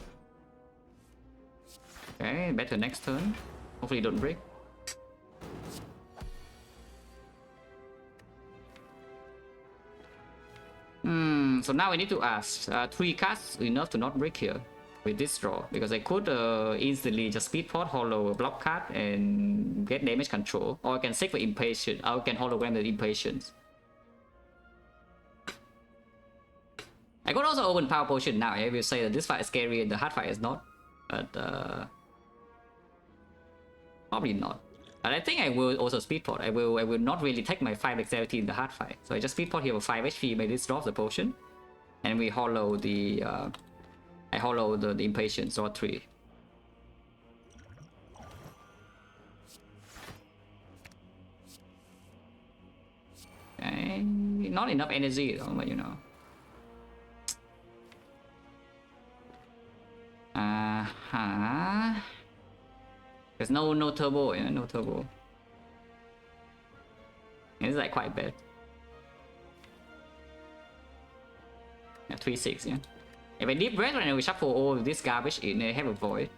Speaker 1: Okay, better next turn. Hopefully don't break. So now I need to ask, 3 cards enough to not break here with this draw, because I could instantly just Speed Pot, Hollow a block card and get damage control, or I can save for Impatience, or I can hologram the Impatience. I could also open Power Potion now. I will say that this fight is scary and the hard fight is not. but probably not. But I think I will also speed port. I will not really take my 5 dexterity in the hard fight. So I just speed port here with 5 HP, maybe this drops the potion. And we hollow the I hollow the impatience or 3. Okay. Not enough energy though, but you know. There's no turbo, yeah, no turbo. It's like quite bad. Yeah, 3-6, yeah. If I deep breath right now, we shuffle all this garbage in, I have a void.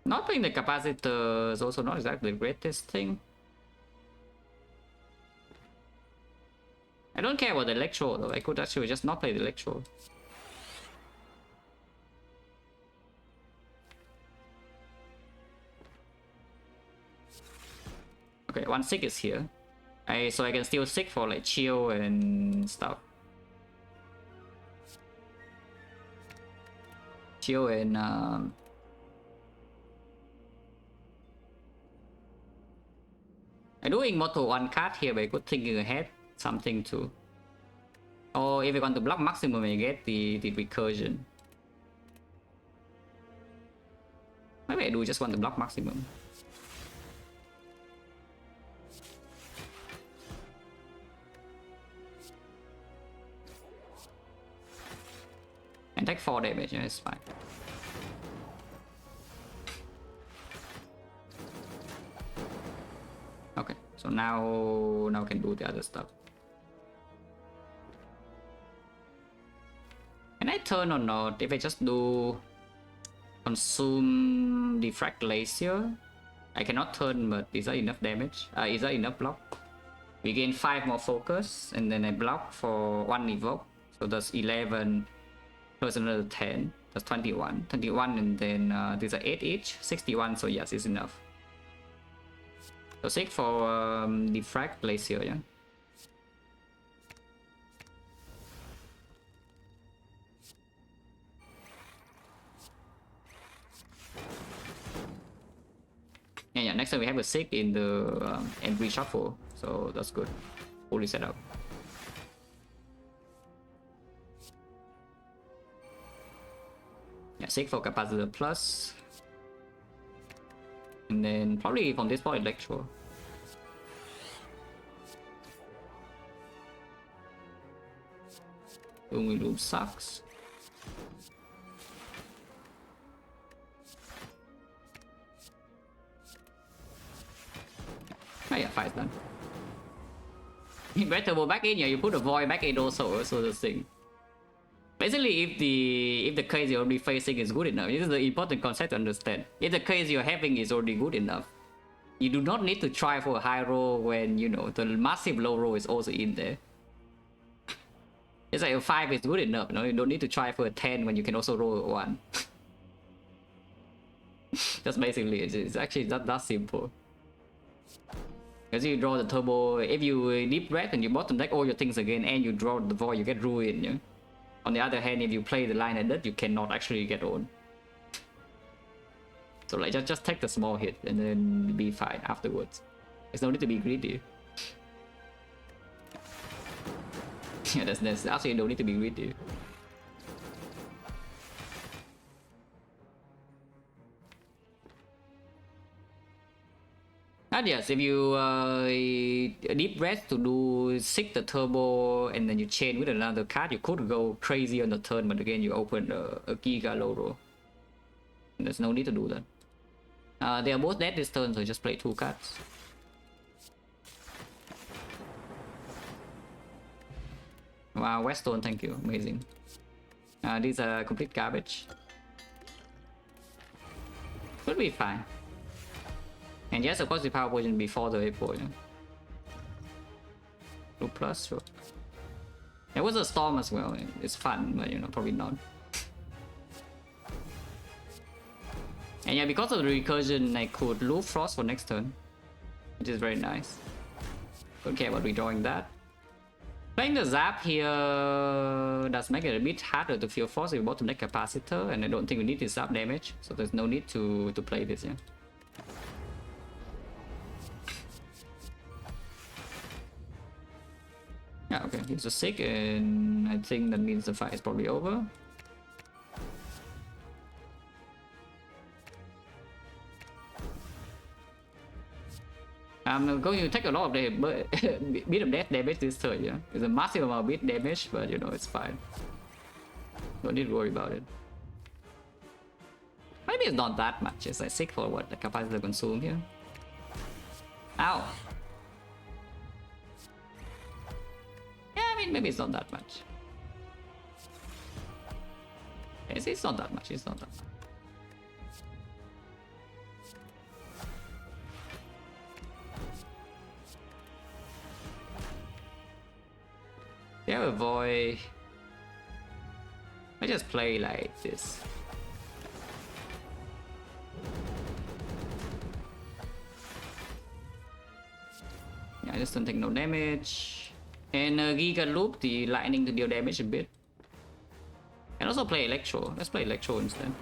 Speaker 1: Not playing the capacitor is also not exactly the greatest thing. I don't care about the electro though. I could actually just not play the electro. Okay, 1 sick is here. So I can still sick for like chill and stuff. Chill and I do immortal 1 card here, but I could think ahead something too. Or if I want to block maximum, I get the recursion. Maybe I do just want to block maximum. And take 4 damage, yeah, it's fine. Okay, so now can do the other stuff. Can I turn or not? If I just do consume Defect Glacier, I cannot turn, but is that enough damage? Is that enough block? We gain 5 more focus, and then I block for 1 evoke. So that's 11 plus another 10. That's 21. 21, and then these are 8 each. 61, so yes, it's enough. So 6 for Defect Glacier, yeah. Yeah, next time we have a 6 in the entry shuffle, so that's good. Fully set up. Yeah, 6 for capacitor plus. And then probably from this point electro. Only loop sucks. Oh yeah, 5 done. You better go back in, yeah, you put a void back in also, so the thing. Basically, if the case you're already facing is good enough, this is the important concept to understand. If the case you're having is already good enough, you do not need to try for a high roll when, you know, the massive low roll is also in there. It's like a 5 is good enough, you know, you don't need to try for a 10 when you can also roll a 1. That's basically it. It's actually that simple. Because you draw the turbo, if you deep breath and you bottom deck all your things again and you draw the void, you get ruined, yeah? On the other hand, if you play the line at that, you cannot actually get on. So like just take the small hit and then be fine afterwards. There's no need to be greedy. Yeah, there's actually no need to be greedy. And yes, if you deep breath to do 6 the turbo and then you chain with another card, you could go crazy on the turn, but again you open a giga low roll. There's no need to do that. They are both dead this turn, so just play 2 cards. Wow, Weststone, thank you, amazing. These are complete garbage. Should be fine. And yes, of course, the power potion before the A4, yeah. 2 plus, sure. There was a storm as well. It's fun, but you know, probably not. And And yeah, because of the recursion, I could loop Frost for next turn, which is very nice. Don't care about redrawing that. Playing the Zap here does make it a bit harder to feel Frost with bottom deck Capacitor, and I don't think we need this Zap damage, so there's no need to play this, yeah. Yeah, okay, he's a sick, and I think that means the fight is probably over. I'm going to take a lot of the bit of death damage this turn, yeah. It's a massive amount of bit damage, but you know, it's fine. Don't need to worry about it. Maybe it's not that much, it's like 6 for what the capacitor consume here. Ow! Yeah, I mean, maybe it's not that much. It's not that much, it's not that much. They have a void. I just play like this. Yeah, I just don't take no damage. And Giga loop the lightning to deal damage a bit. And also play Electro. Let's play Electro instead.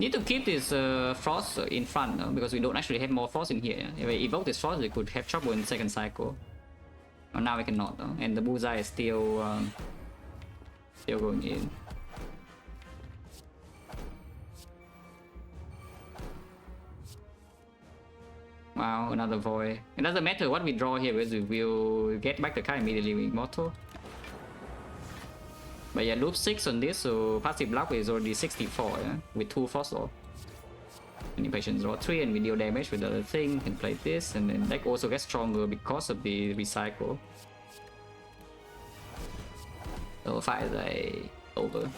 Speaker 1: Need to keep this Frost in front because we don't actually have more Frost in here. If we evoke this Frost, we could have trouble in second cycle. But now we cannot, and the bullseye is still going in. Wow, another void. It doesn't matter what we draw here because we will get back the card immediately with Immortal. But yeah, loop 6 on this, so passive block is already 64, yeah? With 2 Frost Orb. And Impatience draw 3 and we deal damage with the other thing, can play this, and then deck also gets stronger because of the recycle. So fight is like over.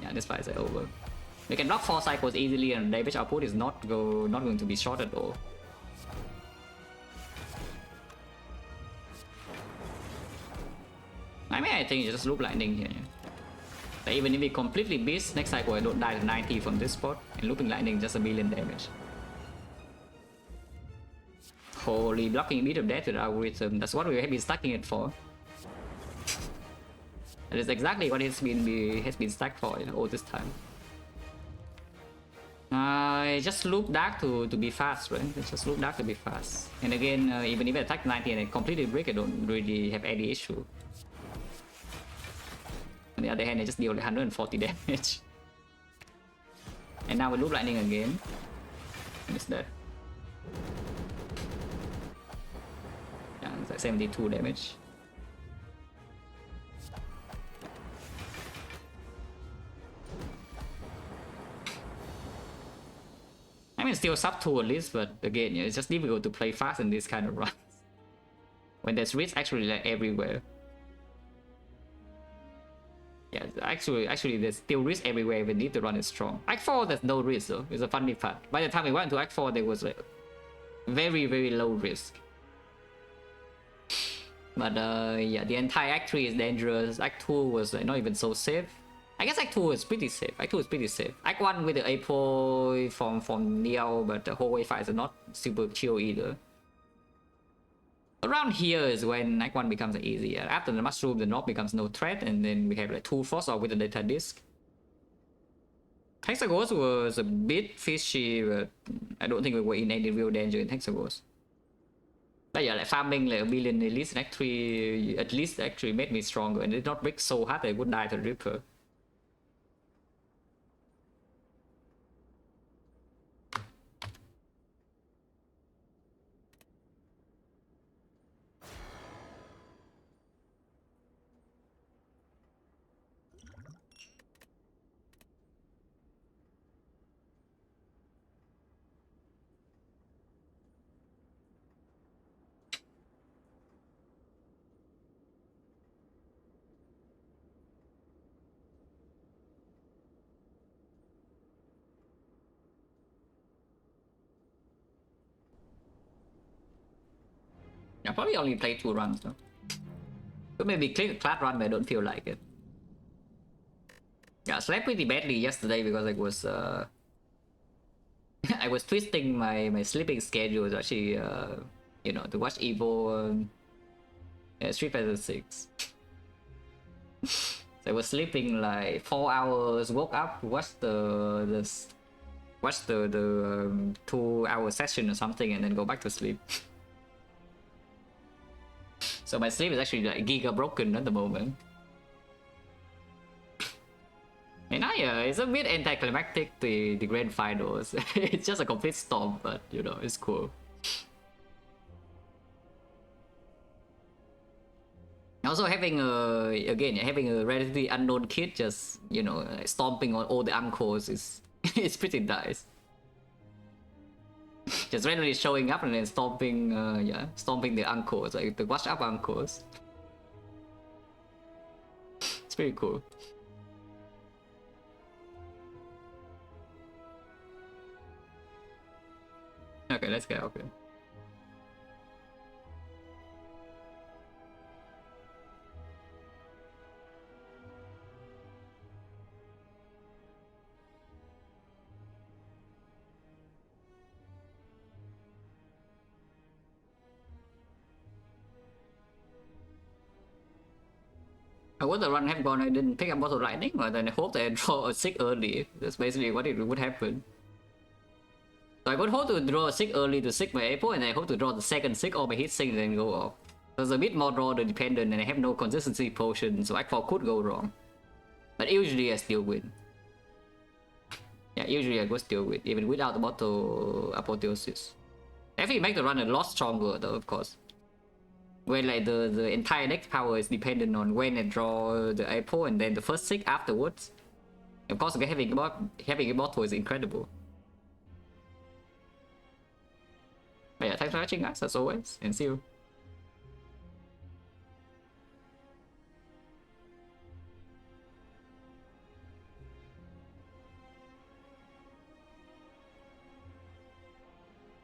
Speaker 1: Yeah, this fight is like over. We can block 4 cycles easily and damage output is not going to be short at all. I mean, I think you just loop lightning here. But even if we completely beast, next cycle I don't die to 90 from this spot, and looping lightning just 1 million damage. Holy, blocking beat of death with algorithm, that's what we have been stacking it for. That is exactly what has been stacked for, you know, all this time. Just loop dark to be fast, right? Just loop dark to be fast. And again, even if I attack 90 and I completely break, I don't really have any issue. On the other hand, I just deal 140 damage. And now we loop lightning again. And it's dead. Yeah, it's like 72 damage. I mean, still sub 2 at least, but again, yeah, it's just difficult to play fast in this kind of runs. When there's risk actually like everywhere. Yeah, actually there's still risk everywhere we need to run it strong. Act 4 there's no risk though, it's a funny part. By the time we went to Act 4 there was like very, very low risk. But yeah, the entire Act 3 is dangerous. Act 2 was like not even so safe. I guess Act 2 is pretty safe. Act 2 is pretty safe. Act 1 with the April from Neo, but the whole way fights are not super chill either. Around here is when Act 1 becomes easier. After the mushroom, the knob becomes no threat, and then we have like 2 Frost Orb with the data disc. Hexaghost was a bit fishy, but I don't think we were in any real danger in Hexaghost. But yeah, like farming like 1 billion at least in Act 3 at least actually made me stronger, and it did not break so hard that I would die to Reaper. I probably only play 2 runs though. Could maybe click a class run, but I don't feel like it. Yeah, I slept pretty badly yesterday because I was I was twisting my sleeping schedule to actually you know, to watch Evo Street Fighter 6. So I was sleeping like 4 hours, woke up, watched the 2-hour session or something, and then go back to sleep. So my sleep is actually like giga broken at the moment. And it's a bit anticlimactic, the grand finals. It's just a complete storm, but you know, it's cool. Also having having a relatively unknown kid just, you know, stomping on all the uncles is it's pretty nice. Just randomly showing up and then stomping stomping the uncles, like the watch up uncles. It's pretty cool. Okay, let's go. Okay. I would the run have gone, I didn't pick up bottle lightning, but then I hope that I draw a 6 early. That's basically what it would happen. So I would hope to draw a 6 early to 6 my Apple, and I hope to draw the second 6 or my hit 6 and then go off. There's a bit more draw dependent, and I have no consistency potion, so X4 could go wrong. But usually I still win. Yeah, usually I go still win, even without the bottle apotheosis. If you make the run a lot stronger though, of course. When like the entire deck power is dependent on when I draw the Apple and then the first 6 afterwards. Of course, having a bottle is incredible. But yeah, thanks for watching guys, as always, and see you.